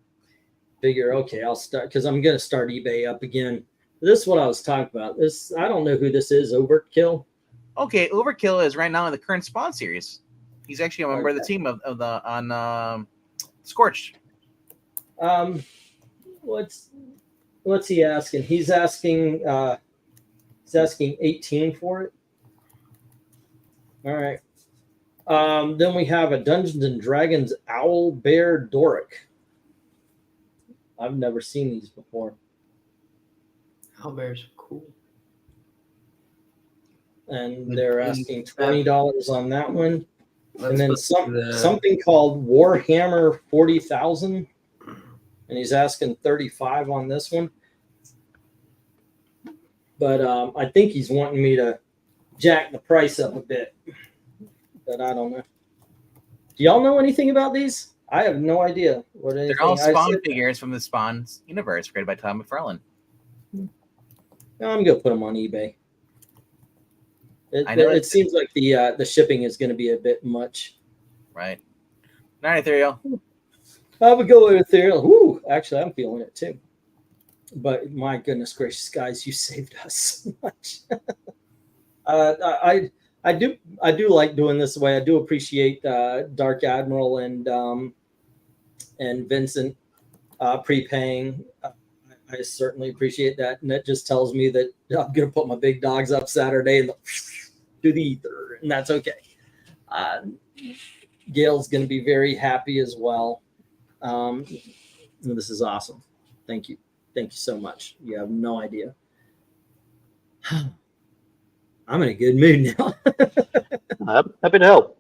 Figure, okay, I'll start, because I'm going to start eBay up again. This is what I was talking about. This, I don't know who this is, Overkill. Okay, Overkill is right now in the current Spawn series. He's actually a member of the team on Scorched. What's he asking? He's asking 18 for it. All right. Then we have a Dungeons and Dragons Owl Bear Doric. I've never seen these before. Owl bears are cool. And they're asking $20 on that one. And then something called Warhammer 40,000. And he's asking 35 on this one. But I think he's wanting me to jack the price up a bit. But I don't know. Do y'all know anything about these? I have no idea. They're all Spawn figures from the Spawn universe created by Todd McFarlane. I'm going to put them on eBay. It seems like the shipping is going to be a bit much. Right. All right, Ethereal. I would go with Ethereal. Woo! Actually, I'm feeling it too. But my goodness gracious, guys, you saved us so much. I do like doing this way. I do appreciate Dark Admiral and Vincent prepaying. I certainly appreciate that, and that just tells me that I'm going to put my big dogs up Saturday and do the ether, and that's okay. Gail's going to be very happy as well. This is awesome. Thank you. Thank you so much. You have no idea. I'm in a good mood now. Happy to help.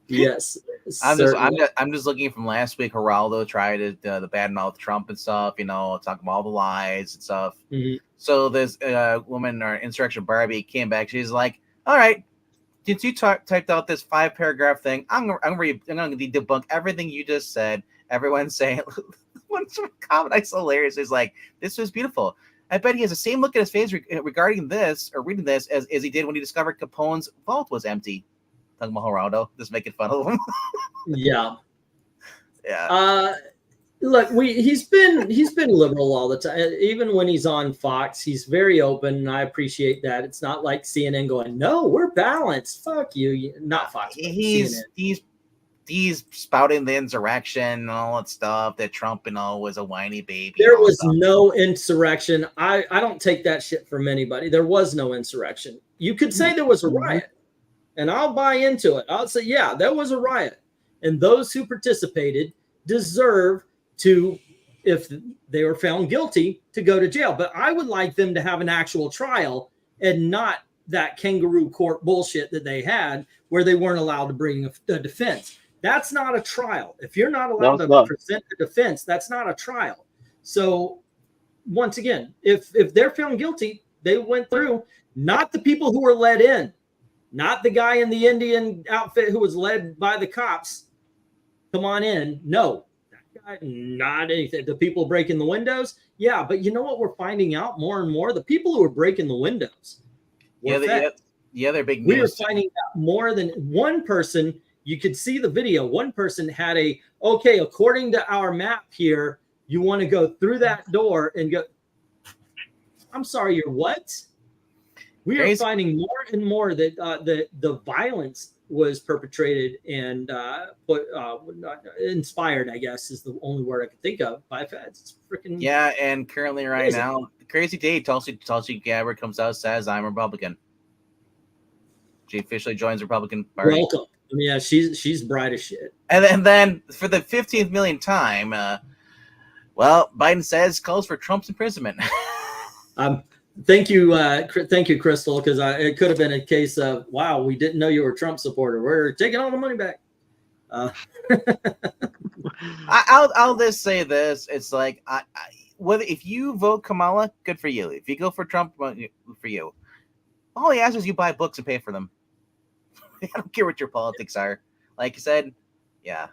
Yes. I'm just looking from last week. Geraldo tried to the badmouth Trump and stuff, you know, talking about all the lies and stuff. Mm-hmm. So this woman or Insurrection Barbie came back. She's like, "All right, since you typed out this 5-paragraph thing, I'm gonna debunk everything you just said." Everyone's saying, one comment I saw hilarious is like, "This was beautiful. I bet he has the same look at his face regarding this or reading this as he did when he discovered Capone's vault was empty." Talking about Geraldo, just making fun of him. Yeah. Yeah. Look, he's been liberal all the time. Even when he's on Fox, he's very open, and I appreciate that. It's not like CNN going, "No, we're balanced." Fuck you, not Fox. He's spouting the insurrection and all that stuff that Trump, you know, was a whiny baby. There was no insurrection. I don't take that shit from anybody. There was no insurrection. You could say there was a riot, and I'll buy into it. I'll say, yeah, there was a riot, and those who participated deserve to, if they were found guilty, to go to jail. But I would like them to have an actual trial and not that kangaroo court bullshit that they had where they weren't allowed to bring a defense. That's not a trial. If you're not allowed to present a defense, that's not a trial. So once again, if they're found guilty, they went through, not the people who were led in, not the guy in the Indian outfit who was led by the cops. Come on in. No, that guy, not anything. The people breaking the windows. Yeah. But you know what we're finding out more and more? The people who are breaking the windows. They're big news. We are finding out more than one person. You could see the video. One person had okay, according to our map here, you want to go through that door and go. I'm sorry, you're what? We are finding more and more that the violence was perpetrated and inspired, I guess, is the only word I could think of, by feds. It's freaking. Yeah, and currently right now, crazy day, Tulsi Gabbard comes out, says, "I'm Republican." She officially joins the Republican Party. Welcome. Yeah, she's bright as shit. And then for the 15th millionth time, Biden says calls for Trump's imprisonment. Thank you, Crystal, because it could have been a case of, wow, we didn't know you were a Trump supporter. We're taking all the money back. I'll just say this: it's like, whether if you vote Kamala, good for you. If you go for Trump, good for you. All he asks is you buy books and pay for them. I don't care what your politics are. Like you said, yeah.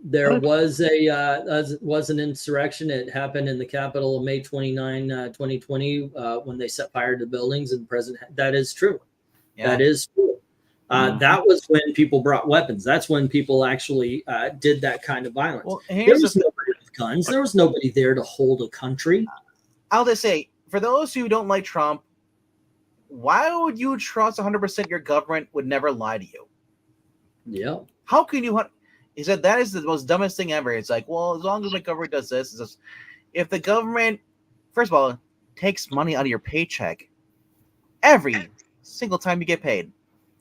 There was an insurrection. It happened in the Capitol of May 29, 2020, when they set fire to buildings and president. That is true. Yeah. That is true. That was when people brought weapons. That's when people actually did that kind of violence. Well, there was nobody with guns. There was nobody there to hold a country. I'll just say, for those who don't like Trump, why would you trust 100% your government would never lie to you? Yeah. How can you? He said that is the most dumbest thing ever. It's like, well, as long as my government does this, if the government, first of all, takes money out of your paycheck every single time you get paid.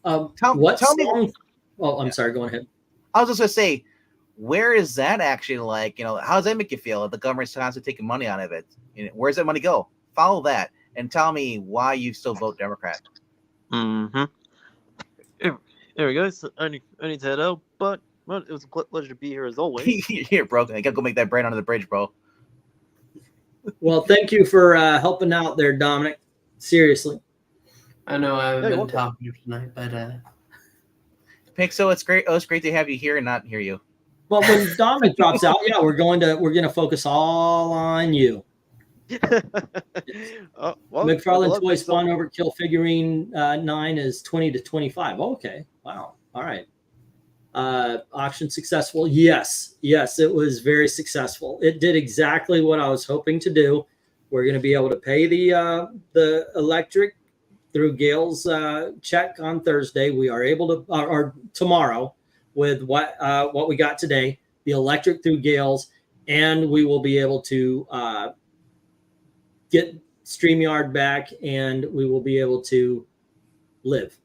Tell me. Oh, I'm sorry. Go ahead. I was just gonna say, where is that actually like? You know, how does that make you feel if the government's constantly taking money out of it? You know, where's that money go? Follow that and tell me why you still vote Democrat. Mm-hmm. There we go. So I need to head out, but well, it was a pleasure to be here as always. Here, bro. I gotta go make that bread under the bridge, bro. Well, thank you for helping out there, Dominic. Seriously. I know I haven't been talking tonight, but Pixel, it's great. Oh, it's great to have you here and not hear you. Well, when Dominic drops out, yeah, we're gonna focus all on you. McFarlane Toy Spawn Overkill figurine 9 is 20 to 25. Oh, okay. Wow. All right. Auction successful. Yes, it was very successful. It did exactly what I was hoping to do. We're going to be able to pay the electric through Gail's check on Thursday. We are able to, or tomorrow, with what we got today, the electric through Gail's, and we will be able to get StreamYard back, and we will be able to live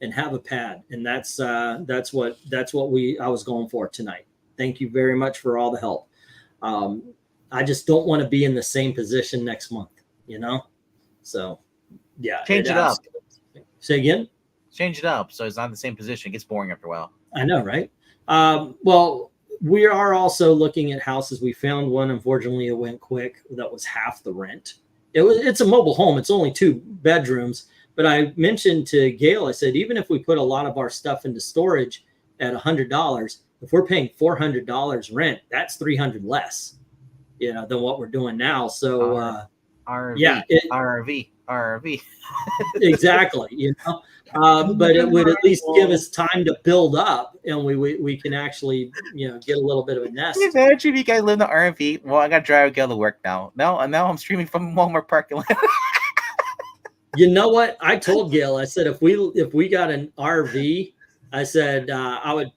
and have a pad. And that's what I was going for tonight. Thank you very much for all the help. I just don't want to be in the same position next month, you know? So yeah. Change it up. Say again? Change it up so it's not the same position. It gets boring after a while. I know, right? Well, we are also looking at houses. We found one. Unfortunately, it went quick. That was half the rent. It's a mobile home. It's only 2 bedrooms. But I mentioned to Gail, I said, even if we put a lot of our stuff into storage at $100, if we're paying $400 rent, that's $300 less, you know, than what we're doing now. So, RV, yeah, RV. Exactly, you know. But it would at least give us time to build up, and we can actually, you know, get a little bit of a nest. Can you imagine if you guys live in the RV? Well, I got to drive Gail to work now. Now I'm streaming from Walmart parking lot. You know what? I told Gail, I said, if we got an RV, I said I would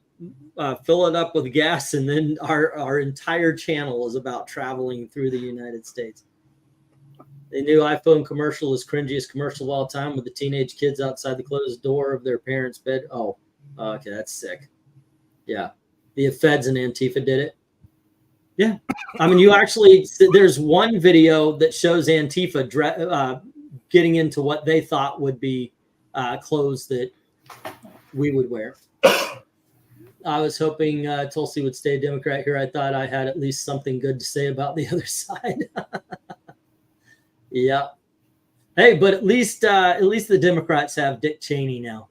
fill it up with gas, and then our entire channel is about traveling through the United States. The new iPhone commercial is cringiest commercial of all time with the teenage kids outside the closed door of their parents' bed. Oh, okay, that's sick. Yeah, the feds and Antifa did it. Yeah, I mean, there's one video that shows Antifa getting into what they thought would be clothes that we would wear. I was hoping Tulsi would stay Democrat here. I thought I had at least something good to say about the other side. Yeah. Hey, but at least the Democrats have Dick Cheney now,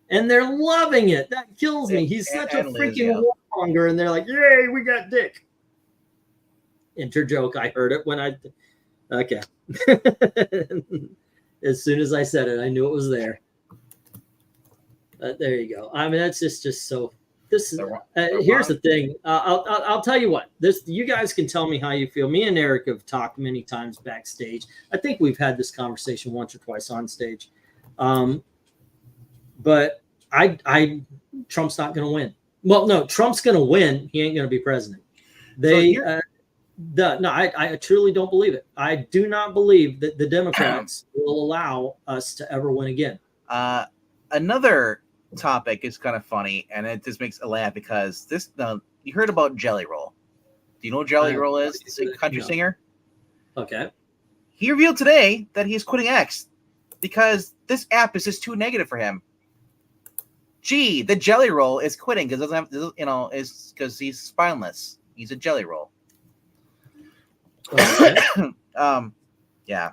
and they're loving it. That kills me. He's such a freaking warmonger, and they're like, "Yay, we got Dick." Enter joke. I heard it when okay. As soon as I said it, I knew it was there. There you go. I mean, that's just so. This is here's the thing. I'll tell you what. You guys can tell me how you feel. Me and Eric have talked many times backstage. I think we've had this conversation once or twice on stage. But Trump's not going to win. Well, no, Trump's going to win. He ain't going to be president. I truly don't believe it. I do not believe that the Democrats will allow us to ever win again. Another topic is kind of funny, and it just makes a laugh because you heard about Jelly Roll. Do you know what Jelly Roll is? It's a country singer. Okay. He revealed today that he's quitting X because this app is just too negative for him. Gee, the Jelly Roll is quitting because is because he's spineless. He's a Jelly Roll. Okay. Yeah.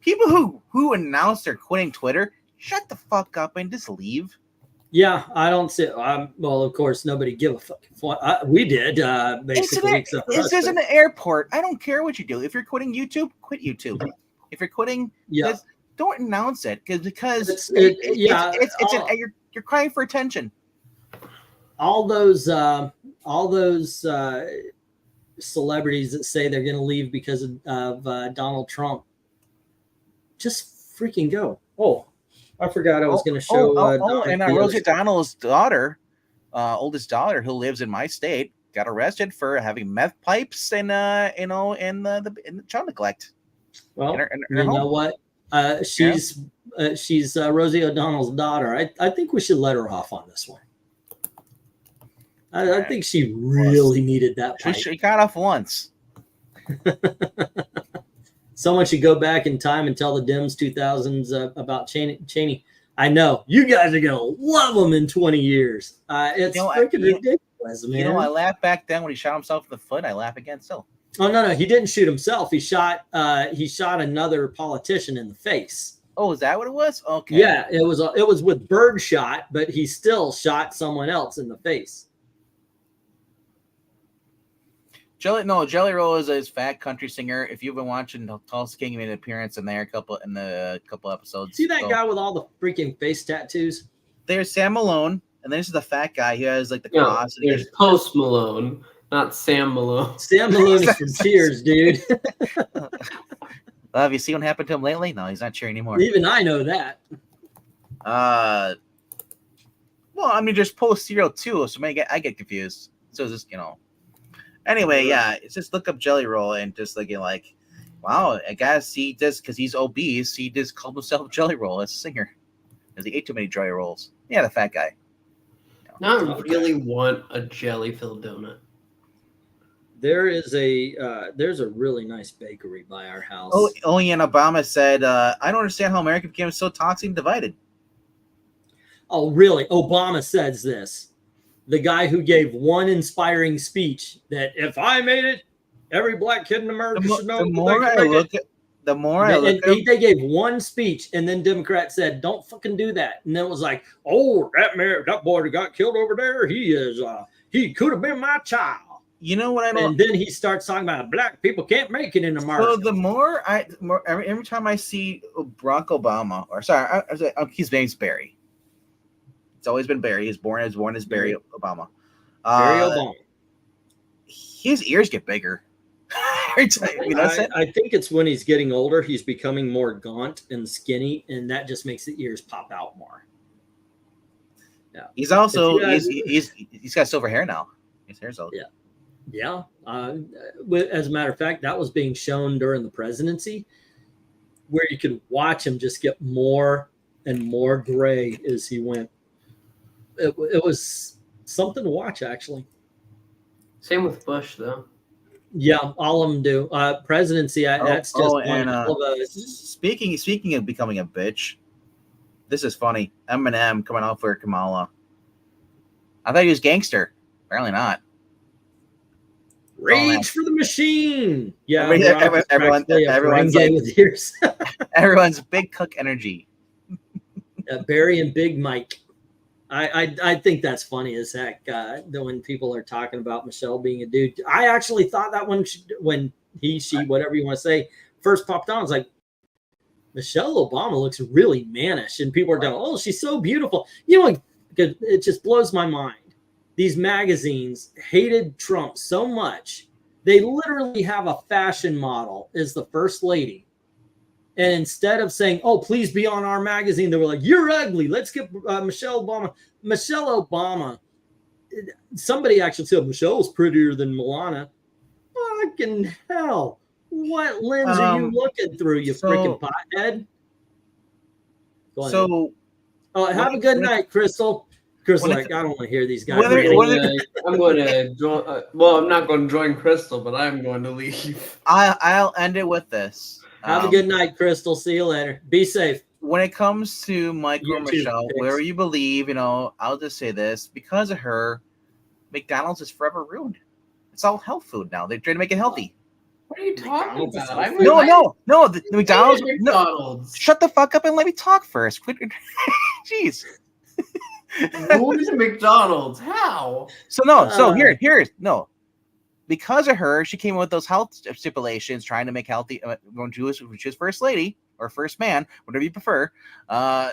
People who announce they're quitting Twitter, shut the fuck up and just leave. Yeah, I don't see. Well, of course, nobody give a fuck. We did basically. This is an airport. I don't care what you do. If you're quitting YouTube, quit YouTube. If you're quitting, don't announce it because you're crying for attention. All those celebrities that say they're going to leave because of Donald Trump, just freaking go. Oh, I forgot I was going to show. And Rosie O'Donnell's daughter, oldest daughter, who lives in my state, got arrested for having meth pipes and in the child neglect. Well, you know what? She's Rosie O'Donnell's daughter. I think we should let her off on this one. I think she really needed that pipe. She got off once. Someone should go back in time and tell the Dems 2000s about Cheney. I know you guys are gonna love him in 20 years. It's freaking ridiculous, man. You know, I laughed back then when he shot himself in the foot. I laugh again still. Oh no, he didn't shoot himself. He shot another politician in the face. Oh, is that what it was? Okay. Yeah, it was with birdshot, but he still shot someone else in the face. Jelly Roll is a fat country singer. If you've been watching Tulsa King, he made an appearance in there a couple episodes. See that guy with all the freaking face tattoos? There's Sam Malone, and there's the fat guy who has like the cross. There's Post Malone, not Sam Malone. Sam Malone is from Cheers, dude. Have you seen what happened to him lately? No, he's not cheering anymore. Even I know that. Well, I mean, there's Post Serial too, so I get confused. So it's just, Anyway, yeah, it's just look up Jelly Roll and just like Wow, I guess he does because he's obese. He just called himself Jelly Roll as a singer because he ate too many Jelly Rolls. Yeah, the fat guy. Now I really want a jelly-filled donut. There's a really nice bakery by our house. Oh, and Obama said, "I don't understand how America became so toxic and divided." Oh, really? Obama says this. The guy who gave one inspiring speech that if I made it, every black kid in America should know. The more I look at, they gave one speech, and then Democrats said, "Don't fucking do that." And then it was like, "Oh, that boy that got killed over there, he could have been my child." You know what I know? And then he starts talking about black people can't make it in America. So the every time I see Barack Obama, or sorry, his name's Barry. It's always been Barry. He's born as Barry Obama. Barry Obama. His ears get bigger. Every time, I think it's when he's getting older, he's becoming more gaunt and skinny, and that just makes the ears pop out more. Yeah. He's also he's got silver hair now. His hair's all Yeah. As a matter of fact, that was being shown during the presidency, where you could watch him just get more and more gray as he went. It was something to watch, actually. Same with Bush, though. Yeah, all of them do. Presidency, that's just speaking of becoming a bitch. This is funny. Eminem coming out for Kamala. I thought he was gangster. Apparently not. Rage for the machine. Yeah, everyone's big cook energy. Barry and Big Mike. I think that's funny as heck. When people are talking about Michelle being a dude, I actually thought that when she, whatever you want to say, first popped on, I was like, Michelle Obama looks really mannish, and people are going, "Oh, she's so beautiful." You know, it just blows my mind. These magazines hated Trump so much, they literally have a fashion model as the first lady. And instead of saying, "Oh, please be on our magazine," they were like, "You're ugly. Let's get Michelle Obama." Michelle Obama. Somebody actually said Michelle's prettier than Milana. Fucking hell! What lens are you looking through, you freaking pothead? So, have a good night, Crystal. Crystal, I don't want to hear these guys. I'm going to join. Well, I'm not going to join Crystal, but I'm going to leave. I'll end it with this. Have a good night, Crystal. See you later. Be safe. When it comes to Michael or Michelle, whatever you believe, I'll just say this. Because of her, McDonald's is forever ruined. It's all health food now. They're trying to make it healthy. What are you talking about? No. The McDonald's. No, shut the fuck up and let me talk first. Jeez. Who is McDonald's? How? So here's because of her, she came up with those health stipulations, trying to make healthy. When she was first lady or first man, whatever you prefer. I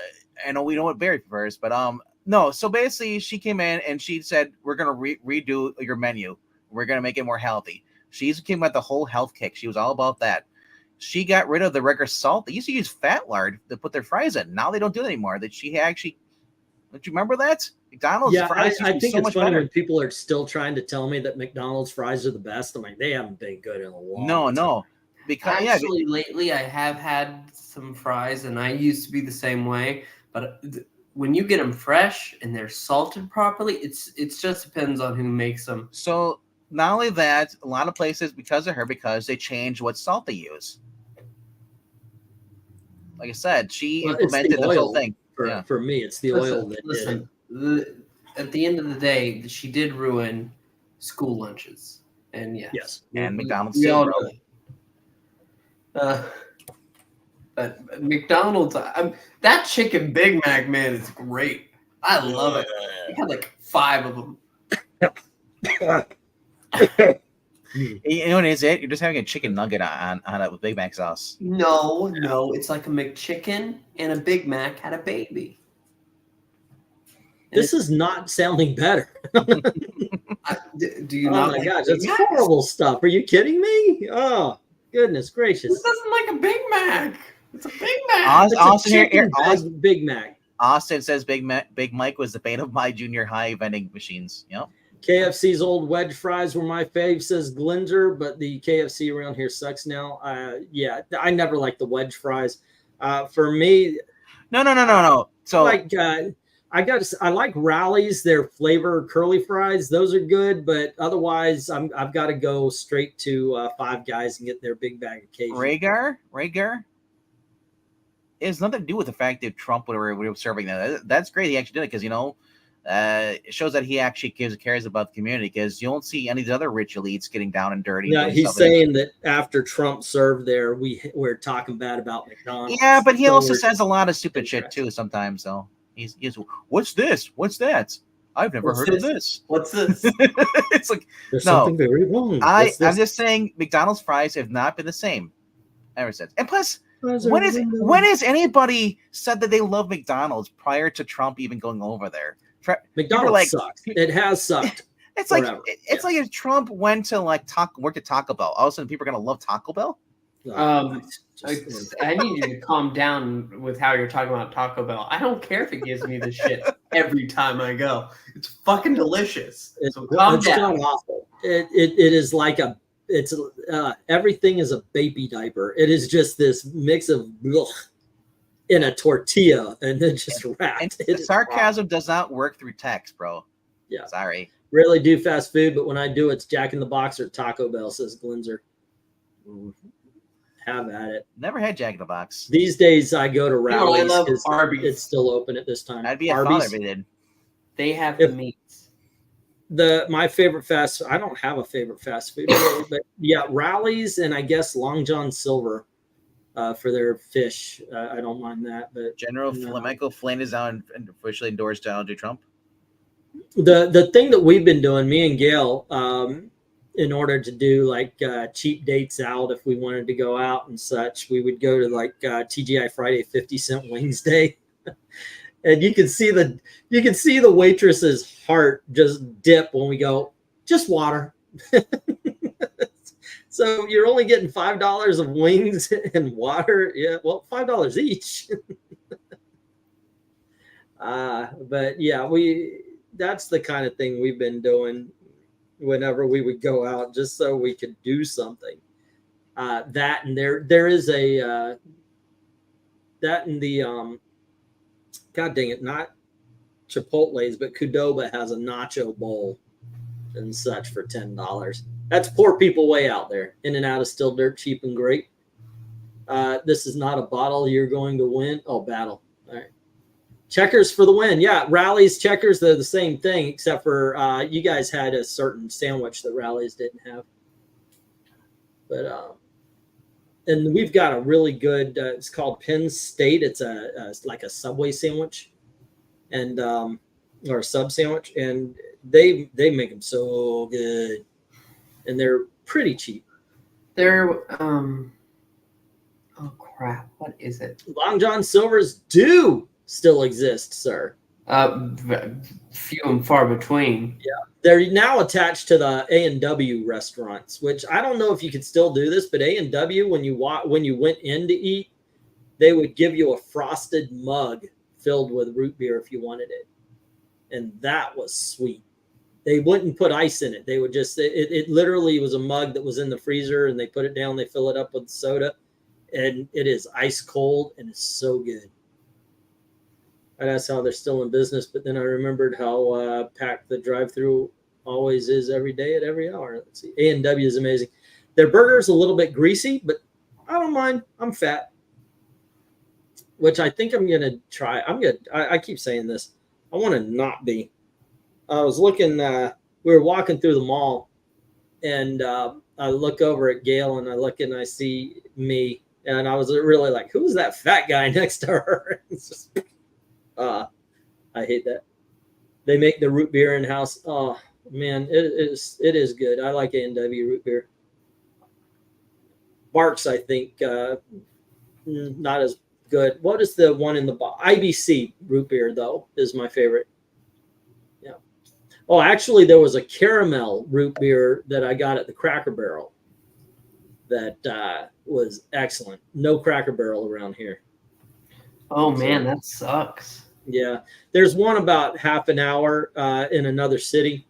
know we know what Barry prefers, but no. So basically, she came in and she said, "We're gonna redo your menu. We're gonna make it more healthy." She came with the whole health kick. She was all about that. She got rid of the regular salt. They used to use fat lard to put their fries in. Now they don't do it anymore. That she actually. Don't you remember that? McDonald's fries I think so it's much funny better. when people are still trying to tell me that McDonald's fries are the best. I'm like, they haven't been good in a long time. No. Because lately I have had some fries, and I used to be the same way. But when you get them fresh and they're salted properly, it just depends on who makes them. So not only that, a lot of places because they changed what salt they use. Like I said, she implemented the whole thing. For me, it's the oil that did it. At the end of the day, she did ruin school lunches, and yes, and McDonald's. We all know that. But McDonald's, that chicken Big Mac, man, is great. I love it. We had like 5 of them. You know what is it? You're just having a chicken nugget on it with Big Mac sauce. No, it's like a McChicken and a Big Mac had a baby. This is not sounding better. Do you not? Oh my gosh, that's horrible stuff. Are you kidding me? Oh, goodness gracious. This doesn't like a Big Mac. It's a Big Mac. Big Mac. Austin says Big Mike was the bane of my junior high vending machines. Yep. KFC's old wedge fries were my fave, says Glinzer, but the KFC around here sucks now. Yeah, I never liked the wedge fries. For me, No. So like I like Rallies, their flavor curly fries. Those are good, but otherwise, I've got to go straight to Five Guys and get their big bag of Cajun. Rhaegar, it has nothing to do with the fact that Trump was serving that. That's great. He actually did it because it shows that he actually cares about the community. Because you don't see any of the other rich elites getting down and dirty. Yeah, he's saying that after Trump served there, we're talking bad about McDonald's. Yeah, but he also says a lot of stupid shit too sometimes. So he's what's this? What's that? I've never heard of this. What's this? It's like there's something very wrong. I'm just saying McDonald's fries have not been the same ever since. And plus, when has anybody said that they love McDonald's prior to Trump even going over there? McDonald's sucks. It has sucked. It's like it's like if Trump went to work at Taco Bell, all of a sudden people are gonna love Taco Bell. I need you to calm down with how you're talking about Taco Bell. I don't care if it gives me the shit every time I go. It's fucking delicious. So calm down. Awful. It is like everything is a baby diaper. It is just this mix of in a tortilla and then just wrapped. Sarcasm does not work through text, bro. Yeah, sorry. Really do fast food, but when I do, it's Jack in the Box or Taco Bell, says Glinzer. Have at it. Never had Jack in the Box. These days, I go to Rallies. I love Arby's. It's still open at this time. I'd be a Arby's. father if they did. They have the meats. My favorite I don't have a favorite fast food, but yeah, Rallies and I guess Long John Silver for their fish. I don't mind that, but General Flamenco Flynn is out and officially endorsed Donald J. Trump. The thing that we've been doing, me and Gail, in order to do like cheap dates out, if we wanted to go out and such, we would go to like TGI Friday 50-cent Wings Day. And you can see the waitress's heart just dip when we go, just water. So you're only getting $5 of wings and water. Yeah, well, $5 each. But yeah, that's the kind of thing we've been doing whenever we would go out, just so we could do something. That and there is a that and the God dang it, not Chipotle's, but Qdoba has a nacho bowl and such for $10. That's poor people way out there. In-N-Out is still dirt cheap and great. This is not a bottle you're going to win. Oh, battle. All right. Checkers for the win. Yeah, Rallies, Checkers, they're the same thing, except for you guys had a certain sandwich that Rallies didn't have. But and we've got a really good. It's called Penn State. It's like a Subway sandwich, and or a sub sandwich, and they make them so good, and they're pretty cheap. They're oh crap, what is it? Long John Silver's do still exist, sir. Few and far between. Yeah, they're now attached to the A&W restaurants, which I don't know if you could still do this, but A&W, when you went in to eat, they would give you a frosted mug filled with root beer if you wanted it, and that was sweet. They wouldn't put ice in it. They would just it literally was a mug that was in the freezer, and they put it down. They fill it up with soda, and it is ice cold, and it's so good. And that's how they're still in business. But then I remembered how packed the drive-through always is every day at every hour. Let's see. A&W is amazing. Their burger's a little bit greasy, but I don't mind. I'm fat, which I think I'm going to try. I keep saying this. I want to not be. I was looking, we were walking through the mall, and I look over at Gail, and I look and I see me, and I was really like, who's that fat guy next to her? It's just... I hate that. They make the root beer in-house. Oh man, it is good. I like A&W root beer. Barks, I think, not as good. What is the one in the IBC root beer though is my favorite. Yeah. Oh, actually, there was a caramel root beer that I got at the Cracker Barrel that was excellent. No Cracker Barrel around here. Oh man, that sucks. Yeah, there's one about half an hour in another city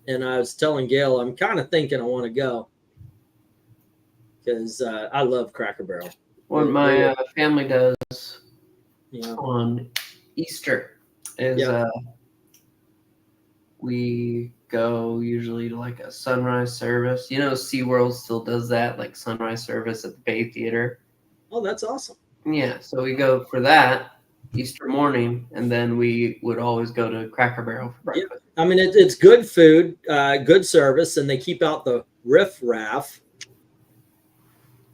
And I was telling Gail, I'm kind of thinking I want to go because I love Cracker Barrel. What my family does Yeah. on Easter is Yeah. we go usually to like a sunrise service. You know, SeaWorld still does that, like sunrise service at the Bay Theater. Oh, that's awesome. Yeah, so we go for that Easter morning, and then we would always go to Cracker Barrel for breakfast. Yeah. I mean, it's good food, good service, and they keep out the riff-raff.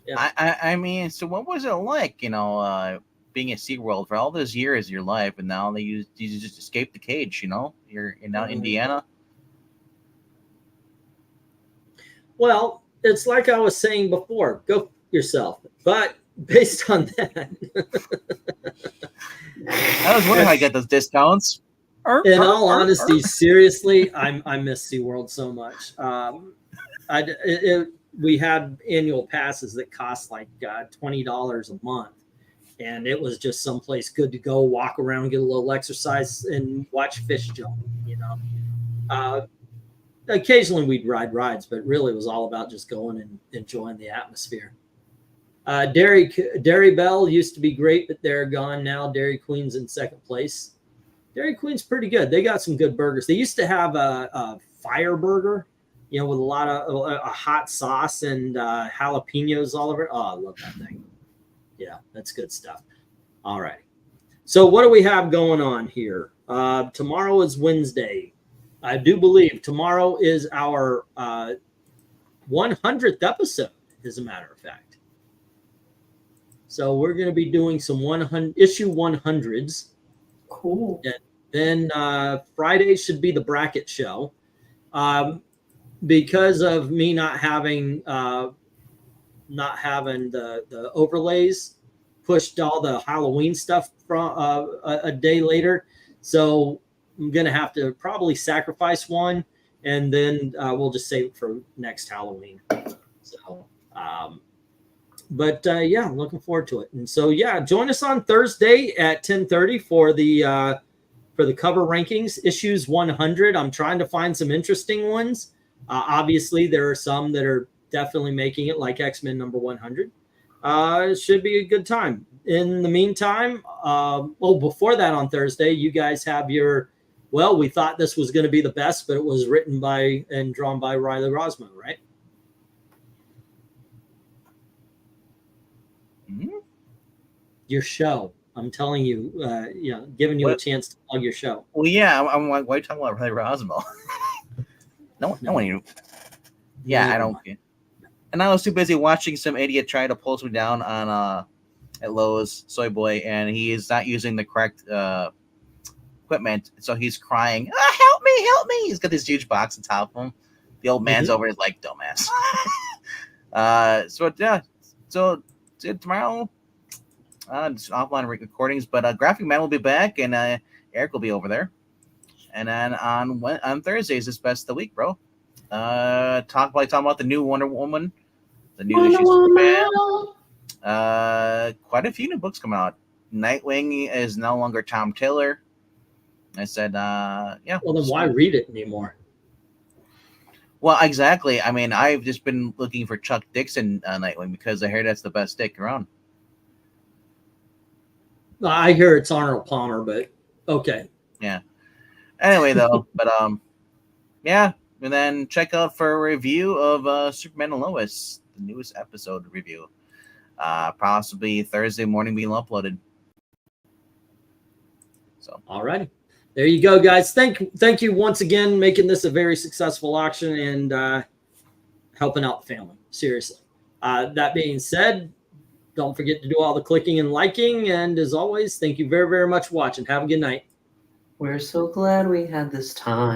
Yeah. I mean, so what was it like, you know, being at SeaWorld for all those years of your life, and now you just escape the cage, you know? You're now in Indiana. Well, it's like I was saying before, go yourself. But based on that, I was wondering how I get those discounts. In all honesty, seriously, I miss SeaWorld so much. We had annual passes that cost like $20 a month, and it was just someplace good to go, walk around, get a little exercise, and watch fish jump. You know, occasionally we'd ride rides, but really it was all about just going and enjoying the atmosphere. Dairy Bell used to be great, but they're gone now. Dairy Queen's in second place. Dairy Queen's pretty good. They got some good burgers. They used to have a fire burger, you know, with a lot of a hot sauce and jalapenos all over it. Oh, I love that thing. Yeah, that's good stuff. All right. So what do we have going on here? Tomorrow is Wednesday. I do believe tomorrow is our 100th episode, as a matter of fact. So we're going to be doing some issue 100s. Cool. And then Friday should be the bracket show. Because of me not having the overlays, pushed all the Halloween stuff from a day later. So I'm gonna have to probably sacrifice one, and then we'll just save it for next Halloween. So, yeah, I'm looking forward to it. And so yeah, join us on Thursday at 10:30 for the cover rankings, issues 100. I'm trying to find some interesting ones. Obviously, there are some that are definitely making it, like X-Men number 100. It should be a good time. In the meantime, before that on Thursday, you guys have your, well, we thought this was going to be the best, but it was written by and drawn by Riley Rosmo, right? Mm-hmm. Your show. I'm telling you, giving you a chance to plug your show. Well, yeah, I'm like, why are you talking about Riley Rosmo? No one knew. Yeah, I don't. And I was too busy watching some idiot try to pull me down on at Lowe's Soy Boy, and he is not using the correct equipment, so he's crying, help me. He's got this huge box on top of him. The old man's over his like, dumbass. So tomorrow, just offline recordings, but Graphic Man will be back, and Eric will be over there. And then on Thursdays is best of the week, bro. Talking about the new Wonder Woman, the new issues of Batman. Quite a few new books come out. Nightwing is no longer Tom Taylor. I said, yeah. Well, then why read it anymore? Well, exactly. I mean, I've just been looking for Chuck Dixon Nightwing because I hear that's the best stick around. I hear it's Arnold Palmer, but okay. Yeah. Anyway, though, but yeah, and then check out for a review of Superman and Lois, the newest episode review. Possibly Thursday morning being uploaded. So, all righty. There you go, guys. Thank you once again, making this a very successful auction and helping out the family. Seriously. That being said, don't forget to do all the clicking and liking. And as always, thank you very, very much for watching. Have a good night. We're so glad we had this time.